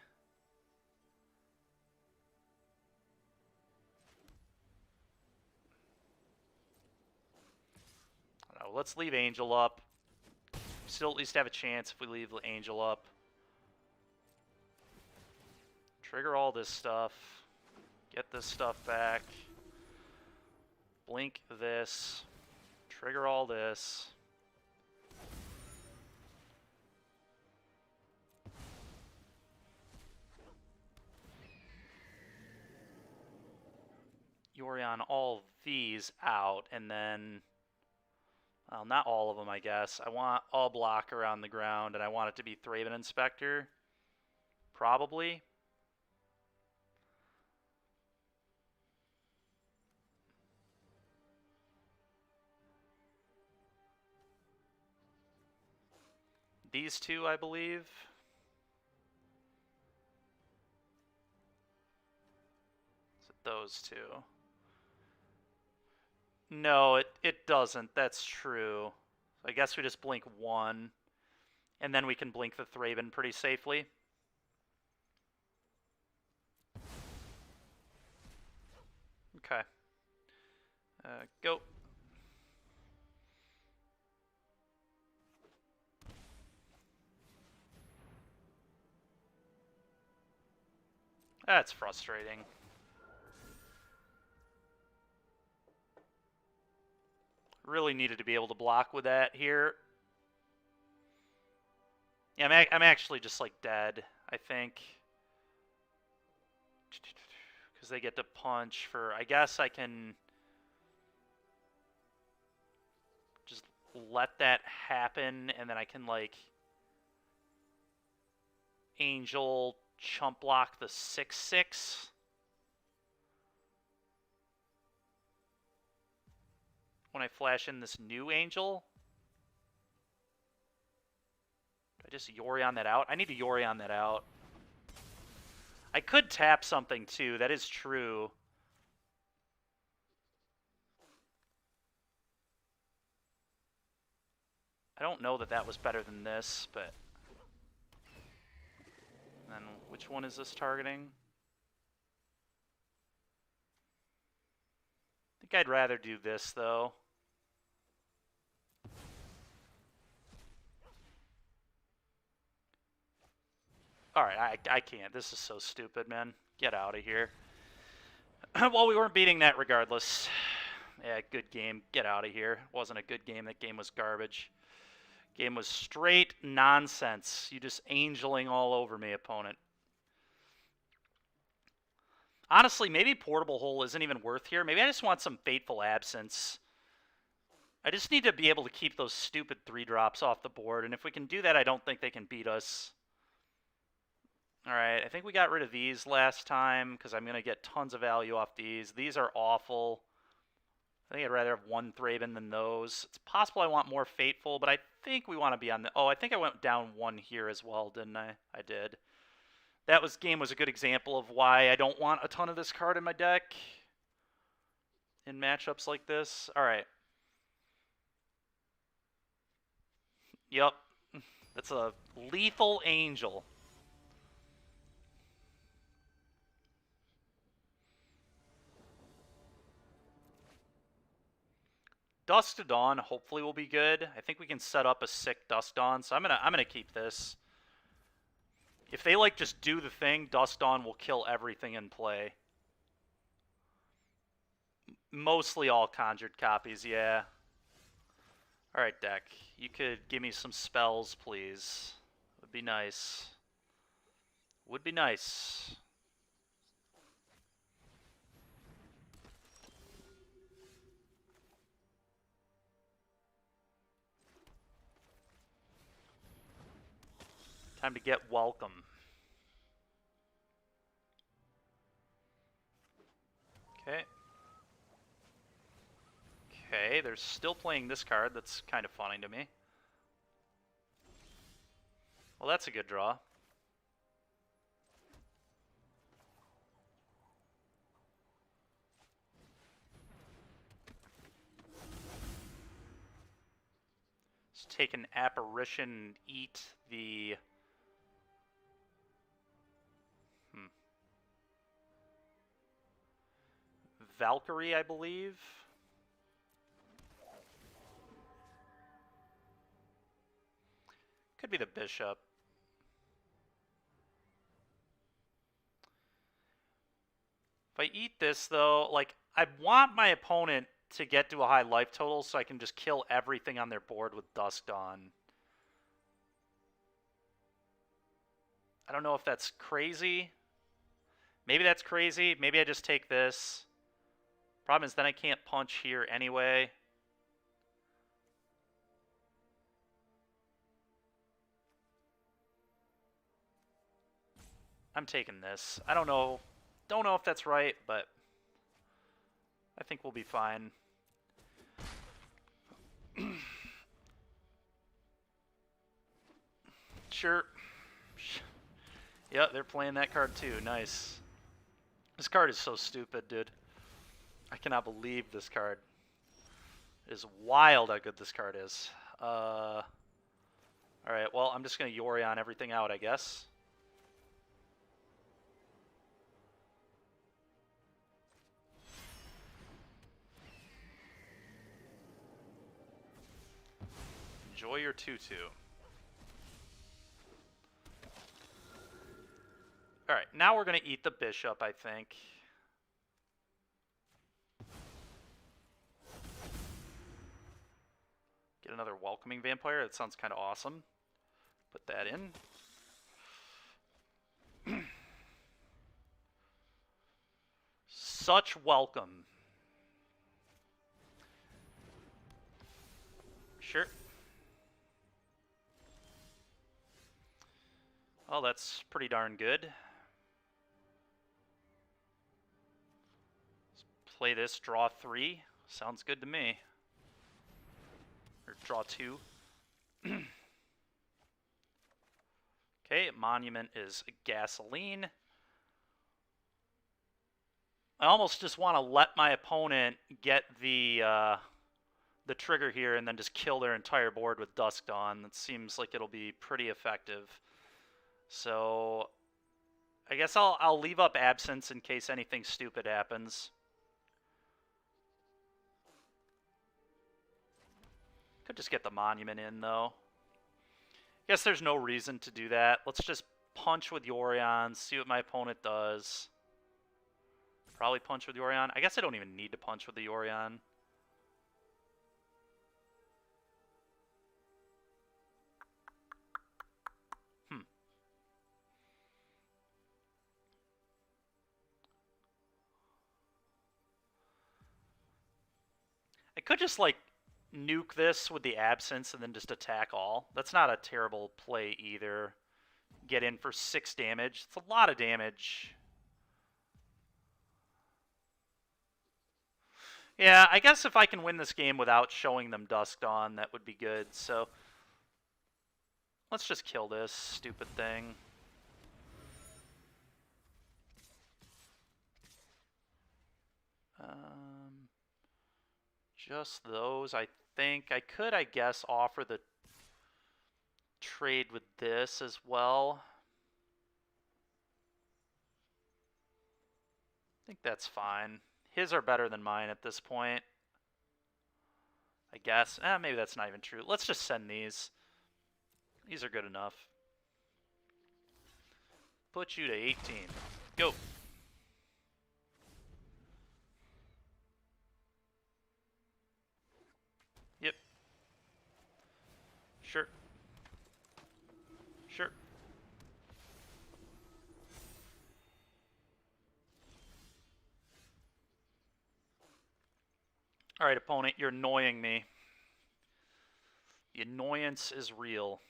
I don't know, let's leave Angel up. Still at least have a chance if we leave Angel up. Trigger all this stuff. Get this stuff back. Blink this. Trigger all this. Yorion all these out, and then... well, not all of them, I guess. I want all block around the ground, and I want it to be Thraben Inspector. Probably. These two, I believe. Is it those two? No, it doesn't. That's true. I guess we just blink one, and then we can blink the Thraben pretty safely. Okay. Go. That's frustrating. Really needed to be able to block with that here. Yeah, I'm actually just like dead, I think. Because they get to punch for... I guess I can just let that happen, and then I can like Angel chump block the 6/6. When I flash in this new Angel. Do I just Yorion that out? I need to Yorion that out. I could tap something too, that is true. I don't know that that was better than this, but... and then which one is this targeting? I think I'd rather do this, though. Alright, I can't. This is so stupid, man. Get out of here. Well, we weren't beating that regardless. Yeah, good game. Get out of here. Wasn't a good game. That game was garbage. Game was straight nonsense. You just angeling all over me, opponent. Honestly, maybe Portable Hole isn't even worth here. Maybe I just want some Fateful Absence. I just need to be able to keep those stupid 3-drops off the board, and if we can do that, I don't think they can beat us. Alright, I think we got rid of these last time because I'm going to get tons of value off these. These are awful. I think I'd rather have one Thraben than those. It's possible I want more Fateful, but I think we want to be on the... Oh, I think I went down one here as well, didn't I? I did. That game was a good example of why I don't want a ton of this card in my deck in matchups like this. Alright. Yep. That's a Lethal Angel. Dusk to Dawn hopefully will be good. I think we can set up a sick Dusk Dawn, so I'm gonna keep this. If they like just do the thing, Dusk Dawn will kill everything in play. Mostly all conjured copies, yeah. Alright, deck. You could give me some spells, please. Would be nice. Would be nice. Time to get welcome. Okay. Okay, they're still playing this card. That's kind of funny to me. Well, that's a good draw. Let's take an Apparition and eat the... Valkyrie, I believe. Could be the Bishop. If I eat this, though, like, I want my opponent to get to a high life total so I can just kill everything on their board with Dusk Dawn. I don't know if that's crazy. Maybe that's crazy. Maybe I just take this. Problem is then I can't punch here anyway. I'm taking this. I don't know if that's right, but I think we'll be fine. Sure. Yeah, they're playing that card too. Nice. This card is so stupid, dude. I cannot believe this card. It is wild how good this card is. Alright, well, I'm just going to Yorion everything out, I guess. Enjoy your 2-2. Alright, now we're going to eat the Bishop, I think. Get another Welcoming Vampire. That sounds kind of awesome. Put that in. Such welcome. Sure. Well, that's pretty darn good. Let's play this, draw 3. Sounds good to me. Or draw 2. Okay, Monument is Gasoline. I almost just want to let my opponent get the trigger here and then just kill their entire board with Dusk Dawn. That seems like it'll be pretty effective. So I guess I'll leave up Absence in case anything stupid happens. Could just get the Monument in, though. Guess there's no reason to do that. Let's just punch with Yorion, see what my opponent does. Probably punch with Yorion. I guess I don't even need to punch with the Yorion. I could just, like, nuke this with the Absence and then just attack all. That's not a terrible play either. get in for 6 damage. It's a lot of damage. Yeah, I guess if I can win this game without showing them Dusk Dawn, that would be good. So let's just kill this stupid thing. Just those, I think. I could, I guess, offer the trade with this as well. I think that's fine. His are better than mine at this point, I guess. Maybe that's not even true. Let's just send these. These are good enough. Put you to 18. Go. Yep. Sure. Sure. Alright, opponent, you're annoying me. The annoyance is real.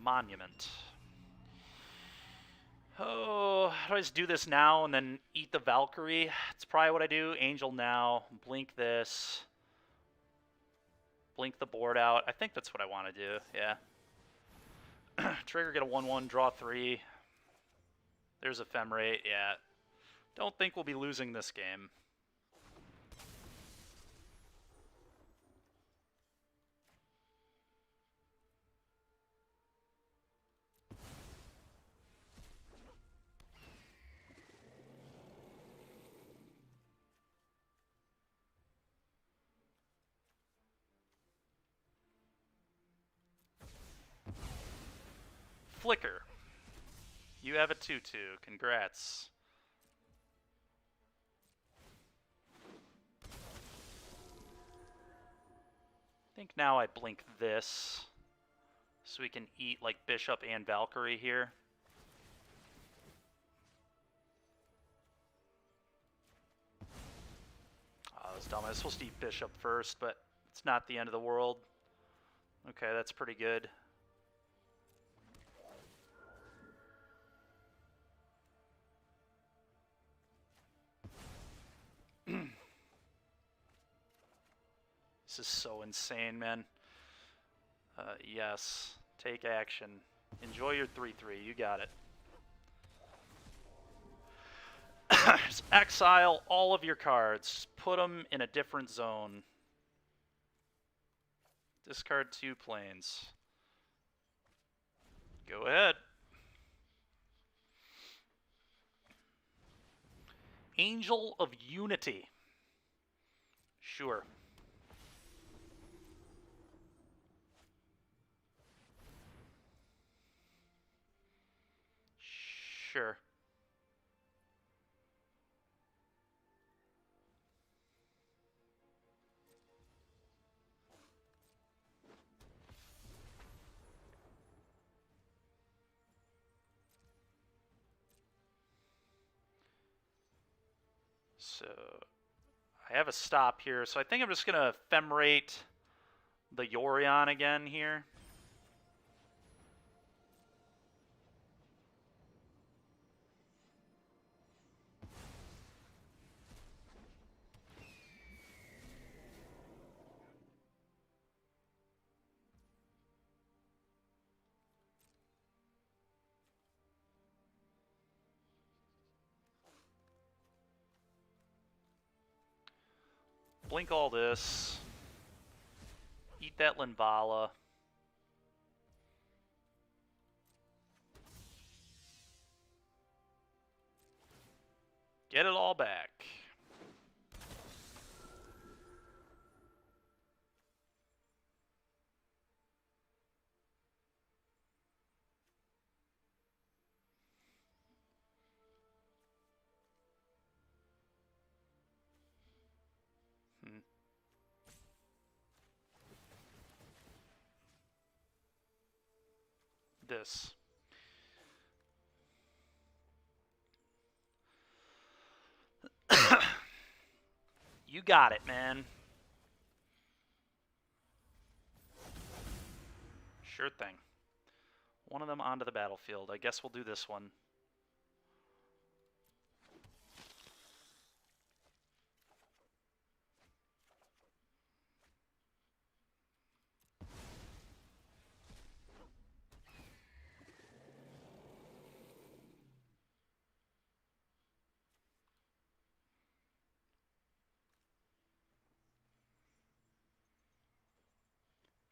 Monument. Oh, how do I just do this now and then eat the Valkyrie? It's probably what I do. Angel now. Blink this. Blink the board out. I think that's what I want to do, yeah. Trigger, get a 1-1, draw 3. There's Ephemerate, yeah. Don't think we'll be losing this game. Flicker. You have a 2-2. Congrats. I think now I blink this so we can eat like Bishop and Valkyrie here. Oh, that was dumb. I was supposed to eat Bishop first, but it's not the end of the world. Okay, that's pretty good. This is so insane, man. Yes. Take action. Enjoy your 3-3. You got it. Just exile all of your cards. Put them in a different zone. Discard 2 planes. Go ahead. Angel of Unity. Sure. Sure. So I have a stop here, so I think I'm just going to Ephemerate the Yorion again here. Blink all this. Eat that Linvala. Get it all back. This. You got it, man. Sure thing. One of them onto the battlefield. I guess we'll do this one.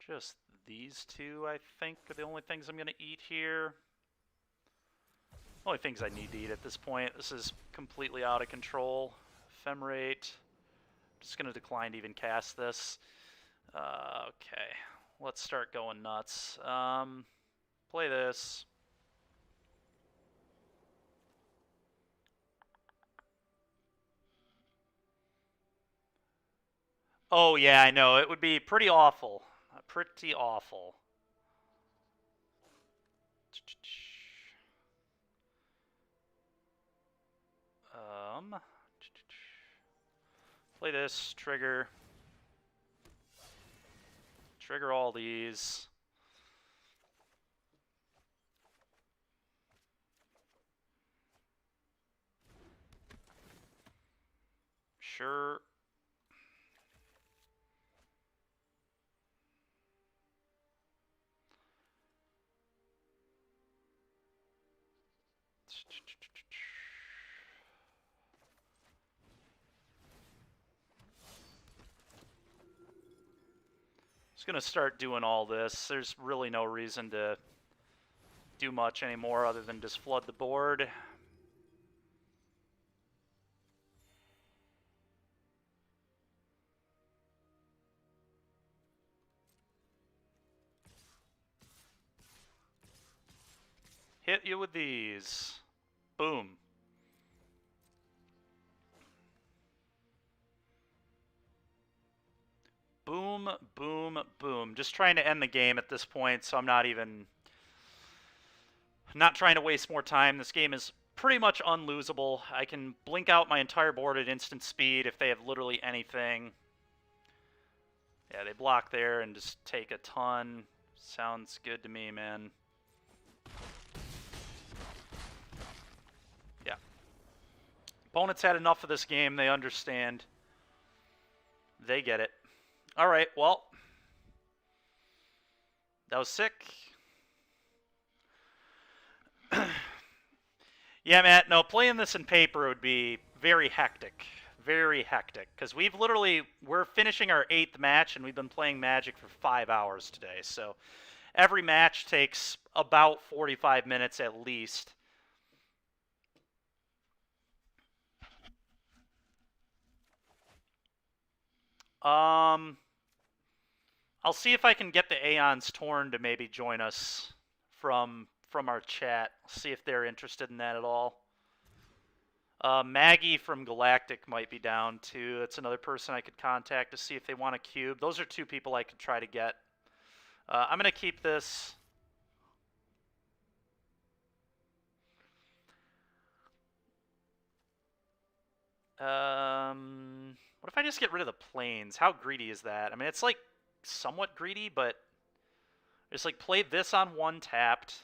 Just these two, I think, are the only things I'm going to eat here. Only things I need to eat at this point. This is completely out of control. Ephemerate. Just going to decline to even cast this. Okay, let's start going nuts. Play this. Oh yeah, I know. It would be pretty awful. Pretty awful. Play this, trigger. Trigger all these. Sure. Just gonna start doing all this. There's really no reason to do much anymore other than just flood the board. Hit you with these. Boom. Boom, boom, boom. Just trying to end the game at this point, so I'm not trying to waste more time. This game is pretty much unlosable. I can blink out my entire board at instant speed if they have literally anything. Yeah, they block there and just take a ton. Sounds good to me, man. Yeah. Opponents had enough of this game. They understand. They get it. All right, well. That was sick. Yeah, Matt, no, playing this in paper would be very hectic. Very hectic. Because we're finishing our 8th match, and we've been playing Magic for 5 hours today. So every match takes about 45 minutes at least. I'll see if I can get the Aeons Torn to maybe join us from our chat. See if they're interested in that at all. Maggie from Galactic might be down too. That's another person I could contact to see if they want a cube. Those are 2 people I could try to get. I'm going to keep this. What if I just get rid of the planes? How greedy is that? I mean, it's like somewhat greedy, but just like play this on 1 tapped.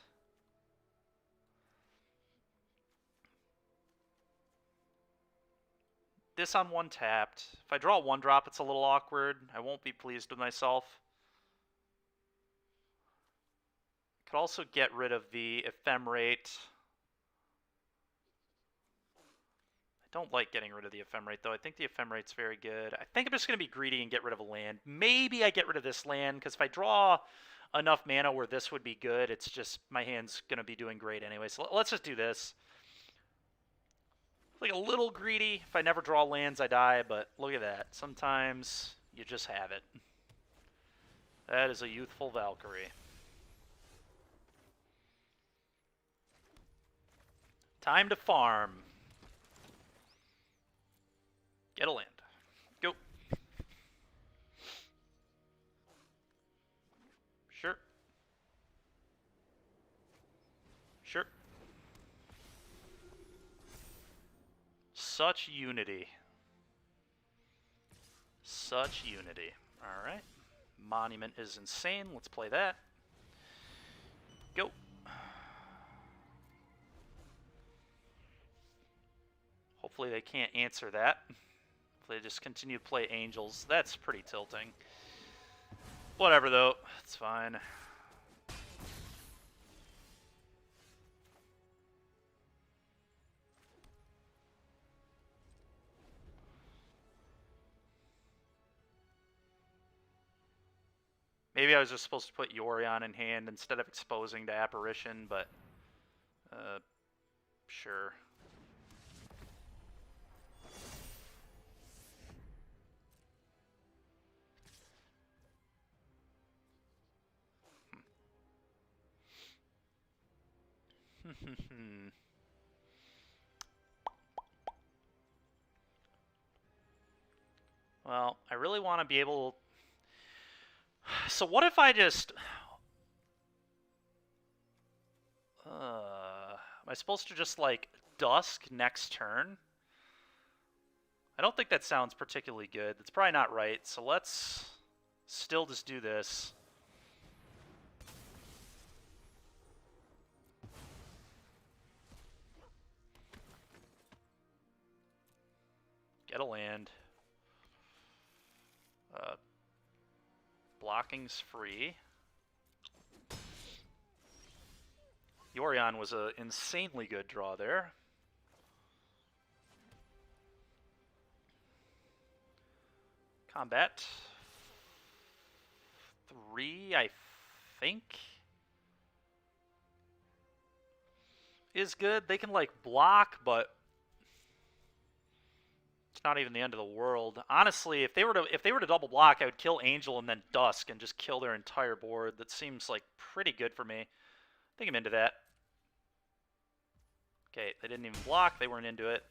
This on 1 tapped. If I draw a 1-drop, it's a little awkward. I won't be pleased with myself. Could also get rid of the Ephemerate. I don't like getting rid of the Ephemerate, though. I think the Ephemerate's very good. I think I'm just going to be greedy and get rid of a land. Maybe I get rid of this land, because if I draw enough mana where this would be good, it's just my hand's going to be doing great anyway. So let's just do this. Like a little greedy. If I never draw lands, I die, but look at that. Sometimes you just have it. That is a youthful Valkyrie. Time to farm. Get a land. Go. Sure. Sure. Such unity. Such unity. Alright. Monument is insane. Let's play that. Go. Hopefully they can't answer that. If they just continue to play Angels, that's pretty tilting. Whatever, though. It's fine. Maybe I was just supposed to put Yorion in hand instead of exposing to Apparition, but sure. Well, I really want to be able... So what if I just... am I supposed to just, like, Dusk next turn? I don't think that sounds particularly good. That's probably not right, so let's still just do this. Get a land. Blocking's free. Yorion was an insanely good draw there. Combat 3, I think, is good. They can, like, block, but it's not even the end of the world. Honestly, if they were to double block, I would kill Angel and then Dusk and just kill their entire board. That seems like pretty good for me. I think I'm into that. Okay, they didn't even block. They weren't into it.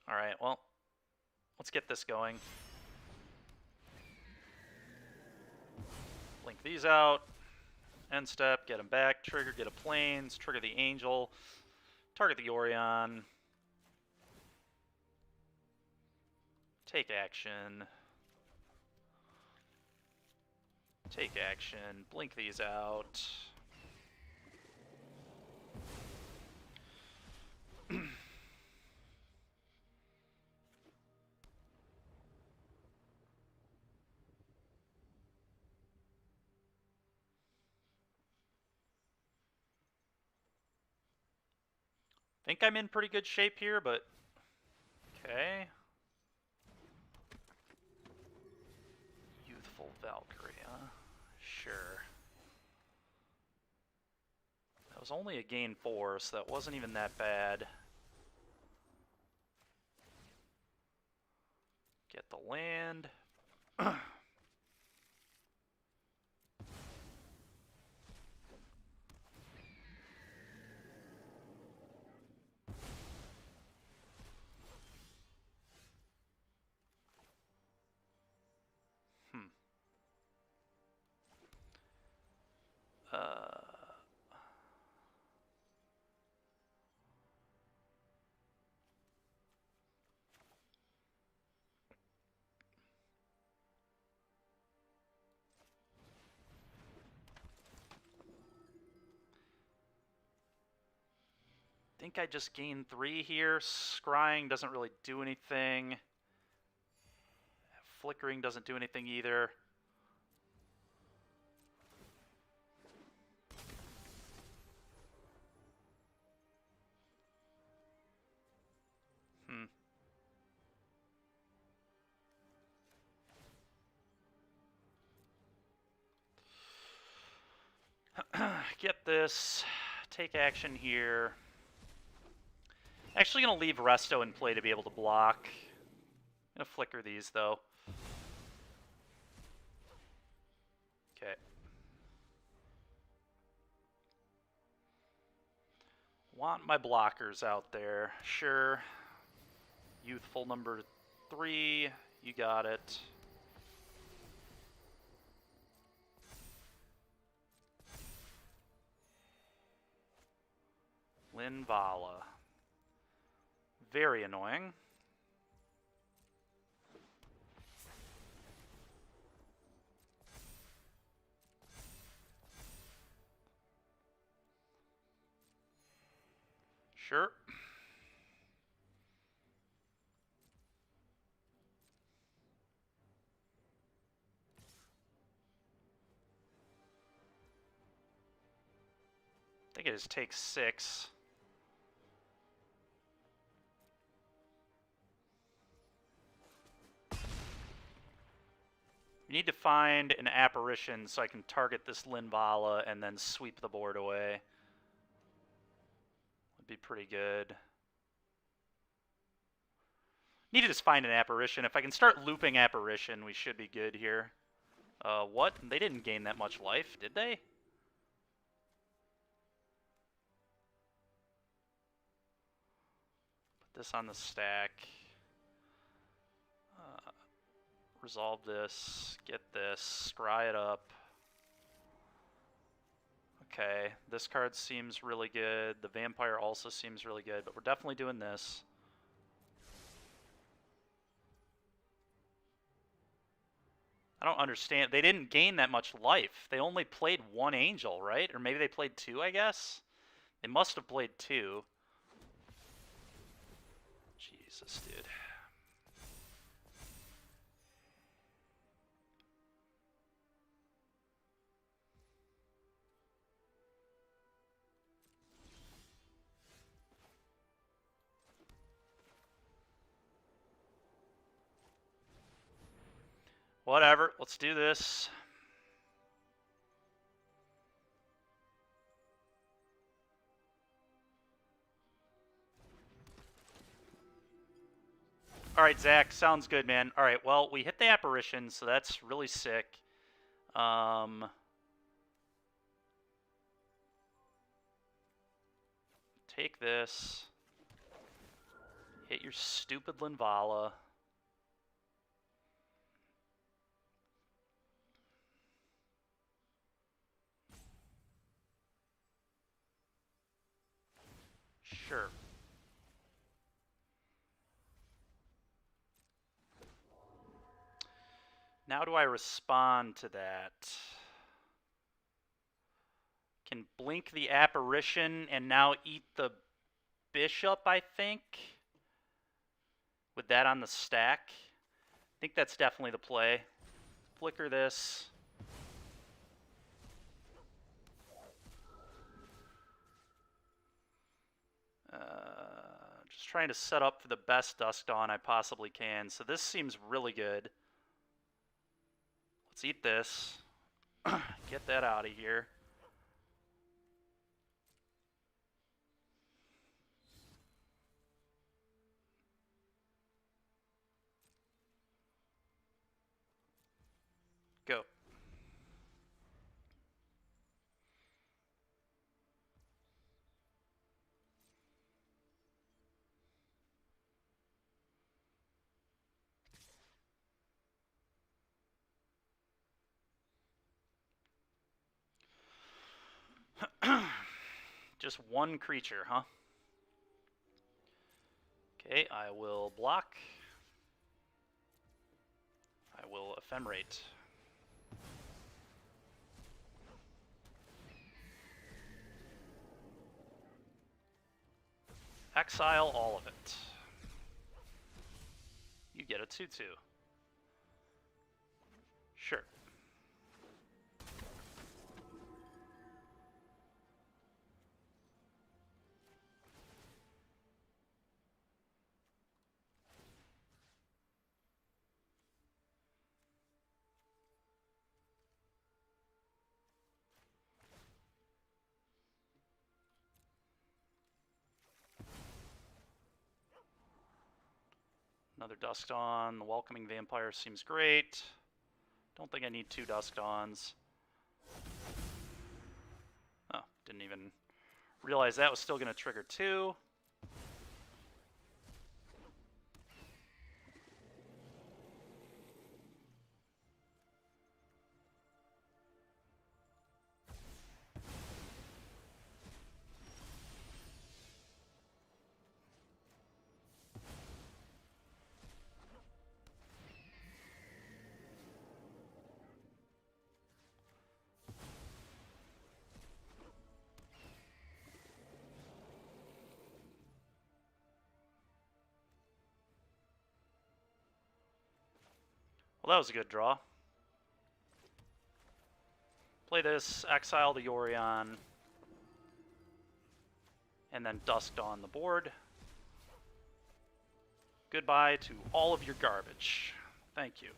All right, well, let's get this going. Blink these out. End step, get them back. Trigger, get a Plains. Trigger the Angel. Target the Yorion. Take action. Take action. Blink these out. Think I'm in pretty good shape here, but okay. Youthful Valkyrie, huh? Sure. That was only a gain 4, so that wasn't even that bad. Get the land. I think I just gained 3 here. Scrying doesn't really do anything. Flickering doesn't do anything either. Get this. Take action here. Actually going to leave Resto in play to be able to block. I'm going to flicker these, though. Okay. Want my blockers out there. Sure. Youthful number 3. You got it. Linvala. Very annoying. Sure. I think it just takes 6. You need to find an apparition so I can target this Linvala and then sweep the board away. Would be pretty good. Need to just find an apparition. If I can start looping apparition, we should be good here. What? They didn't gain that much life, did they? Put this on the stack. Resolve this. Get this. Scry it up. Okay, this card seems really good. The vampire also seems really good, but we're definitely doing this. I don't understand. They didn't gain that much life. They only played 1 angel, right? Or maybe they played 2, I guess? They must have played 2. Jesus, dude. Whatever, let's do this. Alright, Zach, sounds good, man. Alright, well, we hit the apparition, so that's really sick. Take this. Hit your stupid Linvala. Sure. Now do I respond to that? Can blink the apparition and now eat the bishop, I think? With that on the stack? I think that's definitely the play. Flicker this. Just trying to set up for the best Dusk Dawn I possibly can. So this seems really good. Let's eat this. Get that out of here. Go. Just 1 creature, huh? Okay, I will block. I will ephemerate. Exile all of it. You get a 2/2. Sure. Another Dusk Dawn. The Welcoming Vampire seems great. Don't think I need 2 Dusk Dawns. Oh, didn't even realize that was still going to trigger 2. Well, that was a good draw. Play this, exile the Yorion, and then Dusk Dawn the board. Goodbye to all of your garbage. Thank you.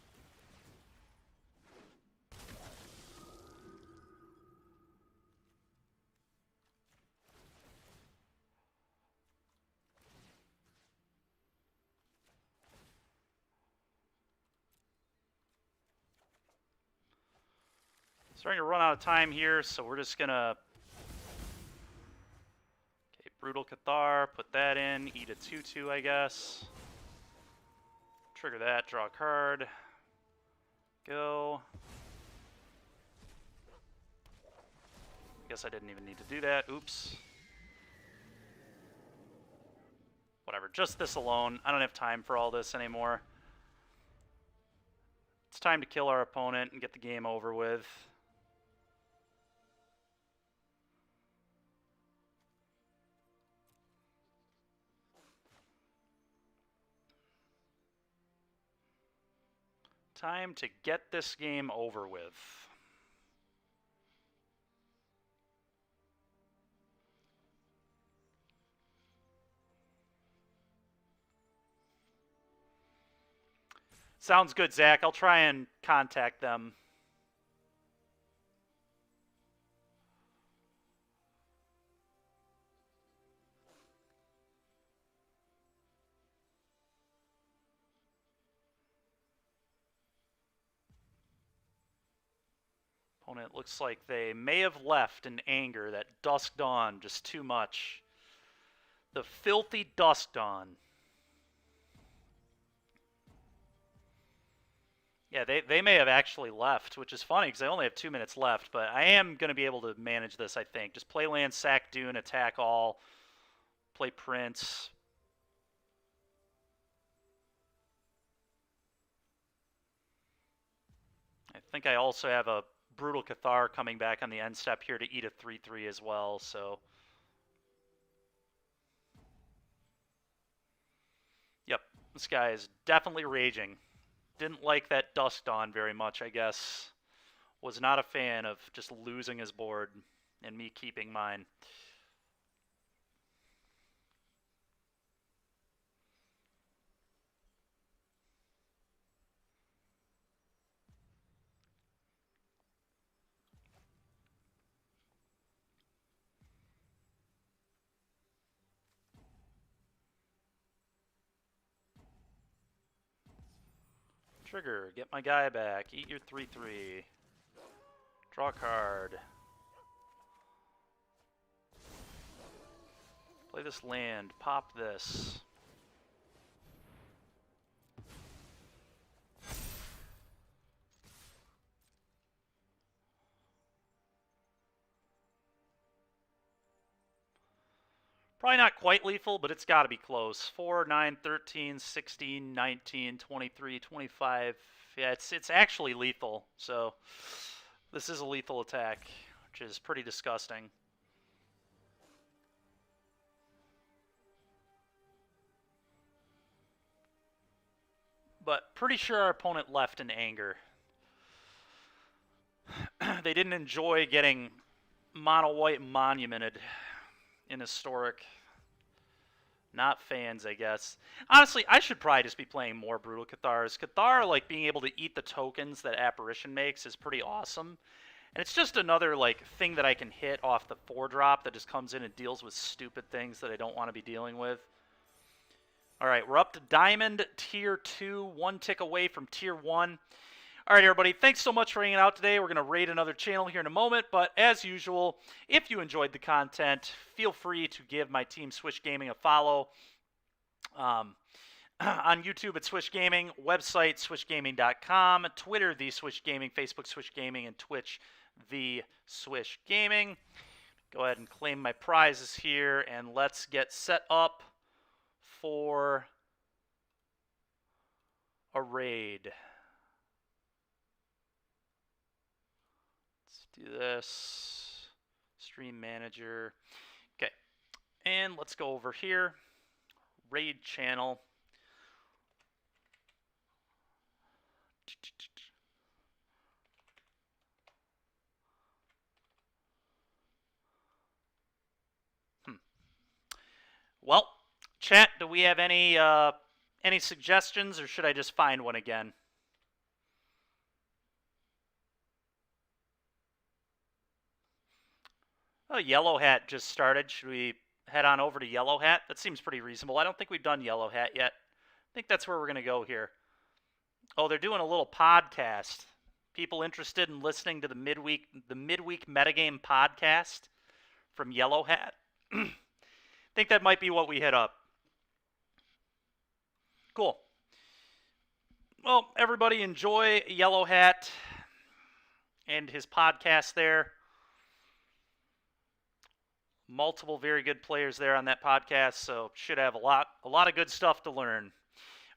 Starting to run out of time here, so we're just gonna... Okay, Brutal Cathar, put that in, eat a 2/2, I guess. Trigger that, draw a card. Go. I guess I didn't even need to do that, oops. Whatever, just this alone. I don't have time for all this anymore. It's time to kill our opponent and get the game over with. Time to get this game over with. Sounds good, Zach. I'll try and contact them. Opponent looks like they may have left in anger. That Dusk Dawn, just too much. The filthy Dusk Dawn. Yeah, they may have actually left, which is funny because I only have 2 minutes left, but I am going to be able to manage this, I think. Just play land, sack Dune, attack all, play Prince. I think I also have a Brutal Cathar coming back on the end step here to eat a 3/3 as well, so... Yep, this guy is definitely raging. Didn't like that Dusk Dawn very much, I guess. Was not a fan of just losing his board and me keeping mine. Trigger, get my guy back, eat your 3/3. Draw a card. Play this land, pop this. Probably not quite lethal, but it's got to be close. 4, 9, 13, 16, 19, 23, 25. Yeah, it's actually lethal. So this is a lethal attack, which is pretty disgusting. But pretty sure our opponent left in anger. They didn't enjoy getting mono white monumented in Historic. Not fans, I guess. Honestly, I should probably just be playing more Brutal Cathars. Cathar, like, being able to eat the tokens that Apparition makes is pretty awesome. And it's just another, like, thing that I can hit off the 4-drop that just comes in and deals with stupid things that I don't want to be dealing with. Alright, we're up to Diamond Tier 2, 1 tick away from Tier 1. Alright, everybody, thanks so much for hanging out today. We're going to raid another channel here in a moment, but as usual, if you enjoyed the content, feel free to give my team Swish Gaming a follow. On YouTube, it's Swish Gaming, website, swishgaming.com, Twitter, The Swish Gaming, Facebook, Swish Gaming, and Twitch, The Swish Gaming. Go ahead and claim my prizes here, and let's get set up for a raid. Do this, stream manager. Okay, and let's go over here, raid channel. Well, chat, do we have any suggestions, or should I just find one again? Oh, Yellow Hat just started. Should we head on over to Yellow Hat? That seems pretty reasonable. I don't think we've done Yellow Hat yet. I think that's where we're going to go here. Oh, they're doing a little podcast. People interested in listening to the midweek metagame podcast from Yellow Hat? I think that might be what we hit up. Cool. Well, everybody enjoy Yellow Hat and his podcast there. Multiple very good players there on that podcast, so should have a lot of good stuff to learn.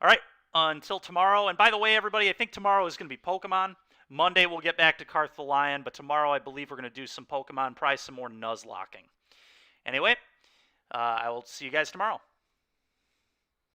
All right, until tomorrow. And by the way, everybody, I think tomorrow is going to be Pokemon. Monday we'll get back to Karth the Lion, but tomorrow I believe we're going to do some Pokemon, probably some more Nuzlocking. Anyway, I will see you guys tomorrow.